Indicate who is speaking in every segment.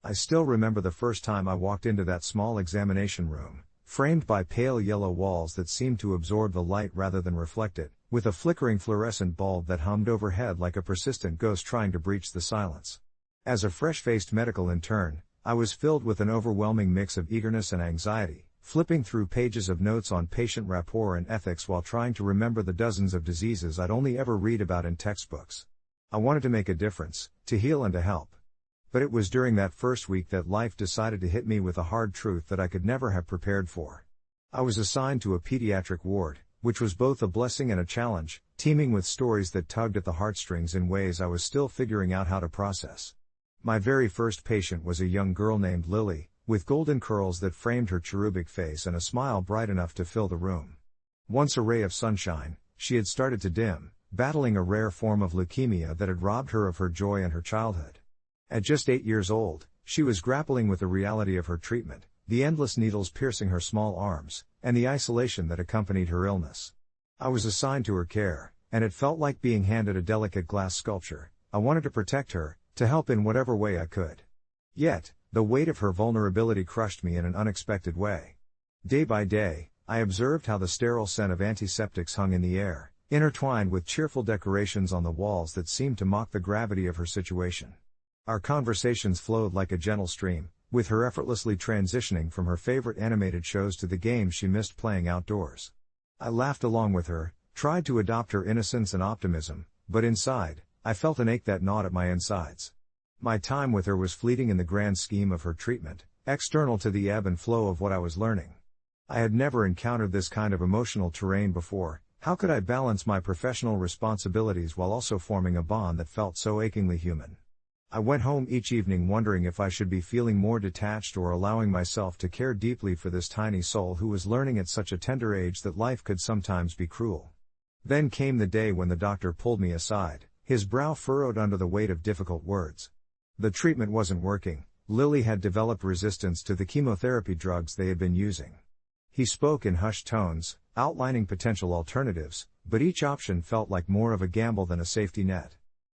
Speaker 1: I still remember the first time I walked into that small examination room, framed by pale yellow walls that seemed to absorb the light rather than reflect it, with a flickering fluorescent bulb that hummed overhead like a persistent ghost trying to breach the silence. As a fresh-faced medical intern, I was filled with an overwhelming mix of eagerness and anxiety, flipping through pages of notes on patient rapport and ethics while trying to remember the dozens of diseases I'd only ever read about in textbooks. I wanted to make a difference, to heal and to help. But it was during that first week that life decided to hit me with a hard truth that I could never have prepared for. I was assigned to a pediatric ward, which was both a blessing and a challenge, teeming with stories that tugged at the heartstrings in ways I was still figuring out how to process. My very first patient was a young girl named Lily, with golden curls that framed her cherubic face and a smile bright enough to fill the room. Once a ray of sunshine, she had started to dim, battling a rare form of leukemia that had robbed her of her joy and her childhood. At just 8 years old, she was grappling with the reality of her treatment, the endless needles piercing her small arms, and the isolation that accompanied her illness. I was assigned to her care, and it felt like being handed a delicate glass sculpture. I wanted to protect her, to help in whatever way I could. Yet, the weight of her vulnerability crushed me in an unexpected way. Day by day, I observed how the sterile scent of antiseptics hung in the air, intertwined with cheerful decorations on the walls that seemed to mock the gravity of her situation. Our conversations flowed like a gentle stream, with her effortlessly transitioning from her favorite animated shows to the games she missed playing outdoors. I laughed along with her, tried to adopt her innocence and optimism, but inside, I felt an ache that gnawed at my insides. My time with her was fleeting in the grand scheme of her treatment, external to the ebb and flow of what I was learning. I had never encountered this kind of emotional terrain before. How could I balance my professional responsibilities while also forming a bond that felt so achingly human? I went home each evening wondering if I should be feeling more detached or allowing myself to care deeply for this tiny soul who was learning at such a tender age that life could sometimes be cruel. Then came the day when the doctor pulled me aside, his brow furrowed under the weight of difficult words. The treatment wasn't working. Lily had developed resistance to the chemotherapy drugs they had been using. He spoke in hushed tones, outlining potential alternatives, but each option felt like more of a gamble than a safety net.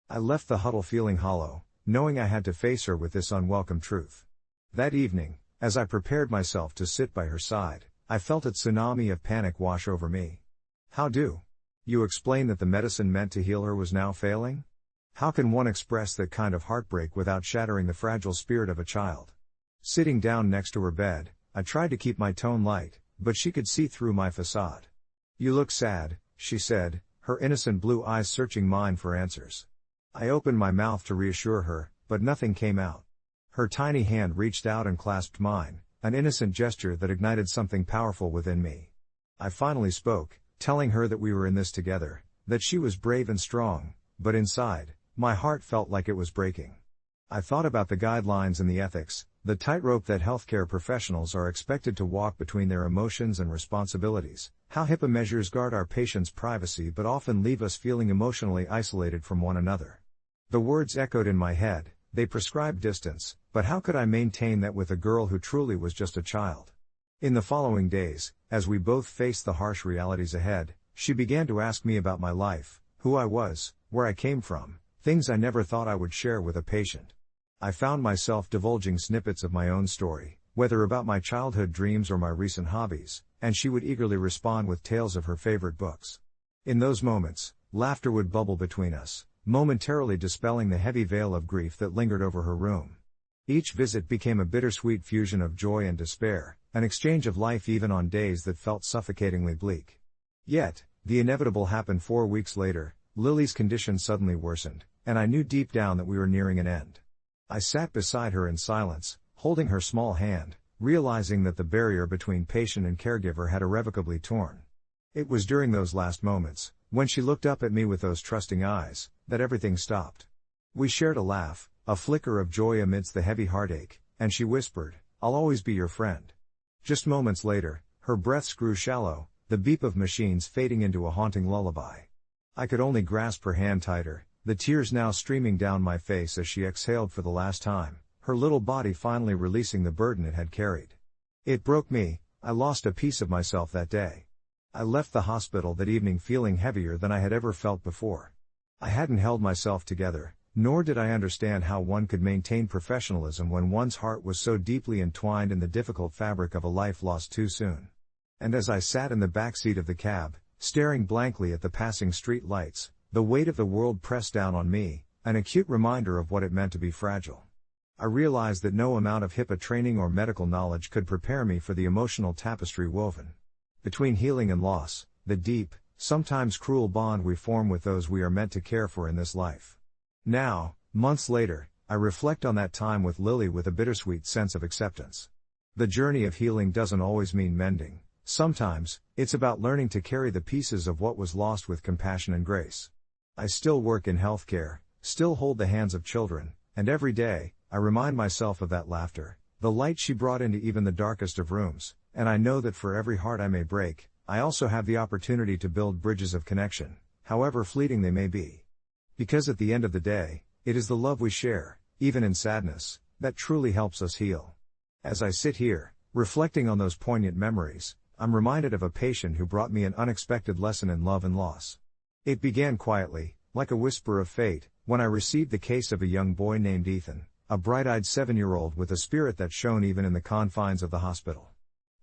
Speaker 1: I left the huddle feeling hollow, knowing I had to face her with this unwelcome truth. That evening, as I prepared myself to sit by her side, I felt a tsunami of panic wash over me. How do you explain that the medicine meant to heal her was now failing? How can one express that kind of heartbreak without shattering the fragile spirit of a child? Sitting down next to her bed, I tried to keep my tone light, but she could see through my facade. "You look sad," she said, her innocent blue eyes searching mine for answers. I opened my mouth to reassure her, but nothing came out. Her tiny hand reached out and clasped mine, an innocent gesture that ignited something powerful within me. I finally spoke, telling her that we were in this together, that she was brave and strong, but inside, my heart felt like it was breaking. I thought about the guidelines and the ethics, the tightrope that healthcare professionals are expected to walk between their emotions and responsibilities, how HIPAA measures guard our patients' privacy but often leave us feeling emotionally isolated from one another. The words echoed in my head, they prescribe distance, but how could I maintain that with a girl who truly was just a child? In the following days, as we both faced the harsh realities ahead, she began to ask me about my life, who I was, where I came from, things I never thought I would share with a patient. I found myself divulging snippets of my own story, whether about my childhood dreams or my recent hobbies, and she would eagerly respond with tales of her favorite books. In those moments, laughter would bubble between us, momentarily dispelling the heavy veil of grief that lingered over her room. Each visit became a bittersweet fusion of joy and despair, an exchange of life even on days that felt suffocatingly bleak. Yet, the inevitable happened 4 weeks later. Lily's condition suddenly worsened, and I knew deep down that we were nearing an end. I sat beside her in silence, holding her small hand, realizing that the barrier between patient and caregiver had irrevocably torn. It was during those last moments, when she looked up at me with those trusting eyes, that everything stopped. We shared a laugh, a flicker of joy amidst the heavy heartache, and she whispered, "I'll always be your friend." Just moments later, her breaths grew shallow, the beep of machines fading into a haunting lullaby. I could only grasp her hand tighter, the tears now streaming down my face as she exhaled for the last time, her little body finally releasing the burden it had carried. It broke me. I lost a piece of myself that day. I left the hospital that evening feeling heavier than I had ever felt before. I hadn't held myself together, nor did I understand how one could maintain professionalism when one's heart was so deeply entwined in the difficult fabric of a life lost too soon. And as I sat in the back seat of the cab, staring blankly at the passing street lights, the weight of the world pressed down on me, an acute reminder of what it meant to be fragile. I realized that no amount of HIPAA training or medical knowledge could prepare me for the emotional tapestry woven between healing and loss, the deep, sometimes cruel bond we form with those we are meant to care for in this life. Now, months later, I reflect on that time with Lily with a bittersweet sense of acceptance. The journey of healing doesn't always mean mending. Sometimes, it's about learning to carry the pieces of what was lost with compassion and grace. I still work in healthcare, still hold the hands of children, and every day, I remind myself of that laughter, the light she brought into even the darkest of rooms, and I know that for every heart I may break, I also have the opportunity to build bridges of connection, however fleeting they may be. Because at the end of the day, it is the love we share, even in sadness, that truly helps us heal. As I sit here, reflecting on those poignant memories, I'm reminded of a patient who brought me an unexpected lesson in love and loss. It began quietly, like a whisper of fate, when I received the case of a young boy named Ethan, a bright-eyed 7-year-old with a spirit that shone even in the confines of the hospital.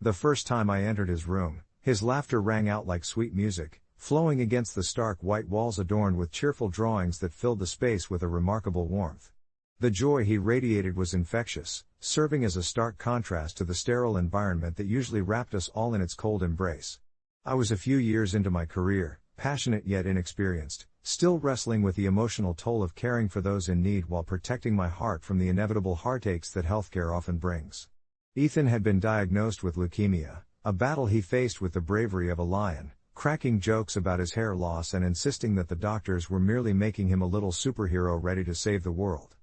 Speaker 1: The first time I entered his room, his laughter rang out like sweet music, flowing against the stark white walls adorned with cheerful drawings that filled the space with a remarkable warmth. The joy he radiated was infectious, serving as a stark contrast to the sterile environment that usually wrapped us all in its cold embrace. I was a few years into my career, passionate yet inexperienced, still wrestling with the emotional toll of caring for those in need while protecting my heart from the inevitable heartaches that healthcare often brings. Ethan had been diagnosed with leukemia, a battle he faced with the bravery of a lion, cracking jokes about his hair loss and insisting that the doctors were merely making him a little superhero ready to save the world.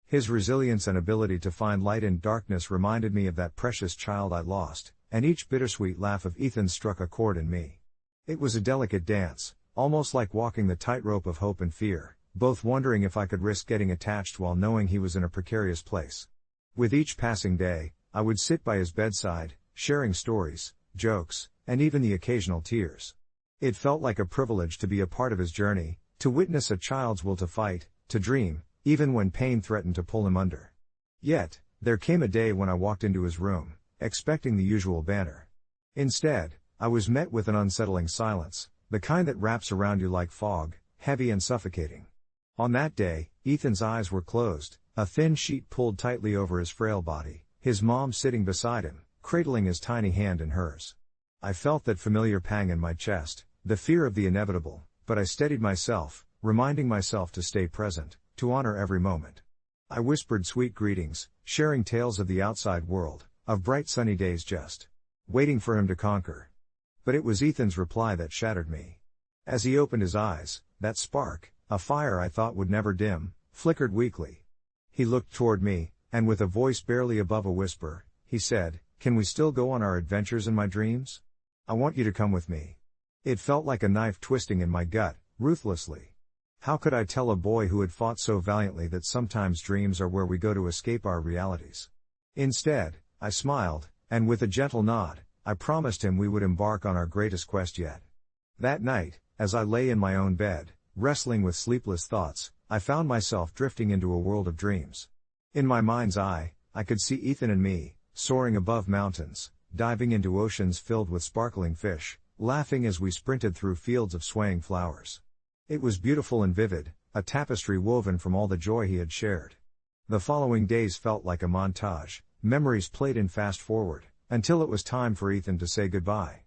Speaker 1: His resilience and ability to find light in darkness reminded me of that precious child I lost, and each bittersweet laugh of Ethan struck a chord in me. It was a delicate dance, almost like walking the tightrope of hope and fear, both wondering if I could risk getting attached while knowing he was in a precarious place. With each passing day, I would sit by his bedside, sharing stories, jokes, and even the occasional tears. It felt like a privilege to be a part of his journey, to witness a child's will to fight, to dream, even when pain threatened to pull him under. Yet, there came a day when I walked into his room, expecting the usual banter. Instead, I was met with an unsettling silence, the kind that wraps around you like fog, heavy and suffocating. On that day, Ethan's eyes were closed, a thin sheet pulled tightly over his frail body, his mom sitting beside him, cradling his tiny hand in hers. I felt that familiar pang in my chest, the fear of the inevitable, but I steadied myself, reminding myself to stay present, to honor every moment. I whispered sweet greetings, sharing tales of the outside world, of bright sunny days just waiting for him to conquer. But it was Ethan's reply that shattered me. As he opened his eyes, that spark, a fire I thought would never dim, flickered weakly. He looked toward me, and with a voice barely above a whisper, he said, "Can we still go on our adventures in my dreams? I want you to come with me." It felt like a knife twisting in my gut, ruthlessly. How could I tell a boy who had fought so valiantly that sometimes dreams are where we go to escape our realities? Instead, I smiled, and with a gentle nod, I promised him we would embark on our greatest quest yet. That night, as I lay in my own bed, wrestling with sleepless thoughts, I found myself drifting into a world of dreams. In my mind's eye, I could see Ethan and me, soaring above mountains, diving into oceans filled with sparkling fish, laughing as we sprinted through fields of swaying flowers. It was beautiful and vivid, a tapestry woven from all the joy he had shared. The following days felt like a montage, memories played in fast forward, until it was time for Ethan to say goodbye.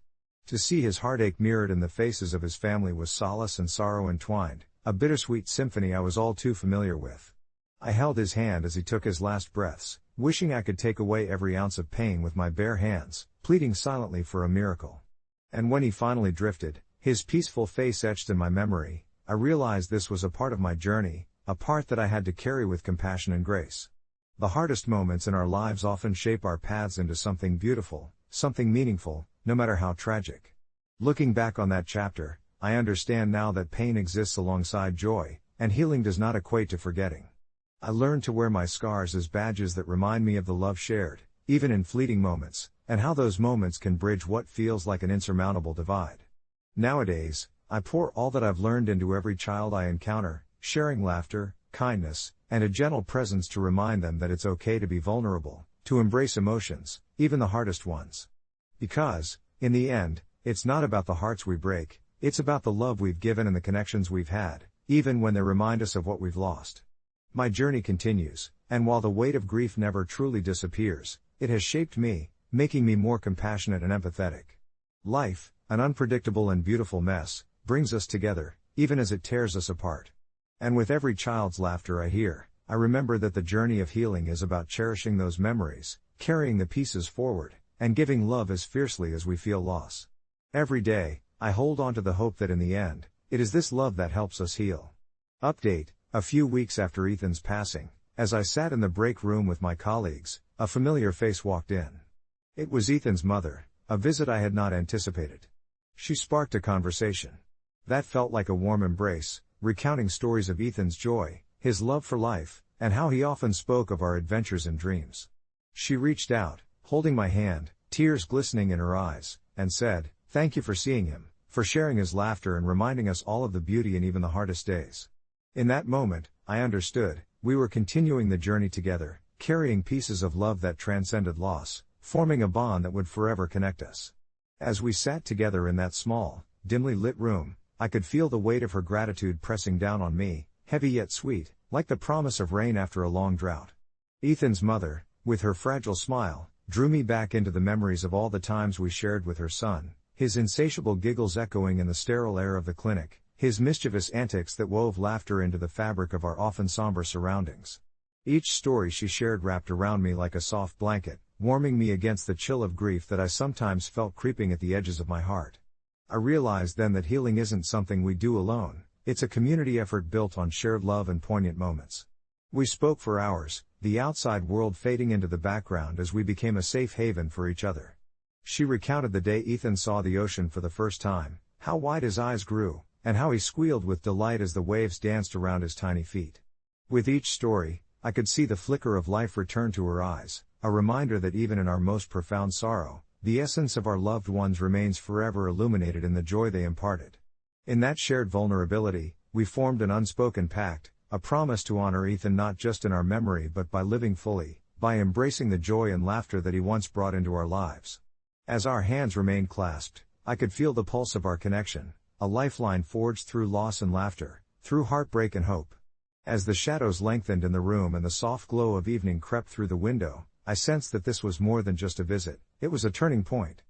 Speaker 1: To see his heartache mirrored in the faces of his family was solace and sorrow entwined, a bittersweet symphony I was all too familiar with. I held his hand as he took his last breaths, wishing I could take away every ounce of pain with my bare hands, pleading silently for a miracle. And when he finally drifted, his peaceful face etched in my memory, I realized this was a part of my journey, a part that I had to carry with compassion and grace. The hardest moments in our lives often shape our paths into something beautiful, something meaningful, no matter how tragic. Looking back on that chapter, I understand now that pain exists alongside joy, and healing does not equate to forgetting. I learned to wear my scars as badges that remind me of the love shared, even in fleeting moments, and how those moments can bridge what feels like an insurmountable divide. Nowadays, I pour all that I've learned into every child I encounter, sharing laughter, kindness, and a gentle presence to remind them that it's okay to be vulnerable, to embrace emotions, even the hardest ones. Because, in the end, it's not about the hearts we break, it's about the love we've given and the connections we've had, even when they remind us of what we've lost. My journey continues, and while the weight of grief never truly disappears, it has shaped me, making me more compassionate and empathetic. Life, an unpredictable and beautiful mess, brings us together, even as it tears us apart. And with every child's laughter I hear, I remember that the journey of healing is about cherishing those memories, carrying the pieces forward, and giving love as fiercely as we feel loss. Every day, I hold on to the hope that in the end, it is this love that helps us heal. Update: a few weeks after Ethan's passing, as I sat in the break room with my colleagues, a familiar face walked in. It was Ethan's mother, a visit I had not anticipated. She sparked a conversation that felt like a warm embrace, recounting stories of Ethan's joy, his love for life, and how he often spoke of our adventures and dreams. She reached out, holding my hand, tears glistening in her eyes, and said, "Thank you for seeing him, for sharing his laughter and reminding us all of the beauty in even the hardest days." In that moment, I understood, we were continuing the journey together, carrying pieces of love that transcended loss, forming a bond that would forever connect us. As we sat together in that small, dimly lit room, I could feel the weight of her gratitude pressing down on me, heavy yet sweet, like the promise of rain after a long drought. Ethan's mother, with her fragile smile, drew me back into the memories of all the times we shared with her son, his insatiable giggles echoing in the sterile air of the clinic, his mischievous antics that wove laughter into the fabric of our often somber surroundings. Each story she shared wrapped around me like a soft blanket, warming me against the chill of grief that I sometimes felt creeping at the edges of my heart. I realized then that healing isn't something we do alone, it's a community effort built on shared love and poignant moments. We spoke for hours, the outside world fading into the background as we became a safe haven for each other. She recounted the day Ethan saw the ocean for the first time, how wide his eyes grew, and how he squealed with delight as the waves danced around his tiny feet. With each story, I could see the flicker of life return to her eyes, a reminder that even in our most profound sorrow, the essence of our loved ones remains forever illuminated in the joy they imparted. In that shared vulnerability, we formed an unspoken pact, a promise to honor Ethan not just in our memory but by living fully, by embracing the joy and laughter that he once brought into our lives. As our hands remained clasped, I could feel the pulse of our connection, a lifeline forged through loss and laughter, through heartbreak and hope. As the shadows lengthened in the room and the soft glow of evening crept through the window, I sensed that this was more than just a visit, it was a turning point.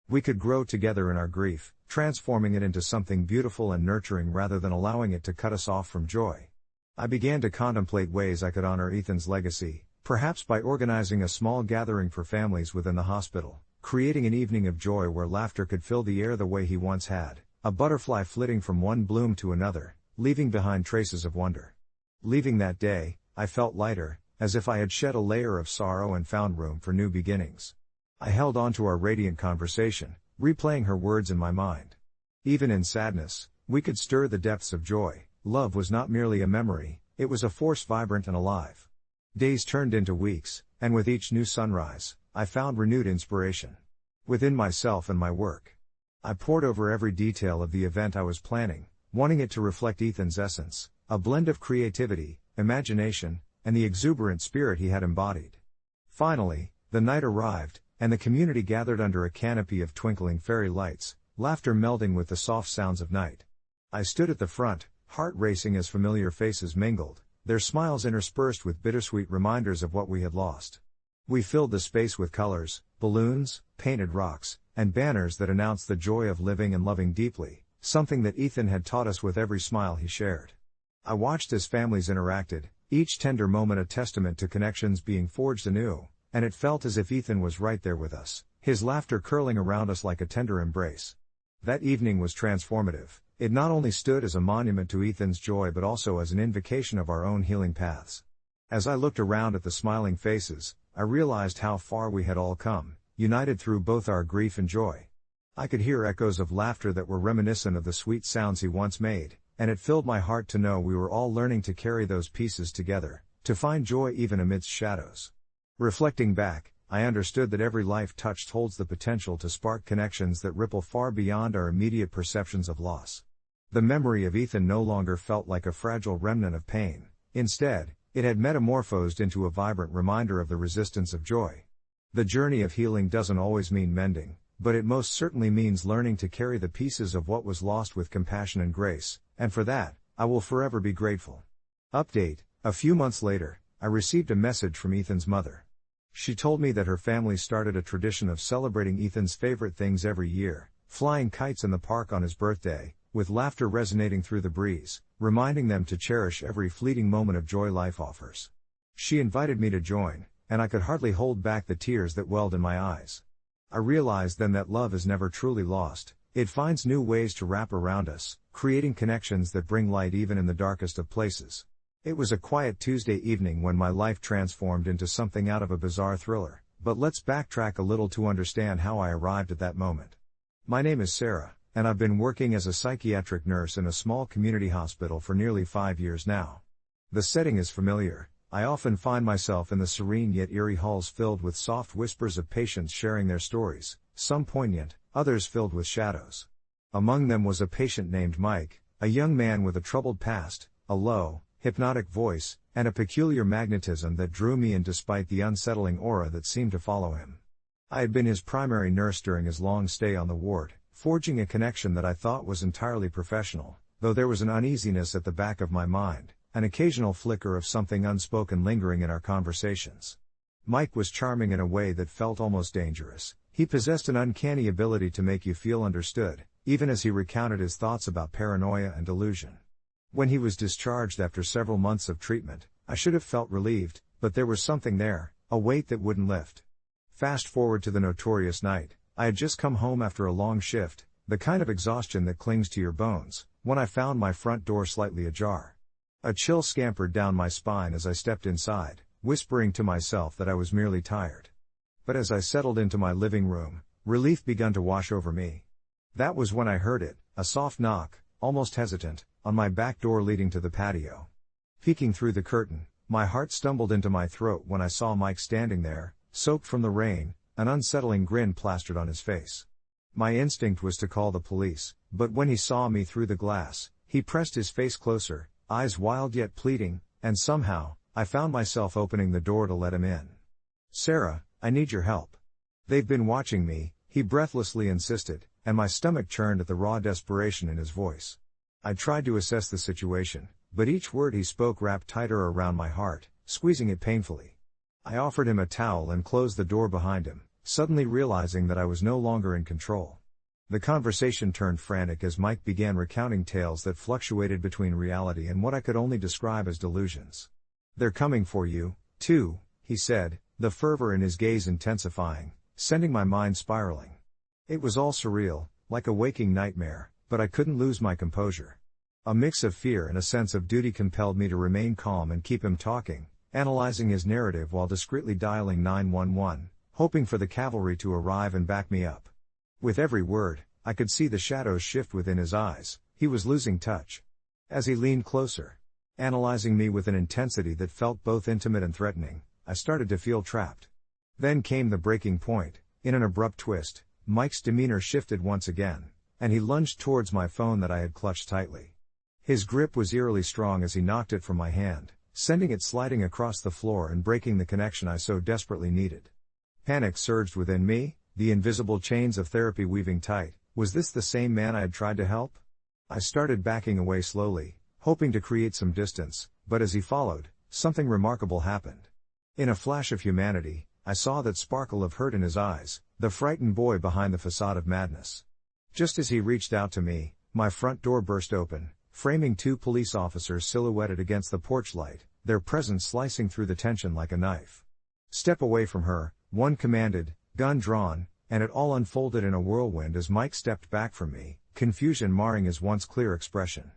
Speaker 1: We could grow together in our grief, transforming it into something beautiful and nurturing rather than allowing it to cut us off from joy. I began to contemplate ways I could honor Ethan's legacy, perhaps by organizing a small gathering for families within the hospital, creating an evening of joy where laughter could fill the air the way he once had, a butterfly flitting from one bloom to another, leaving behind traces of wonder. Leaving that day, I felt lighter, as if I had shed a layer of sorrow and found room for new beginnings. I held on to our radiant conversation, replaying her words in my mind. Even in sadness, we could stir the depths of joy. Love was not merely a memory, it was a force vibrant and alive. Days turned into weeks, and with each new sunrise, I found renewed inspiration. Within myself and my work, I pored over every detail of the event I was planning, wanting it to reflect Ethan's essence, a blend of creativity, imagination, and the exuberant spirit he had embodied. Finally, the night arrived, and the community gathered under a canopy of twinkling fairy lights, laughter melding with the soft sounds of night. I stood at the front, heart racing as familiar faces mingled, their smiles interspersed with bittersweet reminders of what we had lost. We filled the space with colors, balloons, painted rocks, and banners that announced the joy of living and loving deeply, something that Ethan had taught us with every smile he shared. I watched as families interacted, each tender moment a testament to connections being forged anew, and it felt as if Ethan was right there with us, his laughter curling around us like a tender embrace. That evening was transformative. It not only stood as a monument to Ethan's joy but also as an invocation of our own healing paths. As I looked around at the smiling faces, I realized how far we had all come, united through both our grief and joy. I could hear echoes of laughter that were reminiscent of the sweet sounds he once made, and it filled my heart to know we were all learning to carry those pieces together, to find joy even amidst shadows. Reflecting back, I understood that every life touched holds the potential to spark connections that ripple far beyond our immediate perceptions of loss. The memory of Ethan no longer felt like a fragile remnant of pain, Instead, it had metamorphosed into a vibrant reminder of the resistance of joy. The journey of healing doesn't always mean mending, but it most certainly means learning to carry the pieces of what was lost with compassion and grace, and for that, I will forever be grateful. Update: a few months later, I received a message from Ethan's mother. She told me that her family started a tradition of celebrating Ethan's favorite things every year, flying kites in the park on his birthday, with laughter resonating through the breeze, reminding them to cherish every fleeting moment of joy life offers. She invited me to join, and I could hardly hold back the tears that welled in my eyes. I realized then that love is never truly lost. It finds new ways to wrap around us, creating connections that bring light even in the darkest of places. It was a quiet Tuesday evening when my life transformed into something out of a bizarre thriller, but let's backtrack a little to understand how I arrived at that moment. My name is Sarah, and I've been working as a psychiatric nurse in a small community hospital for nearly 5 years now. The setting is familiar. I often find myself in the serene yet eerie halls filled with soft whispers of patients sharing their stories, some poignant, others filled with shadows. Among them was a patient named Mike, a young man with a troubled past, a low, hypnotic voice, and a peculiar magnetism that drew me in despite the unsettling aura that seemed to follow him. I had been his primary nurse during his long stay on the ward, forging a connection that I thought was entirely professional, though there was an uneasiness at the back of my mind, an occasional flicker of something unspoken lingering in our conversations. Mike was charming in a way that felt almost dangerous. He possessed an uncanny ability to make you feel understood, even as he recounted his thoughts about paranoia and delusion. When he was discharged after several months of treatment, I should have felt relieved, but there was something there, a weight that wouldn't lift. Fast forward to the notorious night. I had just come home after a long shift, the kind of exhaustion that clings to your bones, when I found my front door slightly ajar. A chill scampered down my spine as I stepped inside, whispering to myself that I was merely tired. But as I settled into my living room, relief began to wash over me. That was when I heard it, a soft knock, almost hesitant, on my back door leading to the patio. Peeking through the curtain, my heart stumbled into my throat when I saw Mike standing there, soaked from the rain, an unsettling grin plastered on his face. My instinct was to call the police, but when he saw me through the glass, he pressed his face closer, eyes wild yet pleading, and somehow, I found myself opening the door to let him in. "Sarah, I need your help. They've been watching me," he breathlessly insisted, and my stomach churned at the raw desperation in his voice. I tried to assess the situation, but each word he spoke wrapped tighter around my heart, squeezing it painfully. I offered him a towel and closed the door behind him, suddenly realizing that I was no longer in control. The conversation turned frantic as Mike began recounting tales that fluctuated between reality and what I could only describe as delusions. "They're coming for you, too," he said, the fervor in his gaze intensifying, sending my mind spiraling. It was all surreal, like a waking nightmare, but I couldn't lose my composure. A mix of fear and a sense of duty compelled me to remain calm and keep him talking, analyzing his narrative while discreetly dialing 911, hoping for the cavalry to arrive and back me up. With every word, I could see the shadows shift within his eyes. He was losing touch. As he leaned closer, analyzing me with an intensity that felt both intimate and threatening, I started to feel trapped. Then came the breaking point. In an abrupt twist, Mike's demeanor shifted once again, and he lunged towards my phone that I had clutched tightly. His grip was eerily strong as he knocked it from my hand, sending it sliding across the floor and breaking the connection I so desperately needed. Panic surged within me, the invisible chains of therapy weaving tight. Was this the same man I had tried to help? I started backing away slowly, hoping to create some distance, but as he followed, something remarkable happened. In a flash of humanity, I saw that sparkle of hurt in his eyes, the frightened boy behind the facade of madness. Just as he reached out to me, my front door burst open, framing two police officers silhouetted against the porch light, their presence slicing through the tension like a knife. "Step away from her," one commanded, gun drawn, and it all unfolded in a whirlwind as Mike stepped back from me, confusion marring his once clear expression.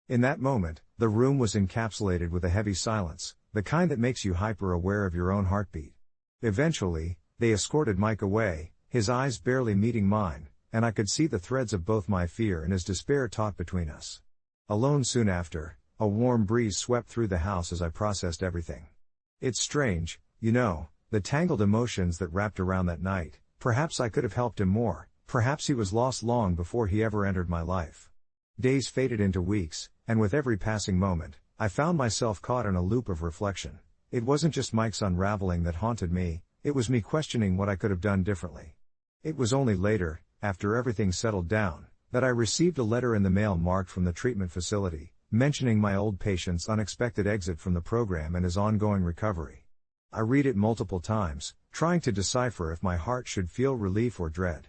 Speaker 1: In that moment, the room was encapsulated with a heavy silence, the kind that makes you hyper-aware of your own heartbeat. Eventually, they escorted Mike away, his eyes barely meeting mine, and I could see the threads of both my fear and his despair taut between us. Alone soon after, a warm breeze swept through the house as I processed everything. It's strange, the tangled emotions that wrapped around that night. Perhaps I could have helped him more, perhaps he was lost long before he ever entered my life. Days faded into weeks, and with every passing moment, I found myself caught in a loop of reflection. It wasn't just Mike's unraveling that haunted me, it was me questioning what I could have done differently. It was only later, after everything settled down, that I received a letter in the mail marked from the treatment facility, mentioning my old patient's unexpected exit from the program and his ongoing recovery. I read it multiple times, trying to decipher if my heart should feel relief or dread.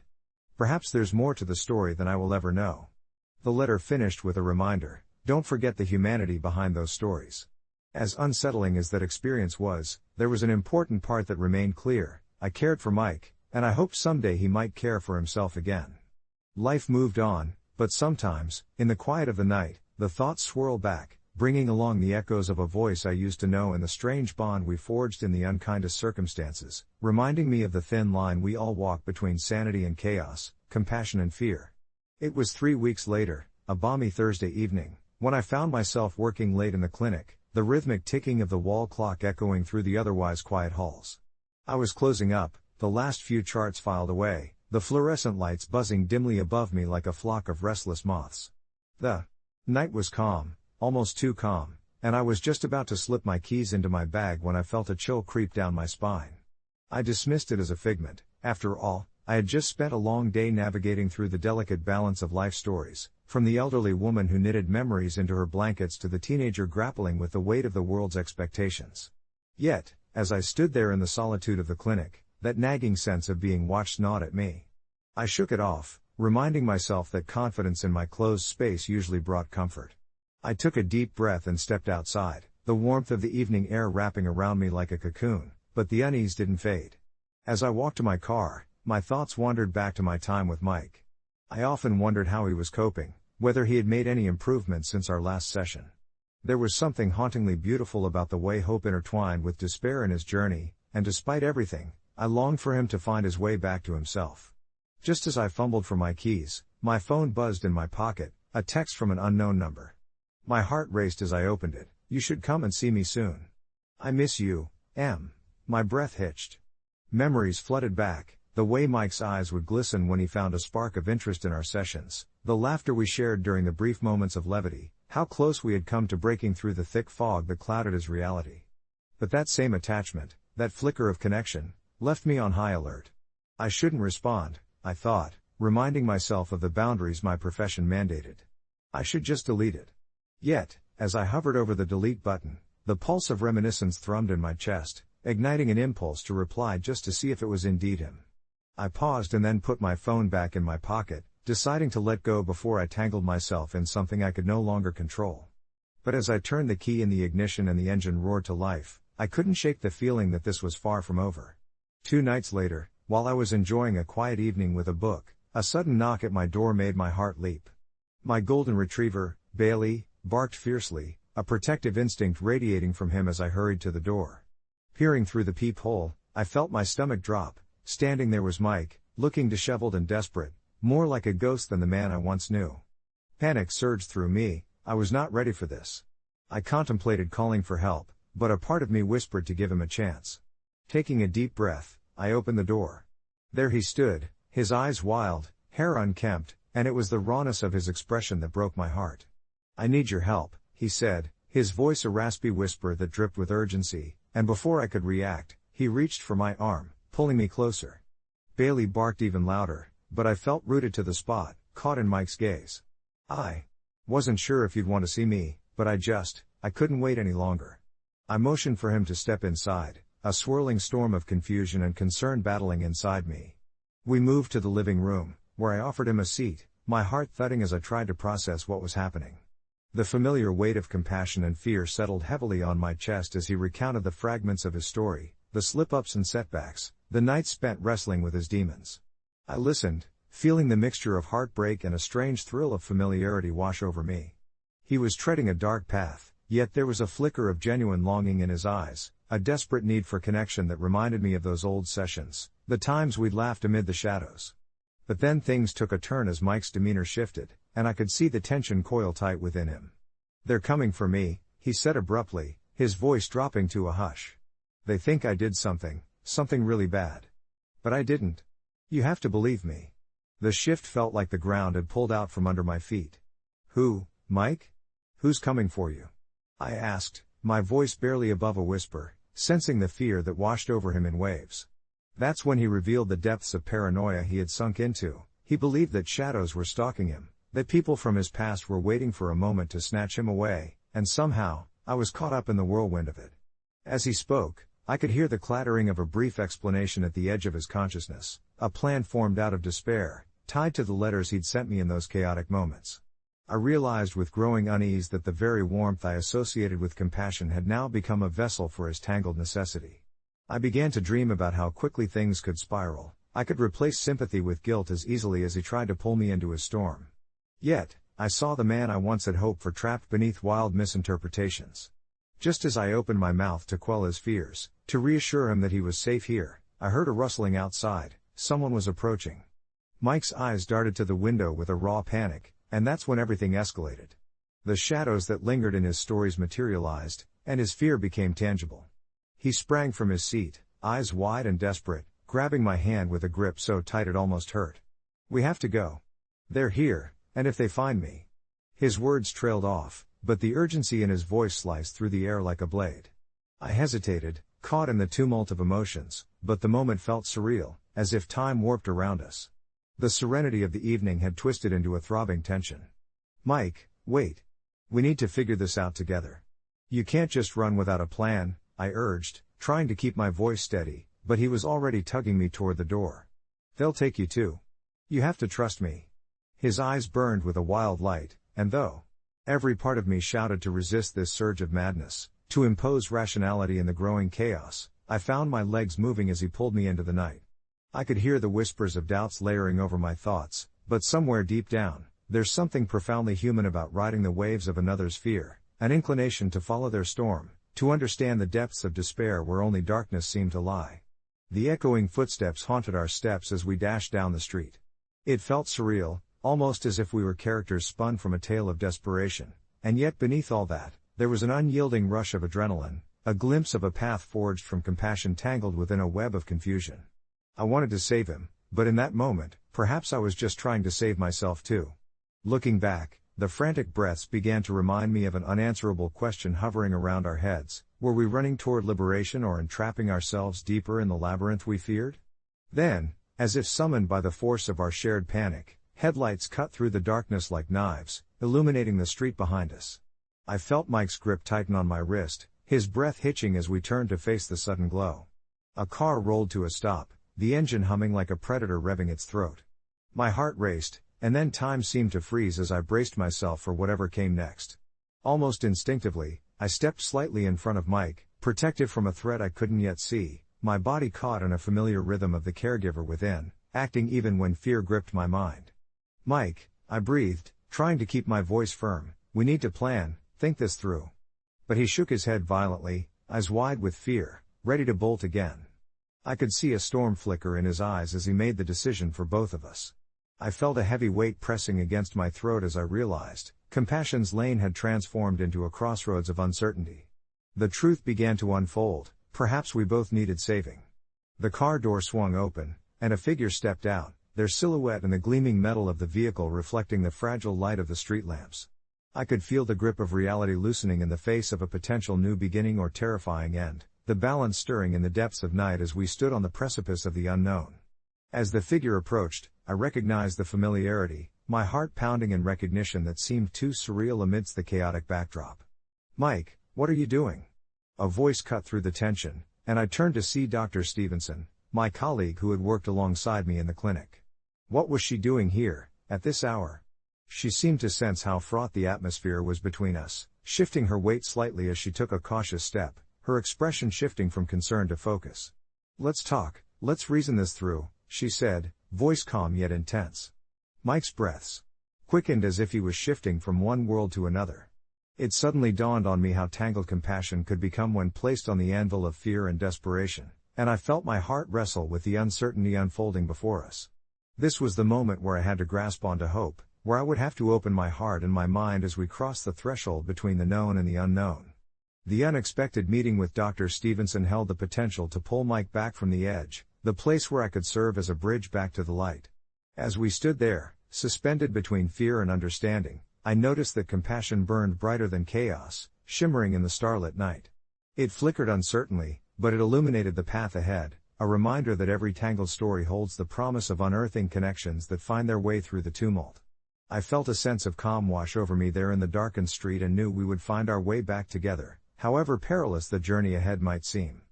Speaker 1: Perhaps there's more to the story than I will ever know. The letter finished with a reminder, don't forget the humanity behind those stories. As unsettling as that experience was, there was an important part that remained clear: I cared for Mike, and I hoped someday he might care for himself again. Life moved on, but sometimes, in the quiet of the night, the thoughts swirl back, bringing along the echoes of a voice I used to know and the strange bond we forged in the unkindest circumstances, reminding me of the thin line we all walk between sanity and chaos, compassion and fear. It was 3 weeks later, a balmy Thursday evening, when I found myself working late in the clinic, the rhythmic ticking of the wall clock echoing through the otherwise quiet halls. I was closing up, the last few charts filed away, the fluorescent lights buzzing dimly above me like a flock of restless moths. The night was calm, almost too calm, and I was just about to slip my keys into my bag when I felt a chill creep down my spine. I dismissed it as a figment. After all, I had just spent a long day navigating through the delicate balance of life stories, from the elderly woman who knitted memories into her blankets to the teenager grappling with the weight of the world's expectations. Yet, as I stood there in the solitude of the clinic, that nagging sense of being watched gnawed at me. I shook it off, reminding myself that confidence in my closed space usually brought comfort. I took a deep breath and stepped outside, the warmth of the evening air wrapping around me like a cocoon, but the unease didn't fade. As I walked to my car, my thoughts wandered back to my time with Mike. I often wondered how he was coping, whether he had made any improvements since our last session. There was something hauntingly beautiful about the way hope intertwined with despair in his journey, and despite everything, I longed for him to find his way back to himself. Just as I fumbled for my keys, my phone buzzed in my pocket, a text from an unknown number. My heart raced as I opened it. You should come and see me soon. I miss you, M. My breath hitched. Memories flooded back, the way Mike's eyes would glisten when he found a spark of interest in our sessions, the laughter we shared during the brief moments of levity, how close we had come to breaking through the thick fog that clouded his reality. But that same attachment, that flicker of connection, left me on high alert. I shouldn't respond, I thought, reminding myself of the boundaries my profession mandated. I should just delete it. Yet, as I hovered over the delete button, the pulse of reminiscence thrummed in my chest, igniting an impulse to reply just to see if it was indeed him. I paused and then put my phone back in my pocket, deciding to let go before I tangled myself in something I could no longer control. But as I turned the key in the ignition and the engine roared to life, I couldn't shake the feeling that this was far from over. 2 nights later, while I was enjoying a quiet evening with a book, a sudden knock at my door made my heart leap. My golden retriever, Bailey, barked fiercely, a protective instinct radiating from him as I hurried to the door. Peering through the peephole, I felt my stomach drop. Standing there was Mike, looking disheveled and desperate, more like a ghost than the man I once knew. Panic surged through me. I was not ready for this. I contemplated calling for help, but a part of me whispered to give him a chance. Taking a deep breath, I opened the door. There he stood, his eyes wild, hair unkempt, and it was the rawness of his expression that broke my heart. I need your help, he said, his voice a raspy whisper that dripped with urgency, and before I could react, he reached for my arm, pulling me closer. Bailey barked even louder, but I felt rooted to the spot, caught in Mike's gaze. I wasn't sure if you'd want to see me, but I couldn't wait any longer. I motioned for him to step inside, a swirling storm of confusion and concern battling inside me. We moved to the living room, where I offered him a seat, my heart thudding as I tried to process what was happening. The familiar weight of compassion and fear settled heavily on my chest as he recounted the fragments of his story, the slip-ups and setbacks, the nights spent wrestling with his demons. I listened, feeling the mixture of heartbreak and a strange thrill of familiarity wash over me. He was treading a dark path, yet there was a flicker of genuine longing in his eyes, a desperate need for connection that reminded me of those old sessions, the times we'd laughed amid the shadows. But then things took a turn as Mike's demeanor shifted, and I could see the tension coil tight within him. They're coming for me, he said abruptly, his voice dropping to a hush. They think I did something really bad. But I didn't. You have to believe me. The shift felt like the ground had pulled out from under my feet. Who, Mike? Who's coming for you? I asked, my voice barely above a whisper, sensing the fear that washed over him in waves. That's when he revealed the depths of paranoia he had sunk into. He believed that shadows were stalking him, that people from his past were waiting for a moment to snatch him away, and somehow, I was caught up in the whirlwind of it. As he spoke, I could hear the clattering of a brief explanation at the edge of his consciousness, a plan formed out of despair, tied to the letters he'd sent me in those chaotic moments. I realized with growing unease that the very warmth I associated with compassion had now become a vessel for his tangled necessity. I began to dream about how quickly things could spiral. I could replace sympathy with guilt as easily as he tried to pull me into his storm. Yet, I saw the man I once had hoped for trapped beneath wild misinterpretations. Just as I opened my mouth to quell his fears, to reassure him that he was safe here, I heard a rustling outside. Someone was approaching. Mike's eyes darted to the window with a raw panic, and that's when everything escalated. The shadows that lingered in his stories materialized, and his fear became tangible. He sprang from his seat, eyes wide and desperate, grabbing my hand with a grip so tight it almost hurt. "We have to go. They're here, and if they find me..." His words trailed off, but the urgency in his voice sliced through the air like a blade. I hesitated, caught in the tumult of emotions, but the moment felt surreal, as if time warped around us. The serenity of the evening had twisted into a throbbing tension. "Mike, wait. We need to figure this out together. You can't just run without a plan," I urged, trying to keep my voice steady, but he was already tugging me toward the door. "They'll take you too. You have to trust me." His eyes burned with a wild light, and though every part of me shouted to resist this surge of madness, to impose rationality in the growing chaos, I found my legs moving as he pulled me into the night. I could hear the whispers of doubts layering over my thoughts, but somewhere deep down, there's something profoundly human about riding the waves of another's fear, an inclination to follow their storm, to understand the depths of despair where only darkness seemed to lie. The echoing footsteps haunted our steps as we dashed down the street. It felt surreal, almost as if we were characters spun from a tale of desperation, and yet beneath all that, there was an unyielding rush of adrenaline, a glimpse of a path forged from compassion tangled within a web of confusion. I wanted to save him, but in that moment, perhaps I was just trying to save myself too. Looking back, the frantic breaths began to remind me of an unanswerable question hovering around our heads: were we running toward liberation or entrapping ourselves deeper in the labyrinth we feared? Then, as if summoned by the force of our shared panic, headlights cut through the darkness like knives, illuminating the street behind us. I felt Mike's grip tighten on my wrist, his breath hitching as we turned to face the sudden glow. A car rolled to a stop, the engine humming like a predator revving its throat. My heart raced, and then time seemed to freeze as I braced myself for whatever came next. Almost instinctively, I stepped slightly in front of Mike, protected from a threat I couldn't yet see, my body caught in a familiar rhythm of the caregiver within, acting even when fear gripped my mind. "Mike," I breathed, trying to keep my voice firm, "we need to plan, think this through." But he shook his head violently, eyes wide with fear, ready to bolt again. I could see a storm flicker in his eyes as he made the decision for both of us. I felt a heavy weight pressing against my throat as I realized, compassion's lane had transformed into a crossroads of uncertainty. The truth began to unfold, perhaps we both needed saving. The car door swung open, and a figure stepped out, their silhouette and the gleaming metal of the vehicle reflecting the fragile light of the street lamps. I could feel the grip of reality loosening in the face of a potential new beginning or terrifying end, the balance stirring in the depths of night as we stood on the precipice of the unknown. As the figure approached, I recognized the familiarity, my heart pounding in recognition that seemed too surreal amidst the chaotic backdrop. "Mike, what are you doing?" A voice cut through the tension, and I turned to see Dr. Stevenson, my colleague who had worked alongside me in the clinic. What was she doing here, at this hour? She seemed to sense how fraught the atmosphere was between us, shifting her weight slightly as she took a cautious step, her expression shifting from concern to focus. "Let's talk, let's reason this through," she said, voice calm yet intense. Mike's breaths quickened as if he was shifting from one world to another. It suddenly dawned on me how tangled compassion could become when placed on the anvil of fear and desperation, and I felt my heart wrestle with the uncertainty unfolding before us. This was the moment where I had to grasp onto hope, where I would have to open my heart and my mind as we crossed the threshold between the known and the unknown. The unexpected meeting with Dr. Stevenson held the potential to pull Mike back from the edge, the place where I could serve as a bridge back to the light. As we stood there, suspended between fear and understanding, I noticed that compassion burned brighter than chaos, shimmering in the starlit night. It flickered uncertainly, but it illuminated the path ahead, a reminder that every tangled story holds the promise of unearthing connections that find their way through the tumult. I felt a sense of calm wash over me there in the darkened street and knew we would find our way back together, however perilous the journey ahead might seem.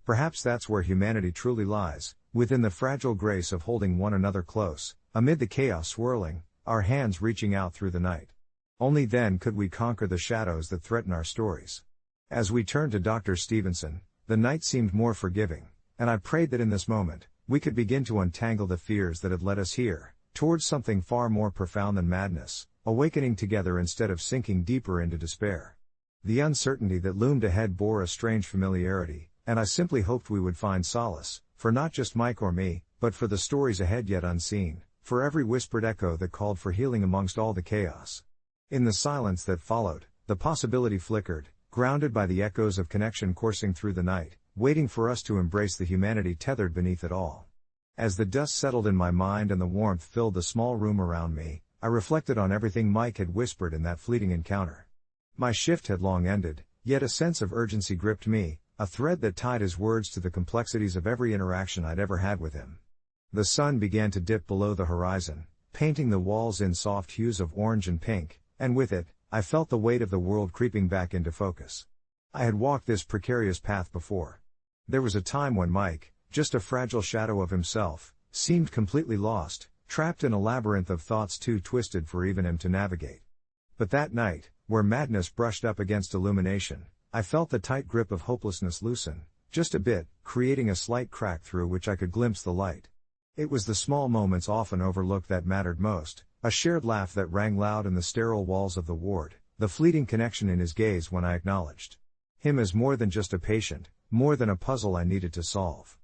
Speaker 1: Perhaps that's where humanity truly lies, within the fragile grace of holding one another close, amid the chaos swirling, our hands reaching out through the night. Only then could we conquer the shadows that threaten our stories. As we turned to Dr. Stevenson, the night seemed more forgiving, and I prayed that in this moment, we could begin to untangle the fears that had led us here, towards something far more profound than madness, awakening together instead of sinking deeper into despair. The uncertainty that loomed ahead bore a strange familiarity, and I simply hoped we would find solace, for not just Mike or me, but for the stories ahead yet unseen, for every whispered echo that called for healing amongst all the chaos. In the silence that followed, the possibility flickered, grounded by the echoes of connection coursing through the night, waiting for us to embrace the humanity tethered beneath it all. As the dust settled in my mind and the warmth filled the small room around me, I reflected on everything Mike had whispered in that fleeting encounter. My shift had long ended, yet a sense of urgency gripped me, a thread that tied his words to the complexities of every interaction I'd ever had with him. The sun began to dip below the horizon, painting the walls in soft hues of orange and pink, and with it, I felt the weight of the world creeping back into focus. I had walked this precarious path before. There was a time when Mike, just a fragile shadow of himself, seemed completely lost, trapped in a labyrinth of thoughts too twisted for even him to navigate. But that night, where madness brushed up against illumination, I felt the tight grip of hopelessness loosen, just a bit, creating a slight crack through which I could glimpse the light. It was the small moments often overlooked that mattered most, a shared laugh that rang loud in the sterile walls of the ward, the fleeting connection in his gaze when I acknowledged him as more than just a patient, more than a puzzle I needed to solve.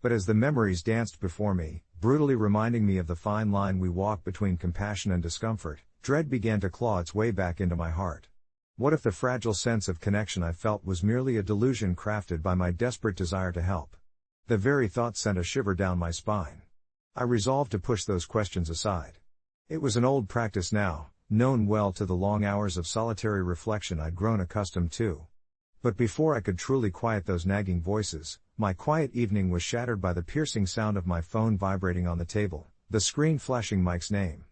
Speaker 1: But as the memories danced before me, brutally reminding me of the fine line we walk between compassion and discomfort, dread began to claw its way back into my heart. What if the fragile sense of connection I felt was merely a delusion crafted by my desperate desire to help? The very thought sent a shiver down my spine. I resolved to push those questions aside. It was an old practice now, known well to the long hours of solitary reflection I'd grown accustomed to. But before I could truly quiet those nagging voices, my quiet evening was shattered by the piercing sound of my phone vibrating on the table, the screen flashing Mike's name.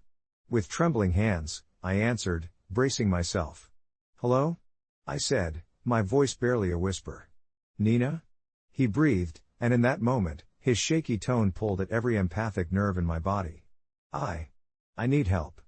Speaker 1: With trembling hands, I answered, bracing myself. "Hello?" I said, my voice barely a whisper. "Nina?" He breathed, and in that moment, his shaky tone pulled at every empathic nerve in my body. I need help."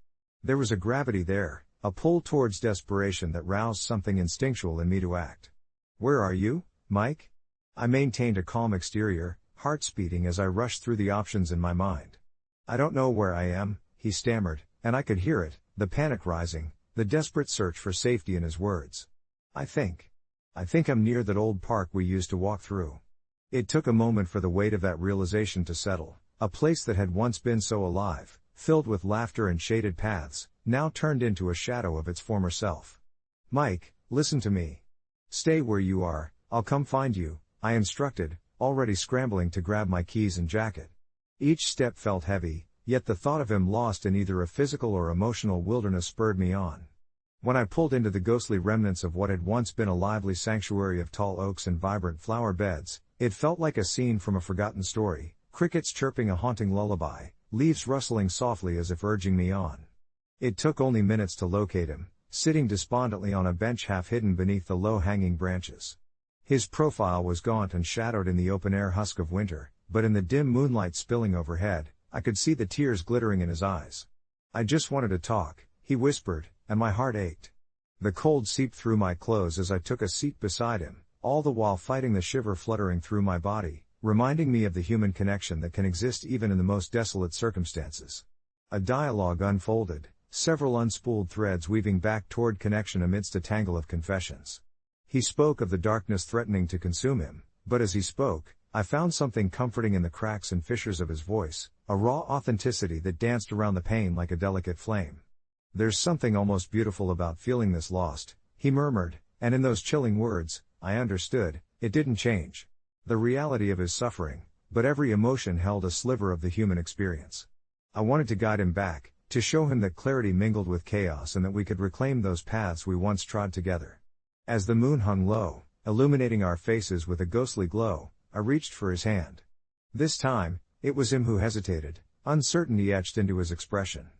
Speaker 1: There was a gravity there, a pull towards desperation that roused something instinctual in me to act. "Where are you, Mike?" I maintained a calm exterior, heart speeding as I rushed through the options in my mind. "I don't know where I am," he stammered, and I could hear it, the panic rising, the desperate search for safety in his words. I think I'm near that old park we used to walk through." It took a moment for the weight of that realization to settle, a place that had once been so alive, filled with laughter and shaded paths, now turned into a shadow of its former self. "Mike, listen to me. Stay where you are, I'll come find you," I instructed, already scrambling to grab my keys and jacket. Each step felt heavy, yet the thought of him lost in either a physical or emotional wilderness spurred me on. When I pulled into the ghostly remnants of what had once been a lively sanctuary of tall oaks and vibrant flower beds, it felt like a scene from a forgotten story, crickets chirping a haunting lullaby, leaves rustling softly as if urging me on. It took only minutes to locate him, sitting despondently on a bench half hidden beneath the low-hanging branches. His profile was gaunt and shadowed in the open-air husk of winter, but in the dim moonlight spilling overhead, I could see the tears glittering in his eyes. "I just wanted to talk," he whispered, and my heart ached. The cold seeped through my clothes as I took a seat beside him, all the while fighting the shiver fluttering through my body, reminding me of the human connection that can exist even in the most desolate circumstances. A dialogue unfolded, several unspooled threads weaving back toward connection amidst a tangle of confessions. He spoke of the darkness threatening to consume him, but as he spoke, I found something comforting in the cracks and fissures of his voice, a raw authenticity that danced around the pain like a delicate flame. "There's something almost beautiful about feeling this lost," he murmured, and in those chilling words, I understood, it didn't change the reality of his suffering, but every emotion held a sliver of the human experience. I wanted to guide him back, to show him that clarity mingled with chaos and that we could reclaim those paths we once trod together. As the moon hung low, illuminating our faces with a ghostly glow, I reached for his hand. This time, it was him who hesitated, uncertainty etched into his expression.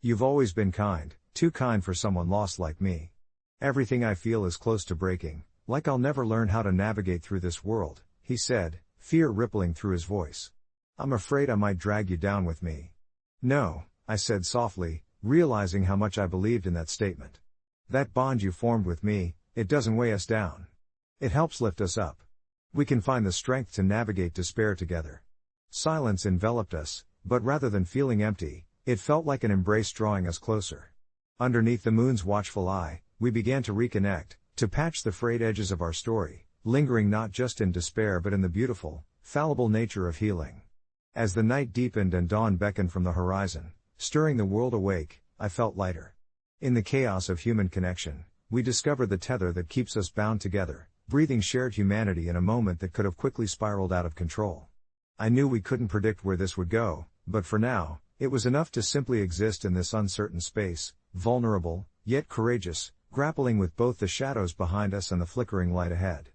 Speaker 1: "You've always been kind, too kind for someone lost like me. Everything I feel is close to breaking, like I'll never learn how to navigate through this world," he said, fear rippling through his voice. "I'm afraid I might drag you down with me." "No," I said softly, realizing how much I believed in that statement. "That bond you formed with me, it doesn't weigh us down. It helps lift us up. We can find the strength to navigate despair together." Silence enveloped us, but rather than feeling empty, it felt like an embrace drawing us closer. Underneath the moon's watchful eye, we began to reconnect, to patch the frayed edges of our story, lingering not just in despair but in the beautiful, fallible nature of healing. As the night deepened and dawn beckoned from the horizon, stirring the world awake, I felt lighter. In the chaos of human connection, we discovered the tether that keeps us bound together, breathing shared humanity in a moment that could have quickly spiraled out of control. I knew we couldn't predict where this would go, but for now, it was enough to simply exist in this uncertain space, vulnerable, yet courageous, grappling with both the shadows behind us and the flickering light ahead.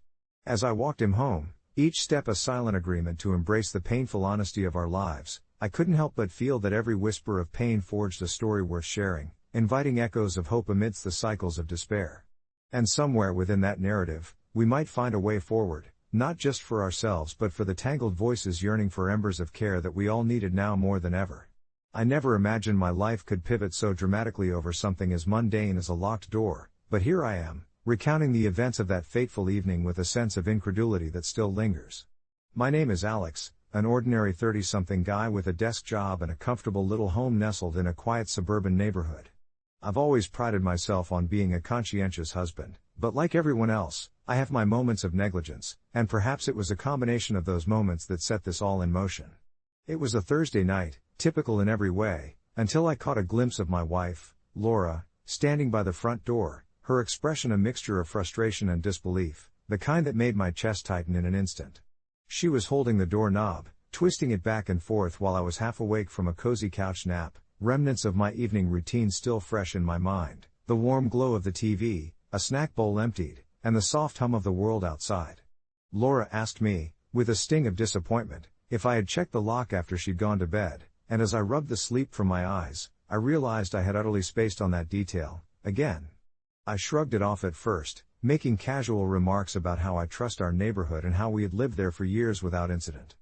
Speaker 1: As I walked him home, each step a silent agreement to embrace the painful honesty of our lives, I couldn't help but feel that every whisper of pain forged a story worth sharing, inviting echoes of hope amidst the cycles of despair. And somewhere within that narrative, we might find a way forward, not just for ourselves but for the tangled voices yearning for embers of care that we all needed now more than ever. I never imagined my life could pivot so dramatically over something as mundane as a locked door, but here I am, recounting the events of that fateful evening with a sense of incredulity that still lingers. My name is Alex, an ordinary 30-something guy with a desk job and a comfortable little home nestled in a quiet suburban neighborhood. I've always prided myself on being a conscientious husband, but like everyone else, I have my moments of negligence, and perhaps it was a combination of those moments that set this all in motion. It was a Thursday night, typical in every way, until I caught a glimpse of my wife, Laura, standing by the front door, her expression a mixture of frustration and disbelief, the kind that made my chest tighten in an instant. She was holding the doorknob, twisting it back and forth while I was half awake from a cozy couch nap, remnants of my evening routine still fresh in my mind, the warm glow of the TV, a snack bowl emptied, and the soft hum of the world outside. Laura asked me, with a sting of disappointment, if I had checked the lock after she'd gone to bed, and as I rubbed the sleep from my eyes, I realized I had utterly spaced on that detail, again. I shrugged it off at first, making casual remarks about how I trust our neighborhood and how we had lived there for years without incident.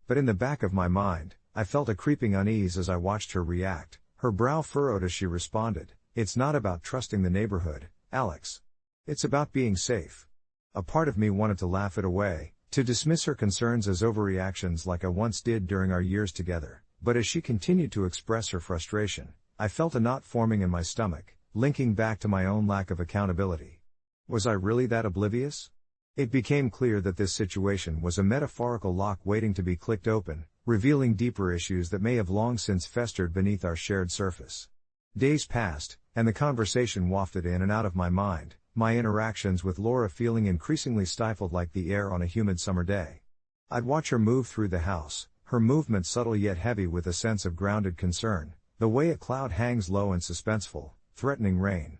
Speaker 1: But in the back of my mind, I felt a creeping unease as I watched her react, her brow furrowed as she responded, "It's not about trusting the neighborhood, Alex. It's about being safe." A part of me wanted to laugh it away, to dismiss her concerns as overreactions like I once did during our years together, but as she continued to express her frustration, I felt a knot forming in my stomach, linking back to my own lack of accountability. Was I really that oblivious? It became clear that this situation was a metaphorical lock waiting to be clicked open, revealing deeper issues that may have long since festered beneath our shared surface. Days passed, and the conversation wafted in and out of my mind, my interactions with Laura feeling increasingly stifled like the air on a humid summer day. I'd watch her move through the house, her movement subtle yet heavy with a sense of grounded concern, the way a cloud hangs low and suspenseful, threatening rain.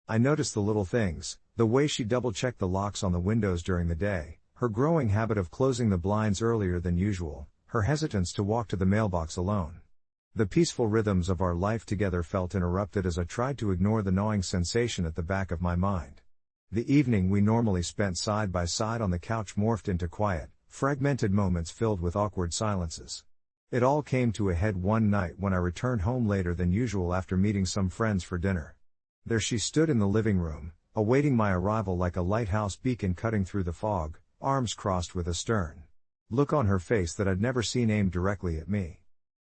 Speaker 1: I noticed the little things, the way she double-checked the locks on the windows during the day, her growing habit of closing the blinds earlier than usual, her hesitance to walk to the mailbox alone. The peaceful rhythms of our life together felt interrupted as I tried to ignore the gnawing sensation at the back of my mind. The evening we normally spent side by side on the couch morphed into quiet, fragmented moments filled with awkward silences. It all came to a head one night when I returned home later than usual after meeting some friends for dinner. There she stood in the living room, awaiting my arrival like a lighthouse beacon cutting through the fog, arms crossed with a stern look on her face that I'd never seen aimed directly at me.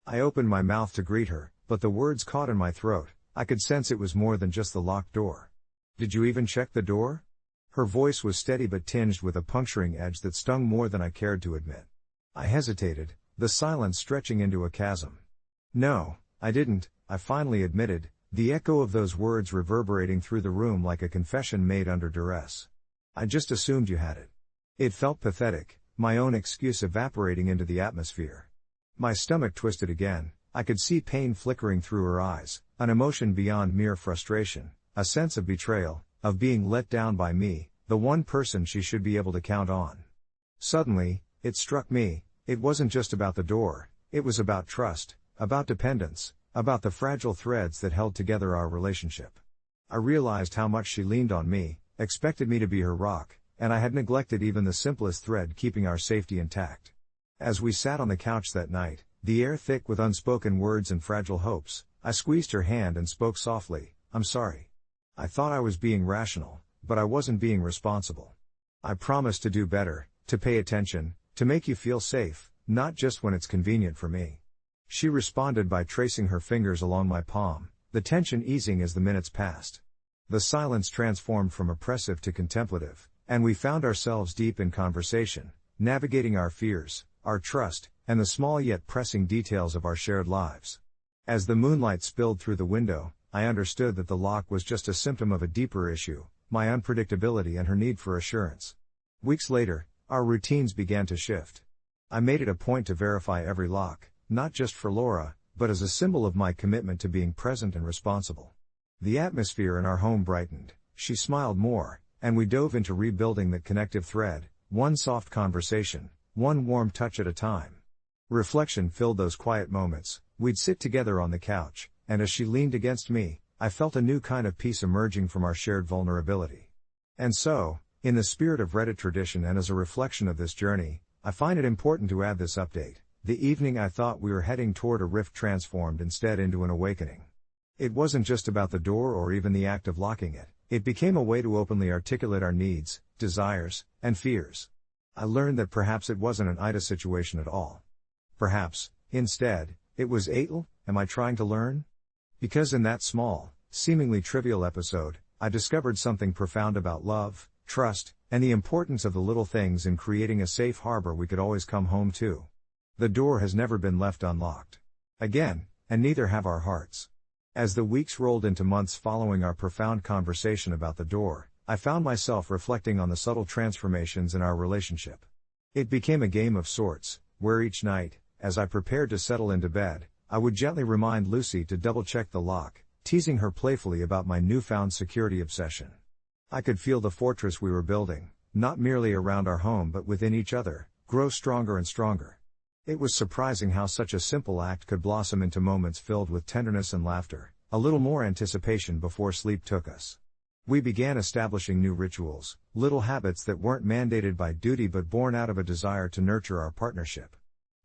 Speaker 1: I opened my mouth to greet her, but the words caught in my throat. I could sense it was more than just the locked door. "Did you even check the door?" Her voice was steady but tinged with a puncturing edge that stung more than I cared to admit. I hesitated, the silence stretching into a chasm. "No, I didn't," I finally admitted, the echo of those words reverberating through the room like a confession made under duress. "I just assumed you had it." It felt pathetic, my own excuse evaporating into the atmosphere. My stomach twisted again, I could see pain flickering through her eyes, an emotion beyond mere frustration, a sense of betrayal, of being let down by me, the one person she should be able to count on. Suddenly, it struck me, it wasn't just about the door, it was about trust, about dependence, about the fragile threads that held together our relationship. I realized how much she leaned on me, expected me to be her rock, and I had neglected even the simplest thread keeping our safety intact. As we sat on the couch that night, the air thick with unspoken words and fragile hopes, I squeezed her hand and spoke softly, "I'm sorry. I thought I was being rational, but I wasn't being responsible. I promised to do better, to pay attention, to make you feel safe, not just when it's convenient for me." She responded by tracing her fingers along my palm, the tension easing as the minutes passed. The silence transformed from oppressive to contemplative, and we found ourselves deep in conversation, navigating our fears, our trust, and the small yet pressing details of our shared lives. As the moonlight spilled through the window, I understood that the lock was just a symptom of a deeper issue, my unpredictability and her need for assurance. Weeks later, our routines began to shift. I made it a point to verify every lock, not just for Laura, but as a symbol of my commitment to being present and responsible. The atmosphere in our home brightened, she smiled more, and we dove into rebuilding that connective thread, one soft conversation, one warm touch at a time. Reflection filled those quiet moments. We'd sit together on the couch, and as she leaned against me, I felt a new kind of peace emerging from our shared vulnerability. And so, in the spirit of Reddit tradition and as a reflection of this journey, I find it important to add this update. The evening I thought we were heading toward a rift transformed instead into an awakening. It wasn't just about the door or even the act of locking it, it became a way to openly articulate our needs, desires, and fears. I learned that perhaps it wasn't an AITA situation at all. Perhaps, instead, it was AITA, am I trying to learn? Because in that small, seemingly trivial episode, I discovered something profound about love, trust, and the importance of the little things in creating a safe harbor we could always come home to. The door has never been left unlocked. Again, and neither have our hearts. As the weeks rolled into months following our profound conversation about the door, I found myself reflecting on the subtle transformations in our relationship. It became a game of sorts, where each night, as I prepared to settle into bed, I would gently remind Lucy to double-check the lock, teasing her playfully about my newfound security obsession. I could feel the fortress we were building, not merely around our home but within each other, grow stronger and stronger. It was surprising how such a simple act could blossom into moments filled with tenderness and laughter, a little more anticipation before sleep took us. We began establishing new rituals, little habits that weren't mandated by duty but born out of a desire to nurture our partnership.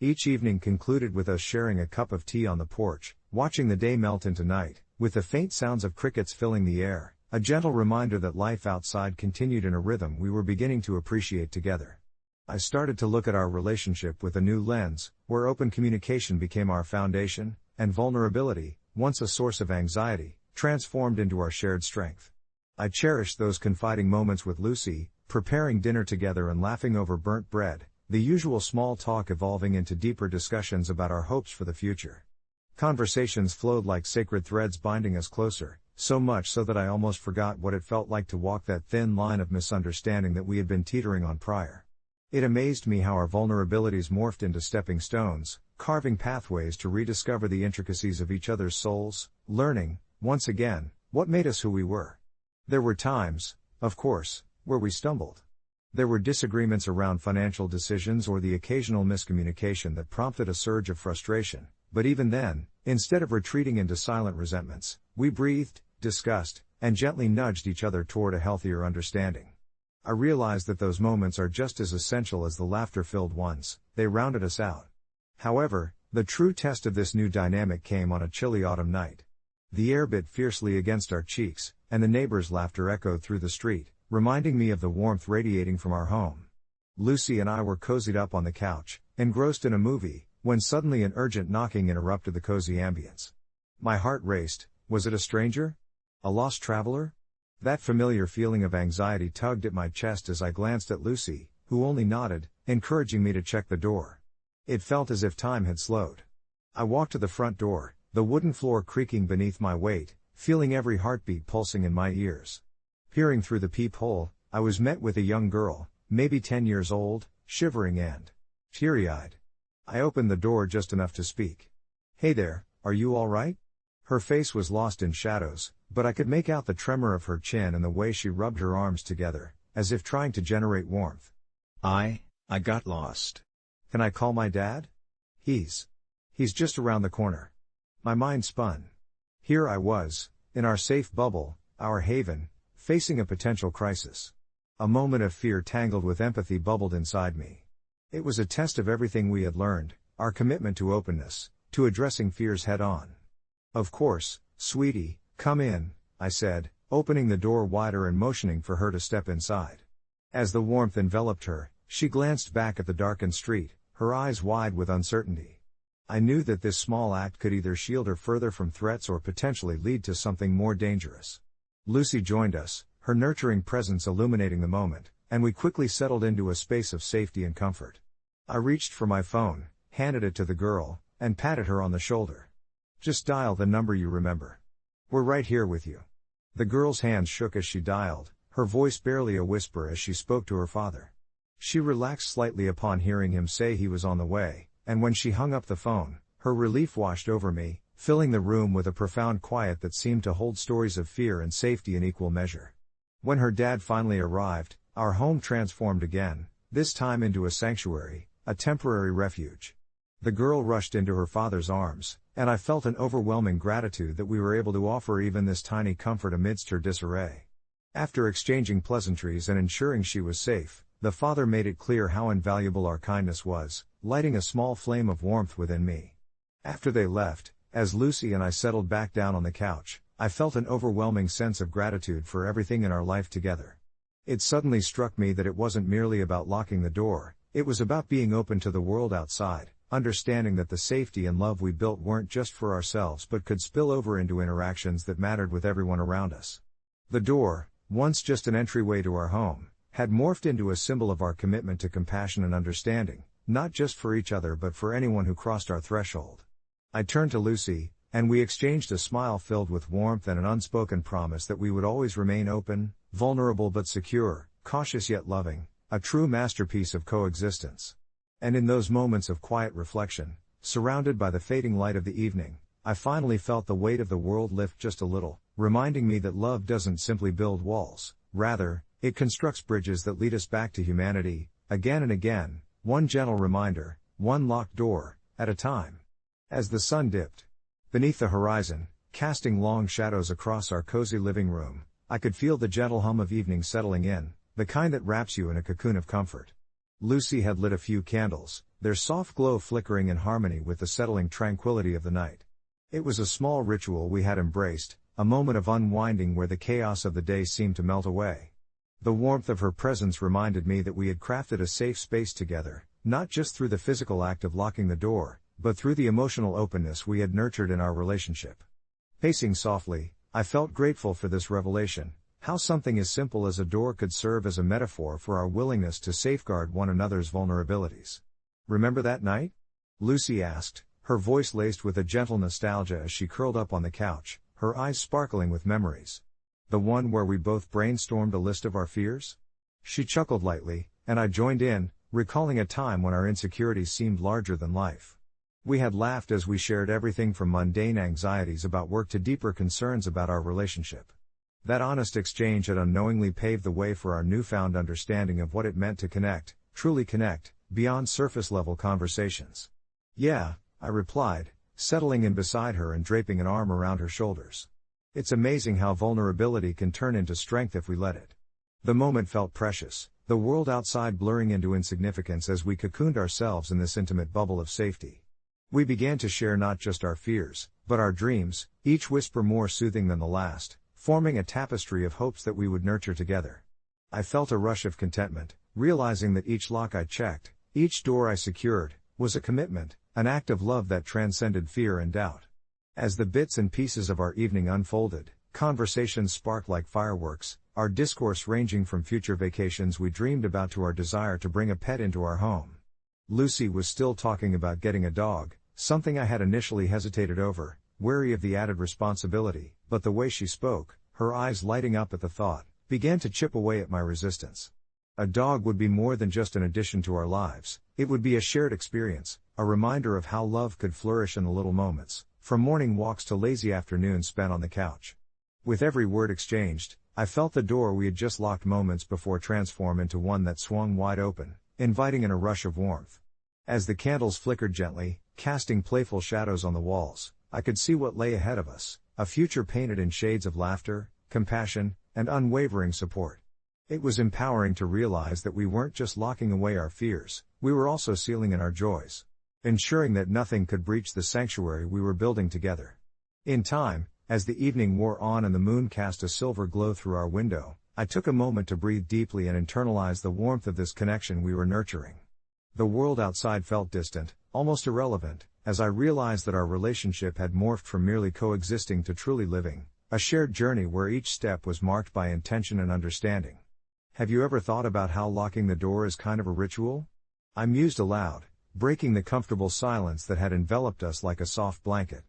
Speaker 1: Each evening concluded with us sharing a cup of tea on the porch, watching the day melt into night, with the faint sounds of crickets filling the air, a gentle reminder that life outside continued in a rhythm we were beginning to appreciate together. I started to look at our relationship with a new lens, where open communication became our foundation, and vulnerability, once a source of anxiety, transformed into our shared strength. I cherished those confiding moments with Lucy, preparing dinner together and laughing over burnt bread, the usual small talk evolving into deeper discussions about our hopes for the future. Conversations flowed like sacred threads binding us closer, so much so that I almost forgot what it felt like to walk that thin line of misunderstanding that we had been teetering on prior. It amazed me how our vulnerabilities morphed into stepping stones, carving pathways to rediscover the intricacies of each other's souls, learning, once again, what made us who we were. There were times, of course, where we stumbled. There were disagreements around financial decisions or the occasional miscommunication that prompted a surge of frustration, but even then, instead of retreating into silent resentments, we breathed, discussed, and gently nudged each other toward a healthier understanding. I realized that those moments are just as essential as the laughter-filled ones, they rounded us out. However, the true test of this new dynamic came on a chilly autumn night. The air bit fiercely against our cheeks, and the neighbors' laughter echoed through the street, reminding me of the warmth radiating from our home. Lucy and I were cozied up on the couch, engrossed in a movie, when suddenly an urgent knocking interrupted the cozy ambience. My heart raced. Was it a stranger? A lost traveler? That familiar feeling of anxiety tugged at my chest as I glanced at Lucy, who only nodded, encouraging me to check the door. It felt as if time had slowed. I walked to the front door, the wooden floor creaking beneath my weight, feeling every heartbeat pulsing in my ears. Peering through the peephole, I was met with a young girl, maybe 10 years old, shivering and teary-eyed. I opened the door just enough to speak. "Hey there, are you all right?" Her face was lost in shadows, but I could make out the tremor of her chin and the way she rubbed her arms together, as if trying to generate warmth.
Speaker 2: I got lost.
Speaker 1: Can I call my dad? He's just around the corner. My mind spun. Here I was, in our safe bubble, our haven, facing a potential crisis. A moment of fear tangled with empathy bubbled inside me. It was a test of everything we had learned, our commitment to openness, to addressing fears head on. Of course, sweetie, come in, I said, opening the door wider and motioning for her to step inside. As the warmth enveloped her, she glanced back at the darkened street, her eyes wide with uncertainty. I knew that this small act could either shield her further from threats or potentially lead to something more dangerous. Lucy joined us, her nurturing presence illuminating the moment, and we quickly settled into a space of safety and comfort. I reached for my phone, handed it to the girl, and patted her on the shoulder. Just dial the number you remember. We're right here with you. The girl's hands shook as she dialed, her voice barely a whisper as she spoke to her father. She relaxed slightly upon hearing him say he was on the way, and when she hung up the phone, her relief washed over me, filling the room with a profound quiet that seemed to hold stories of fear and safety in equal measure. When her dad finally arrived, our home transformed again, this time into a sanctuary, a temporary refuge. The girl rushed into her father's arms, and I felt an overwhelming gratitude that we were able to offer even this tiny comfort amidst her disarray. After exchanging pleasantries and ensuring she was safe, the father made it clear how invaluable our kindness was, lighting a small flame of warmth within me. After they left, as Lucy and I settled back down on the couch, I felt an overwhelming sense of gratitude for everything in our life together. It suddenly struck me that it wasn't merely about locking the door, it was about being open to the world outside, understanding that the safety and love we built weren't just for ourselves but could spill over into interactions that mattered with everyone around us. The door, once just an entryway to our home, had morphed into a symbol of our commitment to compassion and understanding, not just for each other but for anyone who crossed our threshold. I turned to Lucy, and we exchanged a smile filled with warmth and an unspoken promise that we would always remain open, vulnerable but secure, cautious yet loving, a true masterpiece of coexistence. And in those moments of quiet reflection, surrounded by the fading light of the evening, I finally felt the weight of the world lift just a little, reminding me that love doesn't simply build walls, rather, it constructs bridges that lead us back to humanity, again and again, one gentle reminder, one locked door, at a time. As the sun dipped beneath the horizon, casting long shadows across our cozy living room, I could feel the gentle hum of evening settling in, the kind that wraps you in a cocoon of comfort. Lucy had lit a few candles, their soft glow flickering in harmony with the settling tranquility of the night. It was a small ritual we had embraced, a moment of unwinding where the chaos of the day seemed to melt away. The warmth of her presence reminded me that we had crafted a safe space together, not just through the physical act of locking the door, but through the emotional openness we had nurtured in our relationship. Pacing softly, I felt grateful for this revelation, how something as simple as a door could serve as a metaphor for our willingness to safeguard one another's vulnerabilities. Remember that night? Lucy asked, her voice laced with a gentle nostalgia as she curled up on the couch, her eyes sparkling with memories. The one where we both brainstormed a list of our fears? She chuckled lightly, and I joined in, recalling a time when our insecurities seemed larger than life. We had laughed as we shared everything from mundane anxieties about work to deeper concerns about our relationship. That honest exchange had unknowingly paved the way for our newfound understanding of what it meant to connect, truly connect, beyond surface-level conversations. Yeah, I replied, settling in beside her and draping an arm around her shoulders. It's amazing how vulnerability can turn into strength if we let it. The moment felt precious, the world outside blurring into insignificance as we cocooned ourselves in this intimate bubble of safety. We began to share not just our fears, but our dreams, each whisper more soothing than the last, forming a tapestry of hopes that we would nurture together. I felt a rush of contentment, realizing that each lock I checked, each door I secured, was a commitment, an act of love that transcended fear and doubt. As the bits and pieces of our evening unfolded, conversations sparked like fireworks, our discourse ranging from future vacations we dreamed about to our desire to bring a pet into our home. Lucy was still talking about getting a dog, something I had initially hesitated over, wary of the added responsibility, but the way she spoke, her eyes lighting up at the thought, began to chip away at my resistance. A dog would be more than just an addition to our lives, it would be a shared experience, a reminder of how love could flourish in the little moments, from morning walks to lazy afternoons spent on the couch. With every word exchanged, I felt the door we had just locked moments before transform into one that swung wide open, inviting in a rush of warmth. As the candles flickered gently, casting playful shadows on the walls, I could see what lay ahead of us, a future painted in shades of laughter, compassion, and unwavering support. It was empowering to realize that we weren't just locking away our fears, we were also sealing in our joys, ensuring that nothing could breach the sanctuary we were building together. In time, as the evening wore on and the moon cast a silver glow through our window, I took a moment to breathe deeply and internalize the warmth of this connection we were nurturing. The world outside felt distant, almost irrelevant, as I realized that our relationship had morphed from merely coexisting to truly living, a shared journey where each step was marked by intention and understanding. Have you ever thought about how locking the door is kind of a ritual? I mused aloud, breaking the comfortable silence that had enveloped us like a soft blanket.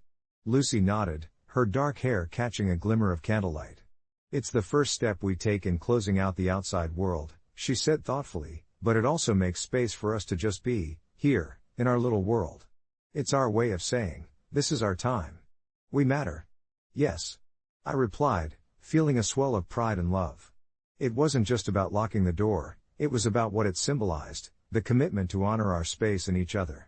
Speaker 1: Lucy nodded, her dark hair catching a glimmer of candlelight. It's the first step we take in closing out the outside world, she said thoughtfully, but it also makes space for us to just be, here, in our little world. It's our way of saying, this is our time. We matter. Yes. I replied, feeling a swell of pride and love. It wasn't just about locking the door, it was about what it symbolized, the commitment to honor our space and each other.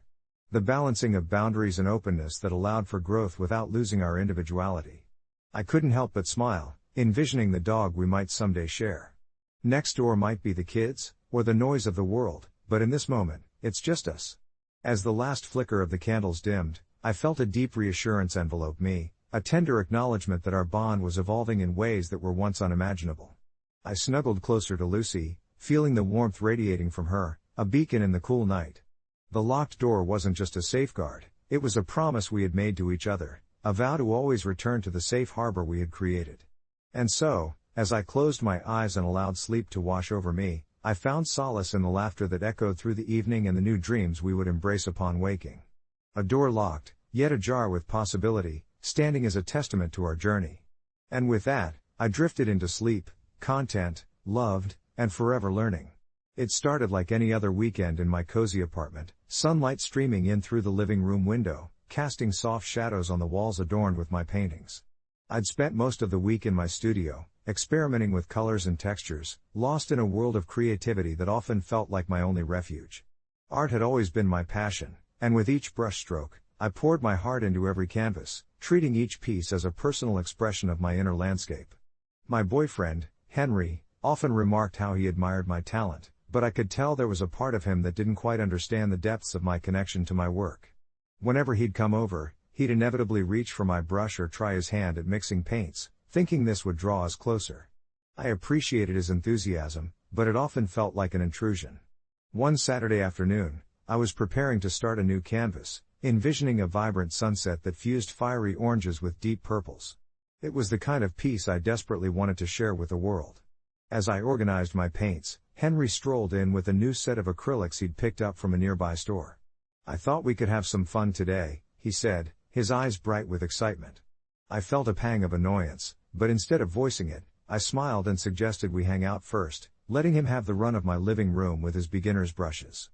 Speaker 1: The balancing of boundaries and openness that allowed for growth without losing our individuality. I couldn't help but smile, envisioning the dog we might someday share. Next door might be the kids, or the noise of the world, but in this moment, it's just us. As the last flicker of the candles dimmed, I felt a deep reassurance envelope me, a tender acknowledgement that our bond was evolving in ways that were once unimaginable. I snuggled closer to Lucy, feeling the warmth radiating from her, a beacon in the cool night. The locked door wasn't just a safeguard, it was a promise we had made to each other, a vow to always return to the safe harbor we had created. And so, as I closed my eyes and allowed sleep to wash over me, I found solace in the laughter that echoed through the evening and the new dreams we would embrace upon waking. A door locked, yet ajar with possibility, standing as a testament to our journey. And with that, I drifted into sleep, content, loved, and forever learning. It started like any other weekend in my cozy apartment, sunlight streaming in through the living room window, casting soft shadows on the walls adorned with my paintings. I'd spent most of the week in my studio, experimenting with colors and textures, lost in a world of creativity that often felt like my only refuge. Art had always been my passion, and with each brushstroke, I poured my heart into every canvas, treating each piece as a personal expression of my inner landscape. My boyfriend, Henry, often remarked how he admired my talent, but I could tell there was a part of him that didn't quite understand the depths of my connection to my work. Whenever he'd come over, he'd inevitably reach for my brush or try his hand at mixing paints, thinking this would draw us closer. I appreciated his enthusiasm, but it often felt like an intrusion. One Saturday afternoon, I was preparing to start a new canvas, envisioning a vibrant sunset that fused fiery oranges with deep purples. It was the kind of piece I desperately wanted to share with the world. As I organized my paints, Henry strolled in with a new set of acrylics he'd picked up from a nearby store. "I thought we could have some fun today," he said, his eyes bright with excitement. I felt a pang of annoyance, but instead of voicing it, I smiled and suggested we hang out first, letting him have the run of my living room with his beginner's brushes.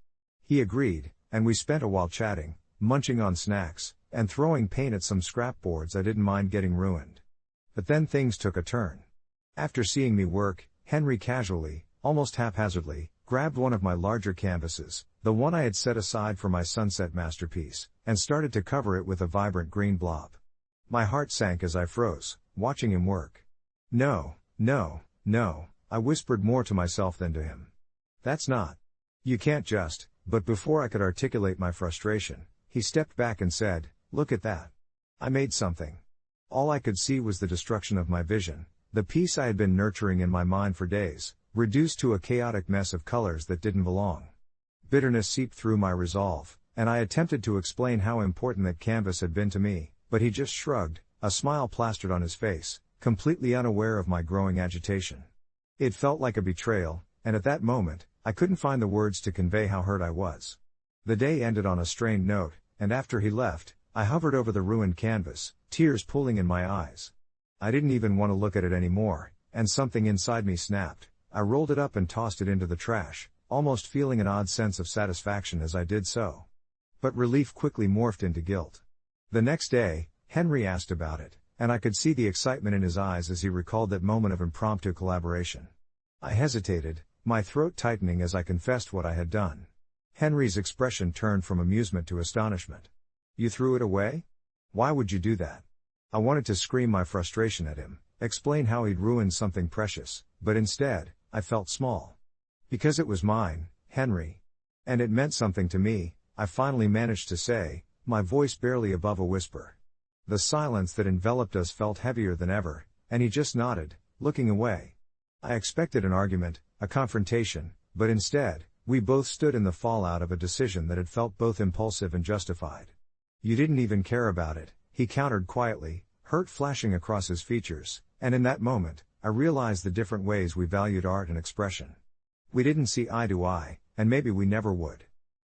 Speaker 1: He agreed, and we spent a while chatting, munching on snacks, and throwing paint at some scrapboards I didn't mind getting ruined. But then things took a turn. After seeing me work, Henry casually, almost haphazardly, grabbed one of my larger canvases, the one I had set aside for my sunset masterpiece, and started to cover it with a vibrant green blob. My heart sank as I froze, watching him work. "No, no, no," I whispered more to myself than to him. "That's not. You can't just," but before I could articulate my frustration, he stepped back and said, "Look at that. I made something." All I could see was the destruction of my vision, the piece I had been nurturing in my mind for days, reduced to a chaotic mess of colors that didn't belong. Bitterness seeped through my resolve, and I attempted to explain how important that canvas had been to me, but he just shrugged, a smile plastered on his face, completely unaware of my growing agitation. It felt like a betrayal, and at that moment, I couldn't find the words to convey how hurt I was. The day ended on a strained note, and after he left, I hovered over the ruined canvas, tears pooling in my eyes. I didn't even want to look at it anymore, and something inside me snapped. I rolled it up and tossed it into the trash, almost feeling an odd sense of satisfaction as I did so. But relief quickly morphed into guilt. The next day, Henry asked about it, and I could see the excitement in his eyes as he recalled that moment of impromptu collaboration. I hesitated, my throat tightening as I confessed what I had done. Henry's expression turned from amusement to astonishment. "You threw it away? Why would you do that?" I wanted to scream my frustration at him, explain how he'd ruined something precious, but instead, I felt small. "Because it was mine, Henry. And it meant something to me," I finally managed to say, my voice barely above a whisper. The silence that enveloped us felt heavier than ever, and he just nodded, looking away. I expected an argument, a confrontation, but instead, we both stood in the fallout of a decision that had felt both impulsive and justified. "You didn't even care about it," he countered quietly, hurt flashing across his features, and in that moment, I realized the different ways we valued art and expression. We didn't see eye to eye, and maybe we never would.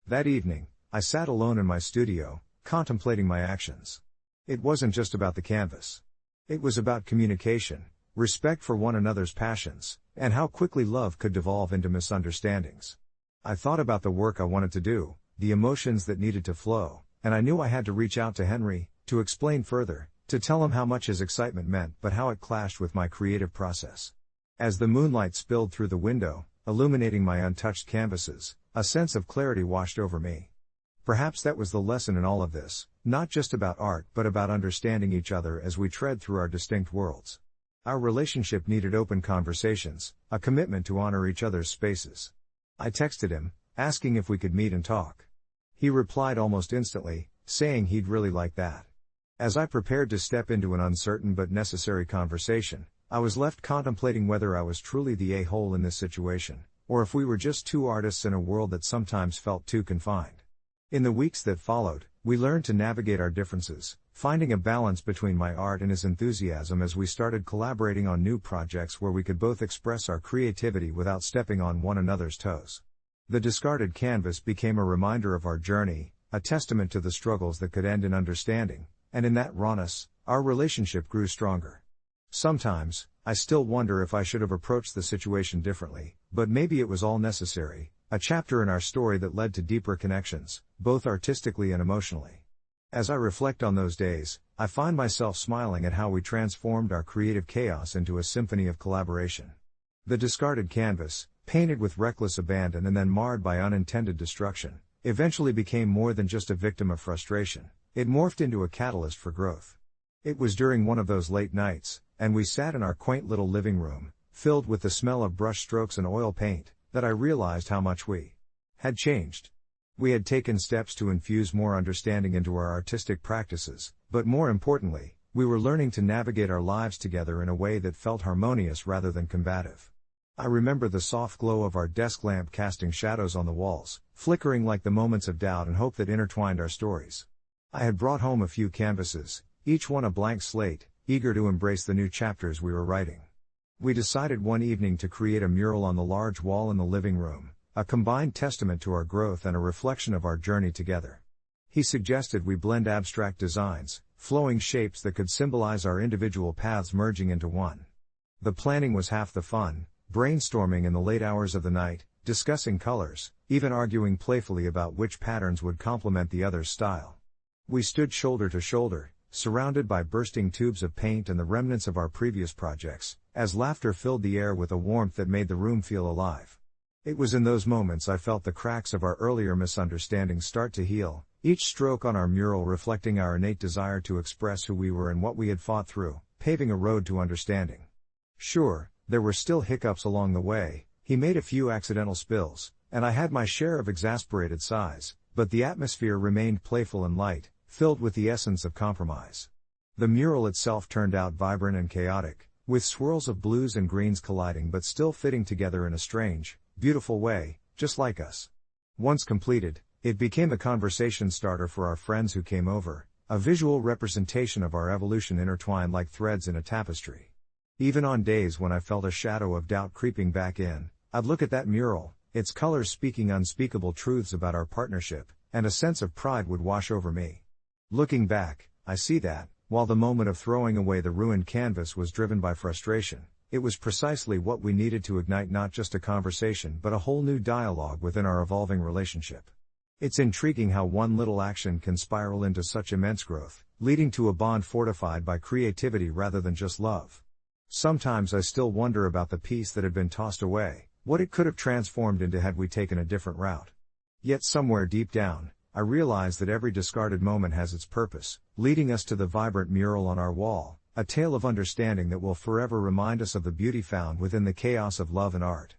Speaker 1: That evening, I sat alone in my studio, contemplating my actions. It wasn't just about the canvas. It was about communication, respect for one another's passions, and how quickly love could devolve into misunderstandings. I thought about the work I wanted to do, the emotions that needed to flow, and I knew I had to reach out to Henry, to explain further, to tell him how much his excitement meant but how it clashed with my creative process. As the moonlight spilled through the window, illuminating my untouched canvases, a sense of clarity washed over me. Perhaps that was the lesson in all of this, not just about art but about understanding each other as we tread through our distinct worlds. Our relationship needed open conversations, a commitment to honor each other's spaces. I texted him, asking if we could meet and talk. He replied almost instantly, saying he'd really like that. As I prepared to step into an uncertain but necessary conversation, I was left contemplating whether I was truly the a-hole in this situation, or if we were just two artists in a world that sometimes felt too confined. In the weeks that followed, we learned to navigate our differences, finding a balance between my art and his enthusiasm as we started collaborating on new projects where we could both express our creativity without stepping on one another's toes. The discarded canvas became a reminder of our journey, a testament to the struggles that could end in understanding, and in that rawness, our relationship grew stronger. Sometimes, I still wonder if I should have approached the situation differently, but maybe it was all necessary, a chapter in our story that led to deeper connections, both artistically and emotionally. As I reflect on those days, I find myself smiling at how we transformed our creative chaos into a symphony of collaboration. The discarded canvas, painted with reckless abandon and then marred by unintended destruction, eventually became more than just a victim of frustration. It morphed into a catalyst for growth. It was during one of those late nights, and we sat in our quaint little living room, filled with the smell of brush strokes and oil paint, that I realized how much we had changed. We had taken steps to infuse more understanding into our artistic practices, but more importantly, we were learning to navigate our lives together in a way that felt harmonious rather than combative. I remember the soft glow of our desk lamp casting shadows on the walls, flickering like the moments of doubt and hope that intertwined our stories. I had brought home a few canvases, each one a blank slate, eager to embrace the new chapters we were writing. We decided one evening to create a mural on the large wall in the living room, a combined testament to our growth and a reflection of our journey together. He suggested we blend abstract designs, flowing shapes that could symbolize our individual paths merging into one. The planning was half the fun, brainstorming in the late hours of the night, discussing colors, even arguing playfully about which patterns would complement the other's style. We stood shoulder to shoulder, surrounded by bursting tubes of paint and the remnants of our previous projects, as laughter filled the air with a warmth that made the room feel alive. It was in those moments I felt the cracks of our earlier misunderstandings start to heal, each stroke on our mural reflecting our innate desire to express who we were and what we had fought through, paving a road to understanding. Sure, there were still hiccups along the way, he made a few accidental spills, and I had my share of exasperated sighs, but the atmosphere remained playful and light, filled with the essence of compromise. The mural itself turned out vibrant and chaotic, with swirls of blues and greens colliding but still fitting together in a strange, beautiful way, just like us. Once completed, it became a conversation starter for our friends who came over, a visual representation of our evolution intertwined like threads in a tapestry. Even on days when I felt a shadow of doubt creeping back in, I'd look at that mural, its colors speaking unspeakable truths about our partnership, and a sense of pride would wash over me. Looking back, I see that, while the moment of throwing away the ruined canvas was driven by frustration, it was precisely what we needed to ignite not just a conversation but a whole new dialogue within our evolving relationship. It's intriguing how one little action can spiral into such immense growth, leading to a bond fortified by creativity rather than just love. Sometimes I still wonder about the piece that had been tossed away, what it could have transformed into had we taken a different route. Yet somewhere deep down, I realize that every discarded moment has its purpose, leading us to the vibrant mural on our wall, a tale of understanding that will forever remind us of the beauty found within the chaos of love and art.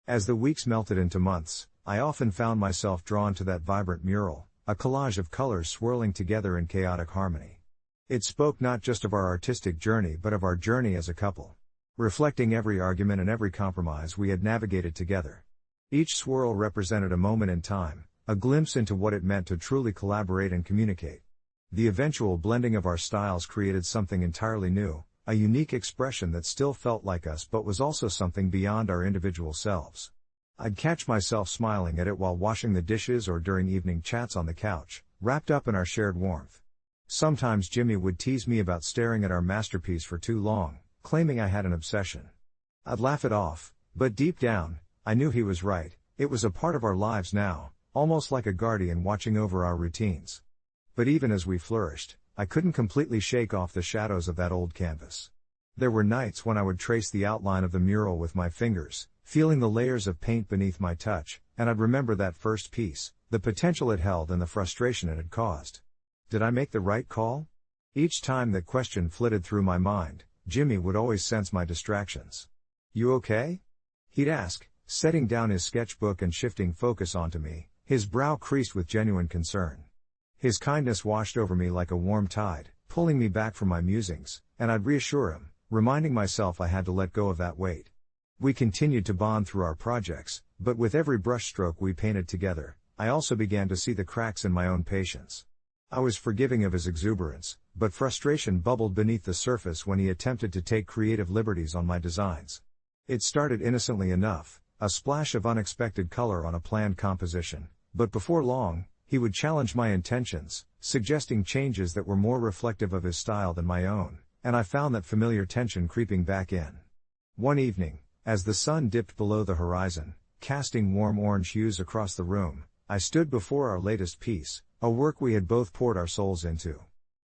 Speaker 1: As the weeks melted into months, I often found myself drawn to that vibrant mural, a collage of colors swirling together in chaotic harmony. It spoke not just of our artistic journey but of our journey as a couple, reflecting every argument and every compromise we had navigated together. Each swirl represented a moment in time, a glimpse into what it meant to truly collaborate and communicate. The eventual blending of our styles created something entirely new, a unique expression that still felt like us but was also something beyond our individual selves. I'd catch myself smiling at it while washing the dishes or during evening chats on the couch, wrapped up in our shared warmth. Sometimes Jimmy would tease me about staring at our masterpiece for too long, claiming I had an obsession. I'd laugh it off, but deep down, I knew he was right. It was a part of our lives now, almost like a guardian watching over our routines. But even as we flourished, I couldn't completely shake off the shadows of that old canvas. There were nights when I would trace the outline of the mural with my fingers, feeling the layers of paint beneath my touch, and I'd remember that first piece, the potential it held and the frustration it had caused. Did I make the right call? Each time that question flitted through my mind, Jimmy would always sense my distractions. "You okay?" he'd ask, setting down his sketchbook and shifting focus onto me, his brow creased with genuine concern. His kindness washed over me like a warm tide, pulling me back from my musings, and I'd reassure him, reminding myself I had to let go of that weight. We continued to bond through our projects, but with every brushstroke we painted together, I also began to see the cracks in my own patience. I was forgiving of his exuberance, but frustration bubbled beneath the surface when he attempted to take creative liberties on my designs. It started innocently enough, a splash of unexpected color on a planned composition, but before long, he would challenge my intentions, suggesting changes that were more reflective of his style than my own, and I found that familiar tension creeping back in. One evening, as the sun dipped below the horizon, casting warm orange hues across the room, I stood before our latest piece, a work we had both poured our souls into.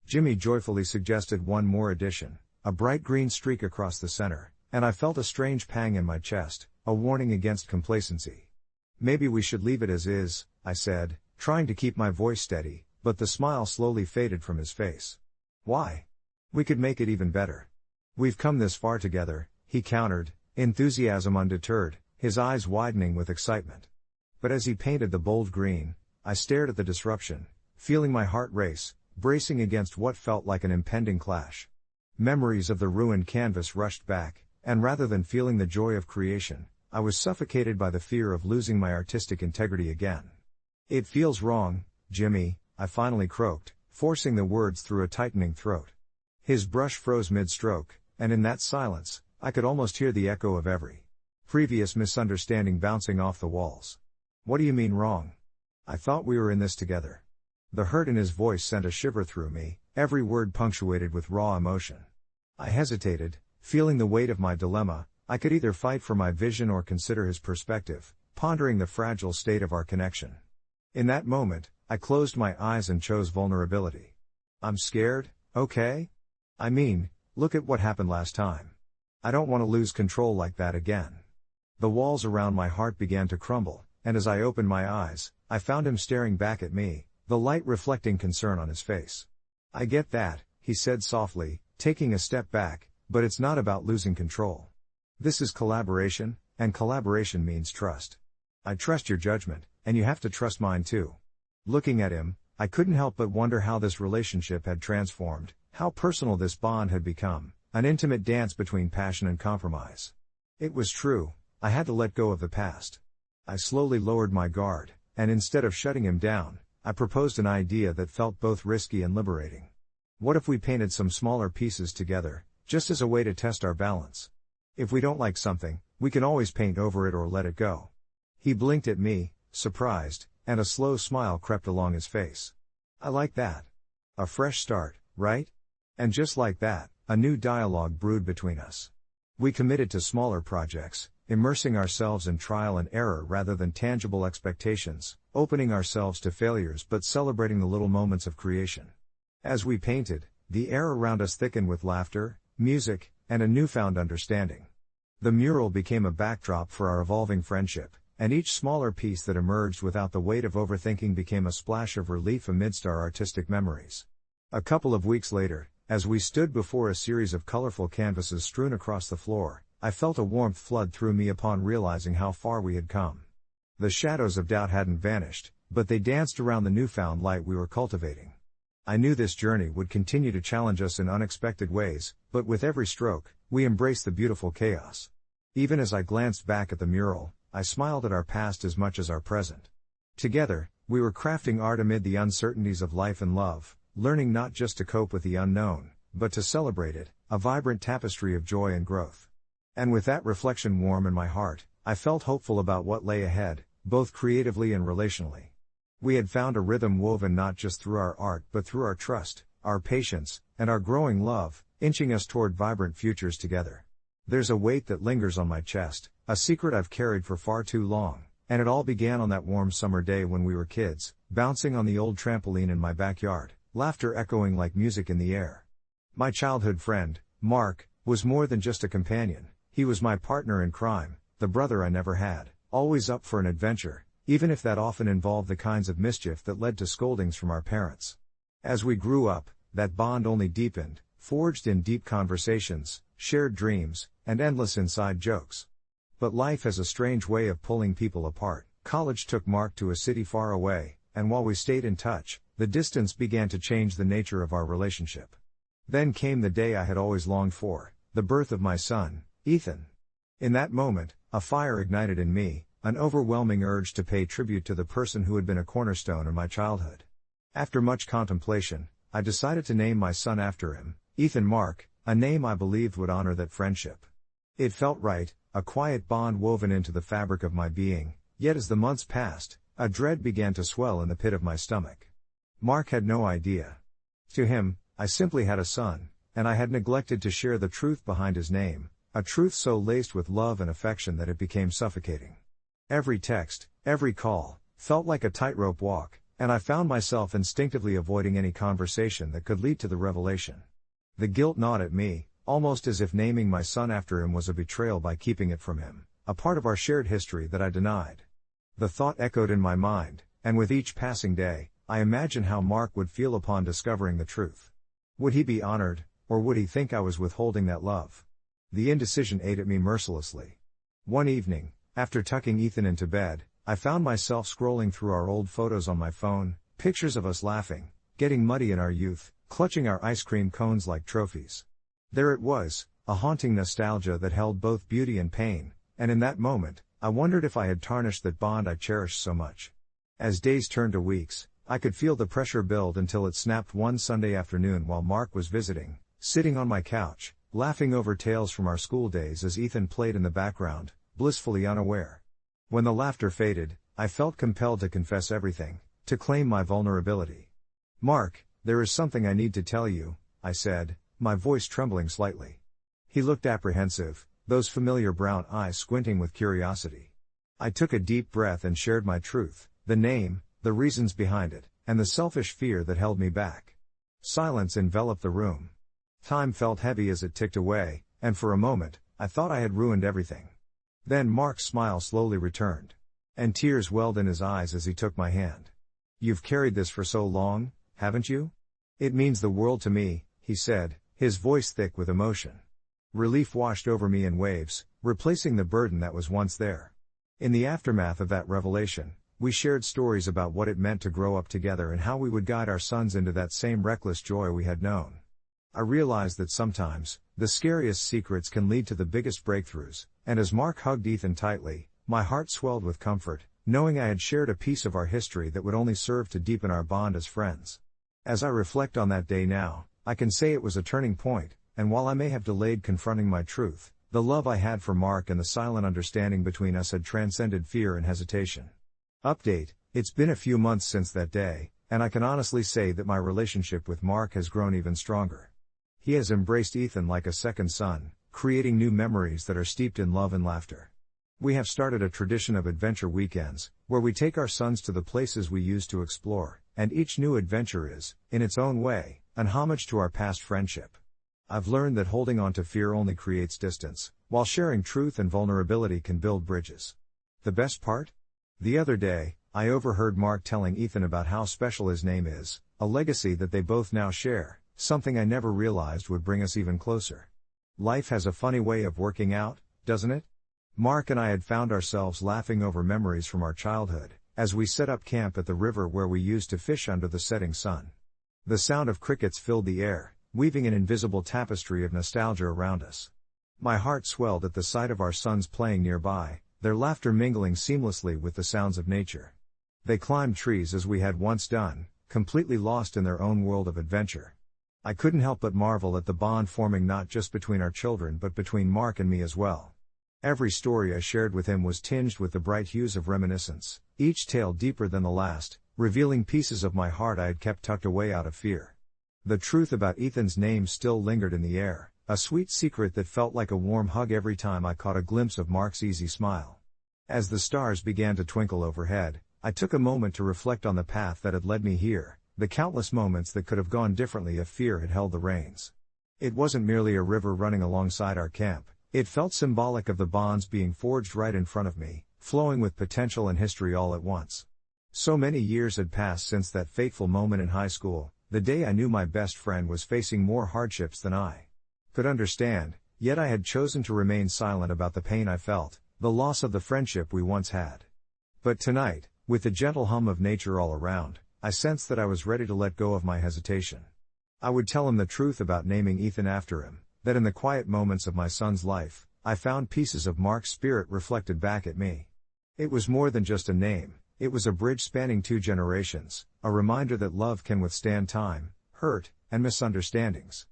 Speaker 1: Jimmy joyfully suggested one more addition, a bright green streak across the center, and I felt a strange pang in my chest, a warning against complacency. "Maybe we should leave it as is," I said, trying to keep my voice steady, but the smile slowly faded from his face. "Why? We could make it even better. We've come this far together," he countered, enthusiasm undeterred, his eyes widening with excitement. But as he painted the bold green, I stared at the disruption, feeling my heart race, bracing against what felt like an impending clash. Memories of the ruined canvas rushed back, and rather than feeling the joy of creation, I was suffocated by the fear of losing my artistic integrity again. "It feels wrong, Jimmy," I finally croaked, forcing the words through a tightening throat. His brush froze mid-stroke, and in that silence, I could almost hear the echo of every previous misunderstanding bouncing off the walls. "What do you mean wrong? I thought we were in this together." The hurt in his voice sent a shiver through me, every word punctuated with raw emotion. I hesitated, feeling the weight of my dilemma. I could either fight for my vision or consider his perspective, pondering the fragile state of our connection. In that moment, I closed my eyes and chose vulnerability. "I'm scared, okay? I mean, look at what happened last time. I don't want to lose control like that again." The walls around my heart began to crumble, and as I opened my eyes, I found him staring back at me, the light reflecting concern on his face. "I get that," he said softly, taking a step back, "but it's not about losing control. This is collaboration, and collaboration means trust. I trust your judgment, and you have to trust mine too." Looking at him, I couldn't help but wonder how this relationship had transformed, how personal this bond had become, an intimate dance between passion and compromise. It was true, I had to let go of the past. I slowly lowered my guard, and instead of shutting him down, I proposed an idea that felt both risky and liberating. What if we painted some smaller pieces together, just as a way to test our balance? If we don't like something, we can always paint over it or let it go. He blinked at me, surprised, and a slow smile crept along his face. "I like that. A fresh start, right?" And just like that, a new dialogue brewed between us. We committed to smaller projects, immersing ourselves in trial and error rather than tangible expectations, opening ourselves to failures but celebrating the little moments of creation. As we painted, the air around us thickened with laughter, music, and a newfound understanding. The mural became a backdrop for our evolving friendship, and each smaller piece that emerged without the weight of overthinking became a splash of relief amidst our artistic memories. A couple of weeks later, as we stood before a series of colorful canvases strewn across the floor, I felt a warmth flood through me upon realizing how far we had come. The shadows of doubt hadn't vanished, but they danced around the newfound light we were cultivating. I knew this journey would continue to challenge us in unexpected ways, but with every stroke, we embraced the beautiful chaos. Even as I glanced back at the mural, I smiled at our past as much as our present. Together, we were crafting art amid the uncertainties of life and love, learning not just to cope with the unknown, but to celebrate it, a vibrant tapestry of joy and growth. And with that reflection warm in my heart, I felt hopeful about what lay ahead, both creatively and relationally. We had found a rhythm woven not just through our art but through our trust, our patience, and our growing love, inching us toward vibrant futures together. There's a weight that lingers on my chest, a secret I've carried for far too long, and it all began on that warm summer day when we were kids, bouncing on the old trampoline in my backyard, laughter echoing like music in the air. My childhood friend, Mark, was more than just a companion. He was my partner in crime, the brother I never had, always up for an adventure, even if that often involved the kinds of mischief that led to scoldings from our parents. As we grew up, that bond only deepened, forged in deep conversations, shared dreams, and endless inside jokes. But life has a strange way of pulling people apart. College took Mark to a city far away, and while we stayed in touch, the distance began to change the nature of our relationship. Then came the day I had always longed for, the birth of my son, Ethan. In that moment, a fire ignited in me, an overwhelming urge to pay tribute to the person who had been a cornerstone in my childhood. After much contemplation, I decided to name my son after him, Ethan Mark, a name I believed would honor that friendship. It felt right, a quiet bond woven into the fabric of my being, yet as the months passed, a dread began to swell in the pit of my stomach. Mark had no idea. To him, I simply had a son, and I had neglected to share the truth behind his name, a truth so laced with love and affection that it became suffocating. Every text, every call, felt like a tightrope walk, and I found myself instinctively avoiding any conversation that could lead to the revelation. The guilt gnawed at me, almost as if naming my son after him was a betrayal by keeping it from him, a part of our shared history that I denied. The thought echoed in my mind, and with each passing day, I imagined how Mark would feel upon discovering the truth. Would he be honored, or would he think I was withholding that love? The indecision ate at me mercilessly. One evening, after tucking Ethan into bed, I found myself scrolling through our old photos on my phone, pictures of us laughing, getting muddy in our youth, clutching our ice cream cones like trophies. There it was, a haunting nostalgia that held both beauty and pain, and in that moment, I wondered if I had tarnished that bond I cherished so much. As days turned to weeks, I could feel the pressure build until it snapped one Sunday afternoon while Mark was visiting, sitting on my couch, laughing over tales from our school days as Ethan played in the background, blissfully unaware. When the laughter faded, I felt compelled to confess everything, to claim my vulnerability. "Mark, there is something I need to tell you," I said, my voice trembling slightly. He looked apprehensive, those familiar brown eyes squinting with curiosity. I took a deep breath and shared my truth, the name, the reasons behind it, and the selfish fear that held me back. Silence enveloped the room. Time felt heavy as it ticked away, and for a moment, I thought I had ruined everything. Then Mark's smile slowly returned. And tears welled in his eyes as he took my hand. "You've carried this for so long, haven't you? It means the world to me," he said, his voice thick with emotion. Relief washed over me in waves, replacing the burden that was once there. In the aftermath of that revelation, we shared stories about what it meant to grow up together and how we would guide our sons into that same reckless joy we had known. I realized that sometimes, the scariest secrets can lead to the biggest breakthroughs, and as Mark hugged Ethan tightly, my heart swelled with comfort, knowing I had shared a piece of our history that would only serve to deepen our bond as friends. As I reflect on that day now, I can say it was a turning point, and while I may have delayed confronting my truth, the love I had for Mark and the silent understanding between us had transcended fear and hesitation. Update: it's been a few months since that day, and I can honestly say that my relationship with Mark has grown even stronger. He has embraced Ethan like a second son, creating new memories that are steeped in love and laughter. We have started a tradition of adventure weekends, where we take our sons to the places we used to explore, and each new adventure is, in its own way, an homage to our past friendship. I've learned that holding on to fear only creates distance, while sharing truth and vulnerability can build bridges. The best part? The other day, I overheard Mark telling Ethan about how special his name is, a legacy that they both now share, something I never realized would bring us even closer. Life has a funny way of working out, doesn't it? Mark and I had found ourselves laughing over memories from our childhood, as we set up camp at the river where we used to fish under the setting sun. The sound of crickets filled the air, weaving an invisible tapestry of nostalgia around us. My heart swelled at the sight of our sons playing nearby, their laughter mingling seamlessly with the sounds of nature. They climbed trees as we had once done, completely lost in their own world of adventure. I couldn't help but marvel at the bond forming not just between our children but between Mark and me as well. Every story I shared with him was tinged with the bright hues of reminiscence, each tale deeper than the last, revealing pieces of my heart I had kept tucked away out of fear. The truth about Ethan's name still lingered in the air, a sweet secret that felt like a warm hug every time I caught a glimpse of Mark's easy smile. As the stars began to twinkle overhead, I took a moment to reflect on the path that had led me here, the countless moments that could have gone differently if fear had held the reins. It wasn't merely a river running alongside our camp, it felt symbolic of the bonds being forged right in front of me, flowing with potential and history all at once. So many years had passed since that fateful moment in high school, the day I knew my best friend was facing more hardships than I could understand, yet I had chosen to remain silent about the pain I felt, the loss of the friendship we once had. But tonight, with the gentle hum of nature all around, I sensed that I was ready to let go of my hesitation. I would tell him the truth about naming Ethan after him, that in the quiet moments of my son's life, I found pieces of Mark's spirit reflected back at me. It was more than just a name, it was a bridge spanning 2 generations, a reminder that love can withstand time, hurt, and misunderstandings.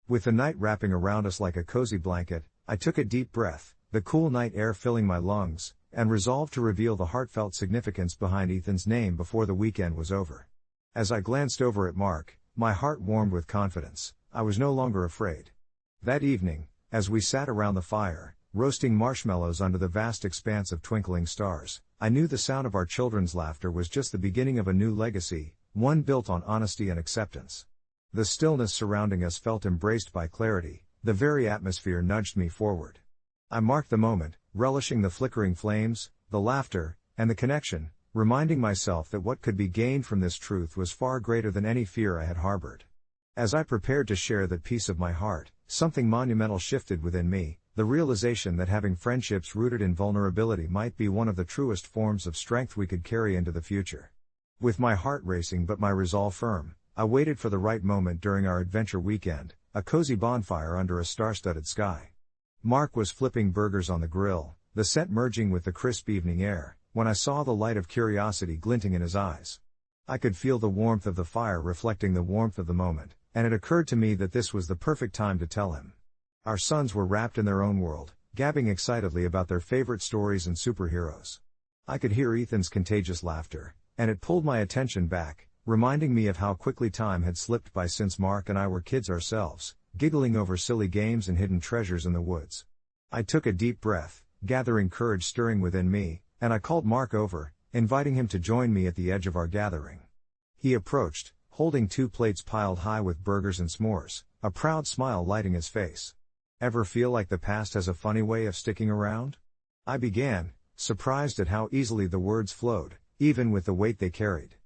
Speaker 1: With the night wrapping around us like a cozy blanket, I took a deep breath, the cool night air filling my lungs, and resolved to reveal the heartfelt significance behind Ethan's name before the weekend was over. As I glanced over at Mark, my heart warmed with confidence. I was no longer afraid. That evening, as we sat around the fire, roasting marshmallows under the vast expanse of twinkling stars, I knew the sound of our children's laughter was just the beginning of a new legacy, one built on honesty and acceptance. The stillness surrounding us felt embraced by clarity, the very atmosphere nudged me forward. I marked the moment, relishing the flickering flames, the laughter, and the connection, reminding myself that what could be gained from this truth was far greater than any fear I had harbored. As I prepared to share that piece of my heart, something monumental shifted within me, the realization that having friendships rooted in vulnerability might be one of the truest forms of strength we could carry into the future. With my heart racing but my resolve firm, I waited for the right moment during our adventure weekend, a cozy bonfire under a star-studded sky. Mark was flipping burgers on the grill, the scent merging with the crisp evening air, when I saw the light of curiosity glinting in his eyes. I could feel the warmth of the fire reflecting the warmth of the moment, and it occurred to me that this was the perfect time to tell him. Our sons were wrapped in their own world, gabbing excitedly about their favorite stories and superheroes. I could hear Ethan's contagious laughter, and it pulled my attention back, reminding me of how quickly time had slipped by since Mark and I were kids ourselves, giggling over silly games and hidden treasures in the woods. I took a deep breath, gathering courage stirring within me, and I called Mark over, inviting him to join me at the edge of our gathering. He approached, holding 2 plates piled high with burgers and s'mores, a proud smile lighting his face. Ever feel like the past has a funny way of sticking around? I began, surprised at how easily the words flowed, even with the weight they carried.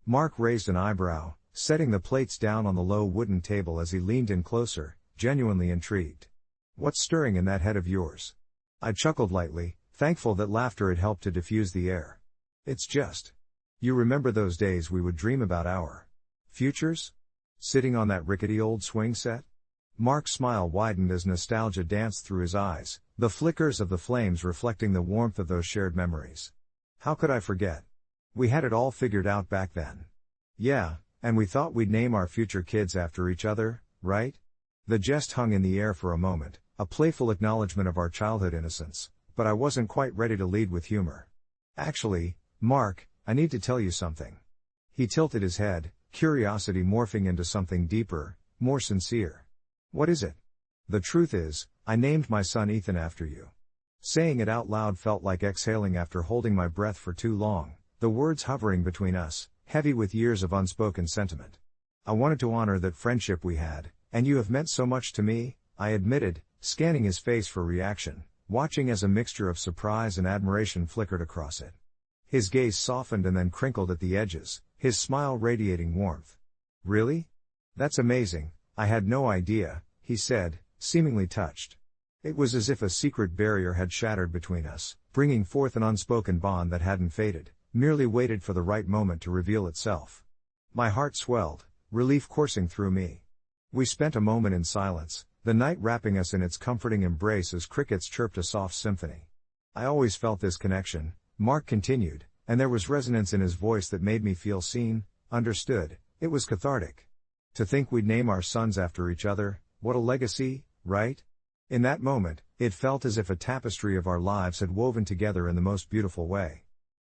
Speaker 1: Mark raised an eyebrow, setting the plates down on the low wooden table as he leaned in closer, genuinely intrigued. "What's stirring in that head of yours?" I chuckled lightly, thankful that laughter had helped to diffuse the air. "It's just. You remember those days we would dream about our futures? Sitting on that rickety old swing set?" Mark's smile widened as nostalgia danced through his eyes, the flickers of the flames reflecting the warmth of those shared memories. "How could I forget? We had it all figured out back then." "Yeah, and we thought we'd name our future kids after each other, right?" The jest hung in the air for a moment, a playful acknowledgement of our childhood innocence, but I wasn't quite ready to lead with humor. "Actually, Mark, I need to tell you something." He tilted his head, curiosity morphing into something deeper, more sincere. "What is it?" "The truth is, I named my son Ethan after you." Saying it out loud felt like exhaling after holding my breath for too long, the words hovering between us, heavy with years of unspoken sentiment. I wanted to honor that friendship we had, and you have meant so much to me, I admitted, scanning his face for reaction, watching as a mixture of surprise and admiration flickered across it. His gaze softened and then crinkled at the edges, his smile radiating warmth. Really? That's amazing, I had no idea, he said, seemingly touched. It was as if a secret barrier had shattered between us, bringing forth an unspoken bond that hadn't faded, merely waited for the right moment to reveal itself. My heart swelled, relief coursing through me. We spent a moment in silence, the night wrapping us in its comforting embrace as crickets chirped a soft symphony. I always felt this connection, Mark continued, and there was resonance in his voice that made me feel seen, understood. It was cathartic. To think we'd name our sons after each other, what a legacy, right? In that moment, it felt as if a tapestry of our lives had woven together in the most beautiful way.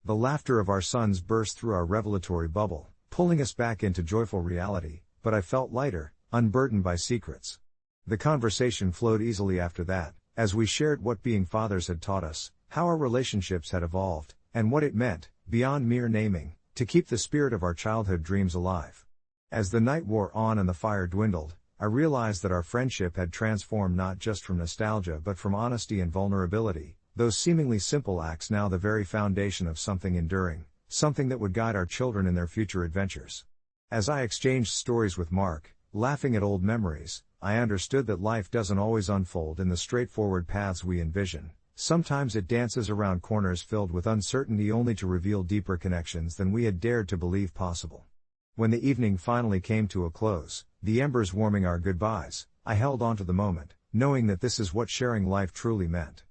Speaker 1: The laughter of our sons burst through our revelatory bubble, pulling us back into joyful reality, but I felt lighter, unburdened by secrets. The conversation flowed easily after that, as we shared what being fathers had taught us, how our relationships had evolved, and what it meant, beyond mere naming, to keep the spirit of our childhood dreams alive. As the night wore on and the fire dwindled, I realized that our friendship had transformed not just from nostalgia but from honesty and vulnerability, those seemingly simple acts now the very foundation of something enduring, something that would guide our children in their future adventures. As I exchanged stories with Mark, laughing at old memories, I understood that life doesn't always unfold in the straightforward paths we envision. Sometimes it dances around corners filled with uncertainty only to reveal deeper connections than we had dared to believe possible. When the evening finally came to a close, the embers warming our goodbyes, I held on to the moment, knowing that this is what sharing life truly meant.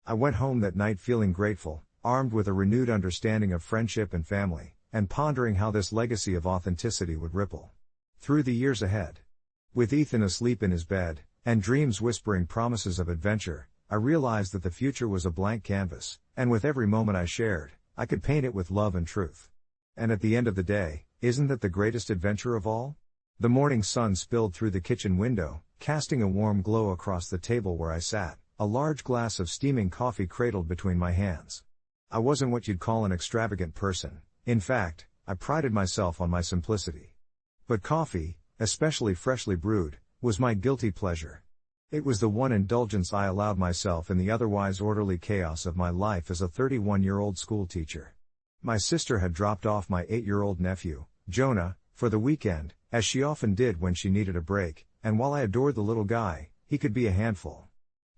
Speaker 1: I went home that night feeling grateful, armed with a renewed understanding of friendship and family, and pondering how this legacy of authenticity would ripple through the years ahead. With Ethan asleep in his bed, and dreams whispering promises of adventure, I realized that the future was a blank canvas, and with every moment I shared, I could paint it with love and truth. And at the end of the day, isn't that the greatest adventure of all? The morning sun spilled through the kitchen window, casting a warm glow across the table where I sat, a large glass of steaming coffee cradled between my hands. I wasn't what you'd call an extravagant person. In fact, I prided myself on my simplicity. But coffee, especially freshly brewed, was my guilty pleasure. It was the one indulgence I allowed myself in the otherwise orderly chaos of my life as a 31-year-old school teacher. My sister had dropped off my 8-year-old nephew, Jonah, for the weekend, as she often did when she needed a break, and while I adored the little guy, he could be a handful.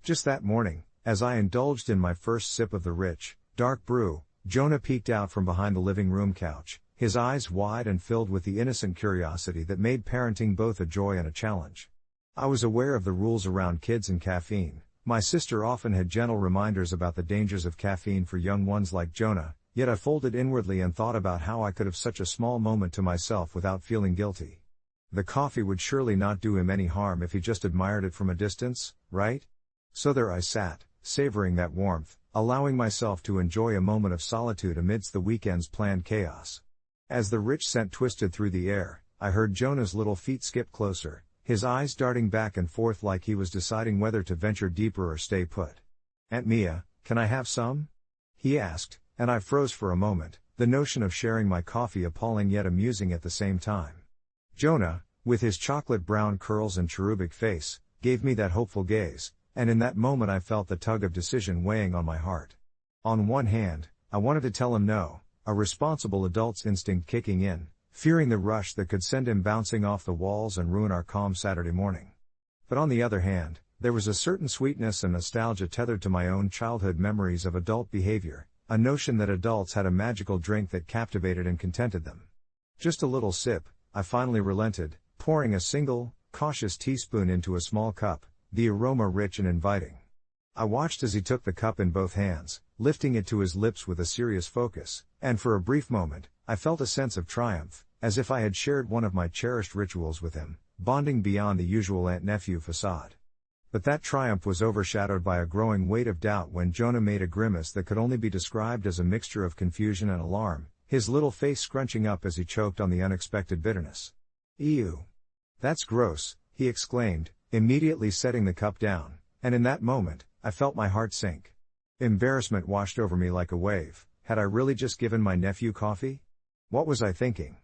Speaker 1: Just that morning, as I indulged in my first sip of the rich, dark brew, Jonah peeked out from behind the living room couch, his eyes wide and filled with the innocent curiosity that made parenting both a joy and a challenge. I was aware of the rules around kids and caffeine. My sister often had gentle reminders about the dangers of caffeine for young ones like Jonah, yet I folded inwardly and thought about how I could have such a small moment to myself without feeling guilty. The coffee would surely not do him any harm if he just admired it from a distance, right? So there I sat, savoring that warmth, allowing myself to enjoy a moment of solitude amidst the weekend's planned chaos. As the rich scent twisted through the air, I heard Jonah's little feet skip closer, his eyes darting back and forth like he was deciding whether to venture deeper or stay put. "Aunt Mia, can I have some?" he asked, and I froze for a moment, the notion of sharing my coffee appalling yet amusing at the same time. Jonah, with his chocolate brown curls and cherubic face, gave me that hopeful gaze, and in that moment I felt the tug of decision weighing on my heart. On one hand, I wanted to tell him no, a responsible adult's instinct kicking in, fearing the rush that could send him bouncing off the walls and ruin our calm Saturday morning. But on the other hand, there was a certain sweetness and nostalgia tethered to my own childhood memories of adult behavior, a notion that adults had a magical drink that captivated and contented them. Just a little sip, I finally relented, pouring a single, cautious teaspoon into a small cup, the aroma rich and inviting. I watched as he took the cup in both hands, lifting it to his lips with a serious focus, and for a brief moment, I felt a sense of triumph, as if I had shared one of my cherished rituals with him, bonding beyond the usual aunt-nephew facade. But that triumph was overshadowed by a growing weight of doubt when Jonah made a grimace that could only be described as a mixture of confusion and alarm, his little face scrunching up as he choked on the unexpected bitterness. "Ew. That's gross," he exclaimed, immediately setting the cup down, and in that moment, I felt my heart sink. Embarrassment washed over me like a wave. Had I really just given my nephew coffee? What was I thinking?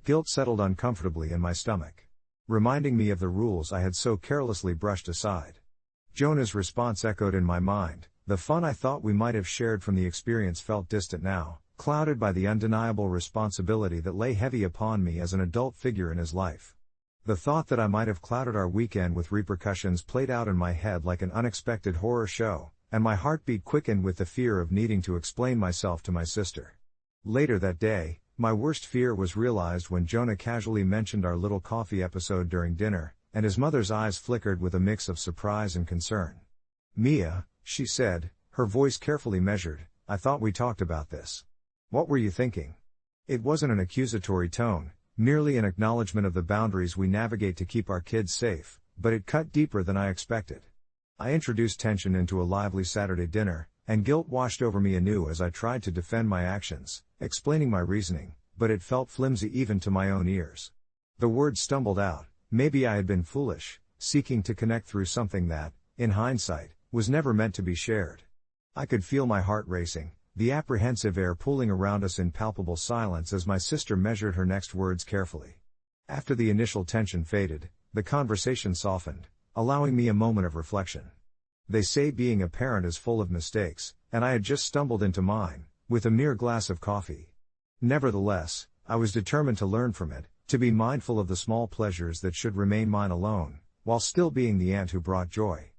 Speaker 1: Guilt settled uncomfortably in my stomach, reminding me of the rules I had so carelessly brushed aside. Jonah's response echoed in my mind. The fun I thought we might have shared from the experience felt distant now, clouded by the undeniable responsibility that lay heavy upon me as an adult figure in his life. The thought that I might have clouded our weekend with repercussions played out in my head like an unexpected horror show, and my heartbeat quickened with the fear of needing to explain myself to my sister. Later that day, my worst fear was realized when Jonah casually mentioned our little coffee episode during dinner, and his mother's eyes flickered with a mix of surprise and concern. "Mia," she said, her voice carefully measured, "I thought we talked about this. What were you thinking?" It wasn't an accusatory tone, merely an acknowledgement of the boundaries we navigate to keep our kids safe, but it cut deeper than I expected. I introduced tension into a lively Saturday dinner, and guilt washed over me anew as I tried to defend my actions, explaining my reasoning, but it felt flimsy even to my own ears. The words stumbled out. Maybe I had been foolish, seeking to connect through something that, in hindsight, was never meant to be shared. I could feel my heart racing, the apprehensive air pooling around us in palpable silence as my sister measured her next words carefully. After the initial tension faded, the conversation softened, allowing me a moment of reflection. They say being a parent is full of mistakes, and I had just stumbled into mine, with a mere glass of coffee. Nevertheless, I was determined to learn from it, to be mindful of the small pleasures that should remain mine alone, while still being the aunt who brought joy.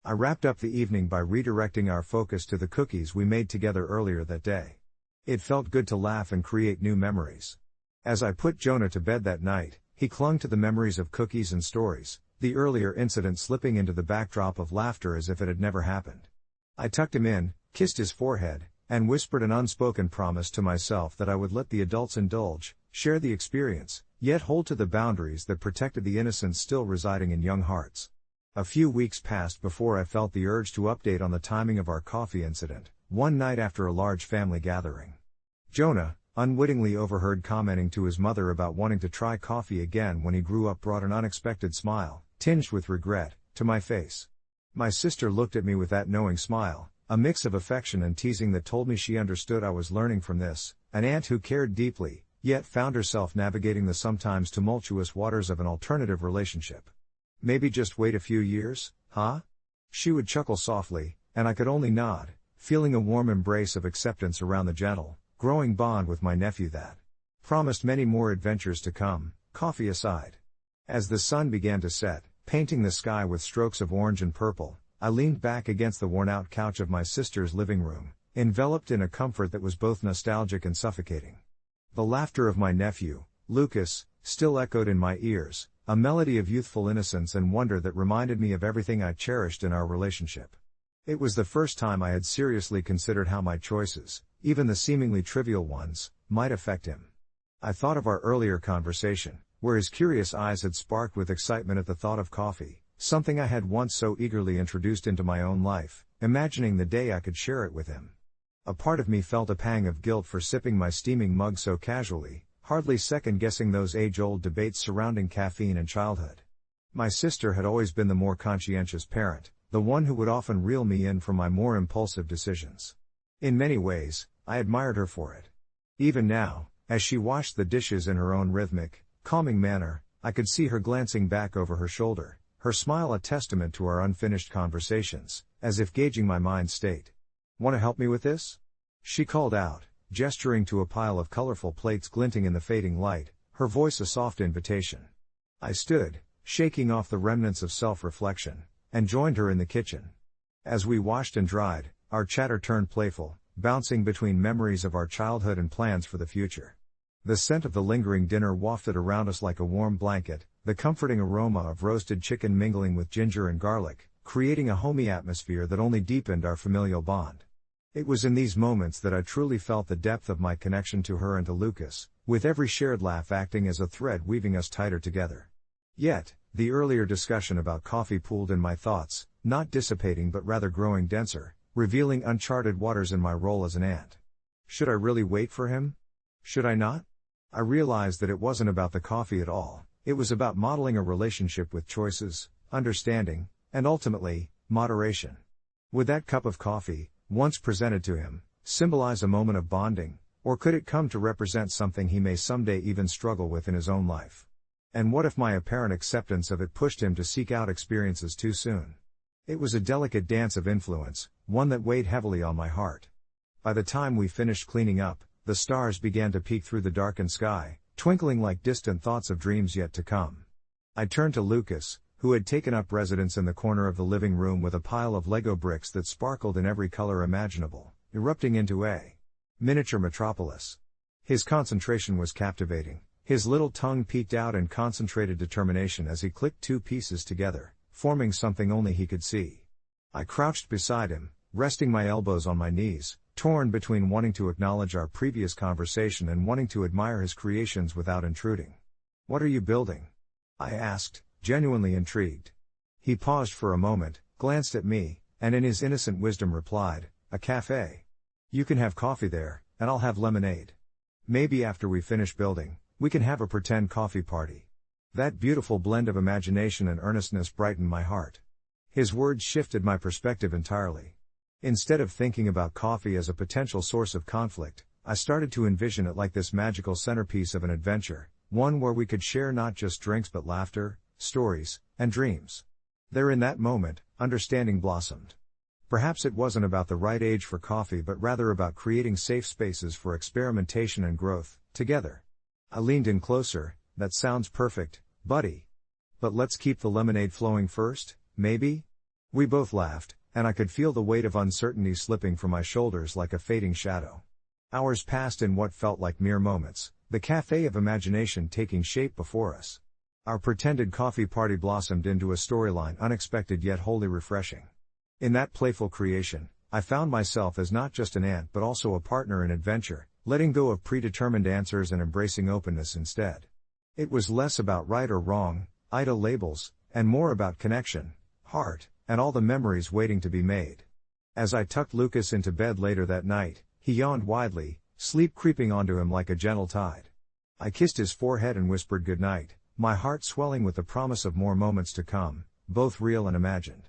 Speaker 1: I wrapped up the evening by redirecting our focus to the cookies we made together earlier that day. It felt good to laugh and create new memories. As I put Jonah to bed that night, he clung to the memories of cookies and stories, the earlier incident slipping into the backdrop of laughter as if it had never happened. I tucked him in, kissed his forehead, and whispered an unspoken promise to myself that I would let the adults indulge, share the experience, yet hold to the boundaries that protected the innocence still residing in young hearts. A few weeks passed before I felt the urge to update on the timing of our coffee incident, one night after a large family gathering. Jonah, unwittingly overheard commenting to his mother about wanting to try coffee again when he grew up, brought an unexpected smile, tinged with regret, to my face. My sister looked at me with that knowing smile, a mix of affection and teasing that told me she understood I was learning from this, an aunt who cared deeply, yet found herself navigating the sometimes tumultuous waters of an alternative relationship. "Maybe just wait a few years, huh?" She would chuckle softly, and I could only nod, feeling a warm embrace of acceptance around the gentle, growing bond with my nephew that promised many more adventures to come, coffee aside. As the sun began to set, painting the sky with strokes of orange and purple, I leaned back against the worn-out couch of my sister's living room, enveloped in a comfort that was both nostalgic and suffocating. The laughter of my nephew, Lucas, still echoed in my ears, a melody of youthful innocence and wonder that reminded me of everything I cherished in our relationship. It was the first time I had seriously considered how my choices, even the seemingly trivial ones, might affect him. I thought of our earlier conversation, where his curious eyes had sparked with excitement at the thought of coffee, something I had once so eagerly introduced into my own life, imagining the day I could share it with him. A part of me felt a pang of guilt for sipping my steaming mug so casually, hardly second-guessing those age-old debates surrounding caffeine and childhood. My sister had always been the more conscientious parent, the one who would often reel me in for my more impulsive decisions. In many ways, I admired her for it. Even now, as she washed the dishes in her own rhythmic, calming manner, I could see her glancing back over her shoulder, her smile a testament to our unfinished conversations, as if gauging my mind state. "Want to help me with this?" she called out, gesturing to a pile of colorful plates glinting in the fading light, her voice a soft invitation. I stood, shaking off the remnants of self-reflection, and joined her in the kitchen. As we washed and dried, our chatter turned playful, bouncing between memories of our childhood and plans for the future. The scent of the lingering dinner wafted around us like a warm blanket, the comforting aroma of roasted chicken mingling with ginger and garlic, creating a homey atmosphere that only deepened our familial bond. It was in these moments that I truly felt the depth of my connection to her and to Lucas, with every shared laugh acting as a thread weaving us tighter together. Yet, the earlier discussion about coffee pooled in my thoughts, not dissipating but rather growing denser, revealing uncharted waters in my role as an aunt. Should I really wait for him? Should I not? I realized that it wasn't about the coffee at all, it was about modeling a relationship with choices, understanding, and ultimately, moderation. Would that cup of coffee, once presented to him, symbolize a moment of bonding, Or could it come to represent something he may someday even struggle with in his own life? And what if my apparent acceptance of it pushed him to seek out experiences too soon? It was a delicate dance of influence, one that weighed heavily on my heart. By the time we finished cleaning up, the stars began to peek through the darkened sky, twinkling like distant thoughts of dreams yet to come. I turned to Lucas, who had taken up residence in the corner of the living room with a pile of Lego bricks that sparkled in every color imaginable, erupting into a miniature metropolis. His concentration was captivating. His little tongue peeked out in concentrated determination as he clicked two pieces together, forming something only he could see. I crouched beside him, resting my elbows on my knees, torn between wanting to acknowledge our previous conversation and wanting to admire his creations without intruding. "What are you building?" I asked, genuinely intrigued. He paused for a moment, glanced at me, and in his innocent wisdom replied, "A cafe. You can have coffee there, and I'll have lemonade. Maybe after we finish building, we can have a pretend coffee party." That beautiful blend of imagination and earnestness brightened my heart. His words shifted my perspective entirely. Instead of thinking about coffee as a potential source of conflict, I started to envision it like this magical centerpiece of an adventure, one where we could share not just drinks but laughter, stories, and dreams. There in that moment, understanding blossomed. Perhaps it wasn't about the right age for coffee but rather about creating safe spaces for experimentation and growth, together. I leaned in closer. "That sounds perfect, buddy. But let's keep the lemonade flowing first, maybe?" We both laughed, and I could feel the weight of uncertainty slipping from my shoulders like a fading shadow. Hours passed in what felt like mere moments, the cafe of imagination taking shape before us. Our pretended coffee party blossomed into a storyline unexpected yet wholly refreshing. In that playful creation, I found myself as not just an ant but also a partner in adventure, letting go of predetermined answers and embracing openness instead. It was less about right or wrong, AITA labels, and more about connection, heart, and all the memories waiting to be made. As I tucked Lucas into bed later that night, he yawned widely, sleep creeping onto him like a gentle tide. I kissed his forehead and whispered goodnight, my heart swelling with the promise of more moments to come, both real and imagined.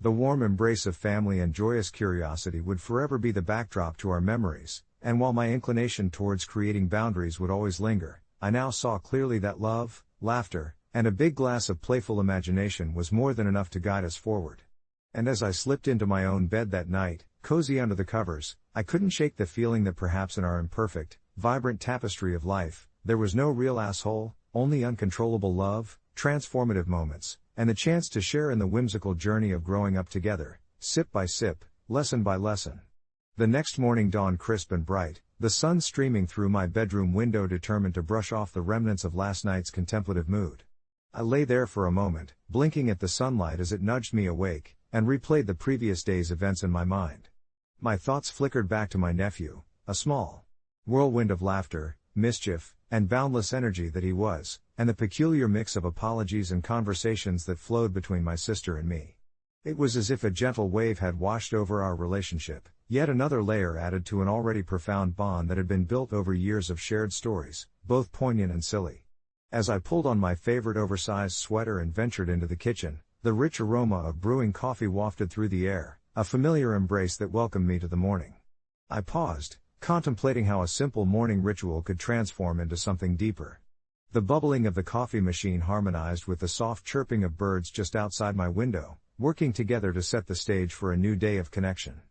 Speaker 1: The warm embrace of family and joyous curiosity would forever be the backdrop to our memories, and while my inclination towards creating boundaries would always linger, I now saw clearly that love, laughter, and a big glass of playful imagination was more than enough to guide us forward. And as I slipped into my own bed that night, cozy under the covers, I couldn't shake the feeling that perhaps in our imperfect, vibrant tapestry of life, there was no real asshole, only uncontrollable love, transformative moments, and the chance to share in the whimsical journey of growing up together, sip by sip, lesson by lesson. The next morning dawned crisp and bright, the sun streaming through my bedroom window determined to brush off the remnants of last night's contemplative mood. I lay there for a moment, blinking at the sunlight as it nudged me awake, and replayed the previous day's events in my mind. My thoughts flickered back to my nephew, a small whirlwind of laughter, mischief, and boundless energy that he was, and the peculiar mix of apologies and conversations that flowed between my sister and me. It was as if a gentle wave had washed over our relationship, yet another layer added to an already profound bond that had been built over years of shared stories, both poignant and silly. As I pulled on my favorite oversized sweater and ventured into the kitchen, the rich aroma of brewing coffee wafted through the air, a familiar embrace that welcomed me to the morning. I paused, contemplating how a simple morning ritual could transform into something deeper. The bubbling of the coffee machine harmonized with the soft chirping of birds just outside my window, working together to set the stage for a new day of connection.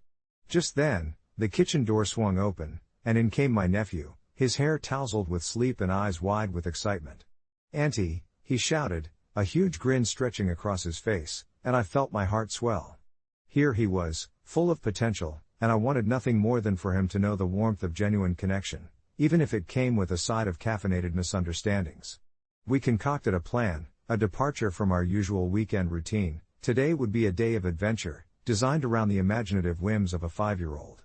Speaker 1: Just then, the kitchen door swung open, and in came my nephew, his hair tousled with sleep and eyes wide with excitement. "Auntie," he shouted, a huge grin stretching across his face, and I felt my heart swell. Here he was, full of potential, and I wanted nothing more than for him to know the warmth of genuine connection, even if it came with a side of caffeinated misunderstandings. We concocted a plan, a departure from our usual weekend routine. Today would be a day of adventure, designed around the imaginative whims of a 5-year-old.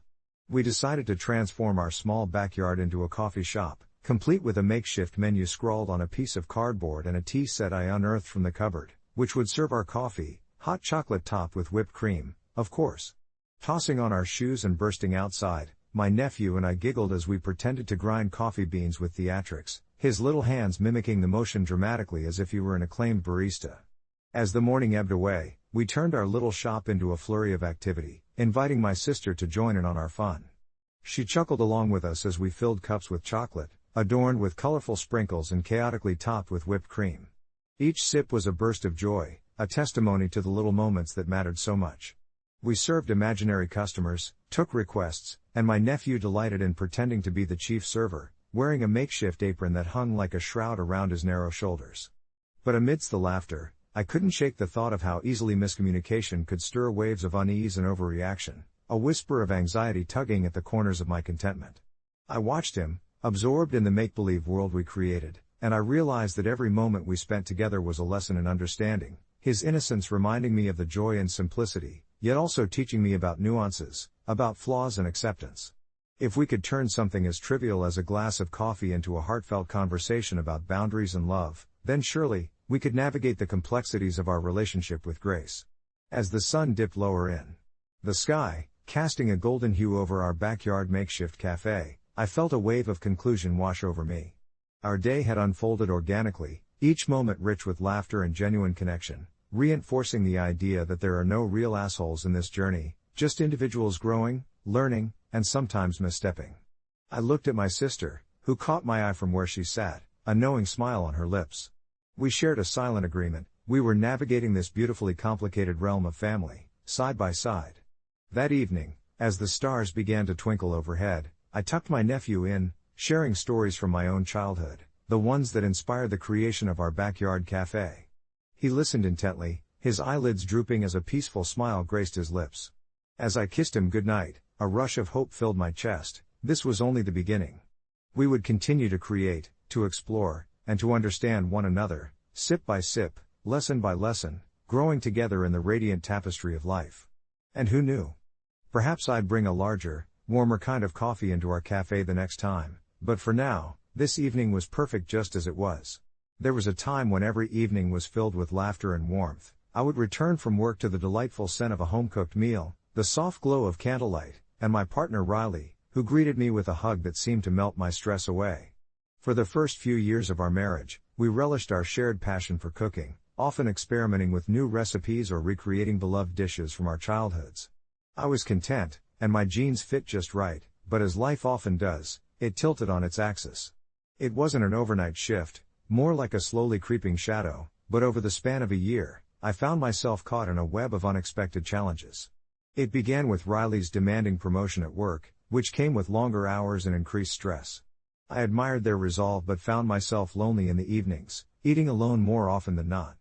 Speaker 1: We decided to transform our small backyard into a coffee shop, complete with a makeshift menu scrawled on a piece of cardboard and a tea set I unearthed from the cupboard, which would serve our coffee, hot chocolate topped with whipped cream, of course. Tossing on our shoes and bursting outside, my nephew and I giggled as we pretended to grind coffee beans with theatrics, his little hands mimicking the motion dramatically as if he were an acclaimed barista. As the morning ebbed away, we turned our little shop into a flurry of activity, inviting my sister to join in on our fun. She chuckled along with us as we filled cups with chocolate, adorned with colorful sprinkles and chaotically topped with whipped cream. Each sip was a burst of joy, a testimony to the little moments that mattered so much. We served imaginary customers, took requests, and my nephew delighted in pretending to be the chief server, wearing a makeshift apron that hung like a shroud around his narrow shoulders. But amidst the laughter, I couldn't shake the thought of how easily miscommunication could stir waves of unease and overreaction, a whisper of anxiety tugging at the corners of my contentment. I watched him, absorbed in the make-believe world we created, and I realized that every moment we spent together was a lesson in understanding, his innocence reminding me of the joy and simplicity, yet also teaching me about nuances, about flaws and acceptance. If we could turn something as trivial as a glass of coffee into a heartfelt conversation about boundaries and love, then surely, we could navigate the complexities of our relationship with grace. As the sun dipped lower in the sky, casting a golden hue over our backyard makeshift cafe, I felt a wave of conclusion wash over me. Our day had unfolded organically, each moment rich with laughter and genuine connection, reinforcing the idea that there are no real assholes in this journey, just individuals growing, learning, and sometimes misstepping. I looked at my sister, who caught my eye from where she sat, a knowing smile on her lips. We shared a silent agreement: we were navigating this beautifully complicated realm of family, side by side. That evening, as the stars began to twinkle overhead, I tucked my nephew in, sharing stories from my own childhood, the ones that inspired the creation of our backyard cafe. He listened intently, his eyelids drooping as a peaceful smile graced his lips. As I kissed him goodnight, a rush of hope filled my chest. This was only the beginning. We would continue to create, to explore, and to understand one another, sip by sip, lesson by lesson, growing together in the radiant tapestry of life. And who knew? Perhaps I'd bring a larger, warmer kind of coffee into our cafe the next time, but for now, this evening was perfect just as it was. There was a time when every evening was filled with laughter and warmth. I would return from work to the delightful scent of a home-cooked meal, the soft glow of candlelight, and my partner Riley, who greeted me with a hug that seemed to melt my stress away. For the first few years of our marriage, we relished our shared passion for cooking, often experimenting with new recipes or recreating beloved dishes from our childhoods. I was content, and my jeans fit just right, but as life often does, it tilted on its axis. It wasn't an overnight shift, more like a slowly creeping shadow, but over the span of a year, I found myself caught in a web of unexpected challenges. It began with Riley's demanding promotion at work, which came with longer hours and increased stress. I admired their resolve but found myself lonely in the evenings, eating alone more often than not.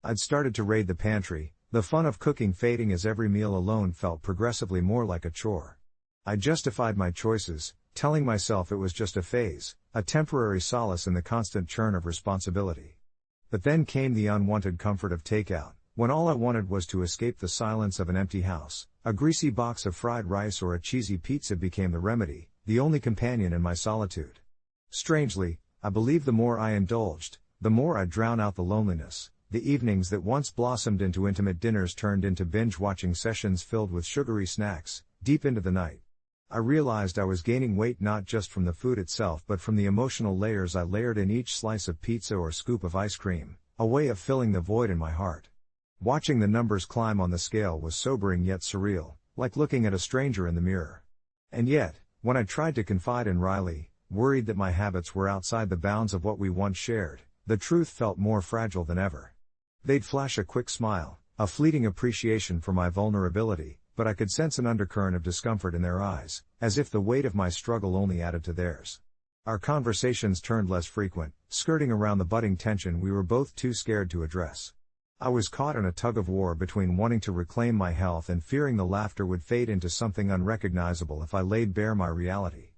Speaker 1: I'd started to raid the pantry, the fun of cooking fading as every meal alone felt progressively more like a chore. I justified my choices, telling myself it was just a phase, a temporary solace in the constant churn of responsibility. But then came the unwanted comfort of takeout, when all I wanted was to escape the silence of an empty house. A greasy box of fried rice or a cheesy pizza became the remedy, the only companion in my solitude. Strangely, I believe the more I indulged, the more I'd drown out the loneliness. The evenings that once blossomed into intimate dinners turned into binge-watching sessions filled with sugary snacks, deep into the night. I realized I was gaining weight not just from the food itself but from the emotional layers I layered in each slice of pizza or scoop of ice cream, a way of filling the void in my heart. Watching the numbers climb on the scale was sobering yet surreal, like looking at a stranger in the mirror. And yet, when I tried to confide in Riley, worried that my habits were outside the bounds of what we once shared, the truth felt more fragile than ever. They'd flash a quick smile, a fleeting appreciation for my vulnerability, but I could sense an undercurrent of discomfort in their eyes, as if the weight of my struggle only added to theirs. Our conversations turned less frequent, skirting around the budding tension we were both too scared to address. I was caught in a tug-of-war between wanting to reclaim my health and fearing the laughter would fade into something unrecognizable if I laid bare my reality.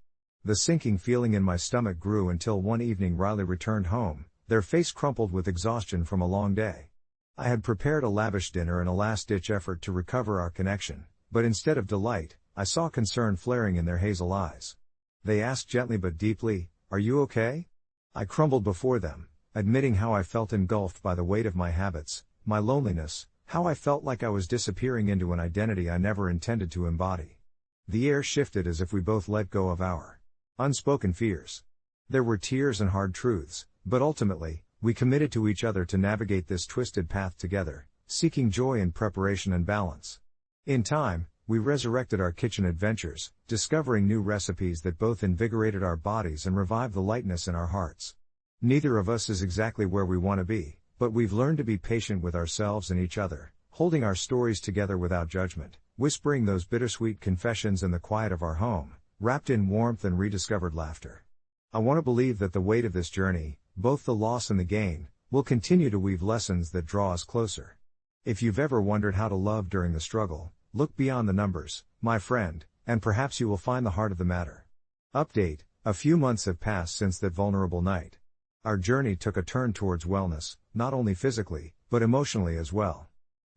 Speaker 1: The sinking feeling in my stomach grew until one evening Riley returned home, their face crumpled with exhaustion from a long day. I had prepared a lavish dinner in a last-ditch effort to recover our connection, but instead of delight, I saw concern flaring in their hazel eyes. They asked gently but deeply, "Are you okay?" I crumbled before them, admitting how I felt engulfed by the weight of my habits, my loneliness, how I felt like I was disappearing into an identity I never intended to embody. The air shifted as if we both let go of our unspoken fears. There were tears and hard truths, but ultimately, we committed to each other to navigate this twisted path together, seeking joy in preparation and balance. In time, we resurrected our kitchen adventures, discovering new recipes that both invigorated our bodies and revived the lightness in our hearts. Neither of us is exactly where we want to be, but we've learned to be patient with ourselves and each other, holding our stories together without judgment, whispering those bittersweet confessions in the quiet of our home, wrapped in warmth and rediscovered laughter. I want to believe that the weight of this journey, both the loss and the gain, will continue to weave lessons that draw us closer. If you've ever wondered how to love during the struggle, look beyond the numbers, my friend, and perhaps you will find the heart of the matter. Update: a few months have passed since that vulnerable night. Our journey took a turn towards wellness, not only physically, but emotionally as well.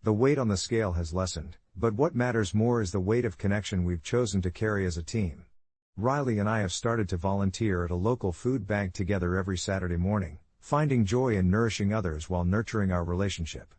Speaker 1: The weight on the scale has lessened, but what matters more is the weight of connection we've chosen to carry as a team. Riley and I have started to volunteer at a local food bank together every Saturday morning, finding joy in nourishing others while nurturing our relationship.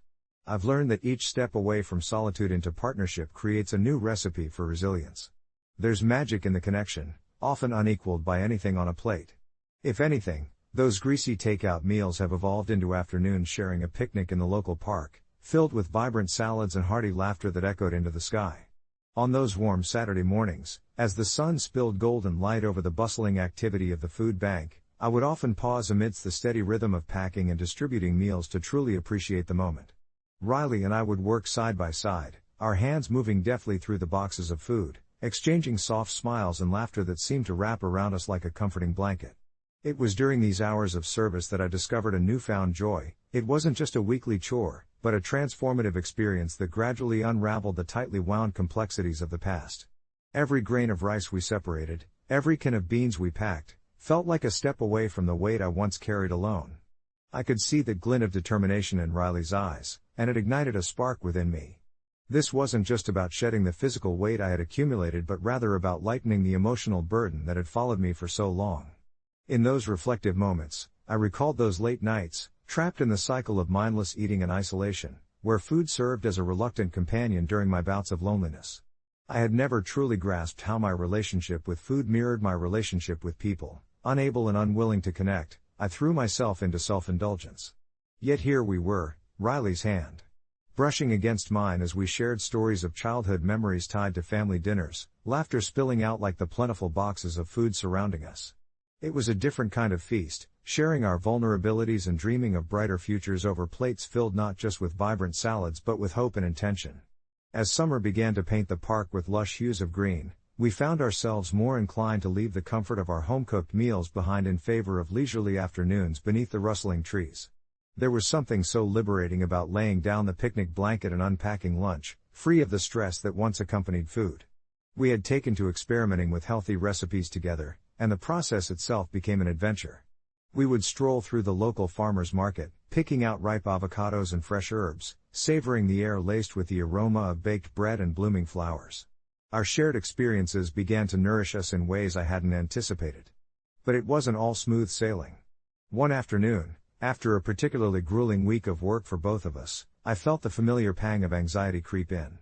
Speaker 1: I've learned that each step away from solitude into partnership creates a new recipe for resilience. There's magic in the connection, often unequaled by anything on a plate. If anything, those greasy takeout meals have evolved into afternoons sharing a picnic in the local park, filled with vibrant salads and hearty laughter that echoed into the sky. On those warm Saturday mornings, as the sun spilled golden light over the bustling activity of the food bank, I would often pause amidst the steady rhythm of packing and distributing meals to truly appreciate the moment. Riley and I would work side by side, our hands moving deftly through the boxes of food, exchanging soft smiles and laughter that seemed to wrap around us like a comforting blanket. It was during these hours of service that I discovered a newfound joy. It wasn't just a weekly chore, but a transformative experience that gradually unraveled the tightly wound complexities of the past. Every grain of rice we separated, every can of beans we packed, felt like a step away from the weight I once carried alone. I could see the glint of determination in Riley's eyes, and it ignited a spark within me. This wasn't just about shedding the physical weight I had accumulated but rather about lightening the emotional burden that had followed me for so long. In those reflective moments, I recalled those late nights, trapped in the cycle of mindless eating and isolation, where food served as a reluctant companion during my bouts of loneliness. I had never truly grasped how my relationship with food mirrored my relationship with people. Unable and unwilling to connect, I threw myself into self-indulgence. Yet here we were, Riley's hand brushing against mine as we shared stories of childhood memories tied to family dinners, laughter spilling out like the plentiful boxes of food surrounding us. It was a different kind of feast, sharing our vulnerabilities and dreaming of brighter futures over plates filled not just with vibrant salads but with hope and intention. As summer began to paint the park with lush hues of green, we found ourselves more inclined to leave the comfort of our home-cooked meals behind in favor of leisurely afternoons beneath the rustling trees. There was something so liberating about laying down the picnic blanket and unpacking lunch, free of the stress that once accompanied food. We had taken to experimenting with healthy recipes together, and the process itself became an adventure. We would stroll through the local farmer's market, picking out ripe avocados and fresh herbs, savoring the air laced with the aroma of baked bread and blooming flowers. Our shared experiences began to nourish us in ways I hadn't anticipated. But it wasn't all smooth sailing. One afternoon, after a particularly grueling week of work for both of us, I felt the familiar pang of anxiety creep in.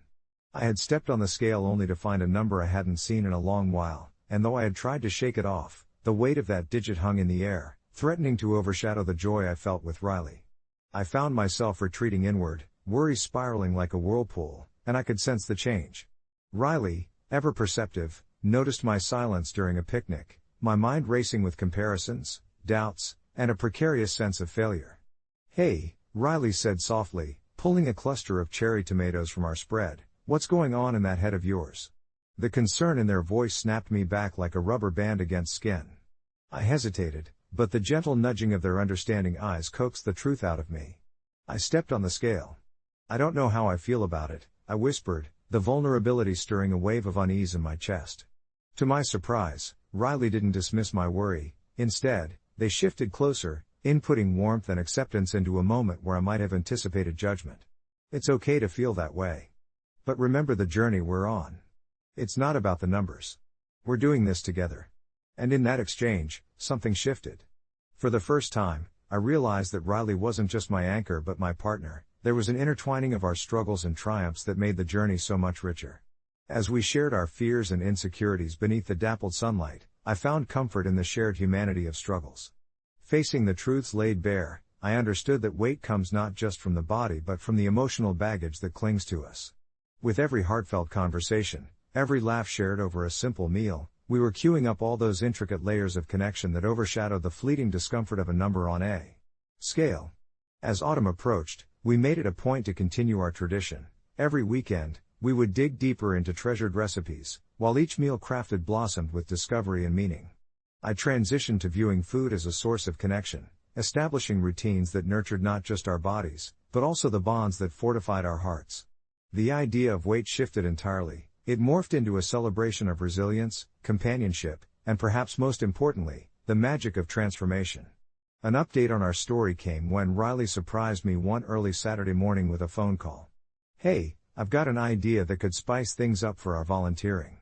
Speaker 1: I had stepped on the scale only to find a number I hadn't seen in a long while, and though I had tried to shake it off, the weight of that digit hung in the air, threatening to overshadow the joy I felt with Riley. I found myself retreating inward, worry spiraling like a whirlpool, and I could sense the change. Riley, ever perceptive, noticed my silence during a picnic, my mind racing with comparisons, doubts, and a precarious sense of failure. "Hey," Riley said softly, pulling a cluster of cherry tomatoes from our spread, "what's going on in that head of yours?" The concern in their voice snapped me back like a rubber band against skin. I hesitated, but the gentle nudging of their understanding eyes coaxed the truth out of me. I stepped on the scale. "I don't know how I feel about it," I whispered, the vulnerability stirring a wave of unease in my chest. To my surprise, Riley didn't dismiss my worry. Instead, they shifted closer, inputting warmth and acceptance into a moment where I might have anticipated judgment. "It's okay to feel that way. But remember the journey we're on. It's not about the numbers. We're doing this together." And in that exchange, something shifted. For the first time, I realized that Riley wasn't just my anchor but my partner. There was an intertwining of our struggles and triumphs that made the journey so much richer. As we shared our fears and insecurities beneath the dappled sunlight, I found comfort in the shared humanity of struggles. Facing the truths laid bare, I understood that weight comes not just from the body but from the emotional baggage that clings to us. With every heartfelt conversation, every laugh shared over a simple meal, we were queuing up all those intricate layers of connection that overshadowed the fleeting discomfort of a number on a scale. As autumn approached, we made it a point to continue our tradition. Every weekend, we would dig deeper into treasured recipes, while each meal crafted blossomed with discovery and meaning. I transitioned to viewing food as a source of connection, establishing routines that nurtured not just our bodies, but also the bonds that fortified our hearts. The idea of weight shifted entirely. It morphed into a celebration of resilience, companionship, and perhaps most importantly, the magic of transformation. An update on our story came when Riley surprised me one early Saturday morning with a phone call. "Hey, I've got an idea that could spice things up for our volunteering."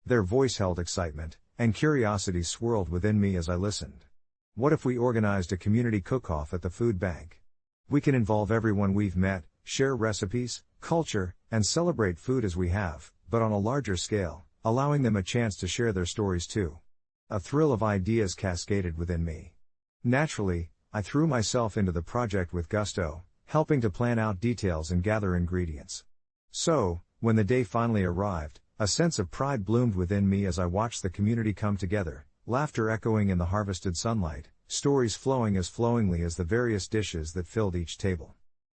Speaker 1: Their voice held excitement, and curiosity swirled within me as I listened. "What if we organized a community cook-off at the food bank? We can involve everyone we've met, share recipes, culture, and celebrate food as we have, but on a larger scale, allowing them a chance to share their stories too." A thrill of ideas cascaded within me. Naturally, I threw myself into the project with gusto, helping to plan out details and gather ingredients. So, when the day finally arrived, a sense of pride bloomed within me as I watched the community come together, laughter echoing in the harvested sunlight, stories flowing as flowingly as the various dishes that filled each table.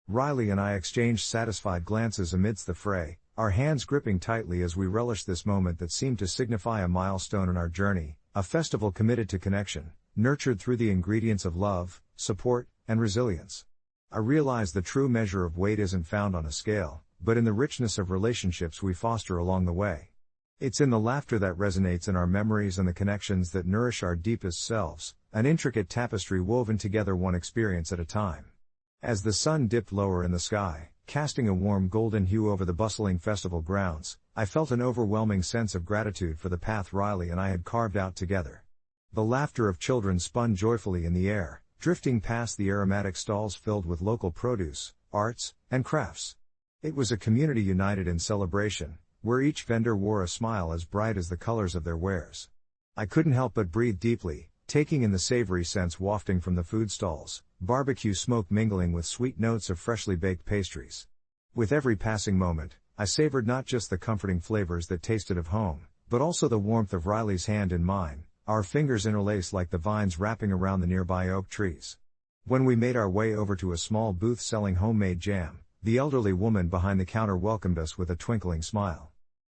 Speaker 1: Riley and I exchanged satisfied glances amidst the fray, our hands gripping tightly as we relished this moment that seemed to signify a milestone in our journey, a festival committed to connection, nurtured through the ingredients of love, support, and resilience. I realized the true measure of weight isn't found on a scale, but in the richness of relationships we foster along the way. It's in the laughter that resonates in our memories and the connections that nourish our deepest selves, an intricate tapestry woven together one experience at a time. As the sun dipped lower in the sky, casting a warm golden hue over the bustling festival grounds, I felt an overwhelming sense of gratitude for the path Riley and I had carved out together. The laughter of children spun joyfully in the air, drifting past the aromatic stalls filled with local produce, arts, and crafts. It was a community united in celebration, where each vendor wore a smile as bright as the colors of their wares. I couldn't help but breathe deeply, taking in the savory scents wafting from the food stalls, barbecue smoke mingling with sweet notes of freshly baked pastries. With every passing moment, I savored not just the comforting flavors that tasted of home, but also the warmth of Riley's hand in mine, our fingers interlaced like the vines wrapping around the nearby oak trees. When we made our way over to a small booth selling homemade jam, the elderly woman behind the counter welcomed us with a twinkling smile.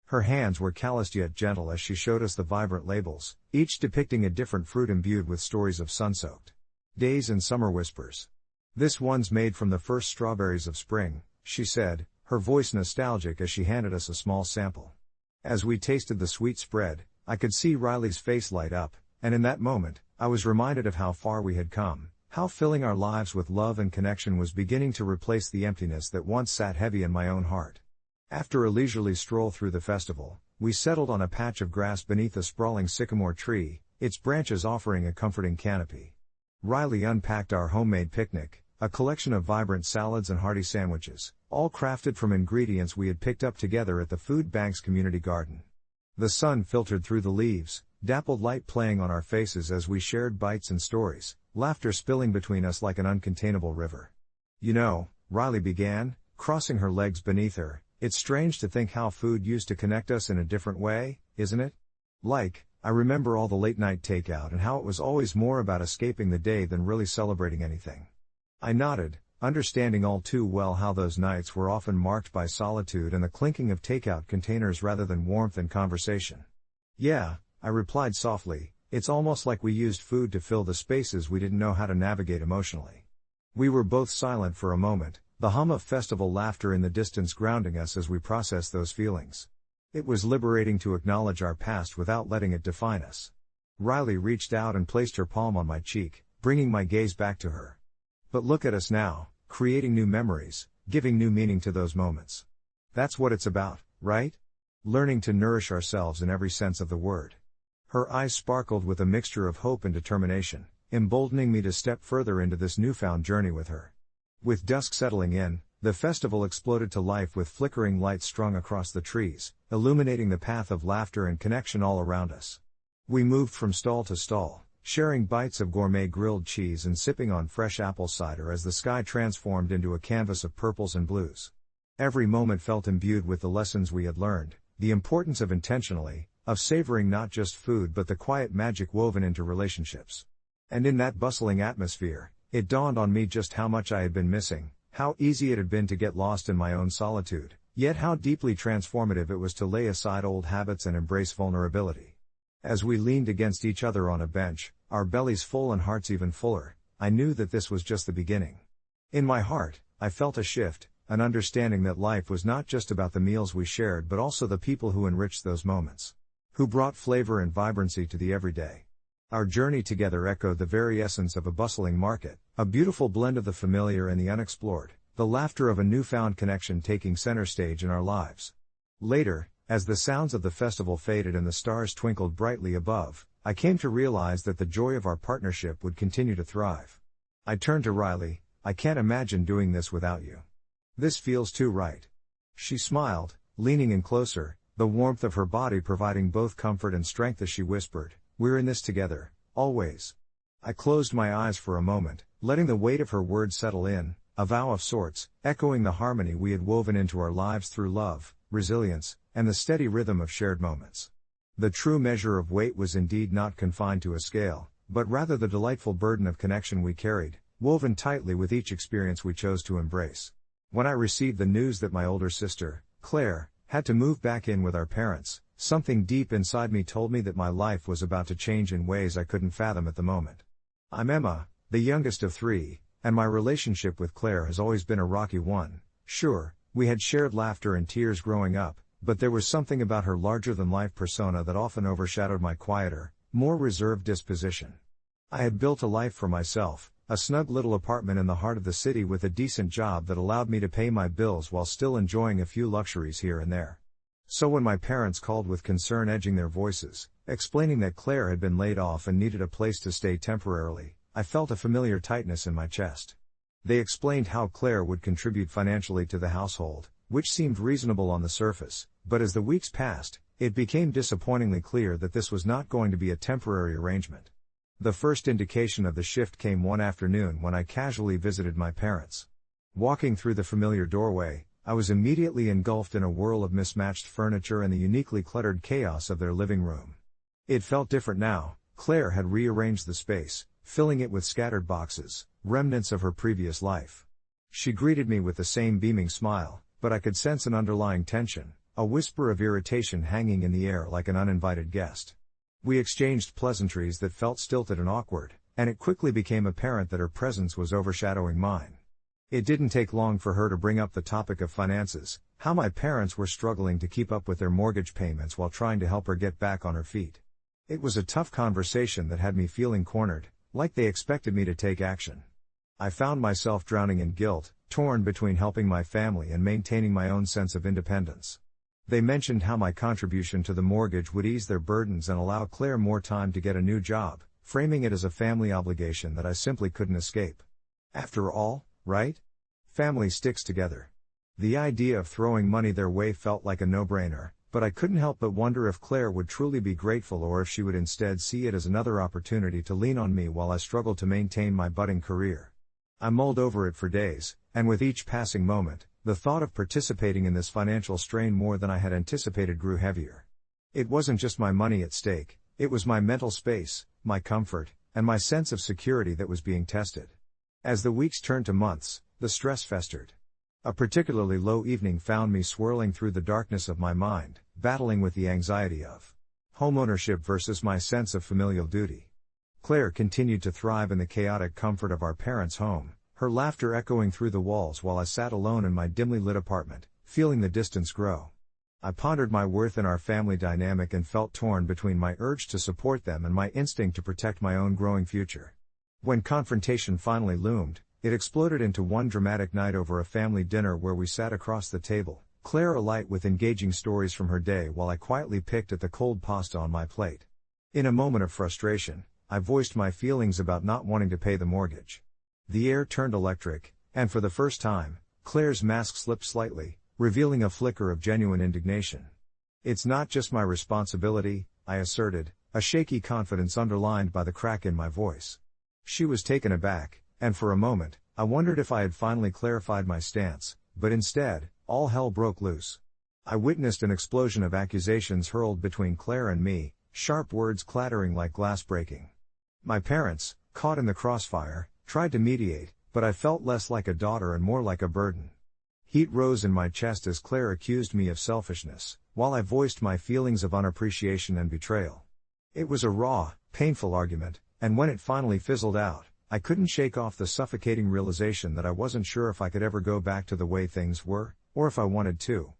Speaker 1: Her hands were calloused yet gentle as she showed us the vibrant labels, each depicting a different fruit imbued with stories of sun-soaked days and summer whispers. "This one's made from the first strawberries of spring," she said, her voice nostalgic as she handed us a small sample. As we tasted the sweet spread, I could see Riley's face light up, and in that moment, I was reminded of how far we had come, how filling our lives with love and connection was beginning to replace the emptiness that once sat heavy in my own heart. After a leisurely stroll through the festival, we settled on a patch of grass beneath a sprawling sycamore tree, its branches offering a comforting canopy. Riley unpacked our homemade picnic, a collection of vibrant salads and hearty sandwiches, all crafted from ingredients we had picked up together at the food bank's community garden. The sun filtered through the leaves, dappled light playing on our faces as we shared bites and stories, laughter spilling between us like an uncontainable river. "You know," Riley began, crossing her legs beneath her, "it's strange to think how food used to connect us in a different way, isn't it? I remember all the late-night takeout and how it was always more about escaping the day than really celebrating anything." I nodded, understanding all too well how those nights were often marked by solitude and the clinking of takeout containers rather than warmth and conversation. "Yeah," I replied softly, "it's almost like we used food to fill the spaces we didn't know how to navigate emotionally." We were both silent for a moment, the hum of festival laughter in the distance grounding us as we processed those feelings. It was liberating to acknowledge our past without letting it define us. Riley reached out and placed her palm on my cheek, bringing my gaze back to her. "But look at us now, creating new memories, giving new meaning to those moments. That's what it's about, right? Learning to nourish ourselves in every sense of the word." Her eyes sparkled with a mixture of hope and determination, emboldening me to step further into this newfound journey with her. With dusk settling in, the festival exploded to life with flickering lights strung across the trees, illuminating the path of laughter and connection all around us. We moved from stall to stall, sharing bites of gourmet grilled cheese and sipping on fresh apple cider as the sky transformed into a canvas of purples and blues. Every moment felt imbued with the lessons we had learned, the importance of intentionally, of savoring not just food but the quiet magic woven into relationships. And in that bustling atmosphere, it dawned on me just how much I had been missing, how easy it had been to get lost in my own solitude, yet how deeply transformative it was to lay aside old habits and embrace vulnerability. As we leaned against each other on a bench, our bellies full and hearts even fuller, I knew that this was just the beginning. In my heart, I felt a shift, an understanding that life was not just about the meals we shared but also the people who enriched those moments, who brought flavor and vibrancy to the everyday. Our journey together echoed the very essence of a bustling market, a beautiful blend of the familiar and the unexplored, the laughter of a newfound connection taking center stage in our lives. Later, as the sounds of the festival faded and the stars twinkled brightly above, I came to realize that the joy of our partnership would continue to thrive. I turned to Riley. "I can't imagine doing this without you. This feels too right." She smiled, leaning in closer, the warmth of her body providing both comfort and strength as she whispered, "We're in this together, always." I closed my eyes for a moment, letting the weight of her words settle in, a vow of sorts, echoing the harmony we had woven into our lives through love, resilience, and the steady rhythm of shared moments. The true measure of weight was indeed not confined to a scale, but rather the delightful burden of connection we carried, woven tightly with each experience we chose to embrace. When I received the news that my older sister, Claire, had to move back in with our parents, something deep inside me told me that my life was about to change in ways I couldn't fathom at the moment. I'm Emma, the youngest of three, and my relationship with Claire has always been a rocky one. Sure, we had shared laughter and tears growing up, but there was something about her larger-than-life persona that often overshadowed my quieter, more reserved disposition. I had built a life for myself, a snug little apartment in the heart of the city with a decent job that allowed me to pay my bills while still enjoying a few luxuries here and there. So when my parents called with concern edging their voices, explaining that Claire had been laid off and needed a place to stay temporarily, I felt a familiar tightness in my chest. They explained how Claire would contribute financially to the household, which seemed reasonable on the surface, but as the weeks passed, it became disappointingly clear that this was not going to be a temporary arrangement. The first indication of the shift came one afternoon when I casually visited my parents. Walking through the familiar doorway, I was immediately engulfed in a whirl of mismatched furniture and the uniquely cluttered chaos of their living room. It felt different now. Claire had rearranged the space, filling it with scattered boxes, remnants of her previous life. She greeted me with the same beaming smile, but I could sense an underlying tension, a whisper of irritation hanging in the air like an uninvited guest. We exchanged pleasantries that felt stilted and awkward, and it quickly became apparent that her presence was overshadowing mine. It didn't take long for her to bring up the topic of finances, how my parents were struggling to keep up with their mortgage payments while trying to help her get back on her feet. It was a tough conversation that had me feeling cornered, like they expected me to take action. I found myself drowning in guilt, torn between helping my family and maintaining my own sense of independence. They mentioned how my contribution to the mortgage would ease their burdens and allow Claire more time to get a new job, framing it as a family obligation that I simply couldn't escape. After all, right? Family sticks together. The idea of throwing money their way felt like a no-brainer, but I couldn't help but wonder if Claire would truly be grateful or if she would instead see it as another opportunity to lean on me while I struggled to maintain my budding career. I mulled over it for days, and with each passing moment, the thought of participating in this financial strain more than I had anticipated grew heavier. It wasn't just my money at stake, it was my mental space, my comfort, and my sense of security that was being tested. As the weeks turned to months, the stress festered. A particularly low evening found me swirling through the darkness of my mind, battling with the anxiety of homeownership versus my sense of familial duty. Claire continued to thrive in the chaotic comfort of our parents' home, her laughter echoing through the walls while I sat alone in my dimly lit apartment, feeling the distance grow. I pondered my worth in our family dynamic and felt torn between my urge to support them and my instinct to protect my own growing future. When confrontation finally loomed, it exploded into one dramatic night over a family dinner where we sat across the table, Claire alight with engaging stories from her day while I quietly picked at the cold pasta on my plate. In a moment of frustration, I voiced my feelings about not wanting to pay the mortgage. The air turned electric, and for the first time, Claire's mask slipped slightly, revealing a flicker of genuine indignation. "It's not just my responsibility," I asserted, a shaky confidence underlined by the crack in my voice. She was taken aback, and for a moment, I wondered if I had finally clarified my stance, but instead, All hell broke loose. I witnessed an explosion of accusations hurled between Claire and me, sharp words clattering like glass breaking. My parents, caught in the crossfire, tried to mediate, but I felt less like a daughter and more like a burden. Heat rose in my chest as Claire accused me of selfishness, while I voiced my feelings of unappreciation and betrayal. It was a raw, painful argument, and when it finally fizzled out, I couldn't shake off the suffocating realization that I wasn't sure if I could ever go back to the way things were, or if I wanted to.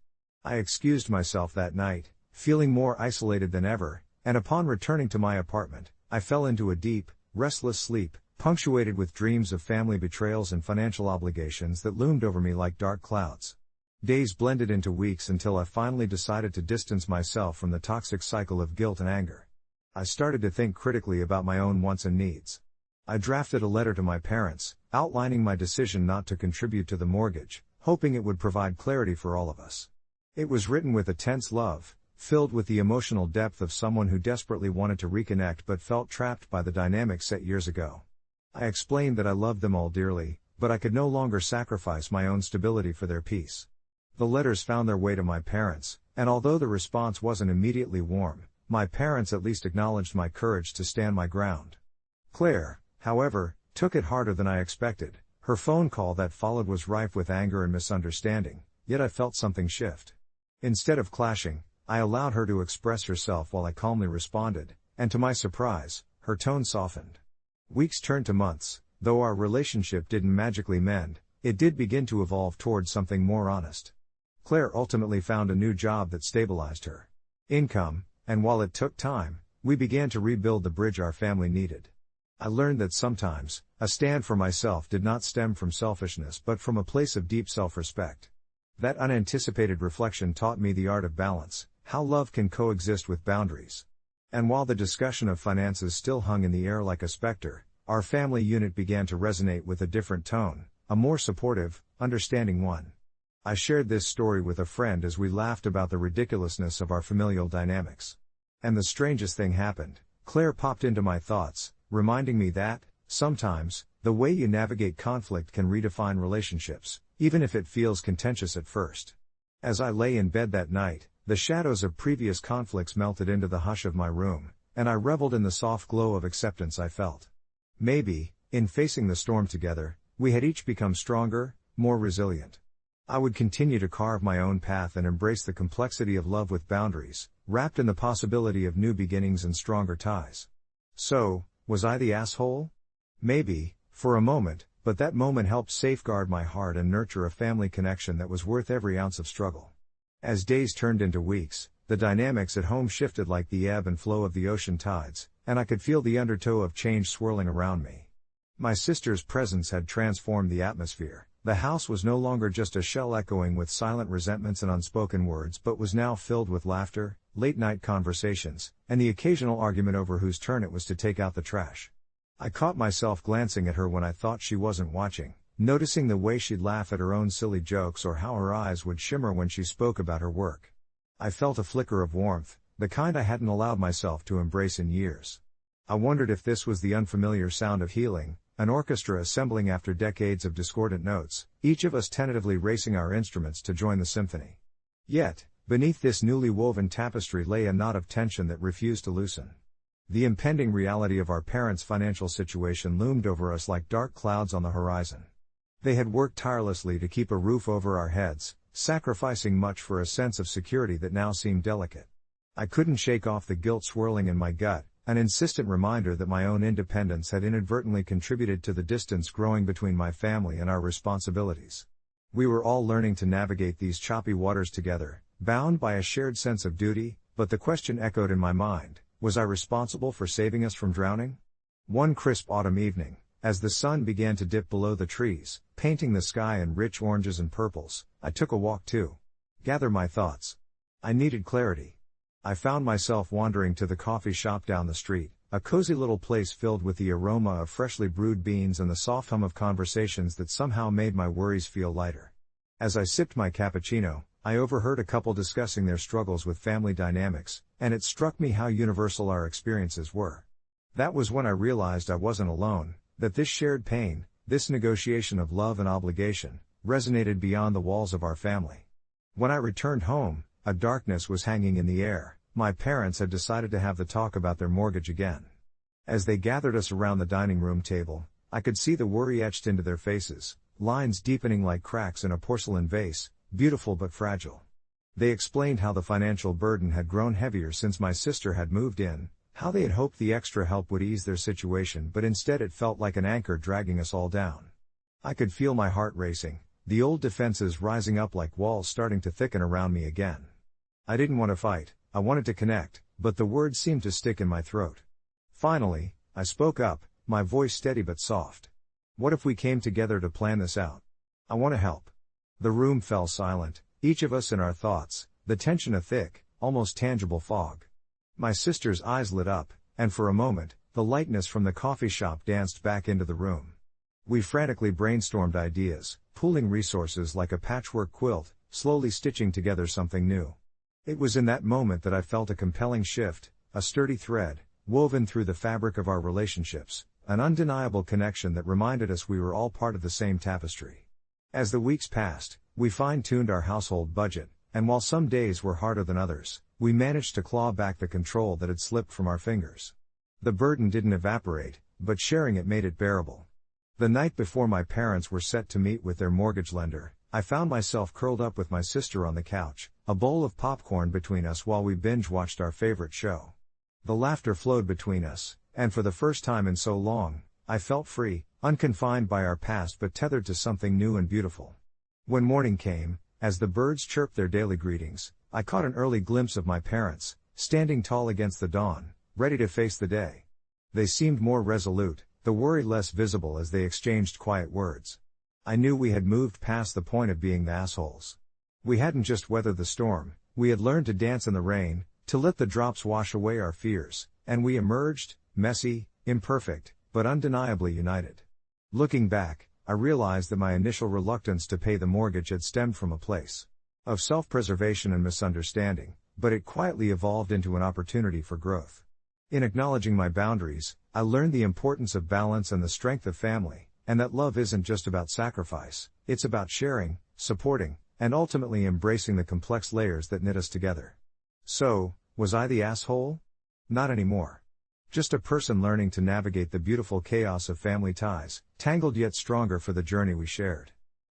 Speaker 1: I excused myself that night, feeling more isolated than ever, and upon returning to my apartment, I fell into a deep, restless sleep, punctuated with dreams of family betrayals and financial obligations that loomed over me like dark clouds. Days blended into weeks until I finally decided to distance myself from the toxic cycle of guilt and anger. I started to think critically about my own wants and needs. I drafted a letter to my parents, outlining my decision not to contribute to the mortgage, hoping it would provide clarity for all of us. It was written with a tense love, filled with the emotional depth of someone who desperately wanted to reconnect but felt trapped by the dynamic set years ago. I explained that I loved them all dearly, but I could no longer sacrifice my own stability for their peace. The letters found their way to my parents, and although the response wasn't immediately warm, my parents at least acknowledged my courage to stand my ground. Claire, however, took it harder than I expected. Her phone call that followed was rife with anger and misunderstanding, yet I felt something shift. Instead of clashing, I allowed her to express herself while I calmly responded, and to my surprise, her tone softened. Weeks turned to months. Though our relationship didn't magically mend, it did begin to evolve towards something more honest. Claire ultimately found a new job that stabilized her income, and while it took time, we began to rebuild the bridge our family needed. I learned that sometimes, a stand for myself did not stem from selfishness but from a place of deep self-respect. That unanticipated reflection taught me the art of balance, how love can coexist with boundaries. And while the discussion of finances still hung in the air like a specter, our family unit began to resonate with a different tone, a more supportive, understanding one. I shared this story with a friend as we laughed about the ridiculousness of our familial dynamics. And the strangest thing happened. Claire popped into my thoughts, reminding me that, sometimes, the way you navigate conflict can redefine relationships, even if it feels contentious at first. As I lay in bed that night, the shadows of previous conflicts melted into the hush of my room, and I reveled in the soft glow of acceptance I felt. Maybe, in facing the storm together, we had each become stronger, more resilient. I would continue to carve my own path and embrace the complexity of love with boundaries, wrapped in the possibility of new beginnings and stronger ties. So, was I the asshole? Maybe, for a moment, but that moment helped safeguard my heart and nurture a family connection that was worth every ounce of struggle. As days turned into weeks, the dynamics at home shifted like the ebb and flow of the ocean tides, and I could feel the undertow of change swirling around me. My sister's presence had transformed the atmosphere. The house was no longer just a shell echoing with silent resentments and unspoken words but was now filled with laughter, late-night conversations, and the occasional argument over whose turn it was to take out the trash. I caught myself glancing at her when I thought she wasn't watching, noticing the way she'd laugh at her own silly jokes or how her eyes would shimmer when she spoke about her work. I felt a flicker of warmth, the kind I hadn't allowed myself to embrace in years. I wondered if this was the unfamiliar sound of healing, an orchestra assembling after decades of discordant notes, each of us tentatively racing our instruments to join the symphony. Yet, beneath this newly woven tapestry lay a knot of tension that refused to loosen. The impending reality of our parents' financial situation loomed over us like dark clouds on the horizon. They had worked tirelessly to keep a roof over our heads, sacrificing much for a sense of security that now seemed delicate. I couldn't shake off the guilt swirling in my gut, an insistent reminder that my own independence had inadvertently contributed to the distance growing between my family and our responsibilities. We were all learning to navigate these choppy waters together, bound by a shared sense of duty, but the question echoed in my mind, was I responsible for saving us from drowning? One crisp autumn evening, as the sun began to dip below the trees, painting the sky in rich oranges and purples, I took a walk to gather my thoughts. I needed clarity. I found myself wandering to the coffee shop down the street, a cozy little place filled with the aroma of freshly brewed beans and the soft hum of conversations that somehow made my worries feel lighter. As I sipped my cappuccino, I overheard a couple discussing their struggles with family dynamics, and it struck me how universal our experiences were. That was when I realized I wasn't alone, that this shared pain, this negotiation of love and obligation, resonated beyond the walls of our family. When I returned home, a darkness was hanging in the air. My parents had decided to have the talk about their mortgage again. As they gathered us around the dining room table, I could see the worry etched into their faces, lines deepening like cracks in a porcelain vase, beautiful but fragile. They explained how the financial burden had grown heavier since my sister had moved in, how they had hoped the extra help would ease their situation, but instead it felt like an anchor dragging us all down. I could feel my heart racing, the old defenses rising up like walls starting to thicken around me again. I didn't want to fight, I wanted to connect, but the words seemed to stick in my throat. Finally, I spoke up, my voice steady but soft. What if we came together to plan this out? I want to help. The room fell silent, each of us in our thoughts, the tension a thick, almost tangible fog. My sister's eyes lit up, and for a moment, the lightness from the coffee shop danced back into the room. We frantically brainstormed ideas, pooling resources like a patchwork quilt, slowly stitching together something new. It was in that moment that I felt a compelling shift, a sturdy thread, woven through the fabric of our relationships, an undeniable connection that reminded us we were all part of the same tapestry. As the weeks passed, we fine-tuned our household budget, and while some days were harder than others, we managed to claw back the control that had slipped from our fingers. The burden didn't evaporate, but sharing it made it bearable. The night before my parents were set to meet with their mortgage lender, I found myself curled up with my sister on the couch, a bowl of popcorn between us while we binge-watched our favorite show. The laughter flowed between us, and for the first time in so long, I felt free, unconfined by our past but tethered to something new and beautiful. When morning came, as the birds chirped their daily greetings, I caught an early glimpse of my parents, standing tall against the dawn, ready to face the day. They seemed more resolute, the worry less visible as they exchanged quiet words. I knew we had moved past the point of being the assholes. We hadn't just weathered the storm, we had learned to dance in the rain, to let the drops wash away our fears, and we emerged, messy, imperfect, but undeniably united. Looking back, I realized that my initial reluctance to pay the mortgage had stemmed from a place of self-preservation and misunderstanding, but it quietly evolved into an opportunity for growth. In acknowledging my boundaries, I learned the importance of balance and the strength of family, and that love isn't just about sacrifice, it's about sharing, supporting, and ultimately embracing the complex layers that knit us together. So, was I the asshole? Not anymore. Just a person learning to navigate the beautiful chaos of family ties, tangled yet stronger for the journey we shared.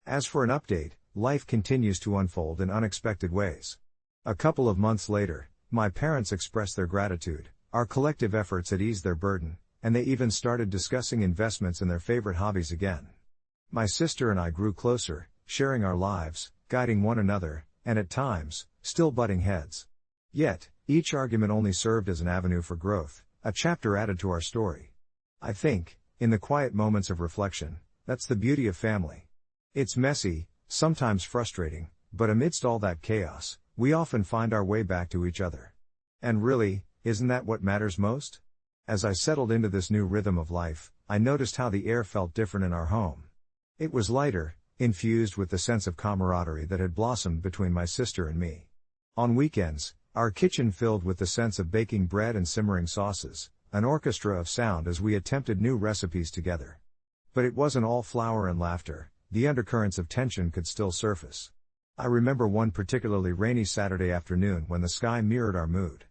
Speaker 1: As for an update, life continues to unfold in unexpected ways. A couple of months later, my parents expressed their gratitude, our collective efforts had eased their burden, and they even started discussing investments in their favorite hobbies again. My sister and I grew closer, sharing our lives, guiding one another, and at times, still butting heads. Yet, each argument only served as an avenue for growth, a chapter added to our story. I think, in the quiet moments of reflection, that's the beauty of family. It's messy, sometimes frustrating, but amidst all that chaos, we often find our way back to each other. And really, isn't that what matters most? As I settled into this new rhythm of life, I noticed how the air felt different in our home. It was lighter, infused with the sense of camaraderie that had blossomed between my sister and me. On weekends, our kitchen filled with the sense of baking bread and simmering sauces, an orchestra of sound as we attempted new recipes together. But it wasn't all flour and laughter, the undercurrents of tension could still surface. I remember one particularly rainy Saturday afternoon when the sky mirrored our mood.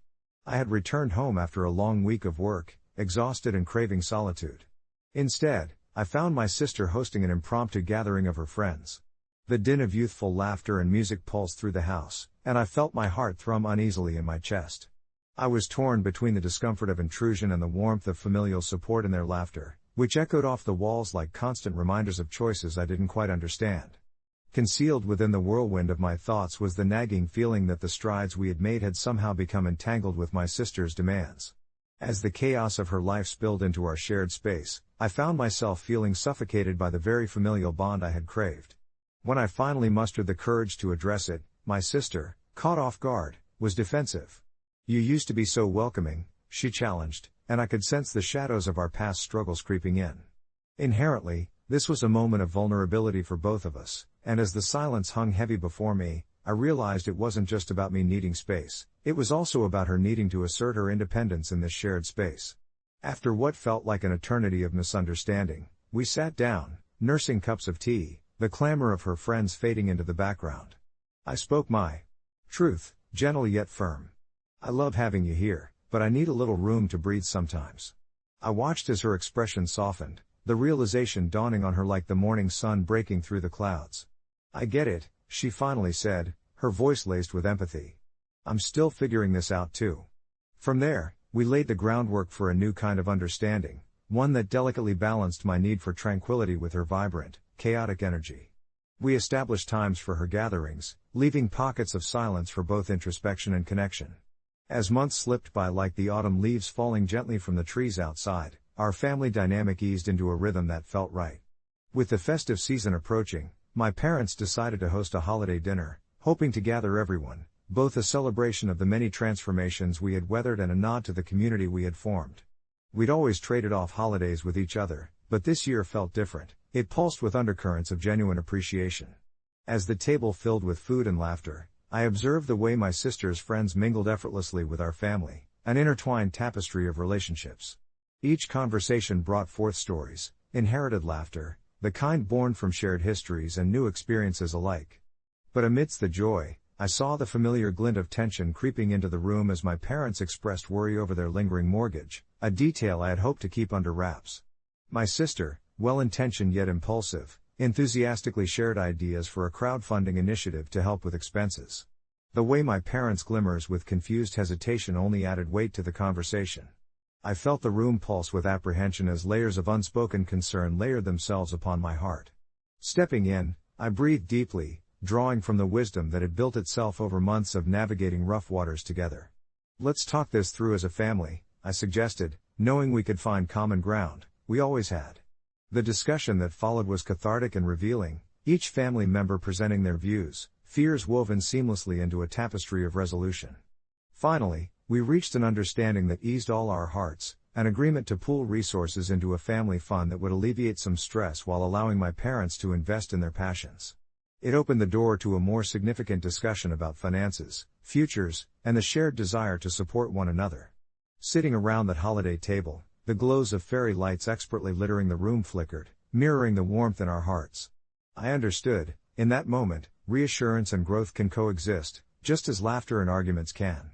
Speaker 1: I had returned home after a long week of work, exhausted and craving solitude. Instead, I found my sister hosting an impromptu gathering of her friends. The din of youthful laughter and music pulsed through the house, and I felt my heart thrum uneasily in my chest. I was torn between the discomfort of intrusion and the warmth of familial support in their laughter, which echoed off the walls like constant reminders of choices I didn't quite understand. Concealed within the whirlwind of my thoughts was the nagging feeling that the strides we had made had somehow become entangled with my sister's demands. As the chaos of her life spilled into our shared space, I found myself feeling suffocated by the very familial bond I had craved. When I finally mustered the courage to address it, my sister, caught off guard, was defensive. "You used to be so welcoming," she challenged, and I could sense the shadows of our past struggles creeping in. Inherently, this was a moment of vulnerability for both of us, and as the silence hung heavy before me, I realized it wasn't just about me needing space, it was also about her needing to assert her independence in this shared space. After what felt like an eternity of misunderstanding, we sat down, nursing cups of tea, the clamor of her friends fading into the background. I spoke my truth, gentle yet firm. I love having you here, but I need a little room to breathe sometimes. I watched as her expression softened, the realization dawning on her like the morning sun breaking through the clouds. I get it, she finally said, her voice laced with empathy. I'm still figuring this out too. From there, we laid the groundwork for a new kind of understanding, one that delicately balanced my need for tranquility with her vibrant, chaotic energy. We established times for her gatherings, leaving pockets of silence for both introspection and connection. As months slipped by like the autumn leaves falling gently from the trees outside, our family dynamic eased into a rhythm that felt right. With the festive season approaching, my parents decided to host a holiday dinner, hoping to gather everyone, both a celebration of the many transformations we had weathered and a nod to the community we had formed. We'd always traded off holidays with each other, but this year felt different. It pulsed with undercurrents of genuine appreciation. As the table filled with food and laughter, I observed the way my sister's friends mingled effortlessly with our family, an intertwined tapestry of relationships. Each conversation brought forth stories, inherited laughter, the kind born from shared histories and new experiences alike. But amidst the joy, I saw the familiar glint of tension creeping into the room as my parents expressed worry over their lingering mortgage, a detail I had hoped to keep under wraps. My sister, well-intentioned yet impulsive, enthusiastically shared ideas for a crowdfunding initiative to help with expenses. The way my parents' glimmers with confused hesitation only added weight to the conversation. I felt the room pulse with apprehension as layers of unspoken concern layered themselves upon my heart. Stepping in, I breathed deeply, drawing from the wisdom that had built itself over months of navigating rough waters together. Let's talk this through as a family, I suggested, knowing we could find common ground. We always had. The discussion that followed was cathartic and revealing, each family member presenting their views, fears woven seamlessly into a tapestry of resolution. Finally, we reached an understanding that eased all our hearts, an agreement to pool resources into a family fund that would alleviate some stress while allowing my parents to invest in their passions. It opened the door to a more significant discussion about finances, futures, and the shared desire to support one another. Sitting around that holiday table, the glows of fairy lights expertly littering the room flickered, mirroring the warmth in our hearts. I understood, in that moment, reassurance and growth can coexist, just as laughter and arguments can.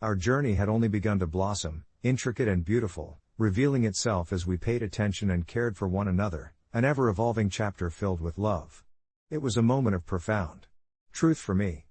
Speaker 1: Our journey had only begun to blossom, intricate and beautiful, revealing itself as we paid attention and cared for one another, an ever-evolving chapter filled with love. It was a moment of profound truth for me.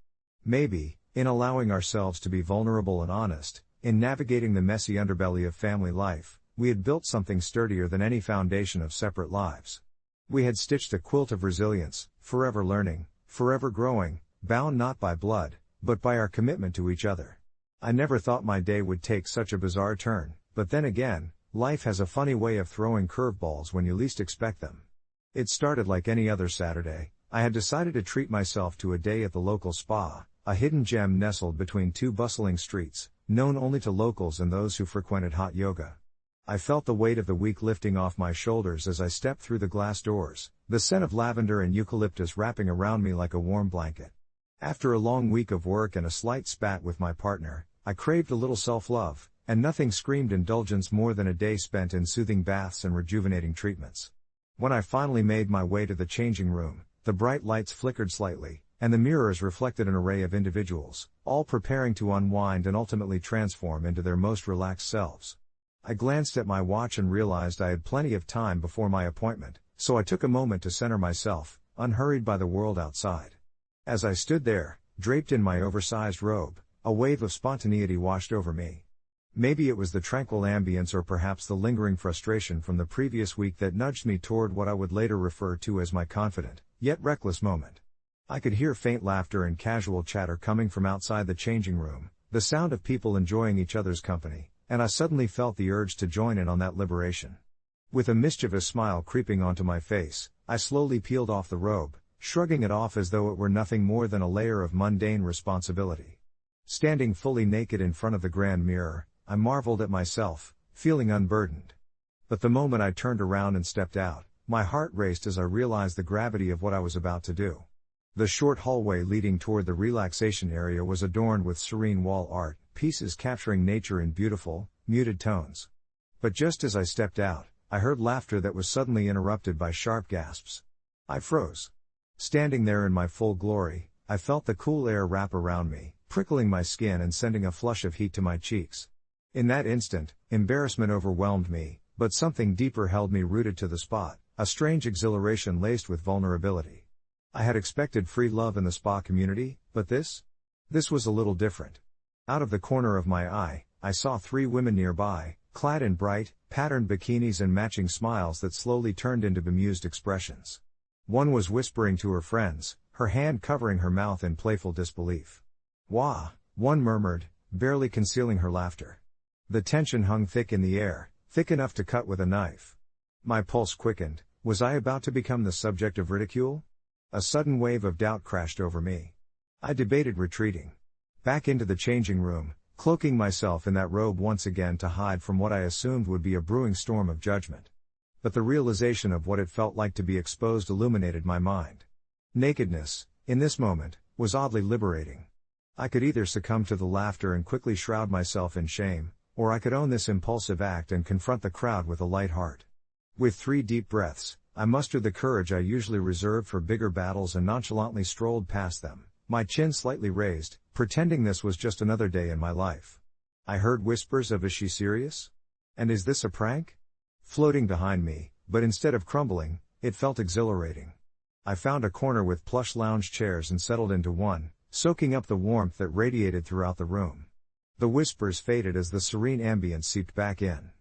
Speaker 1: Maybe, in allowing ourselves to be vulnerable and honest, in navigating the messy underbelly of family life, we had built something sturdier than any foundation of separate lives. We had stitched a quilt of resilience, forever learning, forever growing, bound not by blood, but by our commitment to each other. I never thought my day would take such a bizarre turn, but then again, life has a funny way of throwing curveballs when you least expect them. It started like any other Saturday. I had decided to treat myself to a day at the local spa, a hidden gem nestled between two bustling streets, known only to locals and those who frequented hot yoga. I felt the weight of the week lifting off my shoulders as I stepped through the glass doors, the scent of lavender and eucalyptus wrapping around me like a warm blanket. After a long week of work and a slight spat with my partner, I craved a little self-love, and nothing screamed indulgence more than a day spent in soothing baths and rejuvenating treatments. When I finally made my way to the changing room, the bright lights flickered slightly, and the mirrors reflected an array of individuals, all preparing to unwind and ultimately transform into their most relaxed selves. I glanced at my watch and realized I had plenty of time before my appointment, so I took a moment to center myself, unhurried by the world outside. As I stood there, draped in my oversized robe, a wave of spontaneity washed over me. Maybe it was the tranquil ambience or perhaps the lingering frustration from the previous week that nudged me toward what I would later refer to as my confident, yet reckless moment. I could hear faint laughter and casual chatter coming from outside the changing room, the sound of people enjoying each other's company, and I suddenly felt the urge to join in on that liberation. With a mischievous smile creeping onto my face, I slowly peeled off the robe, shrugging it off as though it were nothing more than a layer of mundane responsibility. Standing fully naked in front of the grand mirror, I marveled at myself, feeling unburdened. But the moment I turned around and stepped out, my heart raced as I realized the gravity of what I was about to do. The short hallway leading toward the relaxation area was adorned with serene wall art, pieces capturing nature in beautiful, muted tones. But just as I stepped out, I heard laughter that was suddenly interrupted by sharp gasps. I froze. Standing there in my full glory, I felt the cool air wrap around me, prickling my skin and sending a flush of heat to my cheeks. In that instant, embarrassment overwhelmed me, but something deeper held me rooted to the spot, a strange exhilaration laced with vulnerability. I had expected free love in the spa community, but this was a little different. Out of the corner of my eye, I saw 3 women nearby, clad in bright, patterned bikinis and matching smiles that slowly turned into bemused expressions. One was whispering to her friends, her hand covering her mouth in playful disbelief. "Wah," one murmured, barely concealing her laughter. The tension hung thick in the air, thick enough to cut with a knife. My pulse quickened. Was I about to become the subject of ridicule? A sudden wave of doubt crashed over me. I debated retreating back into the changing room, cloaking myself in that robe once again to hide from what I assumed would be a brewing storm of judgment. But the realization of what it felt like to be exposed illuminated my mind. Nakedness, in this moment, was oddly liberating. I could either succumb to the laughter and quickly shroud myself in shame, or I could own this impulsive act and confront the crowd with a light heart. With 3 deep breaths, I mustered the courage I usually reserved for bigger battles and nonchalantly strolled past them, my chin slightly raised, pretending this was just another day in my life. I heard whispers of "Is she serious? And is this a prank?" floating behind me, but instead of crumbling, it felt exhilarating. I found a corner with plush lounge chairs and settled into one, soaking up the warmth that radiated throughout the room. The whispers faded as the serene ambience seeped back in.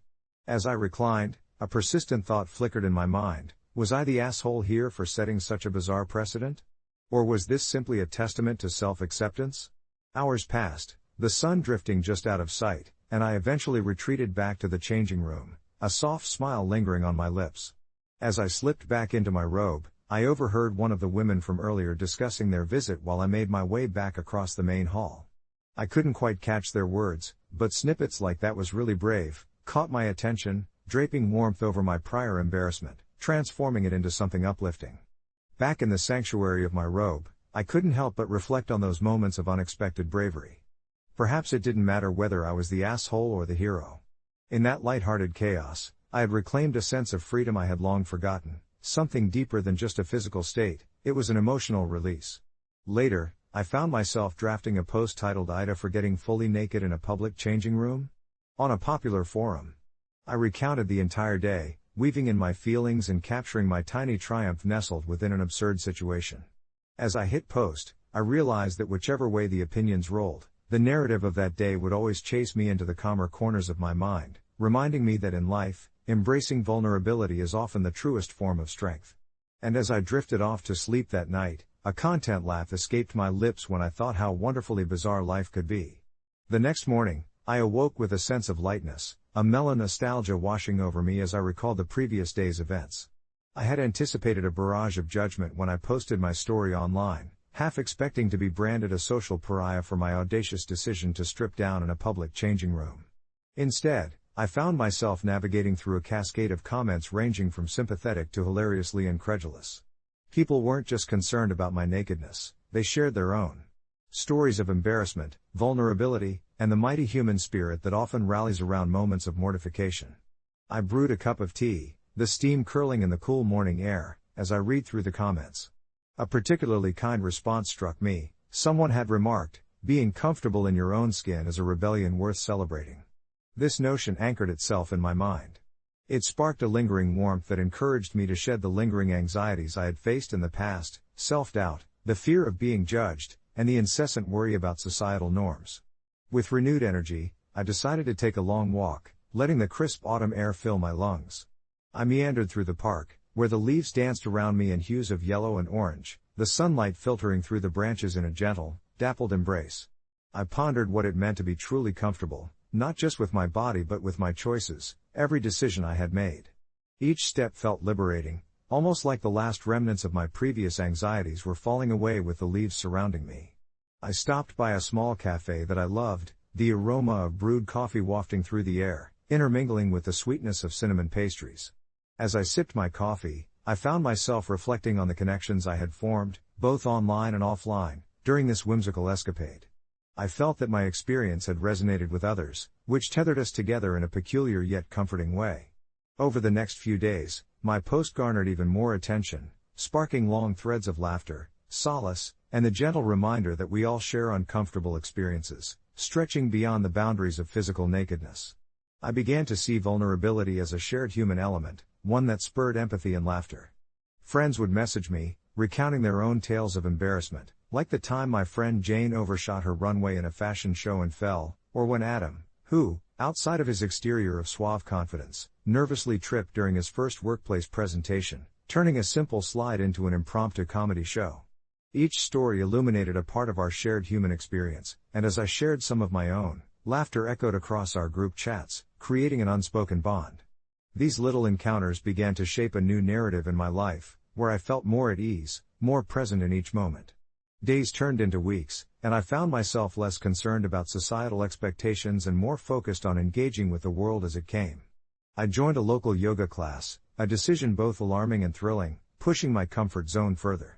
Speaker 1: As I reclined, a persistent thought flickered in my mind: was I the asshole here for setting such a bizarre precedent? Or was this simply a testament to self-acceptance? Hours passed, the sun drifting just out of sight, and I eventually retreated back to the changing room, a soft smile lingering on my lips. As I slipped back into my robe, I overheard one of the women from earlier discussing their visit while I made my way back across the main hall. I couldn't quite catch their words, but snippets like "that was really brave" caught my attention, draping warmth over my prior embarrassment, transforming it into something uplifting. Back in the sanctuary of my robe, I couldn't help but reflect on those moments of unexpected bravery. Perhaps it didn't matter whether I was the asshole or the hero. In that light-hearted chaos, I had reclaimed a sense of freedom I had long forgotten, something deeper than just a physical state. It was an emotional release. Later, I found myself drafting a post titled "AITA for getting fully naked in a public changing room?" on a popular forum. I recounted the entire day, weaving in my feelings and capturing my tiny triumph nestled within an absurd situation. As I hit post, I realized that whichever way the opinions rolled, the narrative of that day would always chase me into the calmer corners of my mind, reminding me that in life, embracing vulnerability is often the truest form of strength. And as I drifted off to sleep that night, a content laugh escaped my lips when I thought how wonderfully bizarre life could be. The next morning, I awoke with a sense of lightness, a mellow nostalgia washing over me as I recalled the previous day's events. I had anticipated a barrage of judgment when I posted my story online, half expecting to be branded a social pariah for my audacious decision to strip down in a public changing room. Instead, I found myself navigating through a cascade of comments ranging from sympathetic to hilariously incredulous. People weren't just concerned about my nakedness, they shared their own stories of embarrassment, vulnerability, and the mighty human spirit that often rallies around moments of mortification. I brewed a cup of tea, the steam curling in the cool morning air, as I read through the comments. A particularly kind response struck me. Someone had remarked, "Being comfortable in your own skin is a rebellion worth celebrating." This notion anchored itself in my mind. It sparked a lingering warmth that encouraged me to shed the lingering anxieties I had faced in the past: self-doubt, the fear of being judged, and the incessant worry about societal norms. With renewed energy, I decided to take a long walk, letting the crisp autumn air fill my lungs. I meandered through the park, where the leaves danced around me in hues of yellow and orange, the sunlight filtering through the branches in a gentle, dappled embrace. I pondered what it meant to be truly comfortable, not just with my body but with my choices, every decision I had made. Each step felt liberating, almost like the last remnants of my previous anxieties were falling away with the leaves surrounding me. I stopped by a small cafe that I loved, the aroma of brewed coffee wafting through the air, intermingling with the sweetness of cinnamon pastries. As I sipped my coffee, I found myself reflecting on the connections I had formed, both online and offline, during this whimsical escapade. I felt that my experience had resonated with others, which tethered us together in a peculiar yet comforting way. Over the next few days, my post garnered even more attention, sparking long threads of laughter, solace, and the gentle reminder that we all share uncomfortable experiences, stretching beyond the boundaries of physical nakedness. I began to see vulnerability as a shared human element, one that spurred empathy and laughter. Friends would message me, recounting their own tales of embarrassment, like the time my friend Jane overshot her runway in a fashion show and fell, or when Adam, who, outside of his exterior of suave confidence, nervously tripped during his first workplace presentation, turning a simple slide into an impromptu comedy show. Each story illuminated a part of our shared human experience, and as I shared some of my own, laughter echoed across our group chats, creating an unspoken bond. These little encounters began to shape a new narrative in my life, where I felt more at ease, more present in each moment. Days turned into weeks, and I found myself less concerned about societal expectations and more focused on engaging with the world as it came. I joined a local yoga class, a decision both alarming and thrilling, pushing my comfort zone further.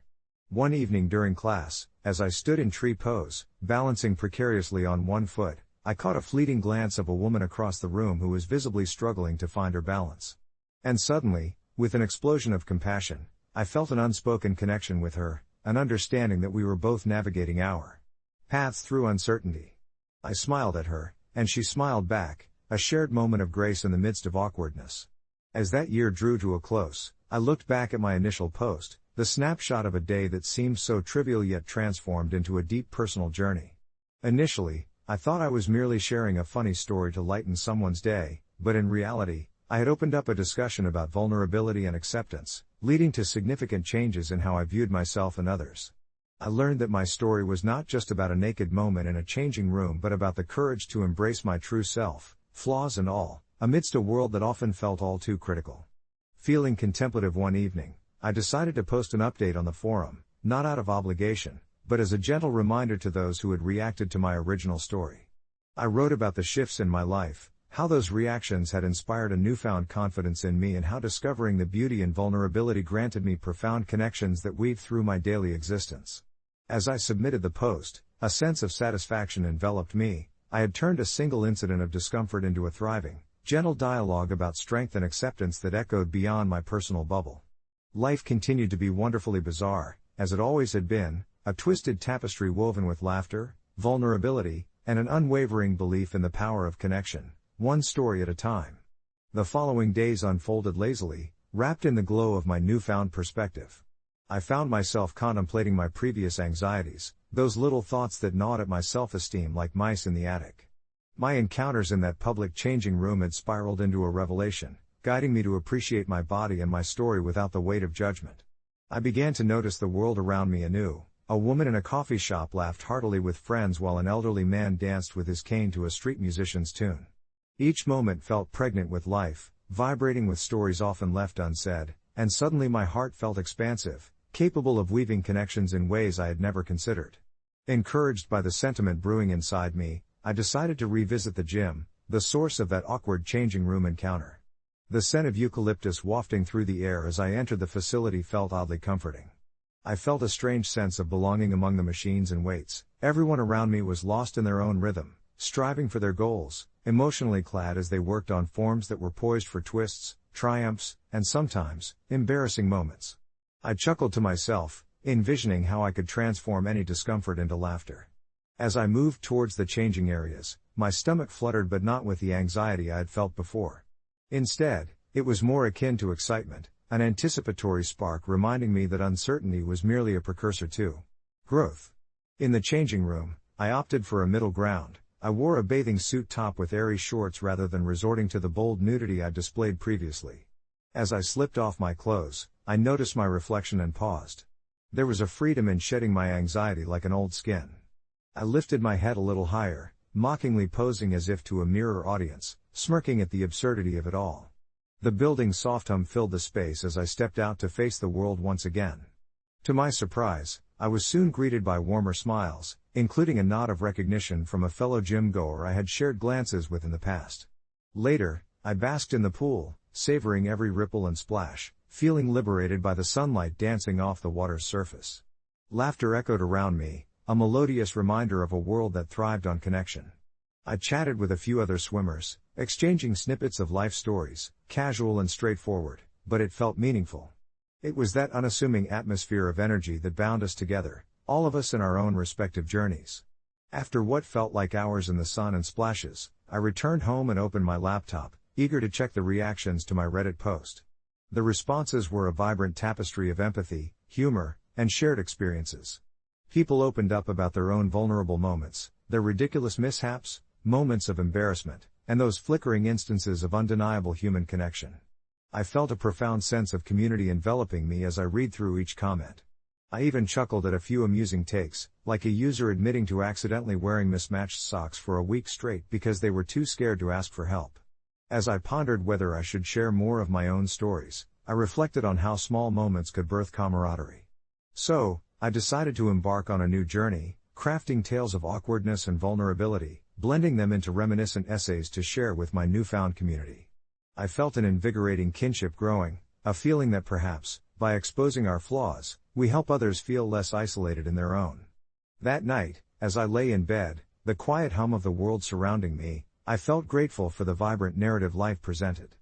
Speaker 1: One evening during class, as I stood in tree pose, balancing precariously on one foot, I caught a fleeting glance of a woman across the room who was visibly struggling to find her balance. And suddenly, with an explosion of compassion, I felt an unspoken connection with her, an understanding that we were both navigating our paths through uncertainty. I smiled at her, and she smiled back, a shared moment of grace in the midst of awkwardness. As that year drew to a close, I looked back at my initial post, the snapshot of a day that seemed so trivial yet transformed into a deep personal journey. Initially, I thought I was merely sharing a funny story to lighten someone's day, but in reality, I had opened up a discussion about vulnerability and acceptance, leading to significant changes in how I viewed myself and others. I learned that my story was not just about a naked moment in a changing room but about the courage to embrace my true self, flaws and all, amidst a world that often felt all too critical. Feeling contemplative one evening, I decided to post an update on the forum, not out of obligation, but as a gentle reminder to those who had reacted to my original story. I wrote about the shifts in my life, how those reactions had inspired a newfound confidence in me and how discovering the beauty and vulnerability granted me profound connections that weave through my daily existence. As I submitted the post, a sense of satisfaction enveloped me. I had turned a single incident of discomfort into a thriving, gentle dialogue about strength and acceptance that echoed beyond my personal bubble. Life continued to be wonderfully bizarre, as it always had been, a twisted tapestry woven with laughter, vulnerability, and an unwavering belief in the power of connection, one story at a time. The following days unfolded lazily, wrapped in the glow of my newfound perspective. I found myself contemplating my previous anxieties, those little thoughts that gnawed at my self-esteem like mice in the attic. My encounters in that public changing room had spiraled into a revelation, guiding me to appreciate my body and my story without the weight of judgment. I began to notice the world around me anew. A woman in a coffee shop laughed heartily with friends while an elderly man danced with his cane to a street musician's tune. Each moment felt pregnant with life, vibrating with stories often left unsaid, and suddenly my heart felt expansive, capable of weaving connections in ways I had never considered. Encouraged by the sentiment brewing inside me, I decided to revisit the gym, the source of that awkward changing room encounter. The scent of eucalyptus wafting through the air as I entered the facility felt oddly comforting. I felt a strange sense of belonging among the machines and weights. Everyone around me was lost in their own rhythm, striving for their goals, emotionally clad as they worked on forms that were poised for twists, triumphs, and sometimes, embarrassing moments. I chuckled to myself, envisioning how I could transform any discomfort into laughter. As I moved towards the changing areas, my stomach fluttered but not with the anxiety I had felt before. Instead, it was more akin to excitement, an anticipatory spark reminding me that uncertainty was merely a precursor to growth. In the changing room, I opted for a middle ground. I wore a bathing suit top with airy shorts rather than resorting to the bold nudity I'd displayed previously. As I slipped off my clothes, I noticed my reflection and paused. There was a freedom in shedding my anxiety like an old skin. I lifted my head a little higher, mockingly posing as if to a mirror audience, smirking at the absurdity of it all. The building's soft hum filled the space as I stepped out to face the world once again. To my surprise, I was soon greeted by warmer smiles, including a nod of recognition from a fellow gym-goer I had shared glances with in the past. Later, I basked in the pool, savoring every ripple and splash, feeling liberated by the sunlight dancing off the water's surface. Laughter echoed around me, a melodious reminder of a world that thrived on connection. I chatted with a few other swimmers, exchanging snippets of life stories, casual and straightforward, but it felt meaningful. It was that unassuming atmosphere of energy that bound us together, all of us in our own respective journeys. After what felt like hours in the sun and splashes, I returned home and opened my laptop, eager to check the reactions to my Reddit post. The responses were a vibrant tapestry of empathy, humor, and shared experiences. People opened up about their own vulnerable moments, their ridiculous mishaps, moments of embarrassment, and those flickering instances of undeniable human connection. I felt a profound sense of community enveloping me as I read through each comment. I even chuckled at a few amusing takes, like a user admitting to accidentally wearing mismatched socks for a week straight because they were too scared to ask for help. As I pondered whether I should share more of my own stories, I reflected on how small moments could birth camaraderie. So, I decided to embark on a new journey, crafting tales of awkwardness and vulnerability, blending them into reminiscent essays to share with my newfound community. I felt an invigorating kinship growing, a feeling that perhaps, by exposing our flaws, we help others feel less isolated in their own. That night, as I lay in bed, the quiet hum of the world surrounding me, I felt grateful for the vibrant narrative life presented.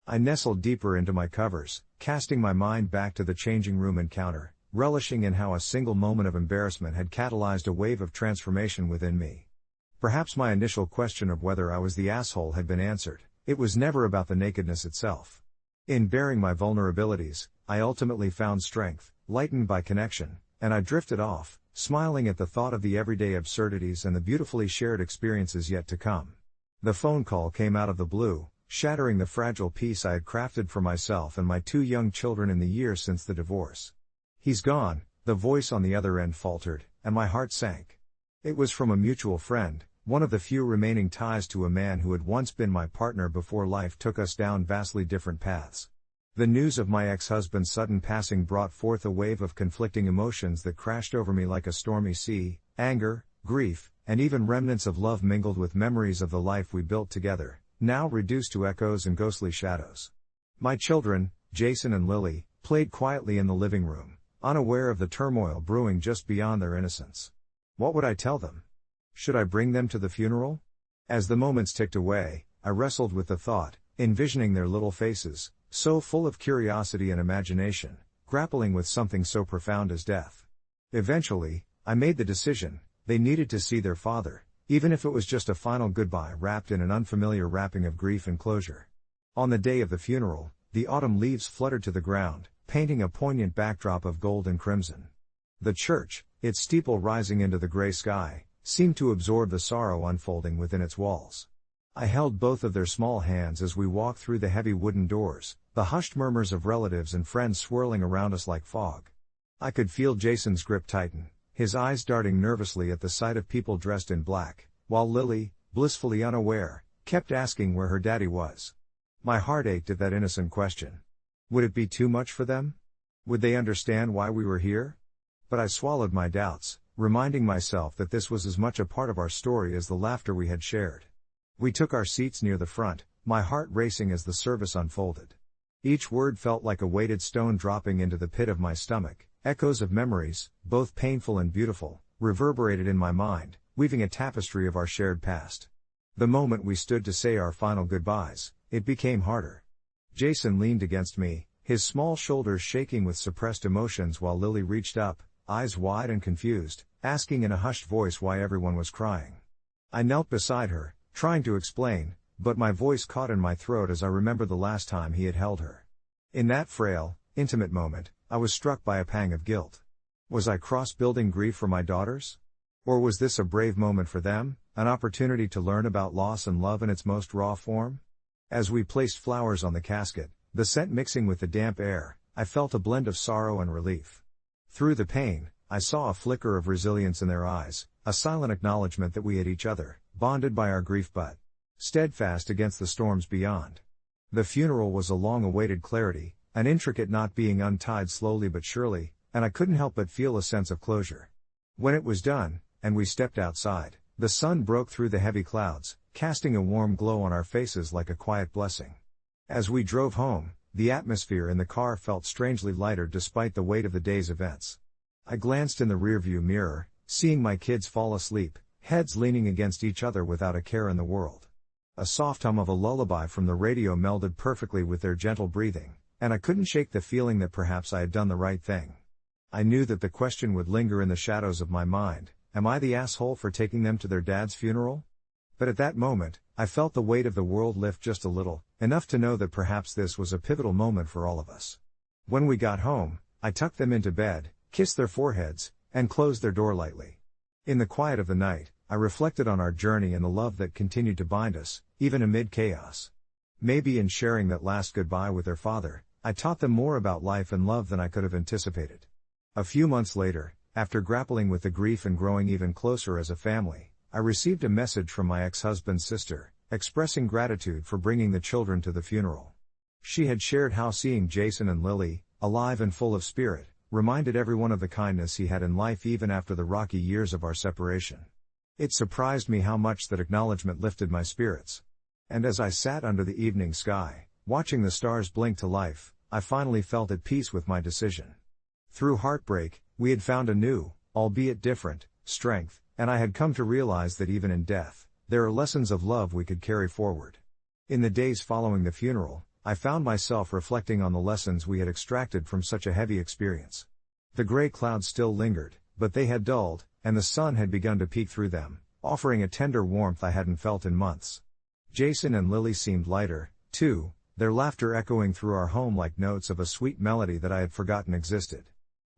Speaker 1: I nestled deeper into my covers, casting my mind back to the changing room encounter, relishing in how a single moment of embarrassment had catalyzed a wave of transformation within me. Perhaps my initial question of whether I was the asshole had been answered. It was never about the nakedness itself. In bearing my vulnerabilities, I ultimately found strength, lightened by connection, and I drifted off, smiling at the thought of the everyday absurdities and the beautifully shared experiences yet to come. The phone call came out of the blue, shattering the fragile peace I had crafted for myself and my 2 young children in the years since the divorce. "He's gone," the voice on the other end faltered, and my heart sank. It was from a mutual friend, one of the few remaining ties to a man who had once been my partner before life took us down vastly different paths. The news of my ex-husband's sudden passing brought forth a wave of conflicting emotions that crashed over me like a stormy sea: anger, grief, and even remnants of love mingled with memories of the life we built together, now reduced to echoes and ghostly shadows. My children, Jason and Lily, played quietly in the living room, unaware of the turmoil brewing just beyond their innocence. What would I tell them? Should I bring them to the funeral? As the moments ticked away, I wrestled with the thought, envisioning their little faces, so full of curiosity and imagination, grappling with something so profound as death. Eventually, I made the decision: they needed to see their father, even if it was just a final goodbye wrapped in an unfamiliar wrapping of grief and closure. On the day of the funeral, the autumn leaves fluttered to the ground, painting a poignant backdrop of gold and crimson. The church, its steeple rising into the gray sky, seemed to absorb the sorrow unfolding within its walls. I held both of their small hands as we walked through the heavy wooden doors, the hushed murmurs of relatives and friends swirling around us like fog. I could feel Jason's grip tighten, his eyes darting nervously at the sight of people dressed in black, while Lily, blissfully unaware, kept asking where her daddy was. My heart ached at that innocent question. Would it be too much for them? Would they understand why we were here? But I swallowed my doubts, reminding myself that this was as much a part of our story as the laughter we had shared. We took our seats near the front, my heart racing as the service unfolded. Each word felt like a weighted stone dropping into the pit of my stomach. Echoes of memories, both painful and beautiful, reverberated in my mind, weaving a tapestry of our shared past. The moment we stood to say our final goodbyes, it became harder. Jason leaned against me, his small shoulders shaking with suppressed emotions, while Lily reached up, eyes wide and confused, asking in a hushed voice why everyone was crying. I knelt beside her, trying to explain, but my voice caught in my throat as I remembered the last time he had held her. In that frail, intimate moment, I was struck by a pang of guilt. Was I cross-building grief for my daughters? Or was this a brave moment for them, an opportunity to learn about loss and love in its most raw form? As we placed flowers on the casket, the scent mixing with the damp air, I felt a blend of sorrow and relief. Through the pain, I saw a flicker of resilience in their eyes, a silent acknowledgement that we had each other, bonded by our grief but steadfast against the storms beyond. The funeral was a long-awaited clarity, an intricate knot being untied slowly but surely, and I couldn't help but feel a sense of closure. When it was done, and we stepped outside, the sun broke through the heavy clouds, casting a warm glow on our faces like a quiet blessing. As we drove home, the atmosphere in the car felt strangely lighter despite the weight of the day's events. I glanced in the rearview mirror, seeing my kids fall asleep, heads leaning against each other without a care in the world. A soft hum of a lullaby from the radio melded perfectly with their gentle breathing, and I couldn't shake the feeling that perhaps I had done the right thing. I knew that the question would linger in the shadows of my mind, am I the asshole for taking them to their dad's funeral? But at that moment, I felt the weight of the world lift just a little, enough to know that perhaps this was a pivotal moment for all of us. When we got home, I tucked them into bed, kissed their foreheads, and closed their door lightly. In the quiet of the night, I reflected on our journey and the love that continued to bind us, even amid chaos. Maybe in sharing that last goodbye with their father, I taught them more about life and love than I could have anticipated. A few months later, after grappling with the grief and growing even closer as a family, I received a message from my ex-husband's sister, expressing gratitude for bringing the children to the funeral. She had shared how seeing Jason and Lily, alive and full of spirit, reminded everyone of the kindness he had in life even after the rocky years of our separation. It surprised me how much that acknowledgement lifted my spirits. And as I sat under the evening sky, watching the stars blink to life, I finally felt at peace with my decision. Through heartbreak, we had found a new, albeit different, strength, and I had come to realize that even in death, there are lessons of love we could carry forward. In the days following the funeral, I found myself reflecting on the lessons we had extracted from such a heavy experience. The gray clouds still lingered, but they had dulled, and the sun had begun to peek through them, offering a tender warmth I hadn't felt in months. Jason and Lily seemed lighter, too, their laughter echoing through our home like notes of a sweet melody that I had forgotten existed.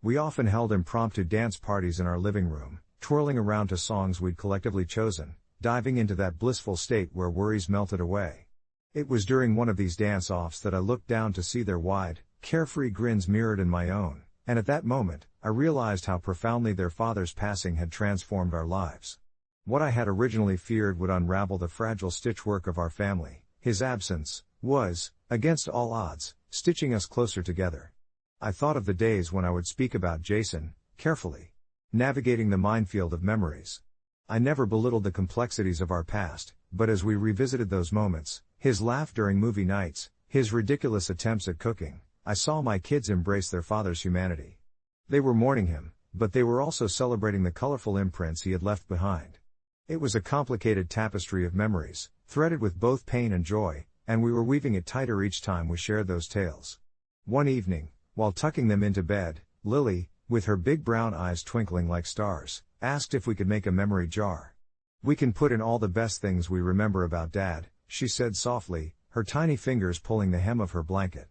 Speaker 1: We often held impromptu dance parties in our living room, twirling around to songs we'd collectively chosen, diving into that blissful state where worries melted away. It was during one of these dance-offs that I looked down to see their wide, carefree grins mirrored in my own, and at that moment, I realized how profoundly their father's passing had transformed our lives. What I had originally feared would unravel the fragile stitchwork of our family, his absence, was, against all odds, stitching us closer together. I thought of the days when I would speak about Jason, carefully, navigating the minefield of memories. I never belittled the complexities of our past, but as we revisited those moments, his laugh during movie nights, his ridiculous attempts at cooking, I saw my kids embrace their father's humanity. They were mourning him, but they were also celebrating the colorful imprints he had left behind. It was a complicated tapestry of memories, threaded with both pain and joy, and we were weaving it tighter each time we shared those tales. One evening, while tucking them into bed, Lily, with her big brown eyes twinkling like stars, asked if we could make a memory jar. "We can put in all the best things we remember about Dad," she said softly, her tiny fingers pulling the hem of her blanket.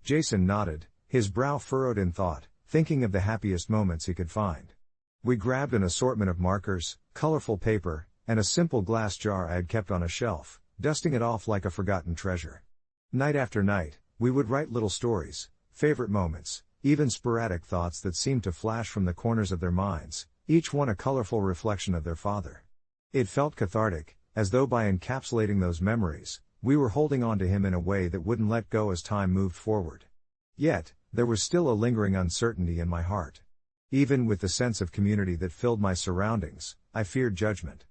Speaker 1: Jason nodded, his brow furrowed in thought, thinking of the happiest moments he could find. We grabbed an assortment of markers, colorful paper, and a simple glass jar I had kept on a shelf, dusting it off like a forgotten treasure. Night after night, we would write little stories, favorite moments, even sporadic thoughts that seemed to flash from the corners of their minds, each one a colorful reflection of their father. It felt cathartic, as though by encapsulating those memories, we were holding on to him in a way that wouldn't let go as time moved forward. Yet, there was still a lingering uncertainty in my heart. Even with the sense of community that filled my surroundings, I feared judgment.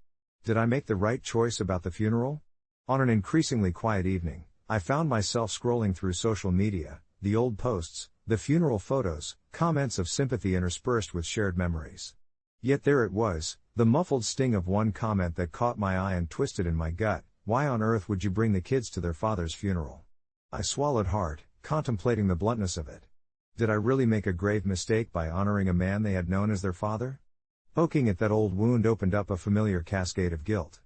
Speaker 1: Did I make the right choice about the funeral? On an increasingly quiet evening, I found myself scrolling through social media, the old posts, the funeral photos, comments of sympathy interspersed with shared memories. Yet there it was, the muffled sting of one comment that caught my eye and twisted in my gut: why on earth would you bring the kids to their father's funeral? I swallowed hard, contemplating the bluntness of it. Did I really make a grave mistake by honoring a man they had known as their father? Poking at that old wound opened up a familiar cascade of guilt.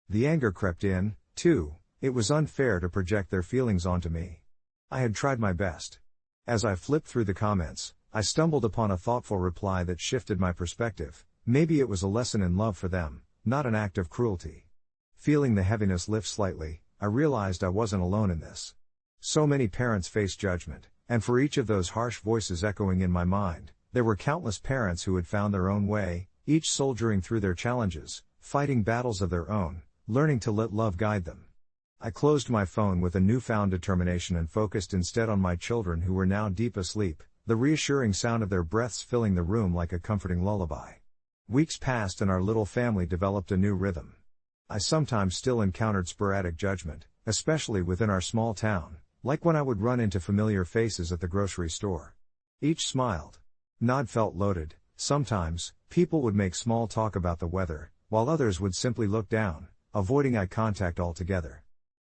Speaker 1: The anger crept in, too. It was unfair to project their feelings onto me. I had tried my best. As I flipped through the comments, I stumbled upon a thoughtful reply that shifted my perspective. Maybe it was a lesson in love for them, not an act of cruelty. Feeling the heaviness lift slightly, I realized I wasn't alone in this. So many parents face judgment, and for each of those harsh voices echoing in my mind, there were countless parents who had found their own way, each soldiering through their challenges, fighting battles of their own, learning to let love guide them. I closed my phone with a newfound determination and focused instead on my children who were now deep asleep, the reassuring sound of their breaths filling the room like a comforting lullaby. Weeks passed and our little family developed a new rhythm. I sometimes still encountered sporadic judgment, especially within our small town, like when I would run into familiar faces at the grocery store. Each smiled. Nod felt loaded. Sometimes, people would make small talk about the weather, while others would simply look down, avoiding eye contact altogether.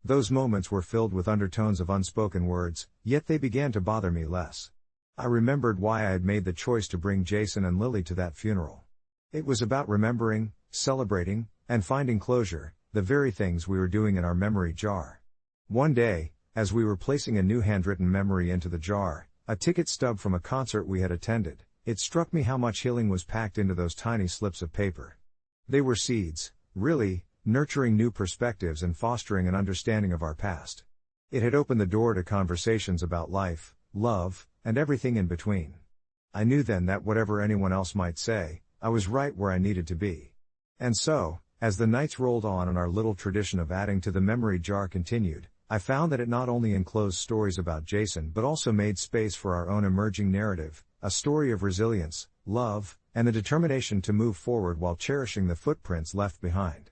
Speaker 1: Those moments were filled with undertones of unspoken words, yet they began to bother me less. I remembered why I had made the choice to bring Jason and Lily to that funeral. It was about remembering, celebrating, and finding closure, the very things we were doing in our memory jar. One day, as we were placing a new handwritten memory into the jar, a ticket stub from a concert we had attended, it struck me how much healing was packed into those tiny slips of paper. They were seeds, really, nurturing new perspectives and fostering an understanding of our past. It had opened the door to conversations about life, love, and everything in between. I knew then that whatever anyone else might say, I was right where I needed to be. And so, as the nights rolled on and our little tradition of adding to the memory jar continued, I found that it not only enclosed stories about Jason but also made space for our own emerging narrative, a story of resilience, love, and the determination to move forward while cherishing the footprints left behind.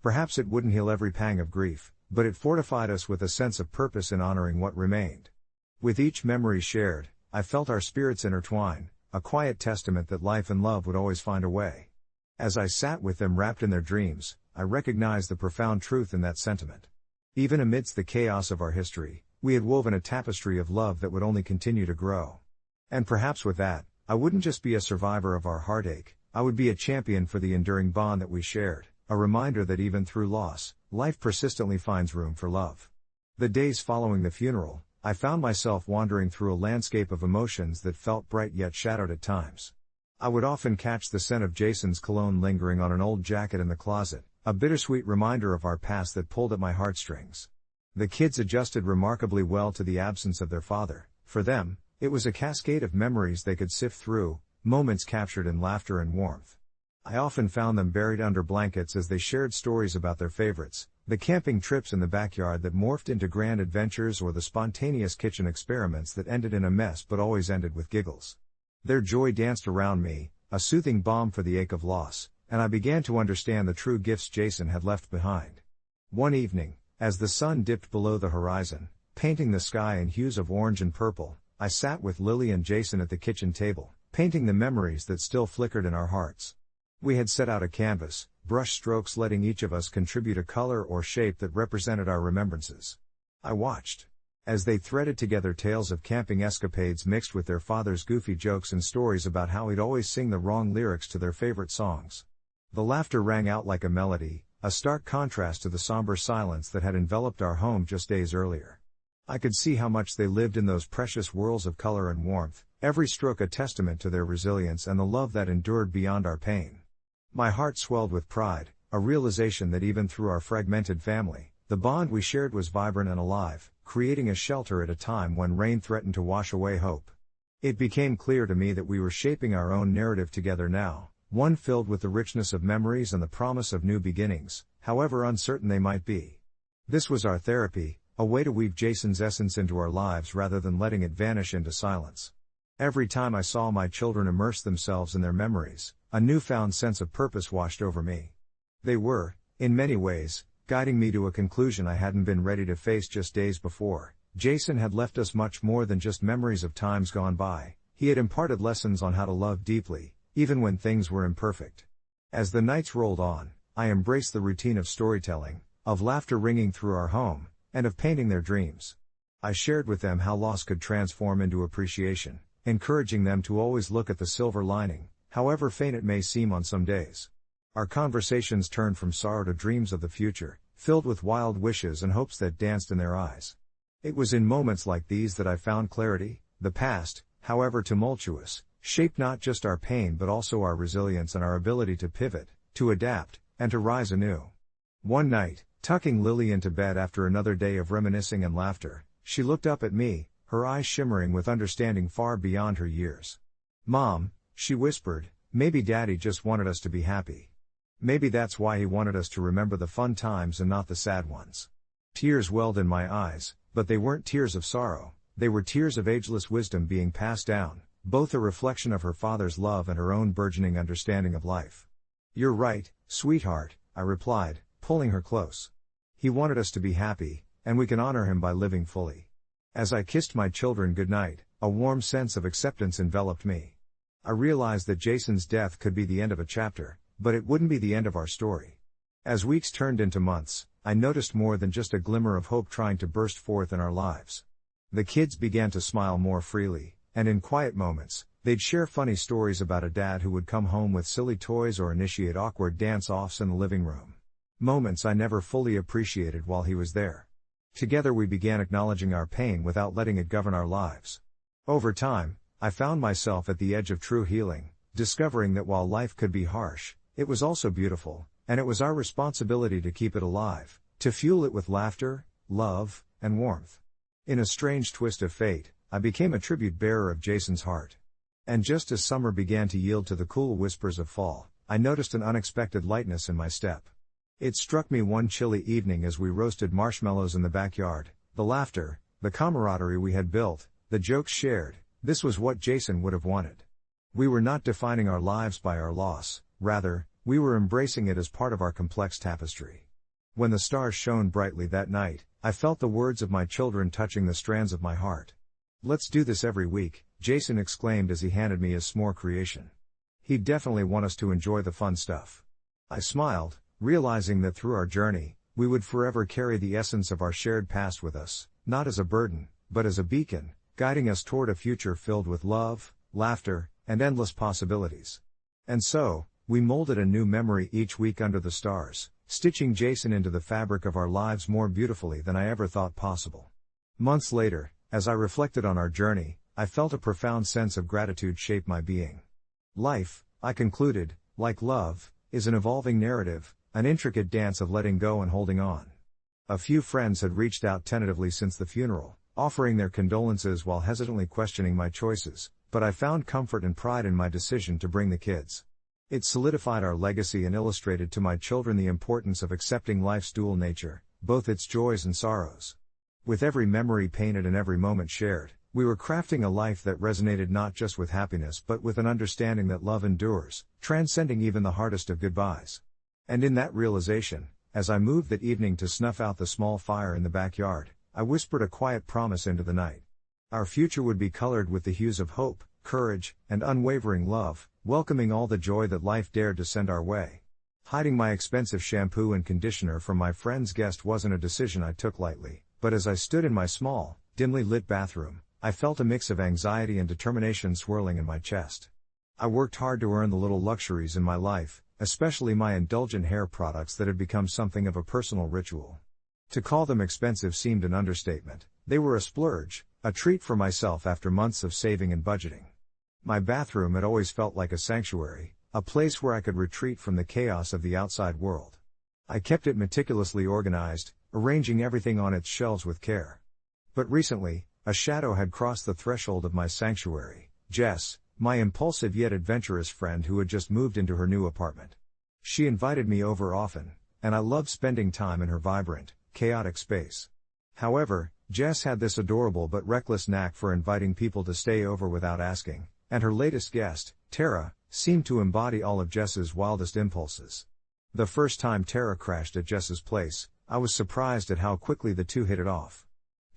Speaker 1: Perhaps it wouldn't heal every pang of grief, but it fortified us with a sense of purpose in honoring what remained. With each memory shared, I felt our spirits intertwine, a quiet testament that life and love would always find a way. As I sat with them wrapped in their dreams, I recognized the profound truth in that sentiment. Even amidst the chaos of our history, we had woven a tapestry of love that would only continue to grow. And perhaps with that, I wouldn't just be a survivor of our heartache, I would be a champion for the enduring bond that we shared, a reminder that even through loss, life persistently finds room for love. The days following the funeral, I found myself wandering through a landscape of emotions that felt bright yet shadowed at times. I would often catch the scent of Jason's cologne lingering on an old jacket in the closet, a bittersweet reminder of our past that pulled at my heartstrings. The kids adjusted remarkably well to the absence of their father. For them, it was a cascade of memories they could sift through, moments captured in laughter and warmth. I often found them buried under blankets as they shared stories about their favorites, the camping trips in the backyard that morphed into grand adventures or the spontaneous kitchen experiments that ended in a mess but always ended with giggles. Their joy danced around me, a soothing balm for the ache of loss, and I began to understand the true gifts Jason had left behind. One evening, as the sun dipped below the horizon, painting the sky in hues of orange and purple, I sat with Lily and Jason at the kitchen table, painting the memories that still flickered in our hearts. We had set out a canvas, brush strokes letting each of us contribute a color or shape that represented our remembrances. I watched as they threaded together tales of camping escapades mixed with their father's goofy jokes and stories about how he'd always sing the wrong lyrics to their favorite songs. The laughter rang out like a melody, a stark contrast to the somber silence that had enveloped our home just days earlier. I could see how much they lived in those precious whirls of color and warmth, every stroke a testament to their resilience and the love that endured beyond our pain. My heart swelled with pride, a realization that even through our fragmented family, the bond we shared was vibrant and alive, creating a shelter at a time when rain threatened to wash away hope. It became clear to me that we were shaping our own narrative together now, one filled with the richness of memories and the promise of new beginnings, however uncertain they might be. This was our therapy, a way to weave Jason's essence into our lives rather than letting it vanish into silence. Every time I saw my children immerse themselves in their memories, a newfound sense of purpose washed over me. They were, in many ways, guiding me to a conclusion I hadn't been ready to face just days before. Jason had left us much more than just memories of times gone by. He had imparted lessons on how to love deeply, even when things were imperfect. As the nights rolled on, I embraced the routine of storytelling, of laughter ringing through our home, and of painting their dreams. I shared with them how loss could transform into appreciation, encouraging them to always look at the silver lining, however faint it may seem on some days. Our conversations turned from sorrow to dreams of the future, filled with wild wishes and hopes that danced in their eyes. It was in moments like these that I found clarity. The past, however tumultuous, shaped not just our pain but also our resilience and our ability to pivot, to adapt, and to rise anew. One night, tucking Lily into bed after another day of reminiscing and laughter, she looked up at me, her eyes shimmering with understanding far beyond her years. "Mom," she whispered, "maybe Daddy just wanted us to be happy. Maybe that's why he wanted us to remember the fun times and not the sad ones." Tears welled in my eyes, but they weren't tears of sorrow, they were tears of ageless wisdom being passed down, both a reflection of her father's love and her own burgeoning understanding of life. "You're right, sweetheart," I replied, pulling her close. "He wanted us to be happy, and we can honor him by living fully." As I kissed my children goodnight, a warm sense of acceptance enveloped me. I realized that Jason's death could be the end of a chapter, but it wouldn't be the end of our story. As weeks turned into months, I noticed more than just a glimmer of hope trying to burst forth in our lives. The kids began to smile more freely, and in quiet moments, they'd share funny stories about a dad who would come home with silly toys or initiate awkward dance-offs in the living room. Moments I never fully appreciated while he was there. Together we began acknowledging our pain without letting it govern our lives. Over time, I found myself at the edge of true healing, discovering that while life could be harsh, it was also beautiful, and it was our responsibility to keep it alive, to fuel it with laughter, love, and warmth. In a strange twist of fate, I became a tribute bearer of Jason's heart. And just as summer began to yield to the cool whispers of fall, I noticed an unexpected lightness in my step. It struck me one chilly evening as we roasted marshmallows in the backyard, the laughter, the camaraderie we had built, the jokes shared, this was what Jason would have wanted. We were not defining our lives by our loss, rather, we were embracing it as part of our complex tapestry. When the stars shone brightly that night, I felt the words of my children touching the strands of my heart. "Let's do this every week," Jason exclaimed as he handed me his s'more creation. He'd definitely want us to enjoy the fun stuff. I smiled, realizing that through our journey, we would forever carry the essence of our shared past with us, not as a burden, but as a beacon, guiding us toward a future filled with love, laughter, and endless possibilities. And so, we molded a new memory each week under the stars, stitching Jason into the fabric of our lives more beautifully than I ever thought possible. Months later, as I reflected on our journey, I felt a profound sense of gratitude shape my being. Life, I concluded, like love, is an evolving narrative, an intricate dance of letting go and holding on. A few friends had reached out tentatively since the funeral, offering their condolences while hesitantly questioning my choices, but I found comfort and pride in my decision to bring the kids. It solidified our legacy and illustrated to my children the importance of accepting life's dual nature, both its joys and sorrows. With every memory painted and every moment shared, we were crafting a life that resonated not just with happiness but with an understanding that love endures, transcending even the hardest of goodbyes. And in that realization, as I moved that evening to snuff out the small fire in the backyard, I whispered a quiet promise into the night. Our future would be colored with the hues of hope, courage, and unwavering love, welcoming all the joy that life dared to send our way. Hiding my expensive shampoo and conditioner from my friend's guest wasn't a decision I took lightly, but as I stood in my small, dimly lit bathroom, I felt a mix of anxiety and determination swirling in my chest. I worked hard to earn the little luxuries in my life, especially my indulgent hair products that had become something of a personal ritual. To call them expensive seemed an understatement. They were a splurge, a treat for myself after months of saving and budgeting. My bathroom had always felt like a sanctuary, a place where I could retreat from the chaos of the outside world. I kept it meticulously organized, arranging everything on its shelves with care. But recently, a shadow had crossed the threshold of my sanctuary, Jess, my impulsive yet adventurous friend who had just moved into her new apartment. She invited me over often, and I loved spending time in her vibrant, chaotic space. However, Jess had this adorable but reckless knack for inviting people to stay over without asking, and her latest guest, Tara, seemed to embody all of Jess's wildest impulses. The first time Tara crashed at Jess's place, I was surprised at how quickly the two hit it off.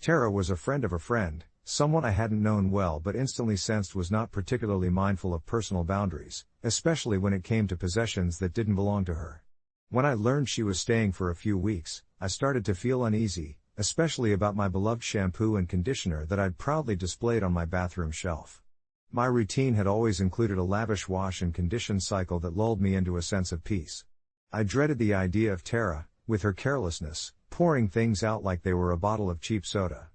Speaker 1: Tara was a friend of a friend, someone I hadn't known well but instantly sensed was not particularly mindful of personal boundaries, especially when it came to possessions that didn't belong to her. When I learned she was staying for a few weeks, I started to feel uneasy, especially about my beloved shampoo and conditioner that I'd proudly displayed on my bathroom shelf. My routine had always included a lavish wash and condition cycle that lulled me into a sense of peace. I dreaded the idea of Tara, with her carelessness, pouring things out like they were a bottle of cheap soda.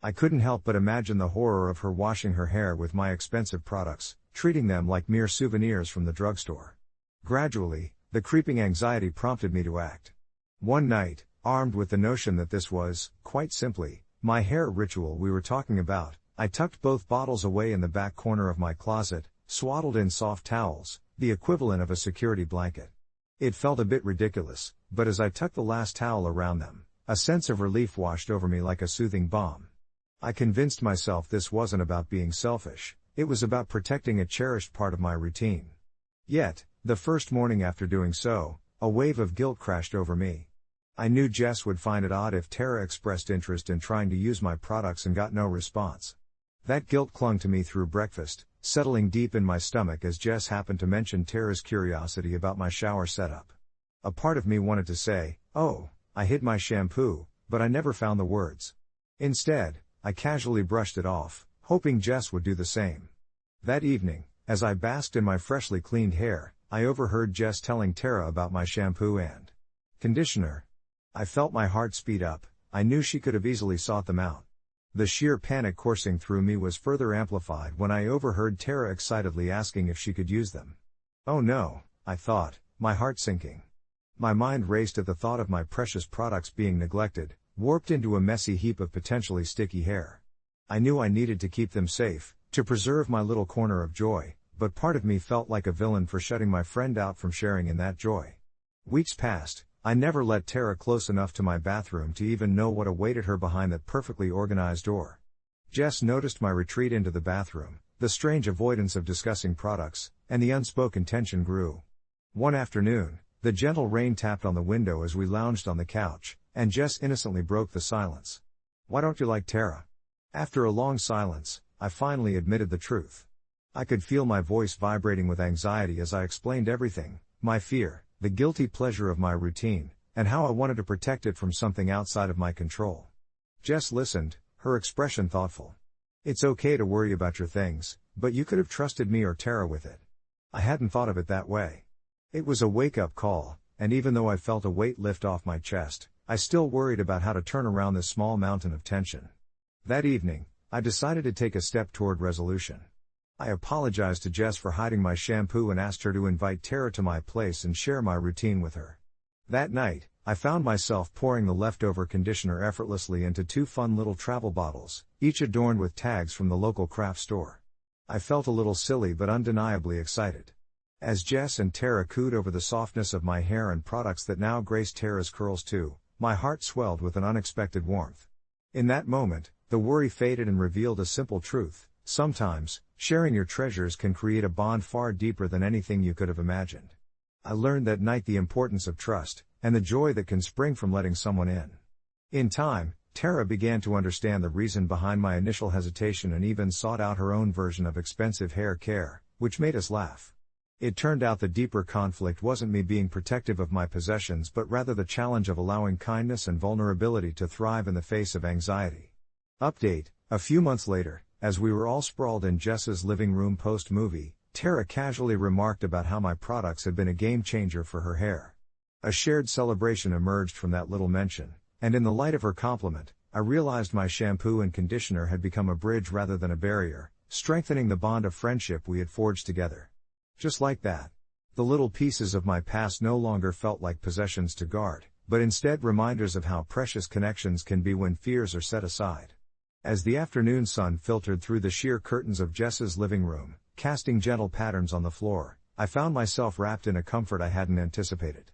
Speaker 1: I couldn't help but imagine the horror of her washing her hair with my expensive products, treating them like mere souvenirs from the drugstore. Gradually, the creeping anxiety prompted me to act. One night, armed with the notion that this was, quite simply, my hair ritual we were talking about, I tucked both bottles away in the back corner of my closet, swaddled in soft towels, the equivalent of a security blanket. It felt a bit ridiculous, but as I tucked the last towel around them, a sense of relief washed over me like a soothing balm. I convinced myself this wasn't about being selfish, it was about protecting a cherished part of my routine. Yet, the first morning after doing so, a wave of guilt crashed over me. I knew Jess would find it odd if Tara expressed interest in trying to use my products and got no response. That guilt clung to me through breakfast, settling deep in my stomach as Jess happened to mention Tara's curiosity about my shower setup. A part of me wanted to say, "Oh, I hid my shampoo," but I never found the words. Instead, I casually brushed it off, hoping Jess would do the same. That evening, as I basked in my freshly cleaned hair, I overheard Jess telling Tara about my shampoo and conditioner. I felt my heart speed up. I knew she could have easily sought them out. The sheer panic coursing through me was further amplified when I overheard Tara excitedly asking if she could use them. Oh no, I thought, my heart sinking. My mind raced at the thought of my precious products being neglected, warped into a messy heap of potentially sticky hair. I knew I needed to keep them safe, to preserve my little corner of joy, but part of me felt like a villain for shutting my friend out from sharing in that joy. Weeks passed. I never let Tara close enough to my bathroom to even know what awaited her behind that perfectly organized door. Jess noticed my retreat into the bathroom, the strange avoidance of discussing products, and the unspoken tension grew. One afternoon, the gentle rain tapped on the window as we lounged on the couch, and Jess innocently broke the silence. "Why don't you like Tara?" After a long silence, I finally admitted the truth. I could feel my voice vibrating with anxiety as I explained everything, my fear, the guilty pleasure of my routine, and how I wanted to protect it from something outside of my control. Jess listened, her expression thoughtful. "It's okay to worry about your things, but you could have trusted me or Tara with it." I hadn't thought of it that way. It was a wake-up call, and even though I felt a weight lift off my chest, I still worried about how to turn around this small mountain of tension. That evening, I decided to take a step toward resolution. I apologized to Jess for hiding my shampoo and asked her to invite Tara to my place and share my routine with her. That night, I found myself pouring the leftover conditioner effortlessly into 2 fun little travel bottles, each adorned with tags from the local craft store. I felt a little silly but undeniably excited. As Jess and Tara cooed over the softness of my hair and products that now graced Tara's curls too, my heart swelled with an unexpected warmth. In that moment, the worry faded and revealed a simple truth: sometimes, sharing your treasures can create a bond far deeper than anything you could have imagined. I learned that night the importance of trust, and the joy that can spring from letting someone in. In time, Tara began to understand the reason behind my initial hesitation and even sought out her own version of expensive hair care, which made us laugh. It turned out the deeper conflict wasn't me being protective of my possessions but rather the challenge of allowing kindness and vulnerability to thrive in the face of anxiety. Update: a few months later, as we were all sprawled in Jess's living room post-movie, Tara casually remarked about how my products had been a game-changer for her hair. A shared celebration emerged from that little mention, and in the light of her compliment, I realized my shampoo and conditioner had become a bridge rather than a barrier, strengthening the bond of friendship we had forged together. Just like that. The little pieces of my past no longer felt like possessions to guard, but instead reminders of how precious connections can be when fears are set aside. As the afternoon sun filtered through the sheer curtains of Jess's living room, casting gentle patterns on the floor, I found myself wrapped in a comfort I hadn't anticipated.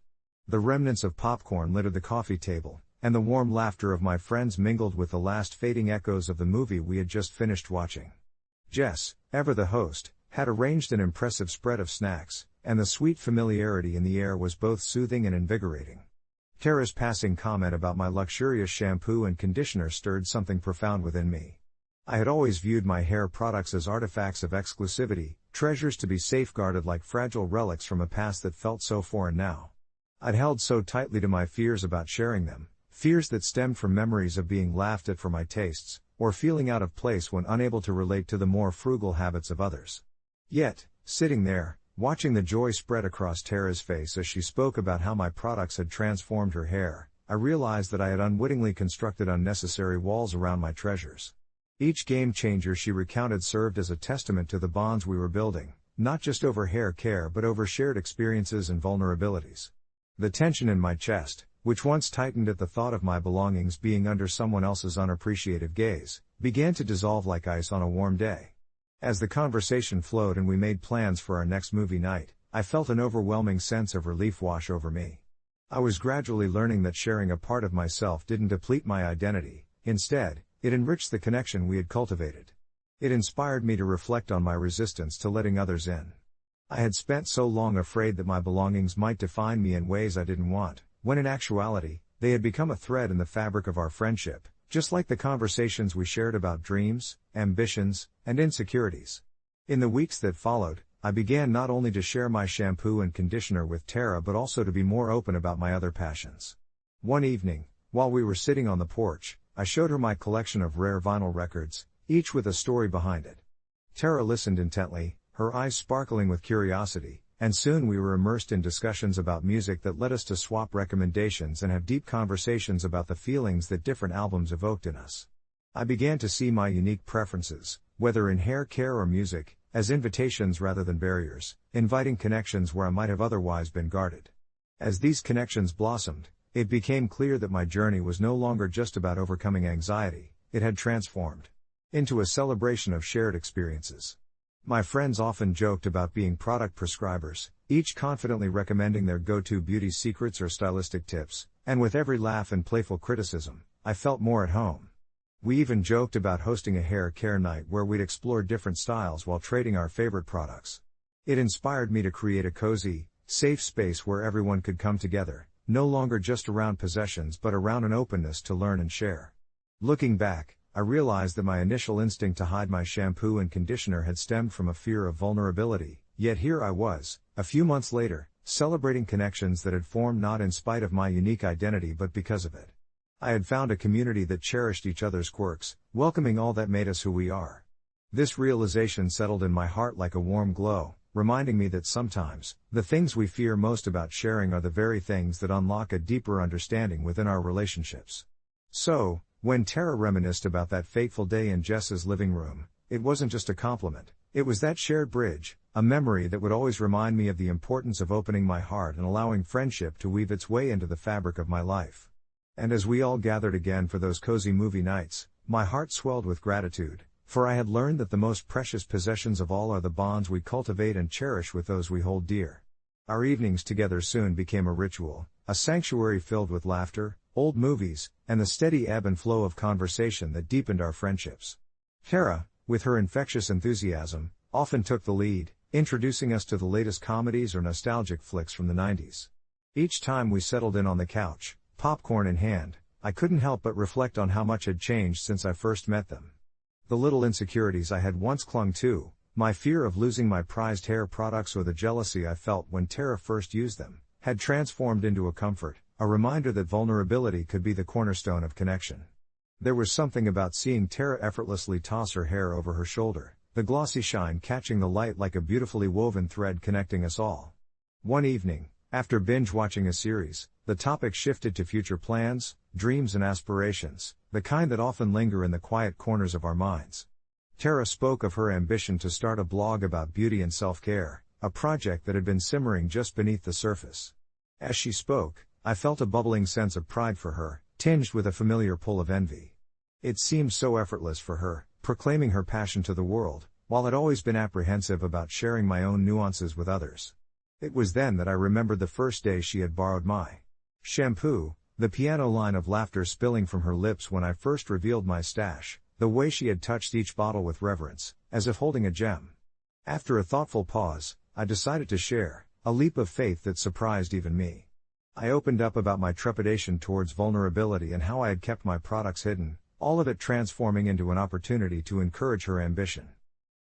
Speaker 1: The remnants of popcorn littered the coffee table, and the warm laughter of my friends mingled with the last fading echoes of the movie we had just finished watching. Jess, ever the host, had arranged an impressive spread of snacks, and the sweet familiarity in the air was both soothing and invigorating. Tara's passing comment about my luxurious shampoo and conditioner stirred something profound within me. I had always viewed my hair products as artifacts of exclusivity, treasures to be safeguarded like fragile relics from a past that felt so foreign now. I'd held so tightly to my fears about sharing them, fears that stemmed from memories of being laughed at for my tastes, or feeling out of place when unable to relate to the more frugal habits of others. Yet, sitting there, watching the joy spread across Tara's face as she spoke about how my products had transformed her hair, I realized that I had unwittingly constructed unnecessary walls around my treasures. Each game changer she recounted served as a testament to the bonds we were building, not just over hair care but over shared experiences and vulnerabilities. The tension in my chest, which once tightened at the thought of my belongings being under someone else's unappreciative gaze, began to dissolve like ice on a warm day. As the conversation flowed and we made plans for our next movie night, I felt an overwhelming sense of relief wash over me. I was gradually learning that sharing a part of myself didn't deplete my identity; instead, it enriched the connection we had cultivated. It inspired me to reflect on my resistance to letting others in. I had spent so long afraid that my belongings might define me in ways I didn't want, when in actuality, they had become a thread in the fabric of our friendship, just like the conversations we shared about dreams, ambitions, and insecurities. In the weeks that followed, I began not only to share my shampoo and conditioner with Tara but also to be more open about my other passions. One evening, while we were sitting on the porch, I showed her my collection of rare vinyl records, each with a story behind it. Tara listened intently, her eyes sparkling with curiosity, and soon we were immersed in discussions about music that led us to swap recommendations and have deep conversations about the feelings that different albums evoked in us. I began to see my unique preferences, whether in hair care or music, as invitations rather than barriers, inviting connections where I might have otherwise been guarded. As these connections blossomed, it became clear that my journey was no longer just about overcoming anxiety, it had transformed into a celebration of shared experiences. My friends often joked about being product prescribers, each confidently recommending their go-to beauty secrets or stylistic tips, and with every laugh and playful criticism, I felt more at home. We even joked about hosting a hair care night where we'd explore different styles while trading our favorite products. It inspired me to create a cozy, safe space where everyone could come together, no longer just around possessions but around an openness to learn and share. Looking back, I realized that my initial instinct to hide my shampoo and conditioner had stemmed from a fear of vulnerability, yet here I was, a few months later, celebrating connections that had formed not in spite of my unique identity but because of it. I had found a community that cherished each other's quirks, welcoming all that made us who we are. This realization settled in my heart like a warm glow, reminding me that sometimes, the things we fear most about sharing are the very things that unlock a deeper understanding within our relationships. So, when Tara reminisced about that fateful day in Jess's living room, it wasn't just a compliment, it was that shared bridge, a memory that would always remind me of the importance of opening my heart and allowing friendship to weave its way into the fabric of my life. And as we all gathered again for those cozy movie nights, my heart swelled with gratitude, for I had learned that the most precious possessions of all are the bonds we cultivate and cherish with those we hold dear. Our evenings together soon became a ritual, a sanctuary filled with laughter, old movies, and the steady ebb and flow of conversation that deepened our friendships. Tara, with her infectious enthusiasm, often took the lead, introducing us to the latest comedies or nostalgic flicks from the 90s. Each time we settled in on the couch, popcorn in hand, I couldn't help but reflect on how much had changed since I first met them. The little insecurities I had once clung to, my fear of losing my prized hair products or the jealousy I felt when Tara first used them, had transformed into a comfort, a reminder that vulnerability could be the cornerstone of connection. There was something about seeing Tara effortlessly toss her hair over her shoulder, the glossy shine catching the light like a beautifully woven thread connecting us all. One evening, after binge-watching a series, the topic shifted to future plans, dreams and aspirations, the kind that often linger in the quiet corners of our minds. Tara spoke of her ambition to start a blog about beauty and self-care, a project that had been simmering just beneath the surface. As she spoke, I felt a bubbling sense of pride for her, tinged with a familiar pull of envy. It seemed so effortless for her, proclaiming her passion to the world, while I'd always been apprehensive about sharing my own nuances with others. It was then that I remembered the first day she had borrowed my shampoo, the piano line of laughter spilling from her lips when I first revealed my stash, the way she had touched each bottle with reverence, as if holding a gem. After a thoughtful pause, I decided to share, a leap of faith that surprised even me. I opened up about my trepidation towards vulnerability and how I had kept my products hidden, all of it transforming into an opportunity to encourage her ambition.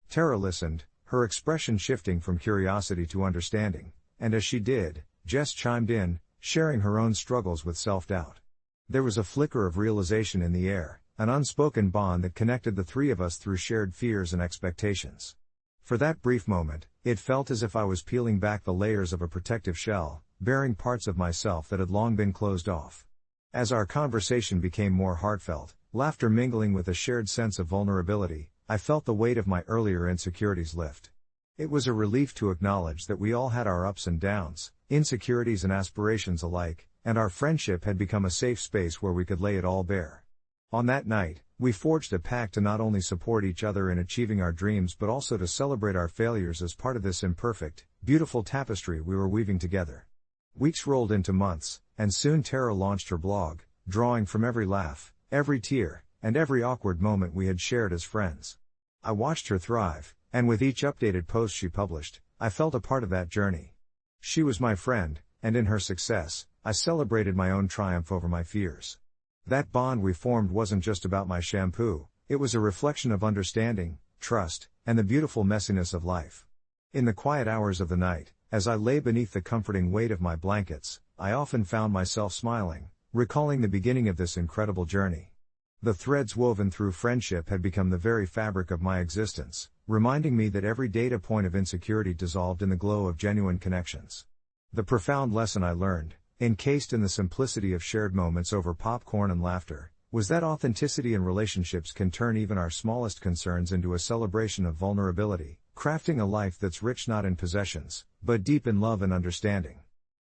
Speaker 1: Tara listened, her expression shifting from curiosity to understanding, and as she did, Jess chimed in, sharing her own struggles with self-doubt. There was a flicker of realization in the air, an unspoken bond that connected the three of us through shared fears and expectations. For that brief moment, it felt as if I was peeling back the layers of a protective shell, bearing parts of myself that had long been closed off. As our conversation became more heartfelt, laughter mingling with a shared sense of vulnerability, I felt the weight of my earlier insecurities lift. It was a relief to acknowledge that we all had our ups and downs, insecurities and aspirations alike, and our friendship had become a safe space where we could lay it all bare. On that night, we forged a pact to not only support each other in achieving our dreams but also to celebrate our failures as part of this imperfect, beautiful tapestry we were weaving together. Weeks rolled into months, and soon Tara launched her blog, drawing from every laugh, every tear, and every awkward moment we had shared as friends. I watched her thrive, and with each updated post she published, I felt a part of that journey. She was my friend, and in her success, I celebrated my own triumph over my fears. That bond we formed wasn't just about my shampoo, it was a reflection of understanding, trust, and the beautiful messiness of life. In the quiet hours of the night, as I lay beneath the comforting weight of my blankets, I often found myself smiling, recalling the beginning of this incredible journey. The threads woven through friendship had become the very fabric of my existence, reminding me that every data point of insecurity dissolved in the glow of genuine connections. The profound lesson I learned, encased in the simplicity of shared moments over popcorn and laughter, was that authenticity in relationships can turn even our smallest concerns into a celebration of vulnerability, crafting a life that's rich not in possessions, but deep in love and understanding.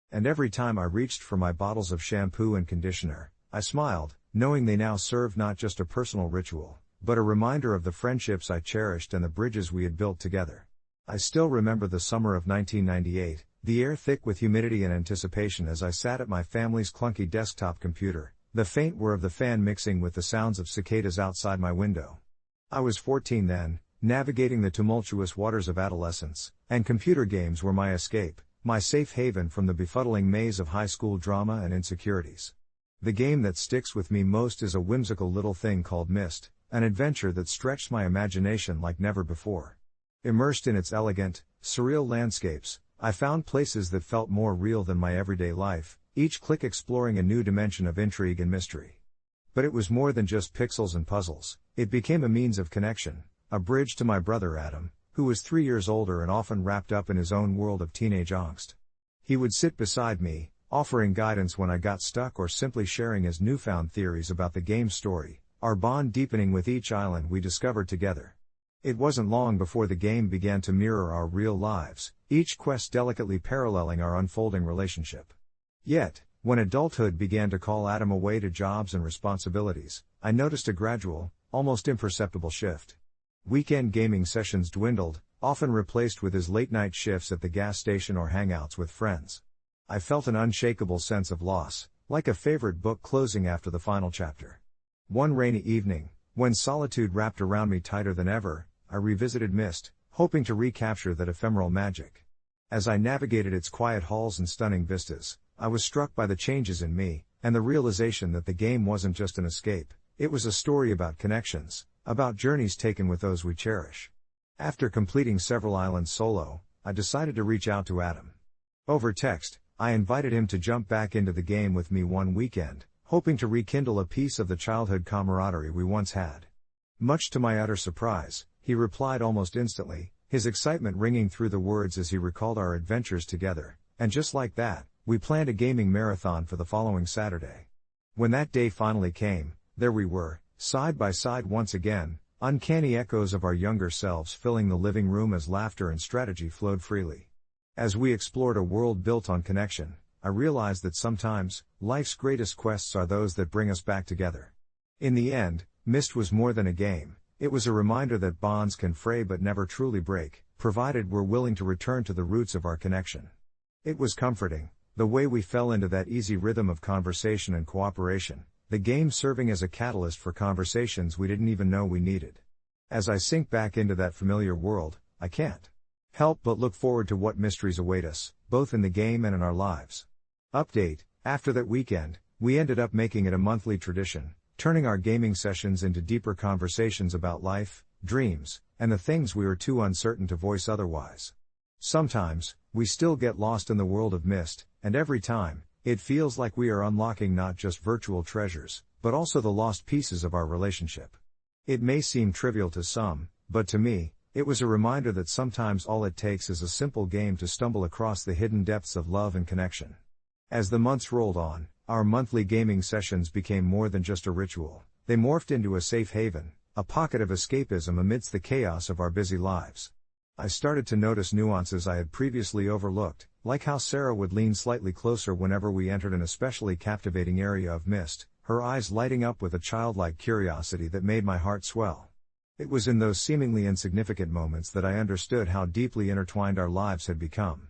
Speaker 1: And every time I reached for my bottles of shampoo and conditioner, I smiled, knowing they now served not just a personal ritual, but a reminder of the friendships I cherished and the bridges we had built together. I still remember the summer of 1998, the air thick with humidity and anticipation as I sat at my family's clunky desktop computer, the faint whir of the fan mixing with the sounds of cicadas outside my window. I was 14 then, navigating the tumultuous waters of adolescence, and computer games were my escape, my safe haven from the befuddling maze of high school drama and insecurities. The game that sticks with me most is a whimsical little thing called Myst, an adventure that stretched my imagination like never before. Immersed in its elegant, surreal landscapes, I found places that felt more real than my everyday life, each click exploring a new dimension of intrigue and mystery. But it was more than just pixels and puzzles, it became a means of connection, a bridge to my brother Adam, who was 3 years older and often wrapped up in his own world of teenage angst. He would sit beside me, offering guidance when I got stuck or simply sharing his newfound theories about the game's story, our bond deepening with each island we discovered together. It wasn't long before the game began to mirror our real lives, each quest delicately paralleling our unfolding relationship. Yet, when adulthood began to call Adam away to jobs and responsibilities, I noticed a gradual, almost imperceptible shift. Weekend gaming sessions dwindled, often replaced with his late-night shifts at the gas station or hangouts with friends. I felt an unshakable sense of loss, like a favorite book closing after the final chapter. One rainy evening, when solitude wrapped around me tighter than ever, I revisited Myst, hoping to recapture that ephemeral magic. As I navigated its quiet halls and stunning vistas, I was struck by the changes in me, and the realization that the game wasn't just an escape, it was a story about connections, about journeys taken with those we cherish. After completing several islands solo, I decided to reach out to Adam. Over text, I invited him to jump back into the game with me one weekend, hoping to rekindle a piece of the childhood camaraderie we once had. Much to my utter surprise, he replied almost instantly, his excitement ringing through the words as he recalled our adventures together, and just like that, we planned a gaming marathon for the following Saturday. When that day finally came, there we were, side by side once again, uncanny echoes of our younger selves filling the living room as laughter and strategy flowed freely. As we explored a world built on connection, I realized that sometimes, life's greatest quests are those that bring us back together. In the end, Myst was more than a game, it was a reminder that bonds can fray but never truly break, provided we're willing to return to the roots of our connection. It was comforting, the way we fell into that easy rhythm of conversation and cooperation, the game serving as a catalyst for conversations we didn't even know we needed. As I sink back into that familiar world, I can't help but look forward to what mysteries await us, both in the game and in our lives. Update: after that weekend, we ended up making it a monthly tradition, turning our gaming sessions into deeper conversations about life, dreams, and the things we were too uncertain to voice otherwise. Sometimes, we still get lost in the world of Myst, and every time, it feels like we are unlocking not just virtual treasures, but also the lost pieces of our relationship. It may seem trivial to some, but to me, it was a reminder that sometimes all it takes is a simple game to stumble across the hidden depths of love and connection. As the months rolled on, our monthly gaming sessions became more than just a ritual, they morphed into a safe haven, a pocket of escapism amidst the chaos of our busy lives. I started to notice nuances I had previously overlooked, like how Sarah would lean slightly closer whenever we entered an especially captivating area of Myst, her eyes lighting up with a childlike curiosity that made my heart swell. It was in those seemingly insignificant moments that I understood how deeply intertwined our lives had become.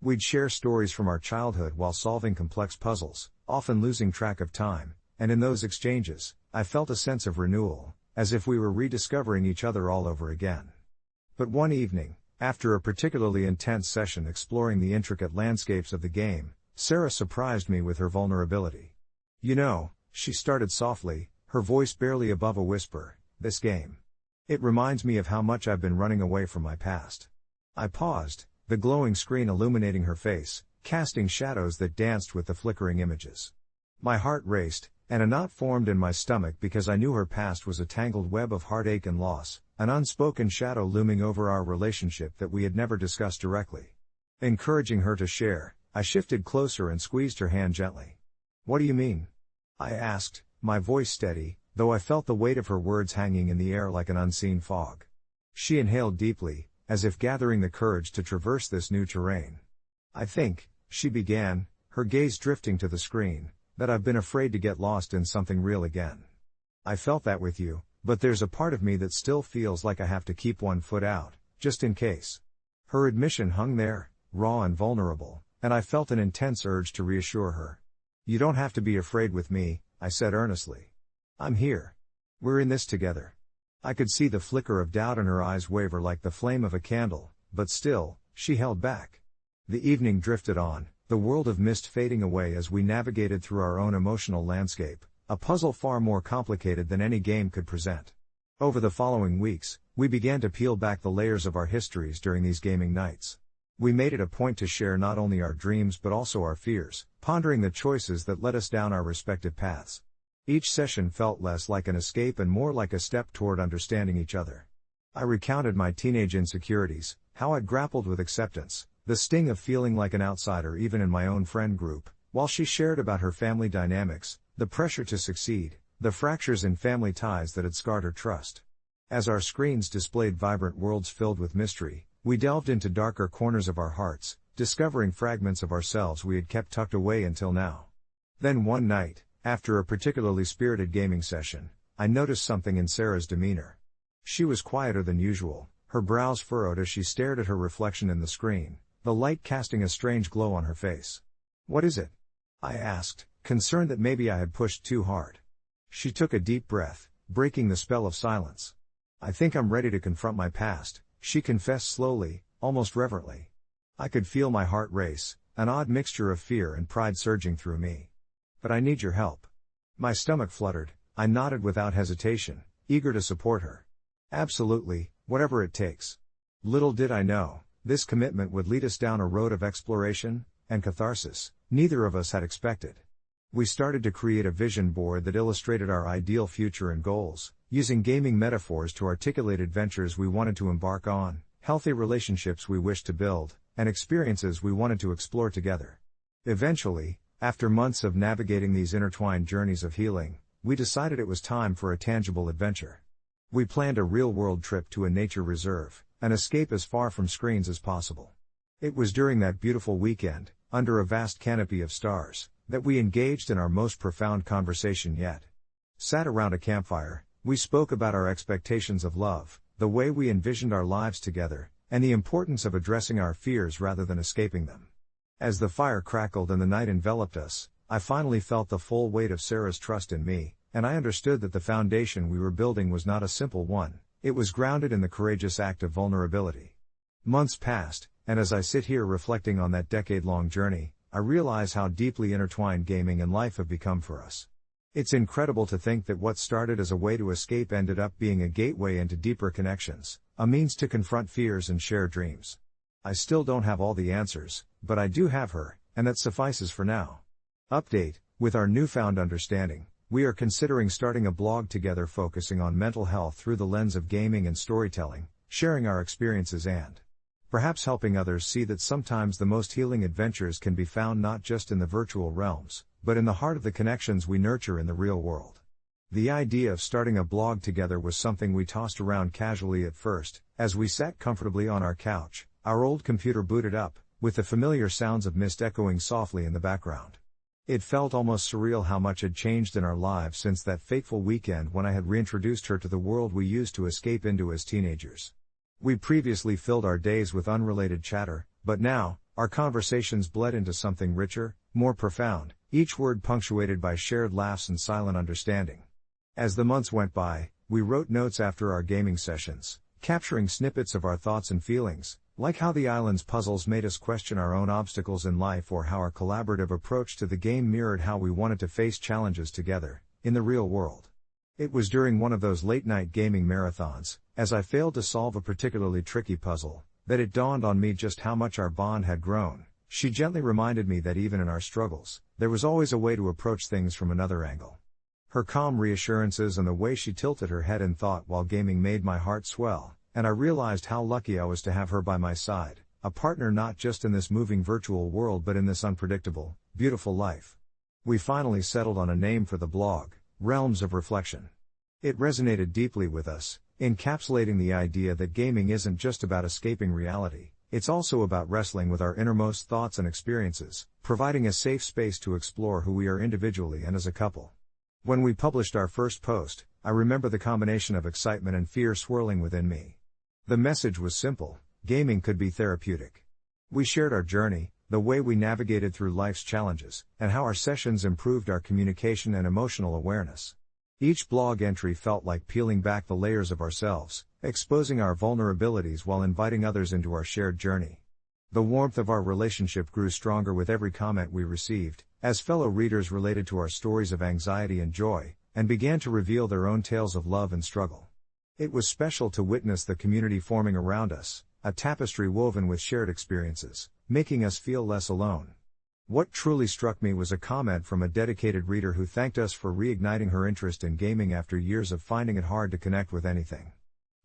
Speaker 1: We'd share stories from our childhood while solving complex puzzles, often losing track of time, and in those exchanges, I felt a sense of renewal, as if we were rediscovering each other all over again. But one evening, after a particularly intense session exploring the intricate landscapes of the game, Sarah surprised me with her vulnerability. "You know," she started softly, her voice barely above a whisper, "this game. It reminds me of how much I've been running away from my past." I paused, the glowing screen illuminating her face, casting shadows that danced with the flickering images. My heart raced, and a knot formed in my stomach because I knew her past was a tangled web of heartache and loss, an unspoken shadow looming over our relationship that we had never discussed directly. Encouraging her to share, I shifted closer and squeezed her hand gently. "What do you mean?" I asked, my voice steady, though I felt the weight of her words hanging in the air like an unseen fog. She inhaled deeply, as if gathering the courage to traverse this new terrain. "I think," she began, her gaze drifting to the screen, "that I've been afraid to get lost in something real again. I felt that with you, but there's a part of me that still feels like I have to keep one foot out, just in case." Her admission hung there, raw and vulnerable, and I felt an intense urge to reassure her. "You don't have to be afraid with me," I said earnestly. "I'm here. We're in this together." I could see the flicker of doubt in her eyes waver like the flame of a candle, but still, she held back. The evening drifted on, the world of mist fading away as we navigated through our own emotional landscape, a puzzle far more complicated than any game could present. Over the following weeks, we began to peel back the layers of our histories during these gaming nights. We made it a point to share not only our dreams but also our fears, pondering the choices that led us down our respective paths. Each session felt less like an escape and more like a step toward understanding each other. I recounted my teenage insecurities, how I'd grappled with acceptance, the sting of feeling like an outsider even in my own friend group, while she shared about her family dynamics, the pressure to succeed, the fractures in family ties that had scarred her trust. As our screens displayed vibrant worlds filled with mystery, we delved into darker corners of our hearts, discovering fragments of ourselves we had kept tucked away until now. Then one night, after a particularly spirited gaming session, I noticed something in Sarah's demeanor. She was quieter than usual, her brows furrowed as she stared at her reflection in the screen, the light casting a strange glow on her face. "What is it?" I asked, concerned that maybe I had pushed too hard. She took a deep breath, breaking the spell of silence. "I think I'm ready to confront my past," she confessed slowly, almost reverently. I could feel my heart race, an odd mixture of fear and pride surging through me. "But I need your help." My stomach fluttered, I nodded without hesitation, eager to support her. "Absolutely, whatever it takes." Little did I know, this commitment would lead us down a road of exploration and catharsis neither of us had expected. We started to create a vision board that illustrated our ideal future and goals, using gaming metaphors to articulate adventures we wanted to embark on, healthy relationships we wished to build, and experiences we wanted to explore together. Eventually, after months of navigating these intertwined journeys of healing, we decided it was time for a tangible adventure. We planned a real-world trip to a nature reserve, an escape as far from screens as possible. It was during that beautiful weekend, under a vast canopy of stars, that we engaged in our most profound conversation yet. Sat around a campfire, we spoke about our expectations of love, the way we envisioned our lives together, and the importance of addressing our fears rather than escaping them. As the fire crackled and the night enveloped us, I finally felt the full weight of Sarah's trust in me, and I understood that the foundation we were building was not a simple one, it was grounded in the courageous act of vulnerability. Months passed, and as I sit here reflecting on that decade-long journey, I realize how deeply intertwined gaming and life have become for us. It's incredible to think that what started as a way to escape ended up being a gateway into deeper connections, a means to confront fears and share dreams. I still don't have all the answers, but I do have her, and that suffices for now. Update: with our newfound understanding, we are considering starting a blog together focusing on mental health through the lens of gaming and storytelling, sharing our experiences and perhaps helping others see that sometimes the most healing adventures can be found not just in the virtual realms, but in the heart of the connections we nurture in the real world. The idea of starting a blog together was something we tossed around casually at first, as we sat comfortably on our couch, our old computer booted up, with the familiar sounds of mist echoing softly in the background. It felt almost surreal how much had changed in our lives since that fateful weekend when I had reintroduced her to the world we used to escape into as teenagers. We previously filled our days with unrelated chatter, but now, our conversations bled into something richer, more profound, each word punctuated by shared laughs and silent understanding. As the months went by, we wrote notes after our gaming sessions, capturing snippets of our thoughts and feelings, like how the island's puzzles made us question our own obstacles in life or how our collaborative approach to the game mirrored how we wanted to face challenges together, in the real world. It was during one of those late-night gaming marathons, as I failed to solve a particularly tricky puzzle, that it dawned on me just how much our bond had grown. She gently reminded me that even in our struggles, there was always a way to approach things from another angle. Her calm reassurances and the way she tilted her head in thought while gaming made my heart swell, and I realized how lucky I was to have her by my side, a partner not just in this moving virtual world but in this unpredictable, beautiful life. We finally settled on a name for the blog, Realms of Reflection. It resonated deeply with us, encapsulating the idea that gaming isn't just about escaping reality, it's also about wrestling with our innermost thoughts and experiences, providing a safe space to explore who we are individually and as a couple. When we published our first post, I remember the combination of excitement and fear swirling within me. The message was simple: gaming could be therapeutic. We shared our journey, the way we navigated through life's challenges, and how our sessions improved our communication and emotional awareness. Each blog entry felt like peeling back the layers of ourselves, exposing our vulnerabilities while inviting others into our shared journey. The warmth of our relationship grew stronger with every comment we received, as fellow readers related to our stories of anxiety and joy, and began to reveal their own tales of love and struggle. It was special to witness the community forming around us, a tapestry woven with shared experiences, making us feel less alone. What truly struck me was a comment from a dedicated reader who thanked us for reigniting her interest in gaming after years of finding it hard to connect with anything.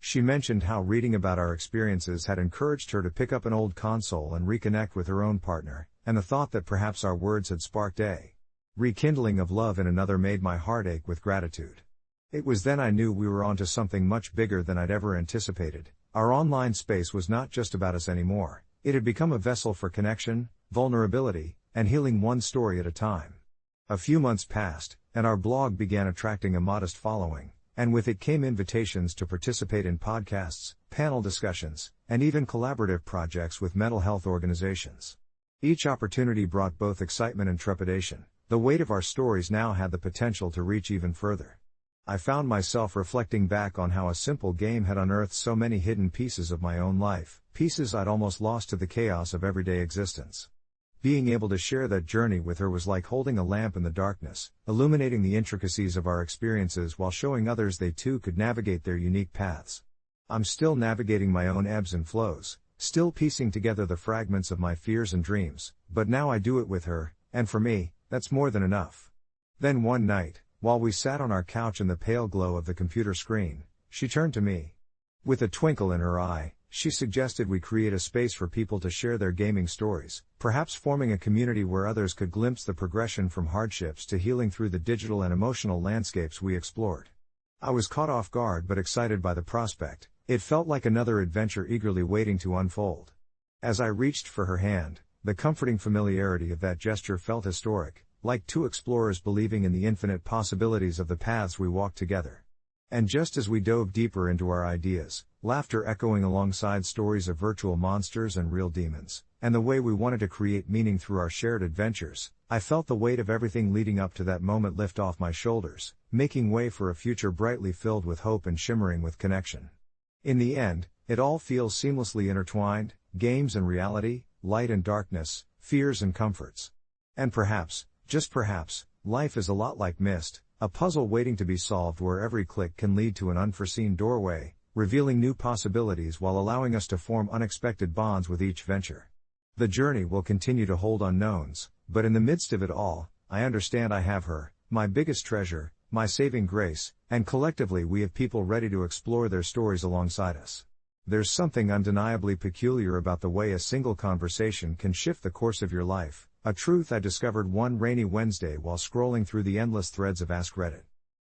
Speaker 1: She mentioned how reading about our experiences had encouraged her to pick up an old console and reconnect with her own partner, and the thought that perhaps our words had sparked a rekindling of love in another made my heart ache with gratitude. It was then I knew we were onto something much bigger than I'd ever anticipated. Our online space was not just about us anymore, it had become a vessel for connection, vulnerability, and healing one story at a time. A few months passed, and our blog began attracting a modest following, and with it came invitations to participate in podcasts, panel discussions, and even collaborative projects with mental health organizations. Each opportunity brought both excitement and trepidation. The weight of our stories now had the potential to reach even further. I found myself reflecting back on how a simple game had unearthed so many hidden pieces of my own life, pieces I'd almost lost to the chaos of everyday existence. Being able to share that journey with her was like holding a lamp in the darkness, illuminating the intricacies of our experiences while showing others they too could navigate their unique paths. I'm still navigating my own ebbs and flows, still piecing together the fragments of my fears and dreams, but now I do it with her, and for me, that's more than enough. Then one night, while we sat on our couch in the pale glow of the computer screen, she turned to me. With a twinkle in her eye, she suggested we create a space for people to share their gaming stories, perhaps forming a community where others could glimpse the progression from hardships to healing through the digital and emotional landscapes we explored. I was caught off guard but excited by the prospect. It felt like another adventure eagerly waiting to unfold. As I reached for her hand, the comforting familiarity of that gesture felt historic, like two explorers believing in the infinite possibilities of the paths we walked together. And just as we dove deeper into our ideas, laughter echoing alongside stories of virtual monsters and real demons, and the way we wanted to create meaning through our shared adventures, I felt the weight of everything leading up to that moment lift off my shoulders, making way for a future brightly filled with hope and shimmering with connection. In the end, it all feels seamlessly intertwined, games and reality, light and darkness, fears and comforts. And perhaps, just perhaps, life is a lot like Myst, a puzzle waiting to be solved where every click can lead to an unforeseen doorway, revealing new possibilities while allowing us to form unexpected bonds with each venture. The journey will continue to hold unknowns, but in the midst of it all, I understand I have her, my biggest treasure, my saving grace, and collectively we have people ready to explore their stories alongside us. There's something undeniably peculiar about the way a single conversation can shift the course of your life, a truth I discovered one rainy Wednesday while scrolling through the endless threads of Ask Reddit.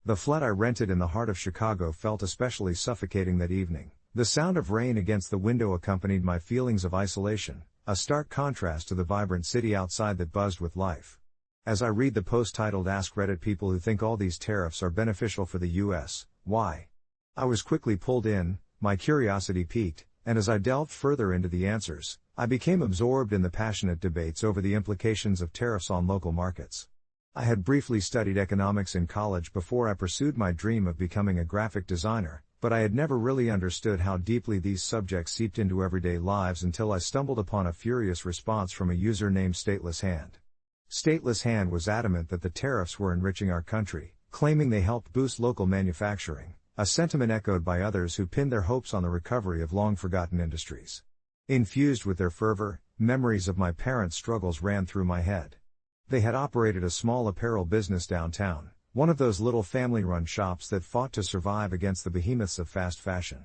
Speaker 1: The flat I rented in the heart of Chicago felt especially suffocating that evening. The sound of rain against the window accompanied my feelings of isolation, a stark contrast to the vibrant city outside that buzzed with life. As I read the post titled Ask Reddit People Who Think All These Tariffs Are Beneficial for the US, Why? I was quickly pulled in, my curiosity piqued, and as I delved further into the answers, I became absorbed in the passionate debates over the implications of tariffs on local markets. I had briefly studied economics in college before I pursued my dream of becoming a graphic designer, but I had never really understood how deeply these subjects seeped into everyday lives until I stumbled upon a furious response from a user named Stateless Hand. Stateless Hand was adamant that the tariffs were enriching our country, claiming they helped boost local manufacturing, a sentiment echoed by others who pinned their hopes on the recovery of long-forgotten industries. Infused with their fervor, memories of my parents' struggles ran through my head. They had operated a small apparel business downtown, one of those little family-run shops that fought to survive against the behemoths of fast fashion.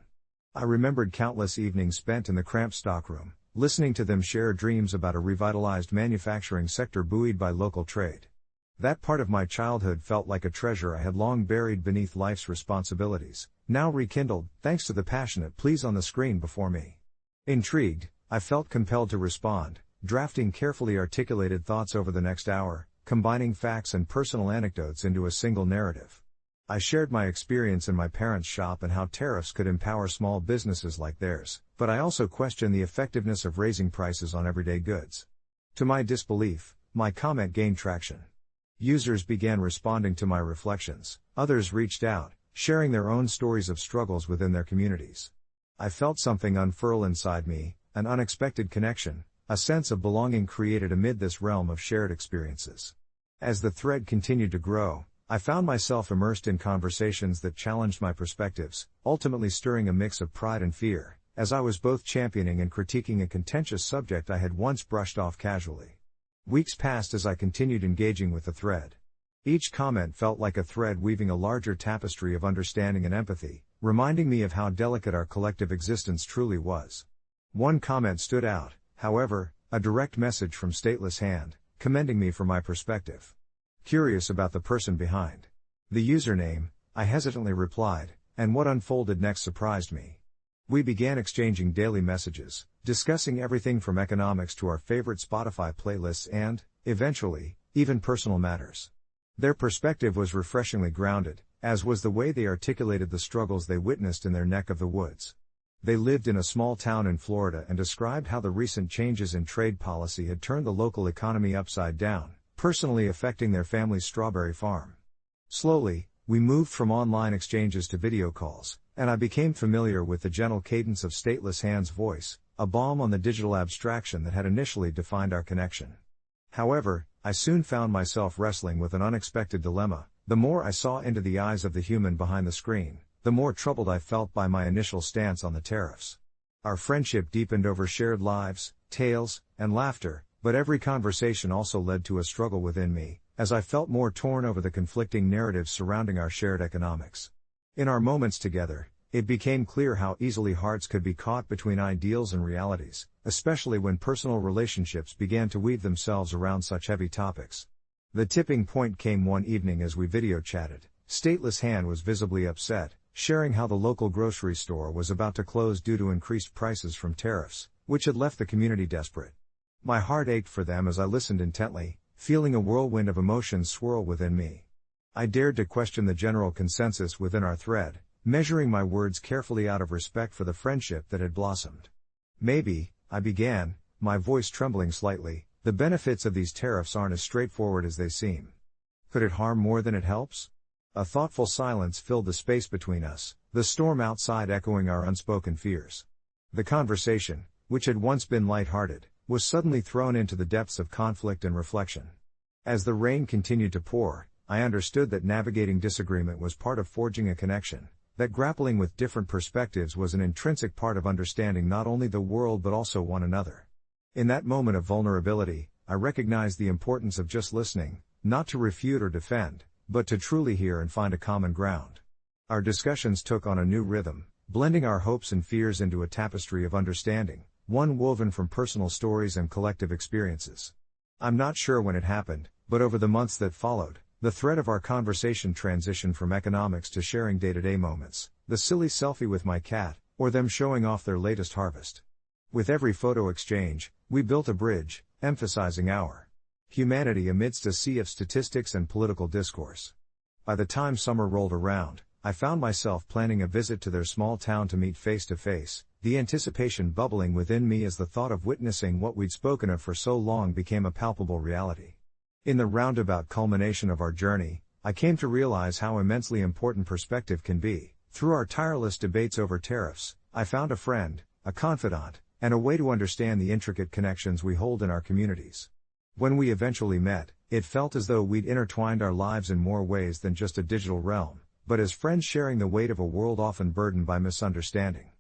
Speaker 1: I remembered countless evenings spent in the cramped stockroom, listening to them share dreams about a revitalized manufacturing sector buoyed by local trade. That part of my childhood felt like a treasure I had long buried beneath life's responsibilities, now rekindled, thanks to the passionate pleas on the screen before me. Intrigued, I felt compelled to respond, drafting carefully articulated thoughts over the next hour, combining facts and personal anecdotes into a single narrative. I shared my experience in my parents' shop and how tariffs could empower small businesses like theirs, but I also questioned the effectiveness of raising prices on everyday goods. To my disbelief, my comment gained traction. Users began responding to my reflections, others reached out, sharing their own stories of struggles within their communities. I felt something unfurl inside me, an unexpected connection, a sense of belonging created amid this realm of shared experiences. As the thread continued to grow, I found myself immersed in conversations that challenged my perspectives, ultimately stirring a mix of pride and fear, as I was both championing and critiquing a contentious subject I had once brushed off casually. Weeks passed as I continued engaging with the thread. Each comment felt like a thread weaving a larger tapestry of understanding and empathy, reminding me of how delicate our collective existence truly was. One comment stood out, however, a direct message from Stateless Hand, commending me for my perspective. Curious about the person behind the username, I hesitantly replied, and what unfolded next surprised me. We began exchanging daily messages, discussing everything from economics to our favorite Spotify playlists and, eventually, even personal matters. Their perspective was refreshingly grounded, as was the way they articulated the struggles they witnessed in their neck of the woods. They lived in a small town in Florida and described how the recent changes in trade policy had turned the local economy upside down, personally affecting their family's strawberry farm. Slowly, we moved from online exchanges to video calls, and I became familiar with the gentle cadence of Stateless Hand's voice, a balm on the digital abstraction that had initially defined our connection. However, I soon found myself wrestling with an unexpected dilemma. The more I saw into the eyes of the human behind the screen, the more troubled I felt by my initial stance on the tariffs. Our friendship deepened over shared lives, tales, and laughter, but every conversation also led to a struggle within me, as I felt more torn over the conflicting narratives surrounding our shared economics. In our moments together, it became clear how easily hearts could be caught between ideals and realities, especially when personal relationships began to weave themselves around such heavy topics. The tipping point came one evening as we video chatted. Stateless Hand was visibly upset, sharing how the local grocery store was about to close due to increased prices from tariffs, which had left the community desperate. My heart ached for them as I listened intently, feeling a whirlwind of emotions swirl within me. I dared to question the general consensus within our thread, measuring my words carefully out of respect for the friendship that had blossomed. Maybe, I began, my voice trembling slightly, the benefits of these tariffs aren't as straightforward as they seem. Could it harm more than it helps? A thoughtful silence filled the space between us, the storm outside echoing our unspoken fears. The conversation, which had once been light-hearted, was suddenly thrown into the depths of conflict and reflection. As the rain continued to pour, I understood that navigating disagreement was part of forging a connection, that grappling with different perspectives was an intrinsic part of understanding not only the world but also one another. In that moment of vulnerability, I recognized the importance of just listening, not to refute or defend, but to truly hear and find a common ground. Our discussions took on a new rhythm, blending our hopes and fears into a tapestry of understanding, one woven from personal stories and collective experiences. I'm not sure when it happened, but over the months that followed, the thread of our conversation transitioned from economics to sharing day-to-day moments, the silly selfie with my cat, or them showing off their latest harvest. With every photo exchange, we built a bridge, emphasizing our humanity amidst a sea of statistics and political discourse. By the time summer rolled around, I found myself planning a visit to their small town to meet face to face, the anticipation bubbling within me as the thought of witnessing what we'd spoken of for so long became a palpable reality. In the roundabout culmination of our journey, I came to realize how immensely important perspective can be. Through our tireless debates over tariffs, I found a friend, a confidant, and a way to understand the intricate connections we hold in our communities. When we eventually met, it felt as though we'd intertwined our lives in more ways than just a digital realm, but as friends sharing the weight of a world often burdened by misunderstanding.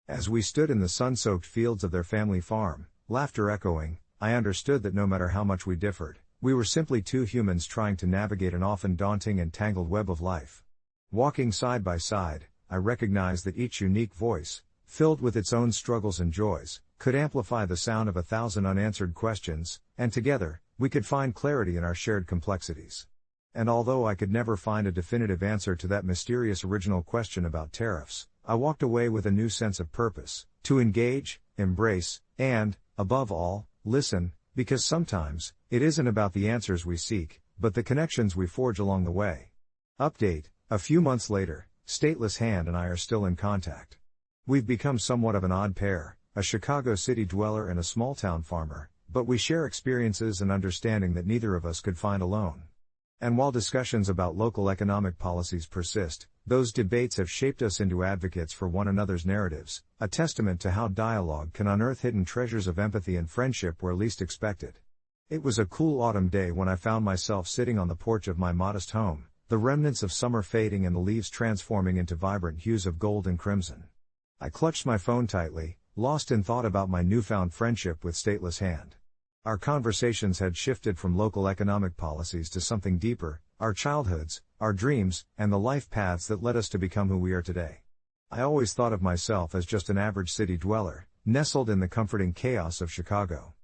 Speaker 1: As we stood in the sun-soaked fields of their family farm, laughter echoing, I understood that no matter how much we differed, We were simply two humans trying to navigate an often daunting and tangled web of life. Walking side by side, I recognized that each unique voice, filled with its own struggles and joys, could amplify the sound of 1,000 unanswered questions, and together, we could find clarity in our shared complexities. And although I could never find a definitive answer to that mysterious original question about tariffs, I walked away with a new sense of purpose, to engage, embrace, and, above all, listen, because sometimes, it isn't about the answers we seek, but the connections we forge along the way. Update: a few months later, Stateless Hand and I are still in contact. We've become somewhat of an odd pair, a Chicago city dweller and a small-town farmer, but we share experiences and understanding that neither of us could find alone. And while discussions about local economic policies persist, those debates have shaped us into advocates for one another's narratives, a testament to how dialogue can unearth hidden treasures of empathy and friendship where least expected. It was a cool autumn day when I found myself sitting on the porch of my modest home, the remnants of summer fading and the leaves transforming into vibrant hues of gold and crimson. I clutched my phone tightly, lost in thought about my newfound friendship with Stateless Hand. Our conversations had shifted from local economic policies to something deeper, our childhoods, our dreams, and the life paths that led us to become who we are today. I always thought of myself as just an average city dweller, nestled in the comforting chaos of Chicago.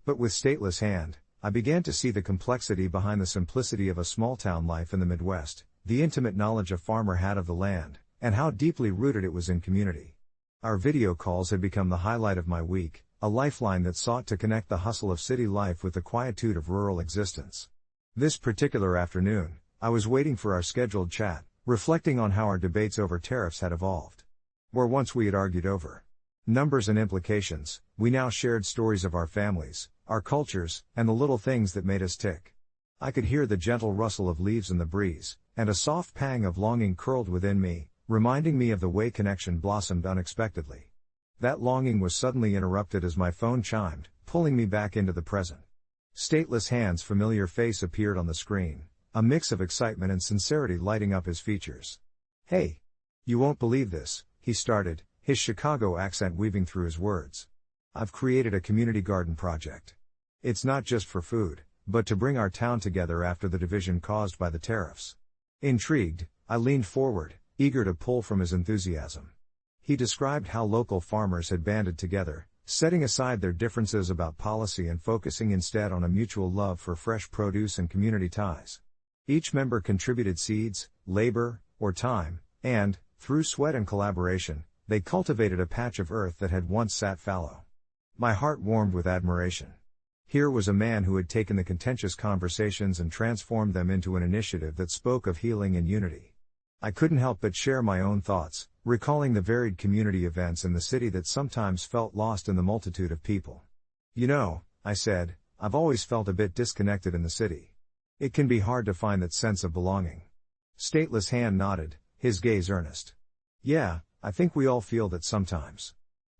Speaker 1: But with Stateless Hand, I began to see the complexity behind the simplicity of a small-town life in the Midwest, the intimate knowledge a farmer had of the land, and how deeply rooted it was in community. Our video calls had become the highlight of my week, a lifeline that sought to connect the hustle of city life with the quietude of rural existence. This particular afternoon, I was waiting for our scheduled chat, reflecting on how our debates over tariffs had evolved. Where once we had argued over numbers and implications, we now shared stories of our families, our cultures, and the little things that made us tick. I could hear the gentle rustle of leaves in the breeze, and a soft pang of longing curled within me, reminding me of the way connection blossomed unexpectedly. That longing was suddenly interrupted as my phone chimed, pulling me back into the present. Stateless Hand's familiar face appeared on the screen, a mix of excitement and sincerity lighting up his features. "Hey! You won't believe this," he started, his Chicago accent weaving through his words. "I've created a community garden project. It's not just for food, but to bring our town together after the division caused by the tariffs." Intrigued, I leaned forward, eager to pull from his enthusiasm. He described how local farmers had banded together, setting aside their differences about policy and focusing instead on a mutual love for fresh produce and community ties. Each member contributed seeds, labor, or time, and, through sweat and collaboration, they cultivated a patch of earth that had once sat fallow. My heart warmed with admiration. Here was a man who had taken the contentious conversations and transformed them into an initiative that spoke of healing and unity. I couldn't help but share my own thoughts, recalling the varied community events in the city that sometimes felt lost in the multitude of people. "You know," I said, "I've always felt a bit disconnected in the city. It can be hard to find that sense of belonging." Stateless Hand nodded, his gaze earnest. "Yeah, I think we all feel that sometimes.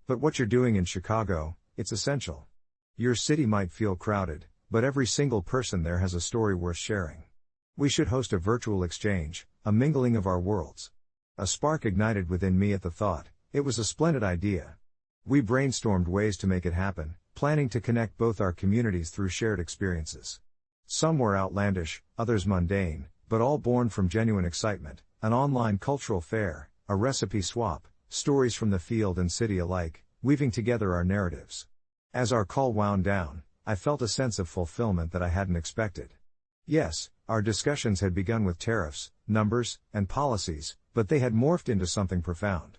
Speaker 1: But what you're doing in Chicago, it's essential. Your city might feel crowded, but every single person there has a story worth sharing. We should host a virtual exchange, a mingling of our worlds." A spark ignited within me at the thought. It was a splendid idea. We brainstormed ways to make it happen, planning to connect both our communities through shared experiences. Some were outlandish, others mundane, but all born from genuine excitement: an online cultural fair, a recipe swap, stories from the field and city alike, weaving together our narratives. As our call wound down, I felt a sense of fulfillment that I hadn't expected. Yes, our discussions had begun with tariffs, numbers, and policies, but they had morphed into something profound.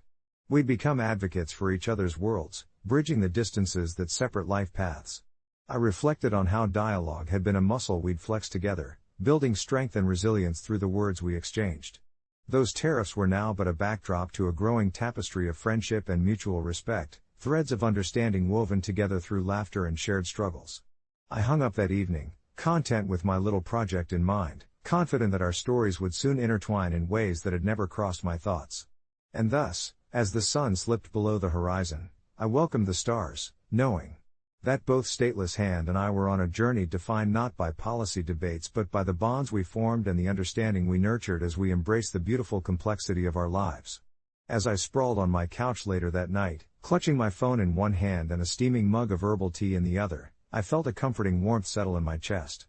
Speaker 1: We'd become advocates for each other's worlds, bridging the distances that separate life paths. I reflected on how dialogue had been a muscle we'd flexed together, building strength and resilience through the words we exchanged. Those tariffs were now but a backdrop to a growing tapestry of friendship and mutual respect, threads of understanding woven together through laughter and shared struggles. I hung up that evening, content with my little project in mind, confident that our stories would soon intertwine in ways that had never crossed my thoughts. And thus, as the sun slipped below the horizon, I welcomed the stars, knowing that both Stateless Hand and I were on a journey defined not by policy debates but by the bonds we formed and the understanding we nurtured as we embraced the beautiful complexity of our lives. As I sprawled on my couch later that night, clutching my phone in one hand and a steaming mug of herbal tea in the other, I felt a comforting warmth settle in my chest.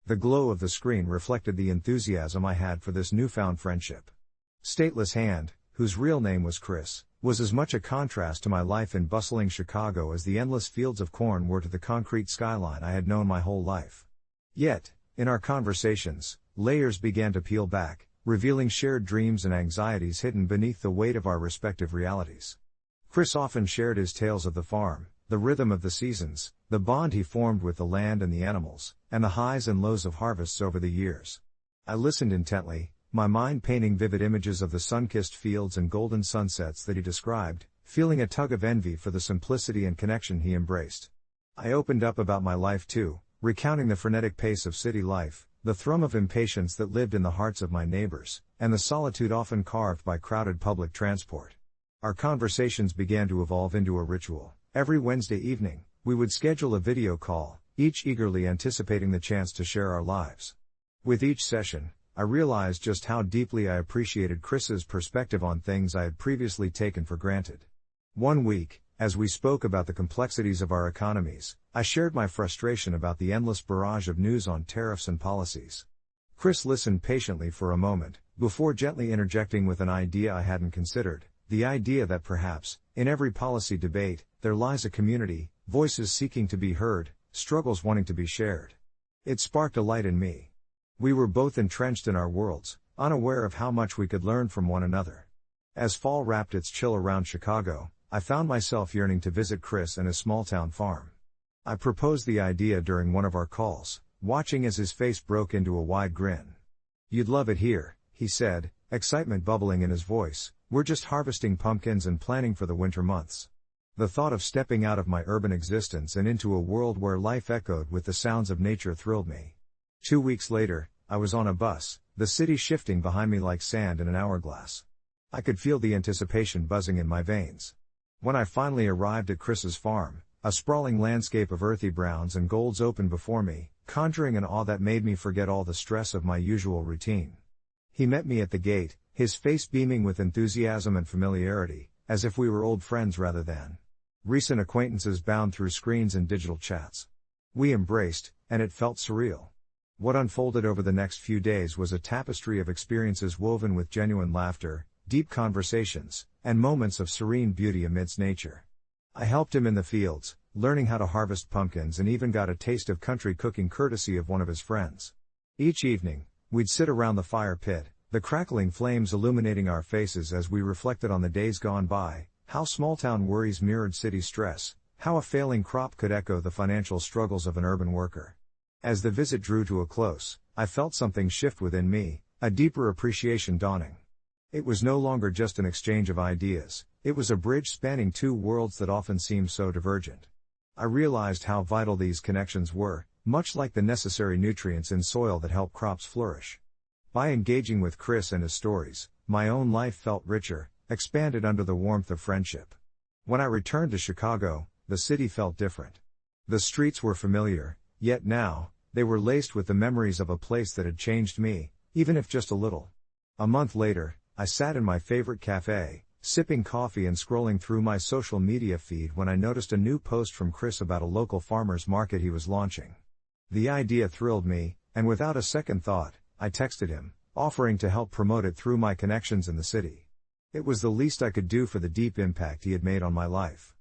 Speaker 1: The glow of the screen reflected the enthusiasm I had for this newfound friendship. Stateless Hand, whose real name was Chris, was as much a contrast to my life in bustling Chicago as the endless fields of corn were to the concrete skyline I had known my whole life. Yet, in our conversations, layers began to peel back, revealing shared dreams and anxieties hidden beneath the weight of our respective realities. Chris often shared his tales of the farm, the rhythm of the seasons, the bond he formed with the land and the animals, and the highs and lows of harvests over the years. I listened intently, my mind painting vivid images of the sun-kissed fields and golden sunsets that he described, feeling a tug of envy for the simplicity and connection he embraced. I opened up about my life too, recounting the frenetic pace of city life, the thrum of impatience that lived in the hearts of my neighbors, and the solitude often carved by crowded public transport. Our conversations began to evolve into a ritual. Every Wednesday evening, we would schedule a video call, each eagerly anticipating the chance to share our lives. With each session, I realized just how deeply I appreciated Chris's perspective on things I had previously taken for granted. One week, as we spoke about the complexities of our economies, I shared my frustration about the endless barrage of news on tariffs and policies. Chris listened patiently for a moment, before gently interjecting with an idea I hadn't considered, the idea that perhaps, in every policy debate, there lies a community, voices seeking to be heard, struggles wanting to be shared. It sparked a light in me. We were both entrenched in our worlds, unaware of how much we could learn from one another. As fall wrapped its chill around Chicago, I found myself yearning to visit Chris and his small-town farm. I proposed the idea during one of our calls, watching as his face broke into a wide grin. "You'd love it here," he said, excitement bubbling in his voice. "We're just harvesting pumpkins and planning for the winter months." The thought of stepping out of my urban existence and into a world where life echoed with the sounds of nature thrilled me. 2 weeks later, I was on a bus, the city shifting behind me like sand in an hourglass. I could feel the anticipation buzzing in my veins. When I finally arrived at Chris's farm, a sprawling landscape of earthy browns and golds opened before me, conjuring an awe that made me forget all the stress of my usual routine. He met me at the gate, his face beaming with enthusiasm and familiarity, as if we were old friends rather than recent acquaintances bound through screens and digital chats. We embraced, and it felt surreal. What unfolded over the next few days was a tapestry of experiences woven with genuine laughter, deep conversations, and moments of serene beauty amidst nature. I helped him in the fields, learning how to harvest pumpkins, and even got a taste of country cooking courtesy of one of his friends. Each evening, we'd sit around the fire pit, the crackling flames illuminating our faces as we reflected on the days gone by, how small-town worries mirrored city stress, how a failing crop could echo the financial struggles of an urban worker. As the visit drew to a close, I felt something shift within me, a deeper appreciation dawning. It was no longer just an exchange of ideas, it was a bridge spanning two worlds that often seemed so divergent. I realized how vital these connections were, much like the necessary nutrients in soil that help crops flourish. By engaging with Chris and his stories, my own life felt richer, expanded under the warmth of friendship. When I returned to Chicago, the city felt different. The streets were familiar, yet now, they were laced with the memories of a place that had changed me, even if just a little. A month later, I sat in my favorite cafe, sipping coffee and scrolling through my social media feed when I noticed a new post from Chris about a local farmer's market he was launching. The idea thrilled me, and without a second thought, I texted him, offering to help promote it through my connections in the city. It was the least I could do for the deep impact he had made on my life.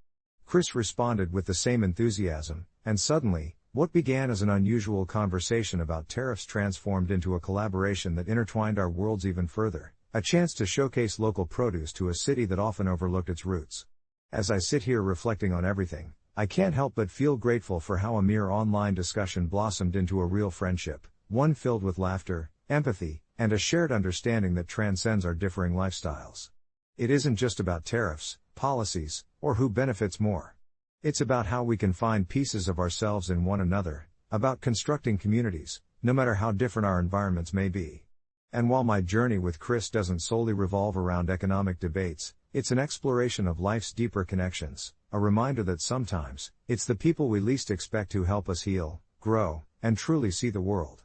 Speaker 1: Chris responded with the same enthusiasm, and suddenly, what began as an unusual conversation about tariffs transformed into a collaboration that intertwined our worlds even further, a chance to showcase local produce to a city that often overlooked its roots. As I sit here reflecting on everything, I can't help but feel grateful for how a mere online discussion blossomed into a real friendship, one filled with laughter, empathy, and a shared understanding that transcends our differing lifestyles. It isn't just about tariffs, policies, or who benefits more. It's about how we can find pieces of ourselves in one another, about constructing communities, no matter how different our environments may be. And while my journey with Chris doesn't solely revolve around economic debates, it's an exploration of life's deeper connections, a reminder that sometimes, it's the people we least expect who help us heal, grow, and truly see the world.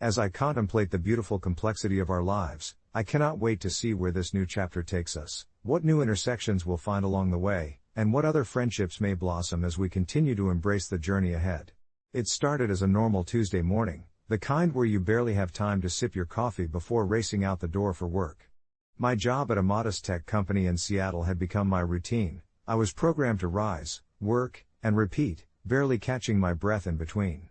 Speaker 1: As I contemplate the beautiful complexity of our lives, I cannot wait to see where this new chapter takes us, what new intersections we'll find along the way, and what other friendships may blossom as we continue to embrace the journey ahead. It started as a normal Tuesday morning, the kind where you barely have time to sip your coffee before racing out the door for work. My job at a modest tech company in Seattle had become my routine. I was programmed to rise, work, and repeat, barely catching my breath in between.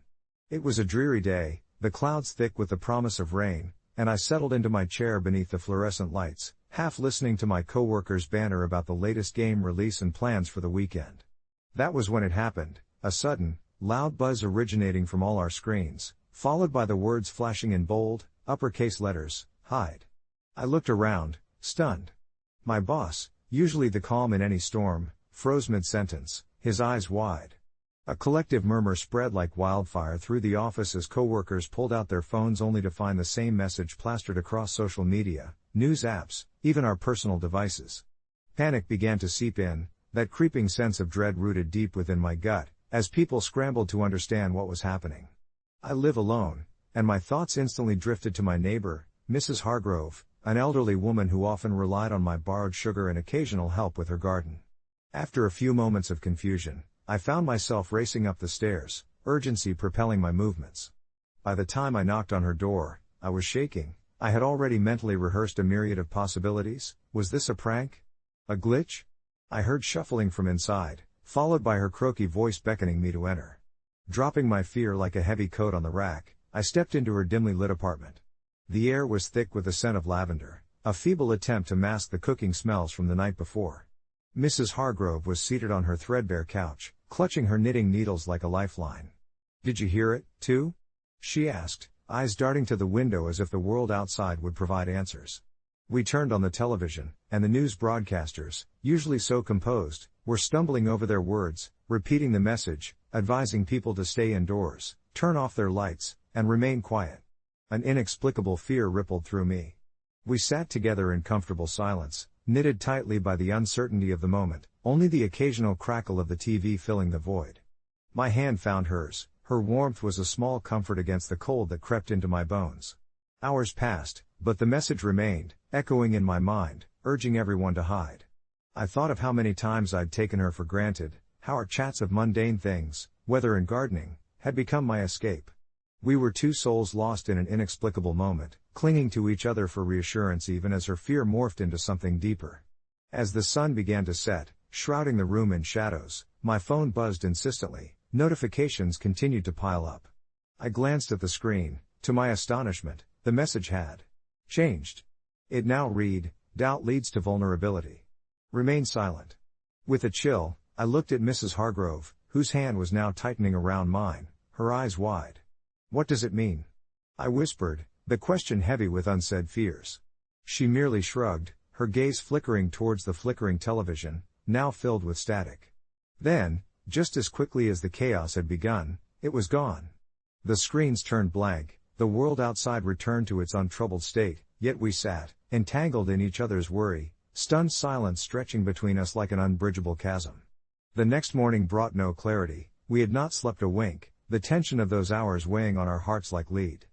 Speaker 1: It was a dreary day, the clouds thick with the promise of rain, and I settled into my chair beneath the fluorescent lights, half listening to my coworkers' banter about the latest game release and plans for the weekend. That was when it happened, a sudden, loud buzz originating from all our screens, followed by the words flashing in bold, uppercase letters, "Hide." I looked around, stunned. My boss, usually the calm in any storm, froze mid-sentence, his eyes wide. A collective murmur spread like wildfire through the office as coworkers pulled out their phones only to find the same message plastered across social media, news apps, even our personal devices. Panic began to seep in, that creeping sense of dread rooted deep within my gut, as people scrambled to understand what was happening. I live alone, and my thoughts instantly drifted to my neighbor, Mrs. Hargrove, an elderly woman who often relied on my borrowed sugar and occasional help with her garden. After a few moments of confusion, I found myself racing up the stairs, urgency propelling my movements. By the time I knocked on her door, I was shaking. I had already mentally rehearsed a myriad of possibilities. Was this a prank? A glitch? I heard shuffling from inside, followed by her croaky voice beckoning me to enter. Dropping my fear like a heavy coat on the rack, I stepped into her dimly lit apartment. The air was thick with the scent of lavender, a feeble attempt to mask the cooking smells from the night before. Mrs. Hargrove was seated on her threadbare couch, clutching her knitting needles like a lifeline. "Did you hear it, too?" she asked, eyes darting to the window as if the world outside would provide answers. We turned on the television, and the news broadcasters, usually so composed, were stumbling over their words, repeating the message, advising people to stay indoors, turn off their lights, and remain quiet. An inexplicable fear rippled through me. We sat together in comfortable silence, knitted tightly by the uncertainty of the moment, only the occasional crackle of the TV filling the void. My hand found hers, her warmth was a small comfort against the cold that crept into my bones. Hours passed, but the message remained, echoing in my mind, urging everyone to hide. I thought of how many times I'd taken her for granted, how our chats of mundane things, weather and gardening, had become my escape. We were two souls lost in an inexplicable moment, clinging to each other for reassurance even as her fear morphed into something deeper. As the sun began to set, shrouding the room in shadows, my phone buzzed insistently, notifications continued to pile up. I glanced at the screen. To my astonishment, the message had changed. It now read, "Doubt leads to vulnerability. Remain silent." With a chill, I looked at Mrs. Hargrove, whose hand was now tightening around mine, her eyes wide. "What does it mean?" I whispered, the question heavy with unsaid fears. She merely shrugged, her gaze flickering towards the flickering television, now filled with static. Then, just as quickly as the chaos had begun, it was gone. The screens turned blank, the world outside returned to its untroubled state, yet we sat, entangled in each other's worry, stunned silence stretching between us like an unbridgeable chasm. The next morning brought no clarity, we had not slept a wink, the tension of those hours weighing on our hearts like lead.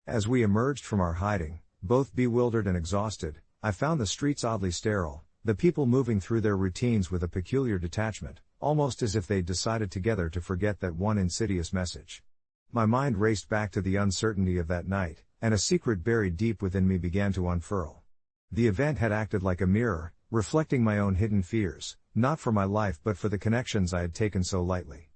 Speaker 1: As we emerged from our hiding, both bewildered and exhausted, I found the streets oddly sterile, the people moving through their routines with a peculiar detachment, almost as if they'd decided together to forget that one insidious message. My mind raced back to the uncertainty of that night, and a secret buried deep within me began to unfurl. The event had acted like a mirror, reflecting my own hidden fears, not for my life but for the connections I had taken so lightly.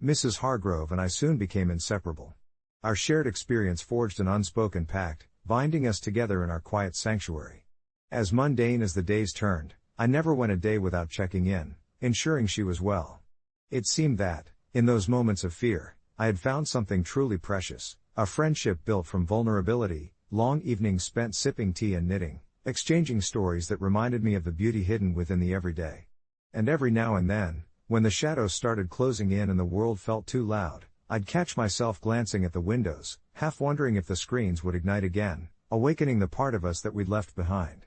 Speaker 1: Mrs. Hargrove and I soon became inseparable. Our shared experience forged an unspoken pact, binding us together in our quiet sanctuary. As mundane as the days turned, I never went a day without checking in, ensuring she was well. It seemed that, in those moments of fear, I had found something truly precious, a friendship built from vulnerability, long evenings spent sipping tea and knitting, exchanging stories that reminded me of the beauty hidden within the everyday. And every now and then, when the shadows started closing in and the world felt too loud, I'd catch myself glancing at the windows, half wondering if the screens would ignite again, awakening the part of us that we'd left behind.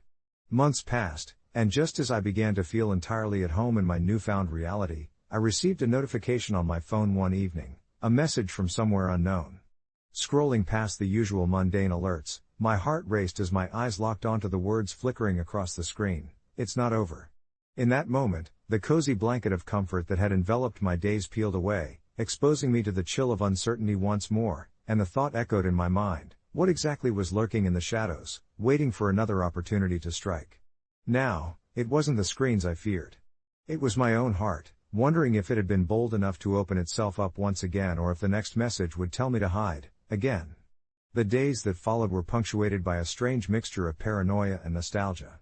Speaker 1: Months passed, and just as I began to feel entirely at home in my newfound reality, I received a notification on my phone one evening, a message from somewhere unknown. Scrolling past the usual mundane alerts, my heart raced as my eyes locked onto the words flickering across the screen, "It's not over." In that moment, the cozy blanket of comfort that had enveloped my days peeled away, exposing me to the chill of uncertainty once more, and the thought echoed in my mind, what exactly was lurking in the shadows, waiting for another opportunity to strike? Now, it wasn't the screens I feared. It was my own heart, wondering if it had been bold enough to open itself up once again or if the next message would tell me to hide, again. The days that followed were punctuated by a strange mixture of paranoia and nostalgia.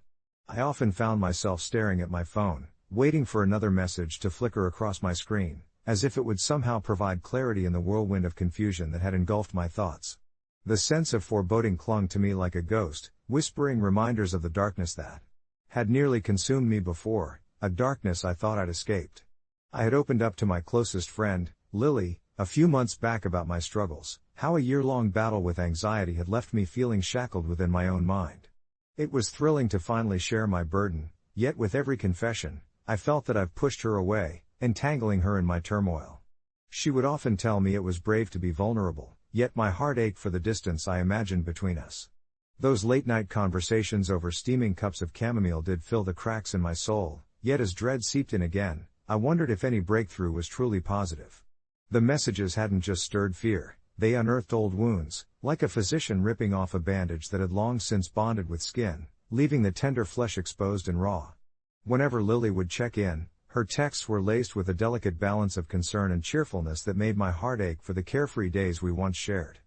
Speaker 1: I often found myself staring at my phone, waiting for another message to flicker across my screen, as if it would somehow provide clarity in the whirlwind of confusion that had engulfed my thoughts. The sense of foreboding clung to me like a ghost, whispering reminders of the darkness that had nearly consumed me before, a darkness I thought I'd escaped. I had opened up to my closest friend, Lily, a few months back about my struggles, how a year-long battle with anxiety had left me feeling shackled within my own mind. It was thrilling to finally share my burden, yet with every confession, I felt that I've pushed her away, entangling her in my turmoil. She would often tell me it was brave to be vulnerable, yet my heart ached for the distance I imagined between us. Those late-night conversations over steaming cups of chamomile did fill the cracks in my soul, yet as dread seeped in again, I wondered if any breakthrough was truly positive. The messages hadn't just stirred fear, they unearthed old wounds, like a physician ripping off a bandage that had long since bonded with skin, leaving the tender flesh exposed and raw. Whenever Lily would check in, her texts were laced with a delicate balance of concern and cheerfulness that made my heart ache for the carefree days we once shared.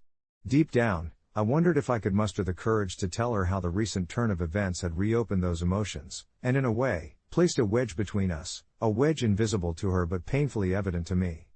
Speaker 1: Deep down, I wondered if I could muster the courage to tell her how the recent turn of events had reopened those emotions, and in a way, placed a wedge between us, a wedge invisible to her but painfully evident to me.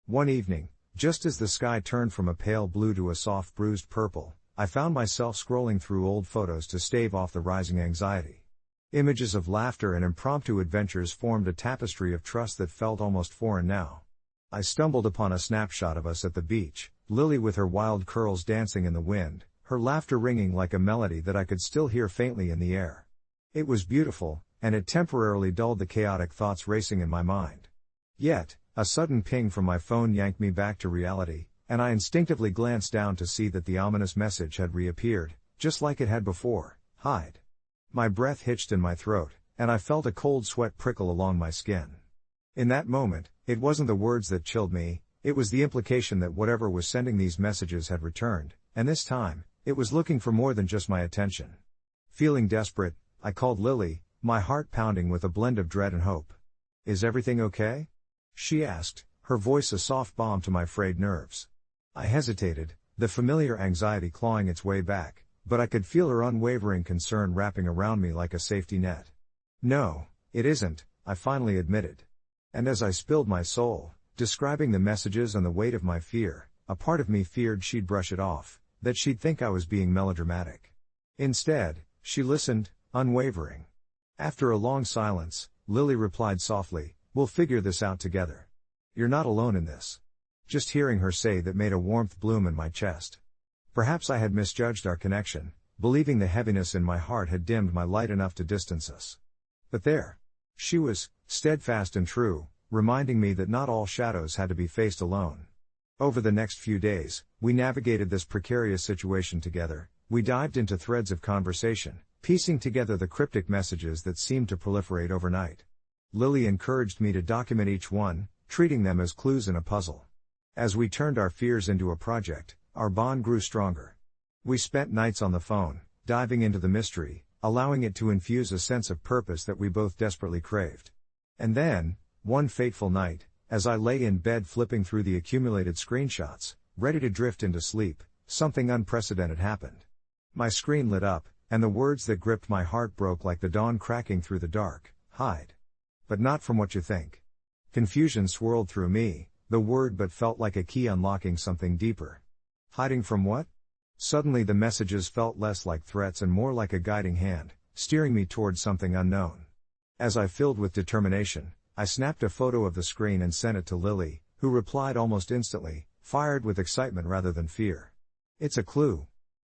Speaker 1: One evening, just as the sky turned from a pale blue to a soft bruised purple, I found myself scrolling through old photos to stave off the rising anxiety. Images of laughter and impromptu adventures formed a tapestry of trust that felt almost foreign now. I stumbled upon a snapshot of us at the beach, Lily with her wild curls dancing in the wind, her laughter ringing like a melody that I could still hear faintly in the air. It was beautiful, and it temporarily dulled the chaotic thoughts racing in my mind. Yet, a sudden ping from my phone yanked me back to reality, and I instinctively glanced down to see that the ominous message had reappeared, just like it had before, hide. My breath hitched in my throat, and I felt a cold sweat prickle along my skin. In that moment, it wasn't the words that chilled me, it was the implication that whatever was sending these messages had returned, and this time, it was looking for more than just my attention. Feeling desperate, I called Lily, my heart pounding with a blend of dread and hope. "Is everything okay?" she asked, her voice a soft balm to my frayed nerves. I hesitated, the familiar anxiety clawing its way back, but I could feel her unwavering concern wrapping around me like a safety net. "No, it isn't," I finally admitted. And as I spilled my soul, describing the messages and the weight of my fear, a part of me feared she'd brush it off, that she'd think I was being melodramatic. Instead, she listened, unwavering. After a long silence, Lily replied softly, "We'll figure this out together. You're not alone in this." Just hearing her say that made a warmth bloom in my chest. Perhaps I had misjudged our connection, believing the heaviness in my heart had dimmed my light enough to distance us. But there. She was, steadfast and true, reminding me that not all shadows had to be faced alone. Over the next few days, we navigated this precarious situation together. We dived into threads of conversation, piecing together the cryptic messages that seemed to proliferate overnight. Lily encouraged me to document each one, treating them as clues in a puzzle. As we turned our fears into a project, our bond grew stronger. We spent nights on the phone, diving into the mystery, allowing it to infuse a sense of purpose that we both desperately craved. And then, one fateful night, as I lay in bed flipping through the accumulated screenshots, ready to drift into sleep, something unprecedented happened. My screen lit up, and the words that gripped my heart broke like the dawn cracking through the dark, "Hide. But not from what you think." Confusion swirled through me, the word but felt like a key unlocking something deeper. Hiding from what? Suddenly the messages felt less like threats and more like a guiding hand, steering me towards something unknown. As I filled with determination, I snapped a photo of the screen and sent it to Lily, who replied almost instantly, fired with excitement rather than fear. "It's a clue.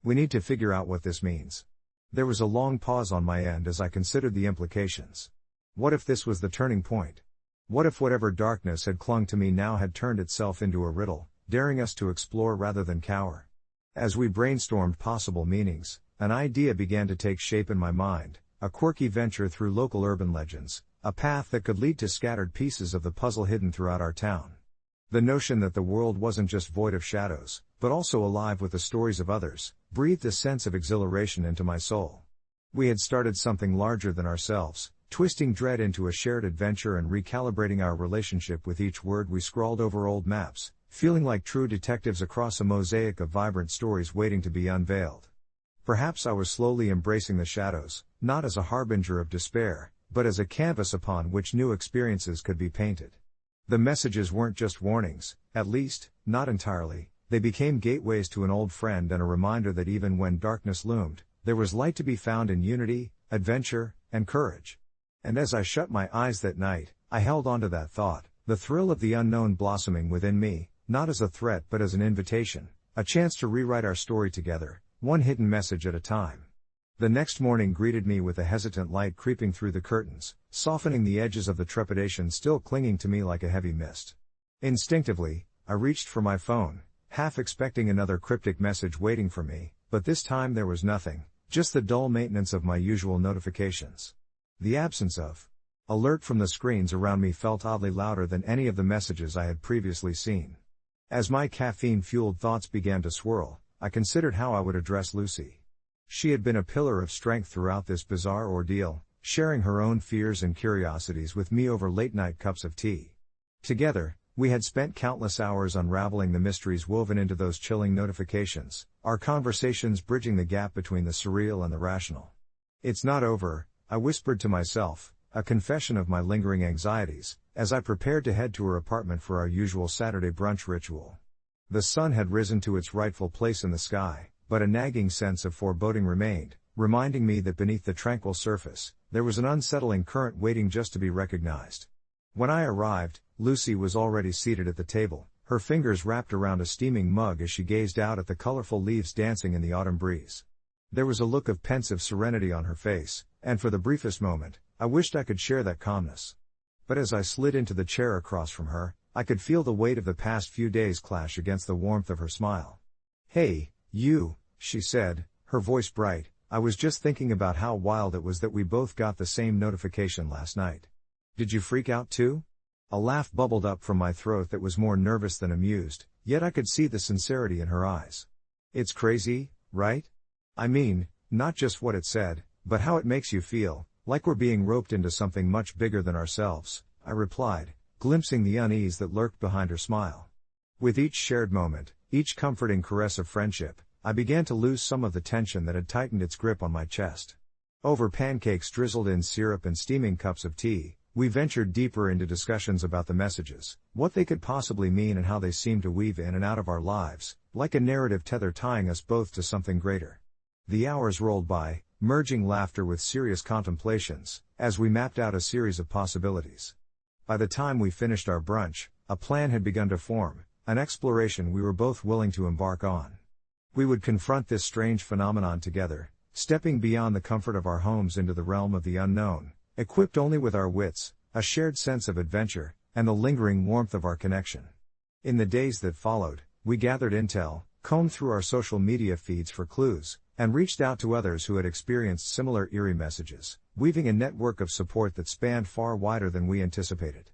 Speaker 1: We need to figure out what this means." There was a long pause on my end as I considered the implications. What if this was the turning point? What if whatever darkness had clung to me now had turned itself into a riddle, daring us to explore rather than cower? As we brainstormed possible meanings, an idea began to take shape in my mind, a quirky venture through local urban legends, a path that could lead to scattered pieces of the puzzle hidden throughout our town. The notion that the world wasn't just void of shadows, but also alive with the stories of others, breathed a sense of exhilaration into my soul. We had started something larger than ourselves, twisting dread into a shared adventure and recalibrating our relationship with each word we scrawled over old maps, feeling like true detectives across a mosaic of vibrant stories waiting to be unveiled. Perhaps I was slowly embracing the shadows, not as a harbinger of despair, but as a canvas upon which new experiences could be painted. The messages weren't just warnings, at least, not entirely. They became gateways to an old friend and a reminder that even when darkness loomed, there was light to be found in unity, adventure, and courage. And as I shut my eyes that night, I held onto that thought, the thrill of the unknown blossoming within me, not as a threat but as an invitation, a chance to rewrite our story together, one hidden message at a time. The next morning greeted me with a hesitant light creeping through the curtains, softening the edges of the trepidation still clinging to me like a heavy mist. Instinctively, I reached for my phone, half expecting another cryptic message waiting for me, but this time there was nothing, just the dull maintenance of my usual notifications. The absence of alert from the screens around me felt oddly louder than any of the messages I had previously seen. As my caffeine-fueled thoughts began to swirl, I considered how I would address Lucy. She had been a pillar of strength throughout this bizarre ordeal, sharing her own fears and curiosities with me over late-night cups of tea. Together, we had spent countless hours unraveling the mysteries woven into those chilling notifications, our conversations bridging the gap between the surreal and the rational. "It's not over," I whispered to myself, a confession of my lingering anxieties, as I prepared to head to her apartment for our usual Saturday brunch ritual. The sun had risen to its rightful place in the sky, but a nagging sense of foreboding remained, reminding me that beneath the tranquil surface, there was an unsettling current waiting just to be recognized. When I arrived, Lucy was already seated at the table, her fingers wrapped around a steaming mug as she gazed out at the colorful leaves dancing in the autumn breeze. There was a look of pensive serenity on her face, and for the briefest moment, I wished I could share that calmness. But as I slid into the chair across from her, I could feel the weight of the past few days clash against the warmth of her smile. "Hey, you," she said, her voice bright, "I was just thinking about how wild it was that we both got the same notification last night. Did you freak out too?" A laugh bubbled up from my throat that was more nervous than amused, yet I could see the sincerity in her eyes. "It's crazy, right? I mean, not just what it said, but how it makes you feel, like we're being roped into something much bigger than ourselves," I replied, glimpsing the unease that lurked behind her smile. With each shared moment, each comforting caress of friendship, I began to lose some of the tension that had tightened its grip on my chest. Over pancakes drizzled in syrup and steaming cups of tea, we ventured deeper into discussions about the messages, what they could possibly mean and how they seemed to weave in and out of our lives, like a narrative tether tying us both to something greater. The hours rolled by, merging laughter with serious contemplations, as we mapped out a series of possibilities. By the time we finished our brunch, a plan had begun to form, an exploration we were both willing to embark on. We would confront this strange phenomenon together, stepping beyond the comfort of our homes into the realm of the unknown, equipped only with our wits, a shared sense of adventure, and the lingering warmth of our connection. In the days that followed, we gathered intel, combed through our social media feeds for clues, and reached out to others who had experienced similar eerie messages, weaving a network of support that spanned far wider than we anticipated.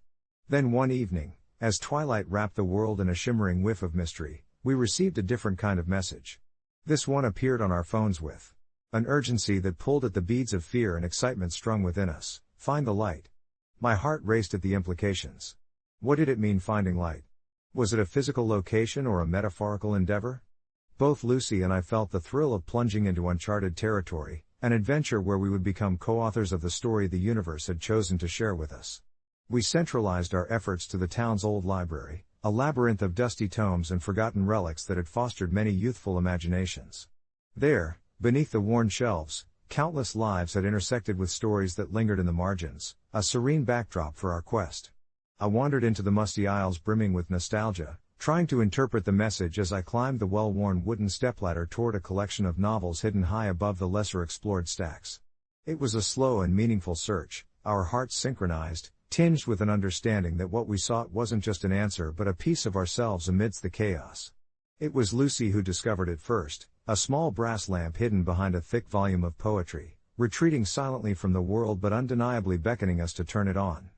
Speaker 1: Then one evening, as twilight wrapped the world in a shimmering whiff of mystery, we received a different kind of message. This one appeared on our phones with an urgency that pulled at the beads of fear and excitement strung within us. "Find the light." My heart raced at the implications. What did it mean, finding light? Was it a physical location or a metaphorical endeavor? Both Lucy and I felt the thrill of plunging into uncharted territory, an adventure where we would become co-authors of the story the universe had chosen to share with us. We centralized our efforts to the town's old library, a labyrinth of dusty tomes and forgotten relics that had fostered many youthful imaginations. There, beneath the worn shelves, countless lives had intersected with stories that lingered in the margins, a serene backdrop for our quest. I wandered into the musty aisles brimming with nostalgia, trying to interpret the message as I climbed the well-worn wooden stepladder toward a collection of novels hidden high above the lesser-explored stacks. It was a slow and meaningful search, our hearts synchronized, tinged with an understanding that what we sought wasn't just an answer but a piece of ourselves amidst the chaos. It was Lucy who discovered it first, a small brass lamp hidden behind a thick volume of poetry, retreating silently from the world but undeniably beckoning us to turn it on.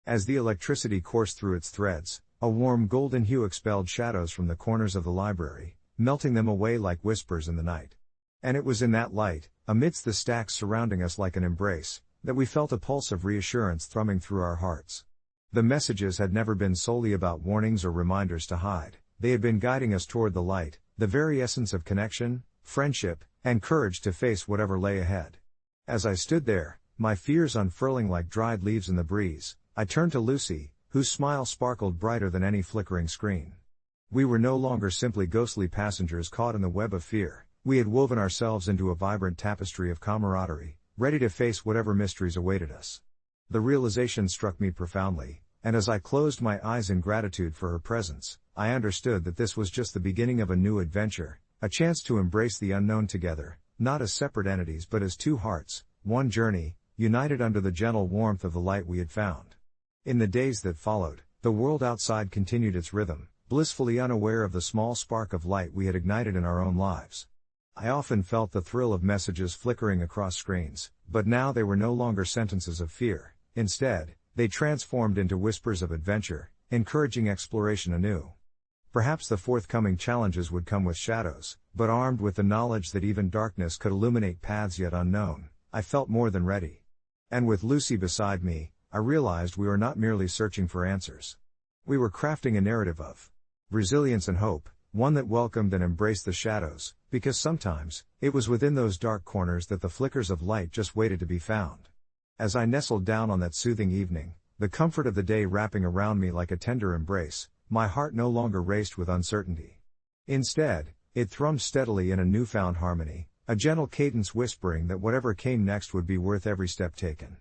Speaker 1: As the electricity coursed through its threads, A warm golden hue expelled shadows from the corners of the library, melting them away like whispers in the night. And it was in that light, amidst the stacks surrounding us like an embrace, that we felt a pulse of reassurance thrumming through our hearts. The messages had never been solely about warnings or reminders to hide, they had been guiding us toward the light, the very essence of connection, friendship, and courage to face whatever lay ahead. As I stood there, my fears unfurling like dried leaves in the breeze, I turned to Lucy, whose smile sparkled brighter than any flickering screen. We were no longer simply ghostly passengers caught in the web of fear, we had woven ourselves into a vibrant tapestry of camaraderie, ready to face whatever mysteries awaited us. The realization struck me profoundly, and as I closed my eyes in gratitude for her presence, I understood that this was just the beginning of a new adventure, a chance to embrace the unknown together, not as separate entities but as two hearts, one journey, united under the gentle warmth of the light we had found. In the days that followed, the world outside continued its rhythm, blissfully unaware of the small spark of light we had ignited in our own lives. I often felt the thrill of messages flickering across screens, but now they were no longer sentences of fear. Instead, they transformed into whispers of adventure, encouraging exploration anew. Perhaps the forthcoming challenges would come with shadows, but armed with the knowledge that even darkness could illuminate paths yet unknown, I felt more than ready. And with Lucy beside me, I realized we were not merely searching for answers. We were crafting a narrative of resilience and hope, one that welcomed and embraced the shadows, because sometimes, it was within those dark corners that the flickers of light just waited to be found. As I nestled down on that soothing evening, the comfort of the day wrapping around me like a tender embrace, my heart no longer raced with uncertainty. Instead, it thrummed steadily in a newfound harmony, a gentle cadence whispering that whatever came next would be worth every step taken.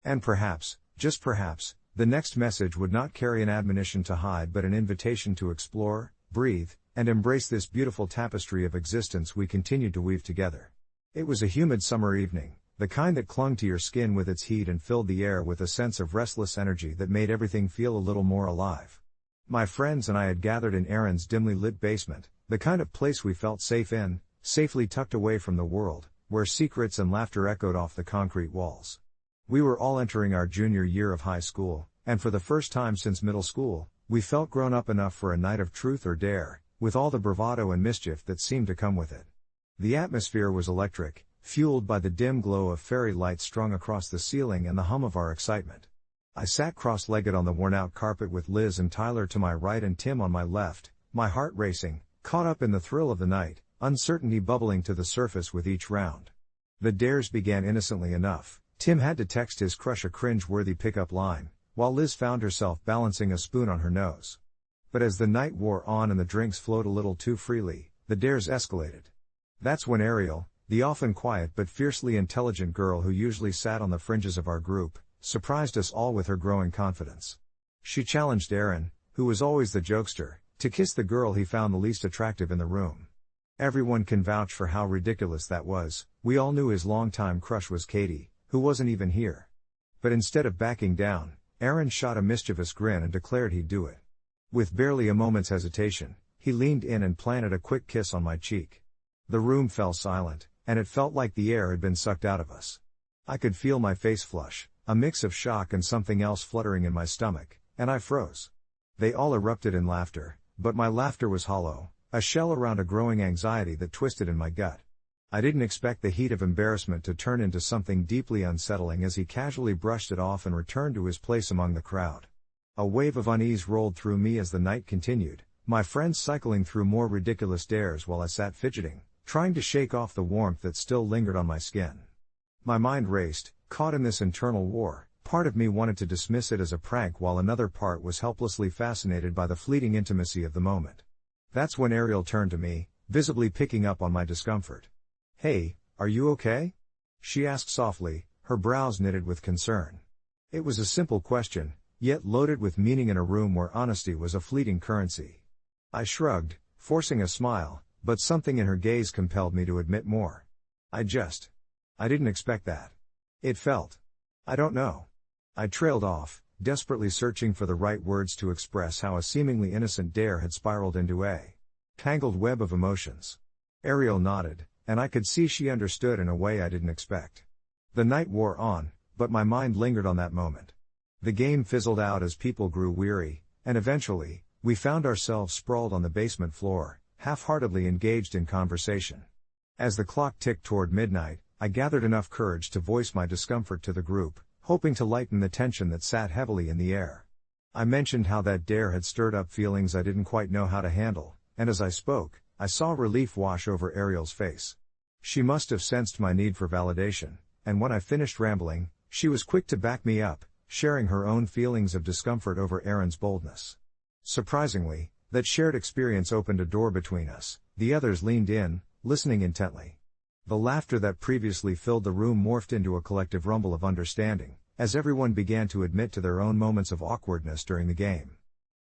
Speaker 1: And perhaps, just perhaps, the next message would not carry an admonition to hide but an invitation to explore, breathe, and embrace this beautiful tapestry of existence we continued to weave together. It was a humid summer evening, the kind that clung to your skin with its heat and filled the air with a sense of restless energy that made everything feel a little more alive. My friends and I had gathered in Aaron's dimly lit basement, the kind of place we felt safe in, safely tucked away from the world, where secrets and laughter echoed off the concrete walls. We were all entering our junior year of high school, and for the first time since middle school, we felt grown up enough for a night of truth or dare, with all the bravado and mischief that seemed to come with it. The atmosphere was electric, fueled by the dim glow of fairy lights strung across the ceiling and the hum of our excitement. I sat cross-legged on the worn-out carpet with Liz and Tyler to my right and Tim on my left, my heart racing, caught up in the thrill of the night, uncertainty bubbling to the surface with each round. The dares began innocently enough. Tim had to text his crush a cringe-worthy pickup line, while Liz found herself balancing a spoon on her nose. But as the night wore on and the drinks flowed a little too freely, the dares escalated. That's when Ariel, the often quiet but fiercely intelligent girl who usually sat on the fringes of our group, surprised us all with her growing confidence. She challenged Aaron, who was always the jokester, to kiss the girl he found the least attractive in the room. Everyone can vouch for how ridiculous that was. We all knew his longtime crush was Katie, who wasn't even here. But instead of backing down, Aaron shot a mischievous grin and declared he'd do it. With barely a moment's hesitation, he leaned in and planted a quick kiss on my cheek. The room fell silent, and it felt like the air had been sucked out of us. I could feel my face flush, a mix of shock and something else fluttering in my stomach, and I froze. They all erupted in laughter, but my laughter was hollow, a shell around a growing anxiety that twisted in my gut. I didn't expect the heat of embarrassment to turn into something deeply unsettling as he casually brushed it off and returned to his place among the crowd. A wave of unease rolled through me as the night continued, my friends cycling through more ridiculous dares while I sat fidgeting, trying to shake off the warmth that still lingered on my skin. My mind raced, caught in this internal war. Part of me wanted to dismiss it as a prank while another part was helplessly fascinated by the fleeting intimacy of the moment. That's when Ariel turned to me, visibly picking up on my discomfort. "Hey, are you okay?" she asked softly, her brows knitted with concern. It was a simple question, yet loaded with meaning in a room where honesty was a fleeting currency. I shrugged, forcing a smile, but something in her gaze compelled me to admit more. I didn't expect that. It felt. I don't know. I trailed off, desperately searching for the right words to express how a seemingly innocent dare had spiraled into a tangled web of emotions. Ariel nodded, and I could see she understood in a way I didn't expect. The night wore on, but my mind lingered on that moment. The game fizzled out as people grew weary, and eventually, We found ourselves sprawled on the basement floor, half-heartedly engaged in conversation. As the clock ticked toward midnight, I gathered enough courage to voice my discomfort to the group, hoping to lighten the tension that sat heavily in the air. I mentioned how that dare had stirred up feelings I didn't quite know how to handle, and as I spoke, I saw relief wash over Ariel's face. She must have sensed my need for validation, and when I finished rambling, she was quick to back me up, sharing her own feelings of discomfort over Aaron's boldness. Surprisingly, that shared experience opened a door between us. The others leaned in, listening intently. The laughter that previously filled the room morphed into a collective rumble of understanding, as everyone began to admit to their own moments of awkwardness during the game.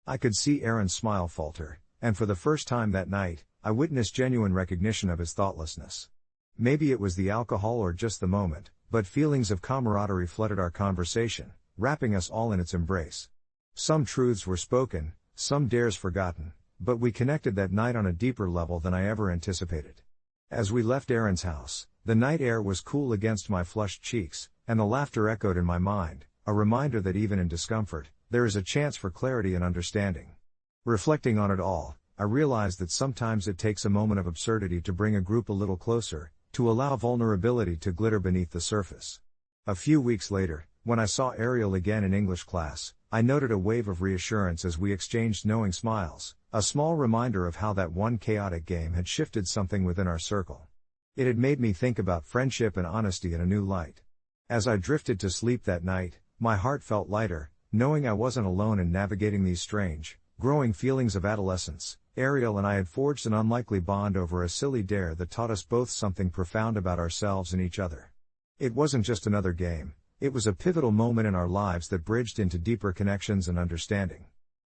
Speaker 1: I could see Aaron's smile falter, and for the first time that night, I witnessed genuine recognition of his thoughtlessness. Maybe it was the alcohol or just the moment, but feelings of camaraderie flooded our conversation, wrapping us all in its embrace. Some truths were spoken, some dares forgotten, but we connected that night on a deeper level than I ever anticipated. As we left Aaron's house, the night air was cool against my flushed cheeks, and the laughter echoed in my mind, a reminder that even in discomfort, there is a chance for clarity and understanding. Reflecting on it all, I realized that sometimes it takes a moment of absurdity to bring a group a little closer, to allow vulnerability to glitter beneath the surface. A few weeks later, when I saw Ariel again in English class, I noted a wave of reassurance as we exchanged knowing smiles, a small reminder of how that one chaotic game had shifted something within our circle. It had made me think about friendship and honesty in a new light. As I drifted to sleep that night, my heart felt lighter, knowing I wasn't alone in navigating these strange, growing feelings of adolescence. Ariel and I had forged an unlikely bond over a silly dare that taught us both something profound about ourselves and each other. It wasn't just another game. It was a pivotal moment in our lives that bridged into deeper connections and understanding.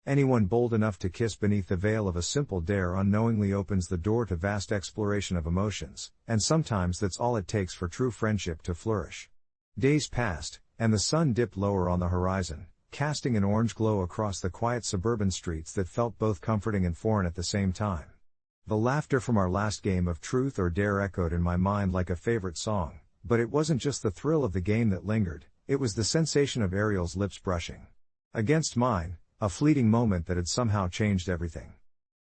Speaker 1: Anyone bold enough to kiss beneath the veil of a simple dare unknowingly opens the door to vast exploration of emotions, and sometimes that's all it takes for true friendship to flourish. Days passed, and the sun dipped lower on the horizon, casting an orange glow across the quiet suburban streets that felt both comforting and foreign at the same time. The laughter from our last game of truth or dare echoed in my mind like a favorite song. But it wasn't just the thrill of the game that lingered, it was the sensation of Ariel's lips brushing against mine, a fleeting moment that had somehow changed everything.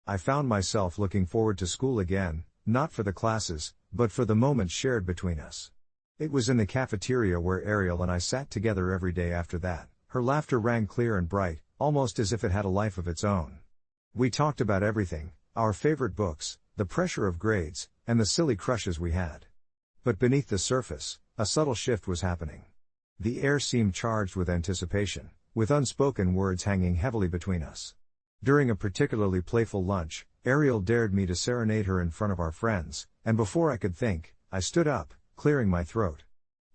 Speaker 1: I found myself looking forward to school again, not for the classes, but for the moments shared between us. It was in the cafeteria where Ariel and I sat together every day after that. Her laughter rang clear and bright, almost as if it had a life of its own. We talked about everything, our favorite books, the pressure of grades, and the silly crushes we had. But beneath the surface, a subtle shift was happening. The air seemed charged with anticipation, with unspoken words hanging heavily between us. During a particularly playful lunch, Ariel dared me to serenade her in front of our friends, and before I could think, I stood up, clearing my throat.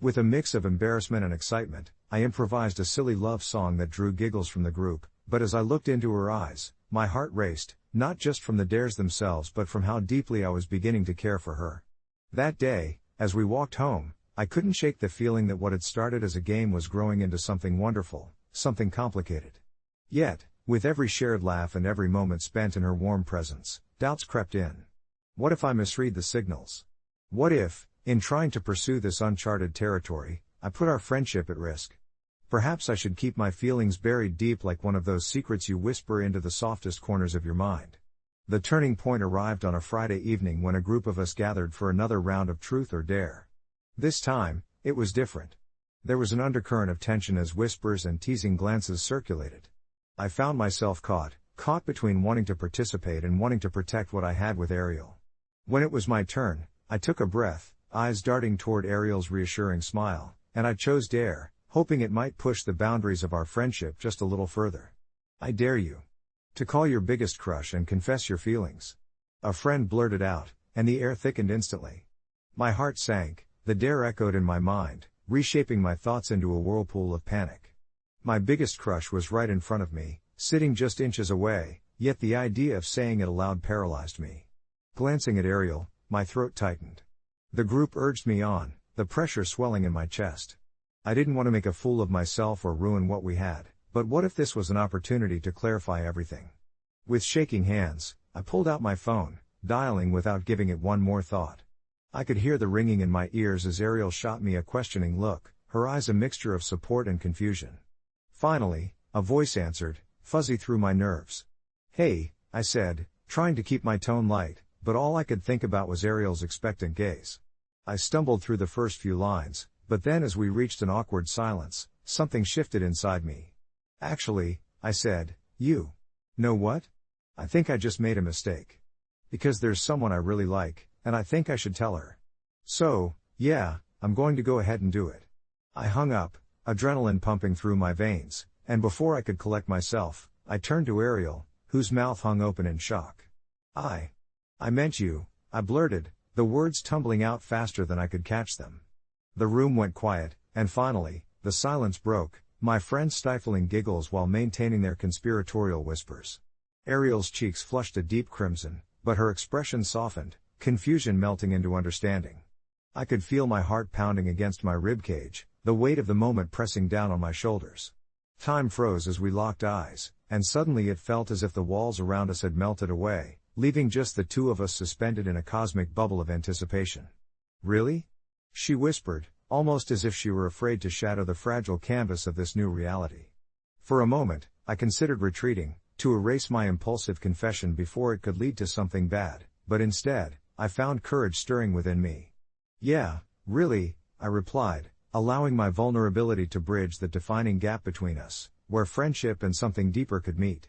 Speaker 1: With a mix of embarrassment and excitement, I improvised a silly love song that drew giggles from the group, but as I looked into her eyes, my heart raced, not just from the dares themselves but from how deeply I was beginning to care for her. That day, as we walked home, I couldn't shake the feeling that what had started as a game was growing into something wonderful, something complicated. Yet, with every shared laugh and every moment spent in her warm presence, doubts crept in. What if I misread the signals? What if, in trying to pursue this uncharted territory, I put our friendship at risk? Perhaps I should keep my feelings buried deep like one of those secrets you whisper into the softest corners of your mind. The turning point arrived on a Friday evening when a group of us gathered for another round of truth or dare. This time, it was different. There was an undercurrent of tension as whispers and teasing glances circulated. I found myself caught between wanting to participate and wanting to protect what I had with Ariel. When it was my turn, I took a breath, eyes darting toward Ariel's reassuring smile, and I chose dare, hoping it might push the boundaries of our friendship just a little further. I dare you to call your biggest crush and confess your feelings. A friend blurted out, and the air thickened instantly. My heart sank, the dare echoed in my mind, reshaping my thoughts into a whirlpool of panic. My biggest crush was right in front of me, sitting just inches away, yet the idea of saying it aloud paralyzed me. Glancing at Ariel, my throat tightened. The group urged me on, the pressure swelling in my chest. I didn't want to make a fool of myself or ruin what we had. But what if this was an opportunity to clarify everything? With shaking hands, I pulled out my phone, dialing without giving it one more thought. I could hear the ringing in my ears as Ariel shot me a questioning look, her eyes a mixture of support and confusion. Finally, a voice answered, fuzzy through my nerves. Hey, I said, trying to keep my tone light, but all I could think about was Ariel's expectant gaze. I stumbled through the first few lines, but then as we reached an awkward silence, something shifted inside me. Actually, I said, you know what? I think I just made a mistake. Because there's someone I really like, and I think I should tell her. So, yeah, I'm going to go ahead and do it. I hung up, adrenaline pumping through my veins, and before I could collect myself, I turned to Ariel, whose mouth hung open in shock. I meant you, I blurted, the words tumbling out faster than I could catch them. The room went quiet, and finally, the silence broke, my friends stifling giggles while maintaining their conspiratorial whispers. Ariel's cheeks flushed a deep crimson, but her expression softened, confusion melting into understanding. I could feel my heart pounding against my ribcage, the weight of the moment pressing down on my shoulders. Time froze as we locked eyes, and suddenly it felt as if the walls around us had melted away, leaving just the two of us suspended in a cosmic bubble of anticipation. Really? She whispered, almost as if she were afraid to shatter the fragile canvas of this new reality. For a moment, I considered retreating, to erase my impulsive confession before it could lead to something bad, but instead, I found courage stirring within me. Yeah, really, I replied, allowing my vulnerability to bridge the defining gap between us, where friendship and something deeper could meet.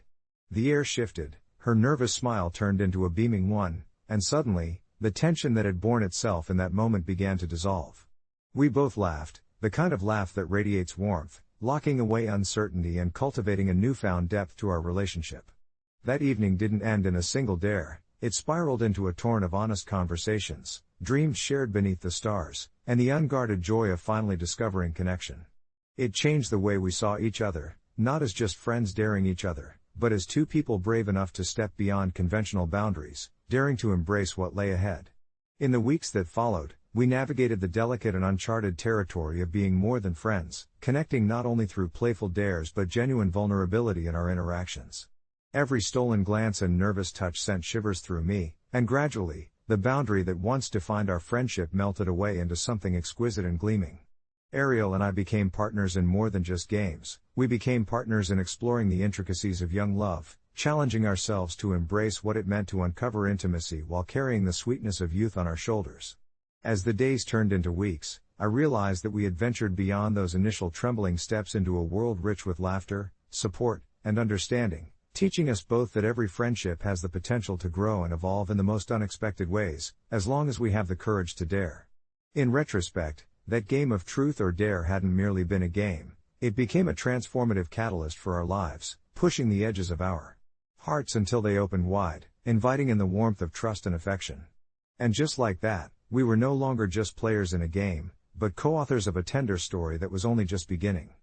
Speaker 1: The air shifted, her nervous smile turned into a beaming one, and suddenly, the tension that had borne itself in that moment began to dissolve. We both laughed, the kind of laugh that radiates warmth, locking away uncertainty and cultivating a newfound depth to our relationship. That evening didn't end in a single dare, it spiraled into a torrent of honest conversations, dreams shared beneath the stars, and the unguarded joy of finally discovering connection. It changed the way we saw each other, not as just friends daring each other, but as two people brave enough to step beyond conventional boundaries, daring to embrace what lay ahead. In the weeks that followed, we navigated the delicate and uncharted territory of being more than friends, connecting not only through playful dares but genuine vulnerability in our interactions. Every stolen glance and nervous touch sent shivers through me, and gradually, the boundary that once defined our friendship melted away into something exquisite and gleaming. Ariel and I became partners in more than just games, we became partners in exploring the intricacies of young love, challenging ourselves to embrace what it meant to uncover intimacy while carrying the sweetness of youth on our shoulders. As the days turned into weeks, I realized that we had ventured beyond those initial trembling steps into a world rich with laughter, support, and understanding, teaching us both that every friendship has the potential to grow and evolve in the most unexpected ways, as long as we have the courage to dare. In retrospect, that game of truth or dare hadn't merely been a game, it became a transformative catalyst for our lives, pushing the edges of our hearts until they opened wide, inviting in the warmth of trust and affection. And just like that, we were no longer just players in a game, but co-authors of a tender story that was only just beginning.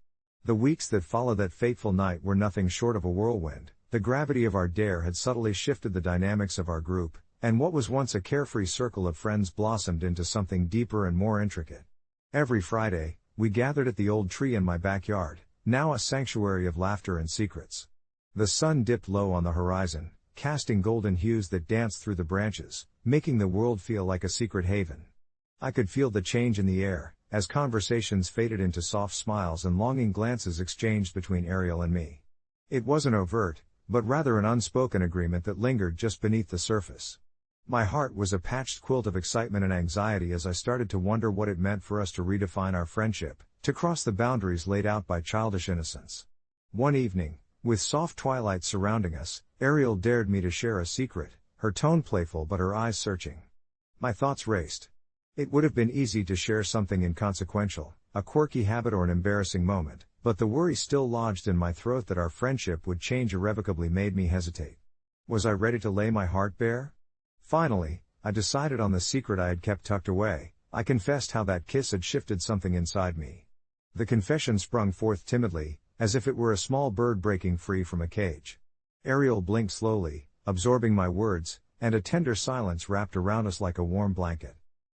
Speaker 1: The weeks that followed that fateful night were nothing short of a whirlwind. The gravity of our dare had subtly shifted the dynamics of our group, and what was once a carefree circle of friends blossomed into something deeper and more intricate. Every Friday, we gathered at the old tree in my backyard, now a sanctuary of laughter and secrets. The sun dipped low on the horizon, casting golden hues that danced through the branches, making the world feel like a secret haven. I could feel the change in the air, as conversations faded into soft smiles and longing glances exchanged between Ariel and me. It wasn't overt, but rather an unspoken agreement that lingered just beneath the surface. My heart was a patched quilt of excitement and anxiety as I started to wonder what it meant for us to redefine our friendship, to cross the boundaries laid out by childish innocence. One evening, with soft twilight surrounding us, Ariel dared me to share a secret, her tone playful but her eyes searching. My thoughts raced. It would have been easy to share something inconsequential, a quirky habit or an embarrassing moment, but the worry still lodged in my throat that our friendship would change irrevocably made me hesitate. Was I ready to lay my heart bare? Finally, I decided on the secret I had kept tucked away. I confessed how that kiss had shifted something inside me. The confession sprung forth timidly, as if it were a small bird breaking free from a cage. Ariel blinked slowly, absorbing my words, and a tender silence wrapped around us like a warm blanket.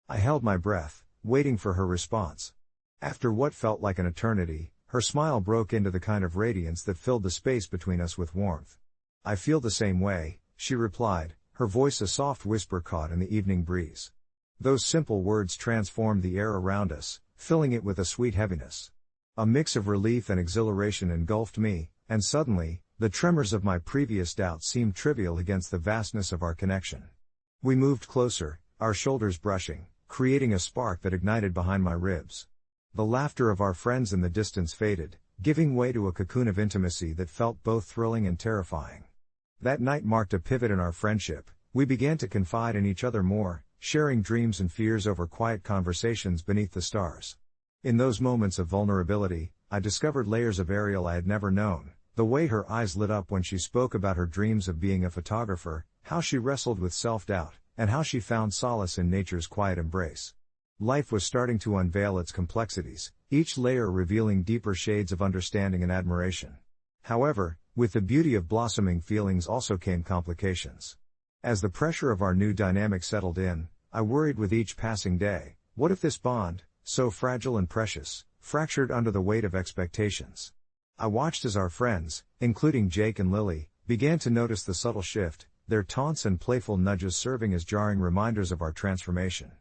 Speaker 1: I held my breath, waiting for her response. After what felt like an eternity, her smile broke into the kind of radiance that filled the space between us with warmth. I feel the same way, she replied, her voice a soft whisper caught in the evening breeze. Those simple words transformed the air around us, filling it with a sweet heaviness. A mix of relief and exhilaration engulfed me, and suddenly, The tremors of my previous doubts seemed trivial against the vastness of our connection. We moved closer, our shoulders brushing, creating a spark that ignited behind my ribs. The laughter of our friends in the distance faded, giving way to a cocoon of intimacy that felt both thrilling and terrifying. That night marked a pivot in our friendship. We began to confide in each other more, sharing dreams and fears over quiet conversations beneath the stars. In those moments of vulnerability, I discovered layers of Ariel I had never known. The way her eyes lit up when she spoke about her dreams of being a photographer, how she wrestled with self-doubt, and how she found solace in nature's quiet embrace. Life was starting to unveil its complexities, each layer revealing deeper shades of understanding and admiration. However, with the beauty of blossoming feelings also came complications. As the pressure of our new dynamic settled in, I worried with each passing day, what if this bond, so fragile and precious, fractured under the weight of expectations? I watched as our friends, including Jake and Lily, began to notice the subtle shift, their taunts and playful nudges serving as jarring reminders of our transformation.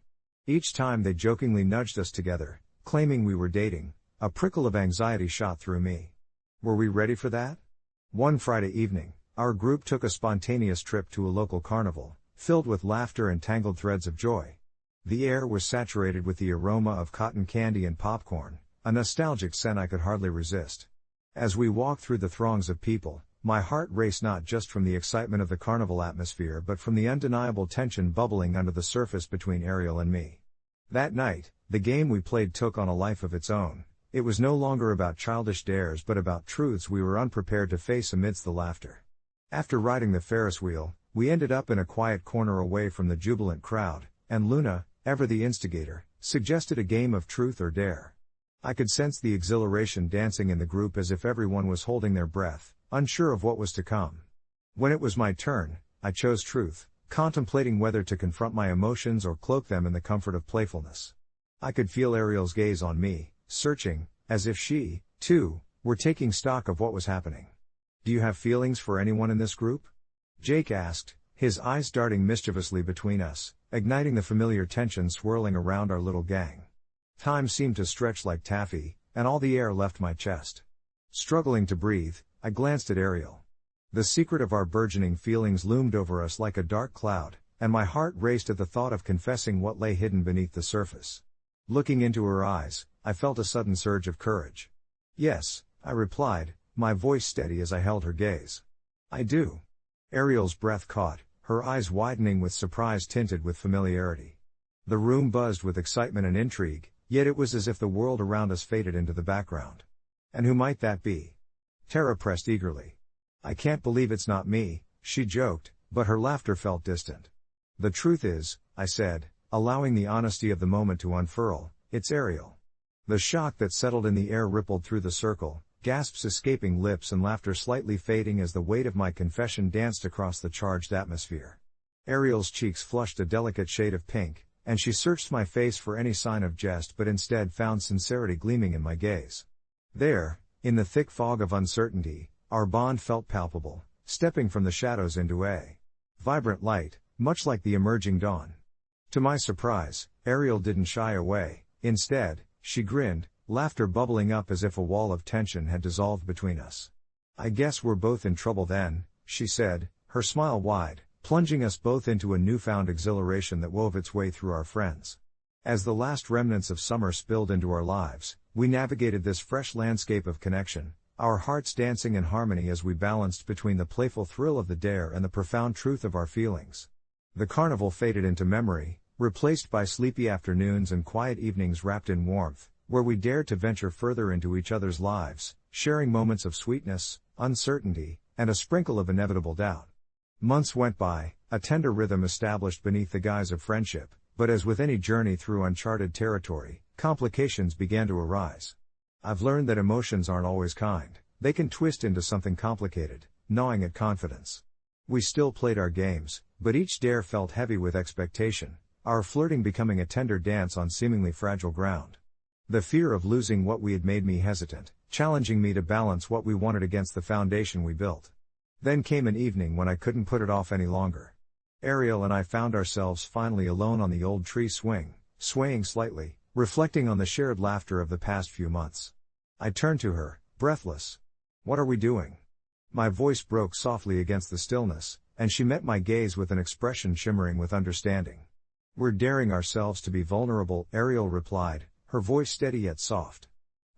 Speaker 1: Each time they jokingly nudged us together, claiming we were dating, a prickle of anxiety shot through me. Were we ready for that? One Friday evening, our group took a spontaneous trip to a local carnival, filled with laughter and tangled threads of joy. The air was saturated with the aroma of cotton candy and popcorn, a nostalgic scent I could hardly resist. As we walked through the throngs of people, my heart raced not just from the excitement of the carnival atmosphere but from the undeniable tension bubbling under the surface between Ariel and me. That night, the game we played took on a life of its own. It was no longer about childish dares but about truths we were unprepared to face amidst the laughter. After riding the Ferris wheel, we ended up in a quiet corner away from the jubilant crowd, and Luna, ever the instigator, suggested a game of truth or dare. I could sense the exhilaration dancing in the group as if everyone was holding their breath, unsure of what was to come. When it was my turn, I chose truth, contemplating whether to confront my emotions or cloak them in the comfort of playfulness. I could feel Ariel's gaze on me, searching, as if she, too, were taking stock of what was happening. "Do you have feelings for anyone in this group?" Jake asked, his eyes darting mischievously between us, igniting the familiar tension swirling around our little gang. Time seemed to stretch like taffy, and all the air left my chest. Struggling to breathe, I glanced at Ariel. The secret of our burgeoning feelings loomed over us like a dark cloud, and my heart raced at the thought of confessing what lay hidden beneath the surface. Looking into her eyes, I felt a sudden surge of courage. "Yes," I replied, my voice steady as I held her gaze. "I do." Ariel's breath caught, her eyes widening with surprise tinted with familiarity. The room buzzed with excitement and intrigue, yet it was as if the world around us faded into the background. "And who might that be?" Tara pressed eagerly. "I can't believe it's not me," she joked, but her laughter felt distant. "The truth is," I said, allowing the honesty of the moment to unfurl, "it's Ariel." The shock that settled in the air rippled through the circle, gasps escaping lips and laughter slightly fading as the weight of my confession danced across the charged atmosphere. Ariel's cheeks flushed a delicate shade of pink, and she searched my face for any sign of jest but instead found sincerity gleaming in my gaze. There, in the thick fog of uncertainty, our bond felt palpable, stepping from the shadows into a vibrant light, much like the emerging dawn. To my surprise, Ariel didn't shy away. Instead, she grinned, laughter bubbling up as if a wall of tension had dissolved between us. "I guess we're both in trouble then," she said, her smile wide, plunging us both into a newfound exhilaration that wove its way through our friends. As the last remnants of summer spilled into our lives, we navigated this fresh landscape of connection, our hearts dancing in harmony as we balanced between the playful thrill of the dare and the profound truth of our feelings. The carnival faded into memory, replaced by sleepy afternoons and quiet evenings wrapped in warmth, where we dared to venture further into each other's lives, sharing moments of sweetness, uncertainty, and a sprinkle of inevitable doubt. Months went by, a tender rhythm established beneath the guise of friendship, but as with any journey through uncharted territory, complications began to arise. I've learned that emotions aren't always kind. They can twist into something complicated, gnawing at confidence. We still played our games, but each dare felt heavy with expectation, our flirting becoming a tender dance on seemingly fragile ground. The fear of losing what we had made me hesitant, challenging me to balance what we wanted against the foundation we built. Then came an evening when I couldn't put it off any longer. Ariel and I found ourselves finally alone on the old tree swing, swaying slightly, reflecting on the shared laughter of the past few months. I turned to her, breathless. "What are we doing?" My voice broke softly against the stillness, and she met my gaze with an expression shimmering with understanding. "We're daring ourselves to be vulnerable," Ariel replied, her voice steady yet soft.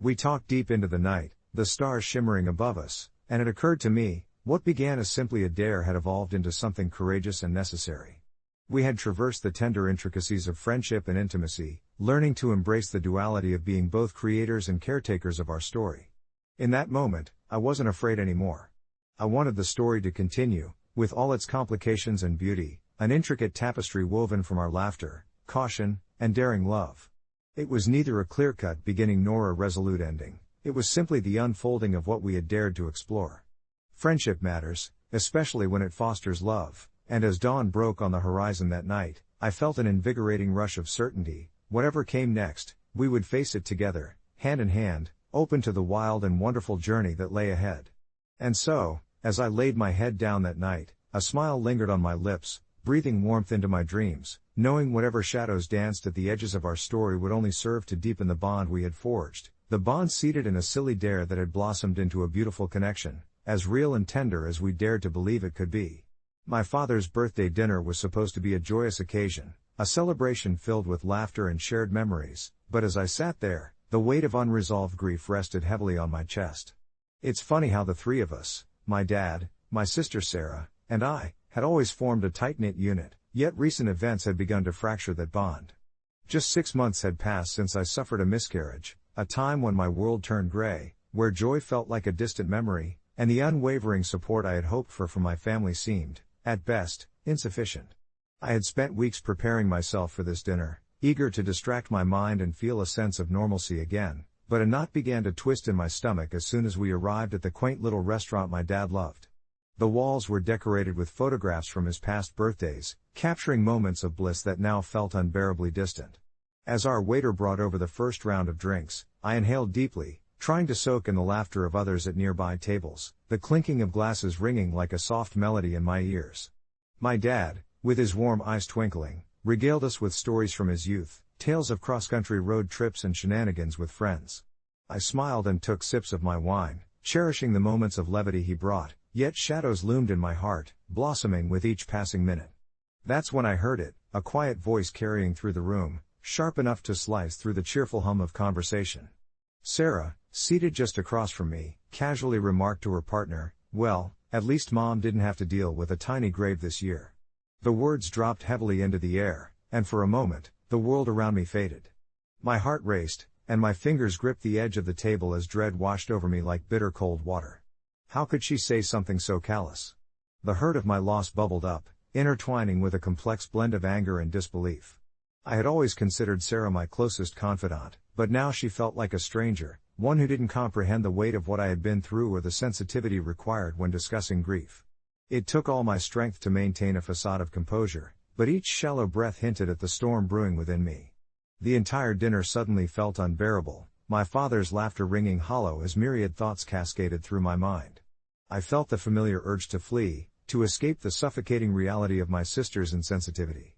Speaker 1: We talked deep into the night, the stars shimmering above us, and it occurred to me, what began as simply a dare had evolved into something courageous and necessary. We had traversed the tender intricacies of friendship and intimacy, learning to embrace the duality of being both creators and caretakers of our story. In that moment, I wasn't afraid anymore. I wanted the story to continue, with all its complications and beauty, an intricate tapestry woven from our laughter, caution, and daring love. It was neither a clear-cut beginning nor a resolute ending, it was simply the unfolding of what we had dared to explore. Friendship matters, especially when it fosters love, and as dawn broke on the horizon that night, I felt an invigorating rush of certainty. Whatever came next, we would face it together, hand in hand, open to the wild and wonderful journey that lay ahead. And so, as I laid my head down that night, a smile lingered on my lips, breathing warmth into my dreams, knowing whatever shadows danced at the edges of our story would only serve to deepen the bond we had forged, the bond seated in a silly dare that had blossomed into a beautiful connection, as real and tender as we dared to believe it could be. My father's birthday dinner was supposed to be a joyous occasion, a celebration filled with laughter and shared memories, but as I sat there, the weight of unresolved grief rested heavily on my chest. It's funny how the three of us, my dad, my sister Sarah, and I, had always formed a tight-knit unit, yet recent events had begun to fracture that bond. Just 6 months had passed since I suffered a miscarriage, a time when my world turned gray, where joy felt like a distant memory, and the unwavering support I had hoped for from my family seemed, at best, insufficient. I had spent weeks preparing myself for this dinner, eager to distract my mind and feel a sense of normalcy again, but a knot began to twist in my stomach as soon as we arrived at the quaint little restaurant my dad loved. The walls were decorated with photographs from his past birthdays, capturing moments of bliss that now felt unbearably distant. As our waiter brought over the first round of drinks, I inhaled deeply, trying to soak in the laughter of others at nearby tables, the clinking of glasses ringing like a soft melody in my ears. My dad, with his warm eyes twinkling, regaled us with stories from his youth, tales of cross-country road trips and shenanigans with friends. I smiled and took sips of my wine, cherishing the moments of levity he brought, yet shadows loomed in my heart, blossoming with each passing minute. That's when I heard it, a quiet voice carrying through the room, sharp enough to slice through the cheerful hum of conversation. Sarah, seated just across from me, casually remarked to her partner, "Well, at least Mom didn't have to deal with a tiny grave this year." The words dropped heavily into the air, and for a moment, the world around me faded. My heart raced, and my fingers gripped the edge of the table as dread washed over me like bitter cold water. How could she say something so callous? The hurt of my loss bubbled up, intertwining with a complex blend of anger and disbelief. I had always considered Sarah my closest confidant, but now she felt like a stranger, one who didn't comprehend the weight of what I had been through or the sensitivity required when discussing grief. It took all my strength to maintain a facade of composure, but each shallow breath hinted at the storm brewing within me. The entire dinner suddenly felt unbearable, my father's laughter ringing hollow as myriad thoughts cascaded through my mind. I felt the familiar urge to flee, to escape the suffocating reality of my sister's insensitivity.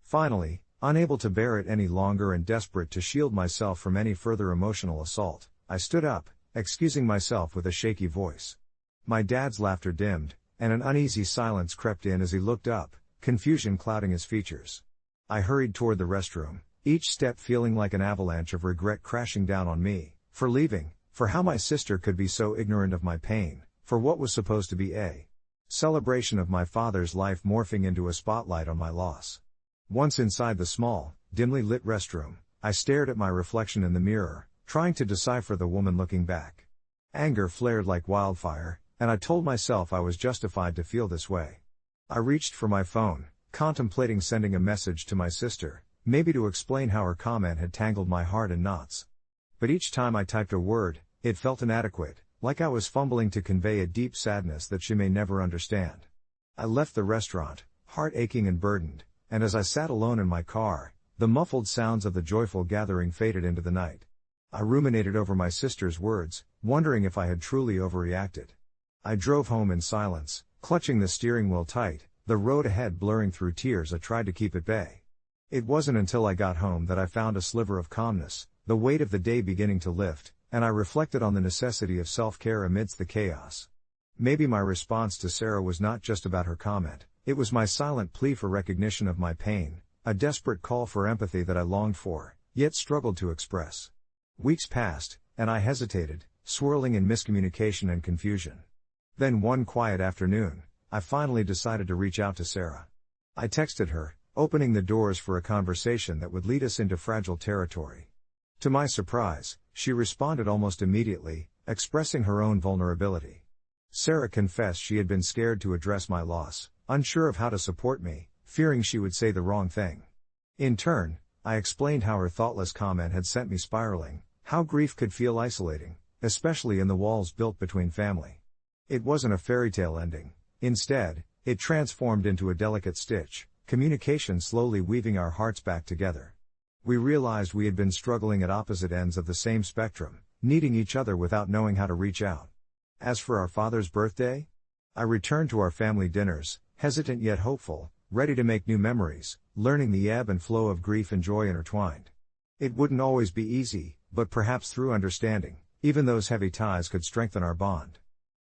Speaker 1: Finally, unable to bear it any longer and desperate to shield myself from any further emotional assault, I stood up, excusing myself with a shaky voice. My dad's laughter dimmed, and an uneasy silence crept in as he looked up, confusion clouding his features. I hurried toward the restroom, each step feeling like an avalanche of regret crashing down on me, for leaving, for how my sister could be so ignorant of my pain, for what was supposed to be a celebration of my father's life morphing into a spotlight on my loss. Once inside the small, dimly lit restroom, I stared at my reflection in the mirror, trying to decipher the woman looking back. Anger flared like wildfire, and I told myself I was justified to feel this way. I reached for my phone, contemplating sending a message to my sister, maybe to explain how her comment had tangled my heart in knots. But each time I typed a word, it felt inadequate, like I was fumbling to convey a deep sadness that she may never understand. I left the restaurant, heart aching and burdened, and as I sat alone in my car, the muffled sounds of the joyful gathering faded into the night. I ruminated over my sister's words, wondering if I had truly overreacted. I drove home in silence, clutching the steering wheel tight, the road ahead blurring through tears. I tried to keep at bay. It wasn't until I got home that I found a sliver of calmness, the weight of the day beginning to lift, and I reflected on the necessity of self-care amidst the chaos. Maybe my response to Sarah was not just about her comment, it was my silent plea for recognition of my pain, a desperate call for empathy that I longed for, yet struggled to express. Weeks passed, and I hesitated, swirling in miscommunication and confusion. Then one quiet afternoon, I finally decided to reach out to Sarah. I texted her, opening the doors for a conversation that would lead us into fragile territory. To my surprise, she responded almost immediately, expressing her own vulnerability. Sarah confessed she had been scared to address my loss, unsure of how to support me, fearing she would say the wrong thing. In turn, I explained how her thoughtless comment had sent me spiraling, how grief could feel isolating, especially in the walls built between family. It wasn't a fairy tale ending. Instead, it transformed into a delicate stitch, communication slowly weaving our hearts back together. We realized we had been struggling at opposite ends of the same spectrum, needing each other without knowing how to reach out. As for our father's birthday, I returned to our family dinners, hesitant yet hopeful, ready to make new memories, learning the ebb and flow of grief and joy intertwined. It wouldn't always be easy, but perhaps through understanding, even those heavy ties could strengthen our bond.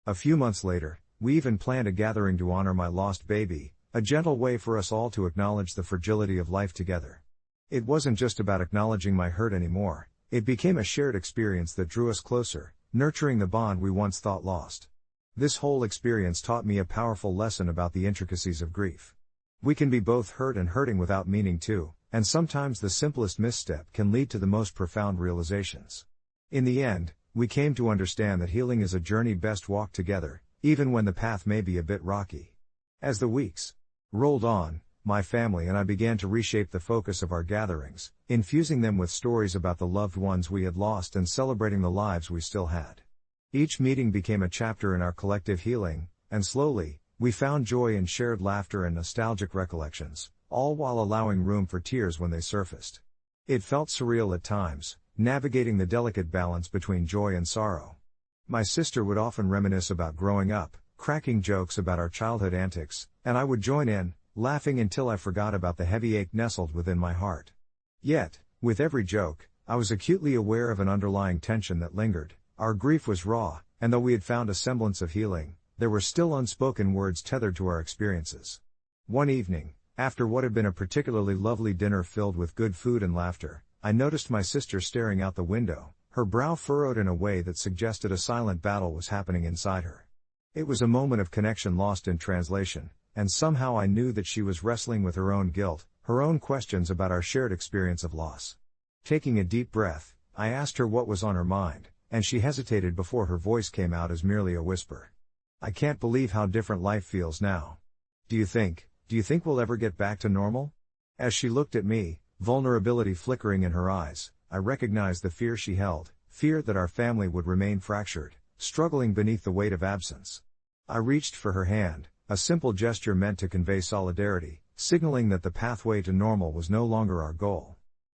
Speaker 1: A few months later, we even planned a gathering to honor my lost baby, a gentle way for us all to acknowledge the fragility of life together. It wasn't just about acknowledging my hurt anymore, it became a shared experience that drew us closer, nurturing the bond we once thought lost. This whole experience taught me a powerful lesson about the intricacies of grief. We can be both hurt and hurting without meaning to, and sometimes the simplest misstep can lead to the most profound realizations. In the end, we came to understand that healing is a journey best walked together, even when the path may be a bit rocky. As the weeks rolled on, my family and I began to reshape the focus of our gatherings, infusing them with stories about the loved ones we had lost and celebrating the lives we still had. Each meeting became a chapter in our collective healing, and slowly, we found joy in shared laughter and nostalgic recollections, all while allowing room for tears when they surfaced. It felt surreal at times, navigating the delicate balance between joy and sorrow. My sister would often reminisce about growing up, cracking jokes about our childhood antics, and I would join in, laughing until I forgot about the heavy ache nestled within my heart. Yet, with every joke, I was acutely aware of an underlying tension that lingered. Our grief was raw, and though we had found a semblance of healing, there were still unspoken words tethered to our experiences. One evening, after what had been a particularly lovely dinner filled with good food and laughter, I noticed my sister staring out the window, her brow furrowed in a way that suggested a silent battle was happening inside her. It was a moment of connection lost in translation, and somehow I knew that she was wrestling with her own guilt, her own questions about our shared experience of loss. Taking a deep breath, I asked her what was on her mind, and she hesitated before her voice came out as merely a whisper. "I can't believe how different life feels now. Do you think we'll ever get back to normal?" As she looked at me, vulnerability flickering in her eyes, I recognized the fear she held, fear that our family would remain fractured, struggling beneath the weight of absence. I reached for her hand, a simple gesture meant to convey solidarity, signaling that the pathway to normal was no longer our goal.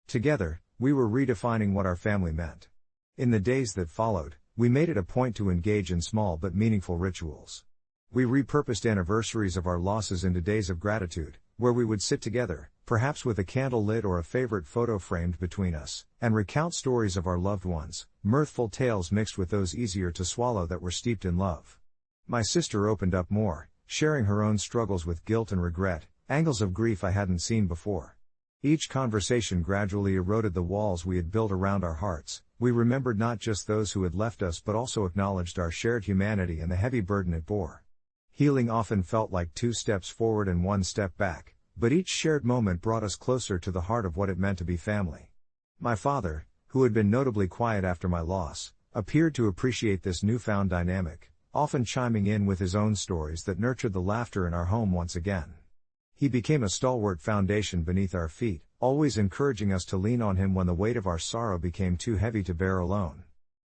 Speaker 1: Together, we were redefining what our family meant. In the days that followed, we made it a point to engage in small but meaningful rituals. We repurposed anniversaries of our losses into days of gratitude, where we would sit together, perhaps with a candle lit or a favorite photo framed between us, and recount stories of our loved ones, mirthful tales mixed with those easier to swallow that were steeped in love. My sister opened up more, sharing her own struggles with guilt and regret, angles of grief I hadn't seen before. Each conversation gradually eroded the walls we had built around our hearts. We remembered not just those who had left us but also acknowledged our shared humanity and the heavy burden it bore. Healing often felt like 2 steps forward and 1 step back, but each shared moment brought us closer to the heart of what it meant to be family. My father, who had been notably quiet after my loss, appeared to appreciate this newfound dynamic, often chiming in with his own stories that nurtured the laughter in our home once again. He became a stalwart foundation beneath our feet, always encouraging us to lean on him when the weight of our sorrow became too heavy to bear alone.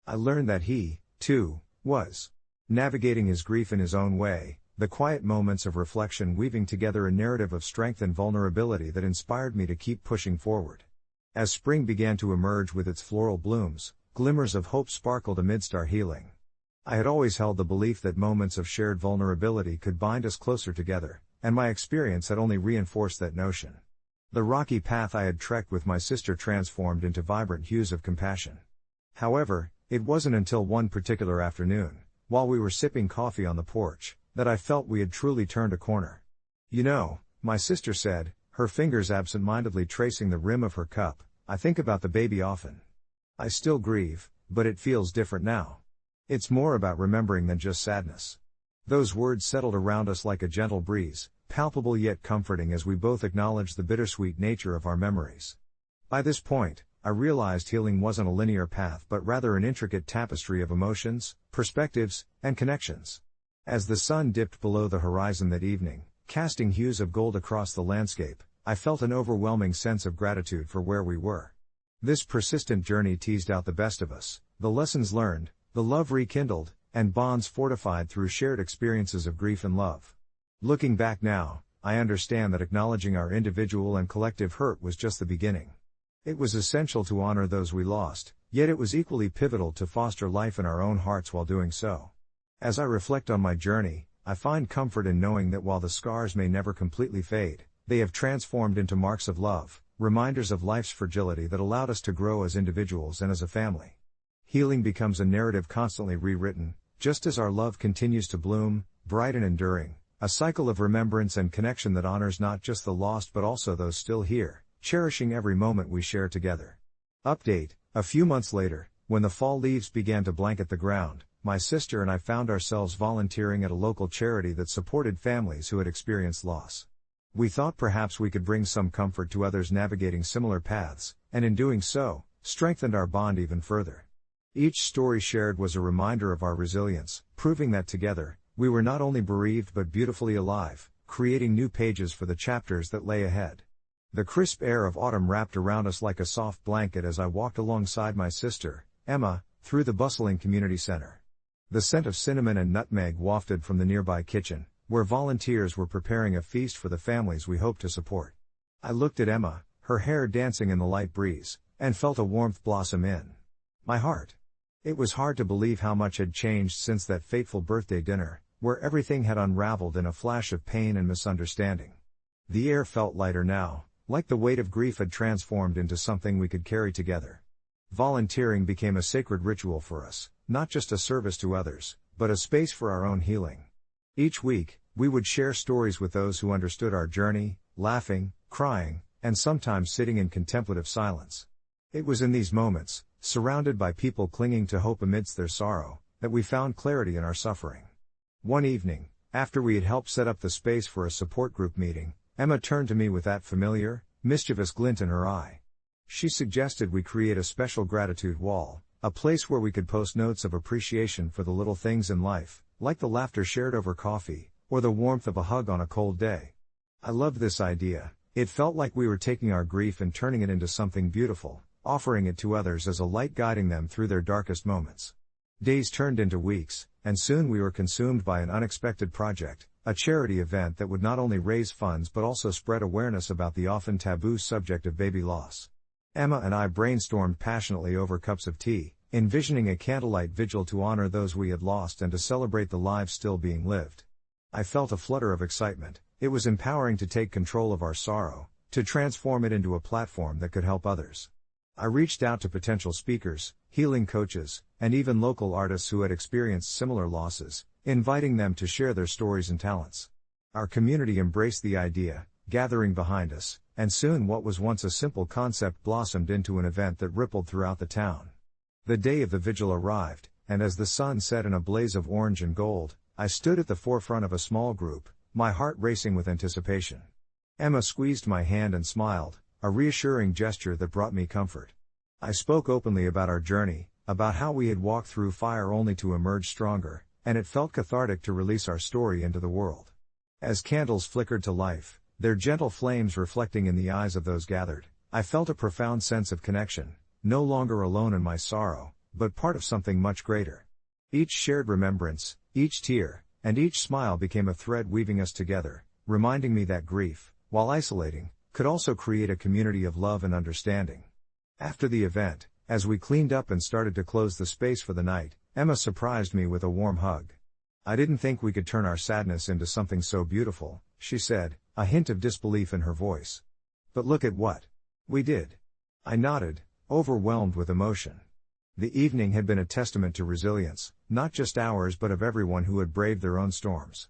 Speaker 1: I learned that he, too, was navigating his grief in his own way, the quiet moments of reflection weaving together a narrative of strength and vulnerability that inspired me to keep pushing forward. As spring began to emerge with its floral blooms, glimmers of hope sparkled amidst our healing. I had always held the belief that moments of shared vulnerability could bind us closer together, and my experience had only reinforced that notion. The rocky path I had trekked with my sister transformed into vibrant hues of compassion. However, it wasn't until one particular afternoon, while we were sipping coffee on the porch, that I felt we had truly turned a corner. "You know," my sister said, her fingers absent-mindedly tracing the rim of her cup, "I think about the baby often. I still grieve, but it feels different now. It's more about remembering than just sadness." Those words settled around us like a gentle breeze, palpable yet comforting as we both acknowledged the bittersweet nature of our memories. By this point, I realized healing wasn't a linear path but rather an intricate tapestry of emotions, perspectives, and connections. As the sun dipped below the horizon that evening, casting hues of gold across the landscape, I felt an overwhelming sense of gratitude for where we were. This persistent journey teased out the best of us, the lessons learned, the love rekindled, and bonds fortified through shared experiences of grief and love. Looking back now, I understand that acknowledging our individual and collective hurt was just the beginning. It was essential to honor those we lost, yet it was equally pivotal to foster life in our own hearts while doing so. As I reflect on my journey, I find comfort in knowing that while the scars may never completely fade, they have transformed into marks of love, reminders of life's fragility that allowed us to grow as individuals and as a family. Healing becomes a narrative constantly rewritten, just as our love continues to bloom, bright and enduring, a cycle of remembrance and connection that honors not just the lost but also those still here, cherishing every moment we share together. Update: a few months later, when the fall leaves began to blanket the ground, my sister and I found ourselves volunteering at a local charity that supported families who had experienced loss. We thought perhaps we could bring some comfort to others navigating similar paths, and in doing so, strengthened our bond even further. Each story shared was a reminder of our resilience, proving that together, we were not only bereaved but beautifully alive, creating new pages for the chapters that lay ahead. The crisp air of autumn wrapped around us like a soft blanket as I walked alongside my sister, Emma, through the bustling community center. The scent of cinnamon and nutmeg wafted from the nearby kitchen, where volunteers were preparing a feast for the families we hoped to support. I looked at Emma, her hair dancing in the light breeze, and felt a warmth blossom in my heart. It was hard to believe how much had changed since that fateful birthday dinner, where everything had unraveled in a flash of pain and misunderstanding. The air felt lighter now, like the weight of grief had transformed into something we could carry together. Volunteering became a sacred ritual for us, not just a service to others, but a space for our own healing. Each week, we would share stories with those who understood our journey, laughing, crying, and sometimes sitting in contemplative silence. It was in these moments, surrounded by people clinging to hope amidst their sorrow, that we found clarity in our suffering. One evening, after we had helped set up the space for a support group meeting, Emma turned to me with that familiar, mischievous glint in her eye. She suggested we create a special gratitude wall, a place where we could post notes of appreciation for the little things in life, like the laughter shared over coffee, or the warmth of a hug on a cold day. I loved this idea. It felt like we were taking our grief and turning it into something beautiful, offering it to others as a light guiding them through their darkest moments. Days turned into weeks, and soon we were consumed by an unexpected project, a charity event that would not only raise funds but also spread awareness about the often taboo subject of baby loss. Emma and I brainstormed passionately over cups of tea, envisioning a candlelight vigil to honor those we had lost and to celebrate the lives still being lived. I felt a flutter of excitement. It was empowering to take control of our sorrow, to transform it into a platform that could help others. I reached out to potential speakers, healing coaches, and even local artists who had experienced similar losses, inviting them to share their stories and talents. Our community embraced the idea, gathering behind us, and soon what was once a simple concept blossomed into an event that rippled throughout the town. The day of the vigil arrived, and as the sun set in a blaze of orange and gold, I stood at the forefront of a small group, my heart racing with anticipation. Emma squeezed my hand and smiled, a reassuring gesture that brought me comfort. I spoke openly about our journey, about how we had walked through fire only to emerge stronger, and it felt cathartic to release our story into the world. As candles flickered to life, their gentle flames reflecting in the eyes of those gathered, I felt a profound sense of connection, no longer alone in my sorrow, but part of something much greater. Each shared remembrance, each tear, and each smile became a thread weaving us together, reminding me that grief, while isolating, could also create a community of love and understanding. After the event, as we cleaned up and started to close the space for the night, Emma surprised me with a warm hug. "I didn't think we could turn our sadness into something so beautiful," she said, a hint of disbelief in her voice. "But look at what we did." I nodded, overwhelmed with emotion. The evening had been a testament to resilience, not just ours but of everyone who had braved their own storms.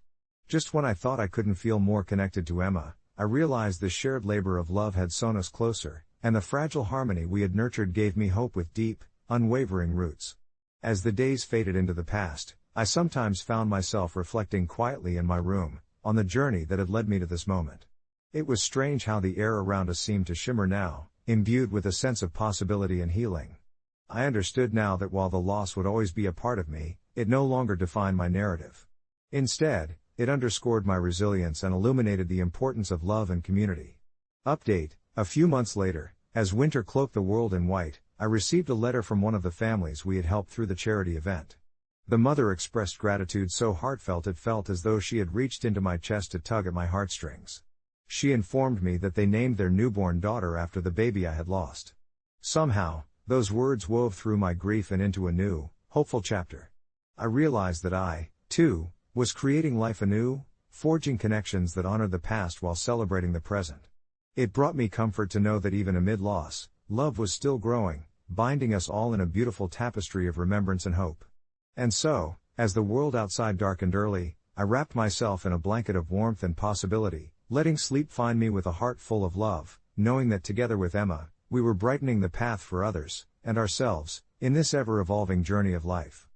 Speaker 1: Just when I thought I couldn't feel more connected to Emma, I realized the shared labor of love had sewn us closer, and the fragile harmony we had nurtured gave me hope with deep, unwavering roots. As the days faded into the past, I sometimes found myself reflecting quietly in my room, on the journey that had led me to this moment. It was strange how the air around us seemed to shimmer now, imbued with a sense of possibility and healing. I understood now that while the loss would always be a part of me, it no longer defined my narrative. Instead, it underscored my resilience and illuminated the importance of love and community. Update: a few months later, as winter cloaked the world in white, I received a letter from one of the families we had helped through the charity event. The mother expressed gratitude so heartfelt it felt as though she had reached into my chest to tug at my heartstrings. She informed me that they named their newborn daughter after the baby I had lost. Somehow, those words wove through my grief and into a new, hopeful chapter. I realized that I, too, was creating life anew, forging connections that honored the past while celebrating the present. It brought me comfort to know that even amid loss, love was still growing, binding us all in a beautiful tapestry of remembrance and hope. And so, as the world outside darkened early, I wrapped myself in a blanket of warmth and possibility, letting sleep find me with a heart full of love, knowing that together with Emma, we were brightening the path for others, and ourselves, in this ever-evolving journey of life.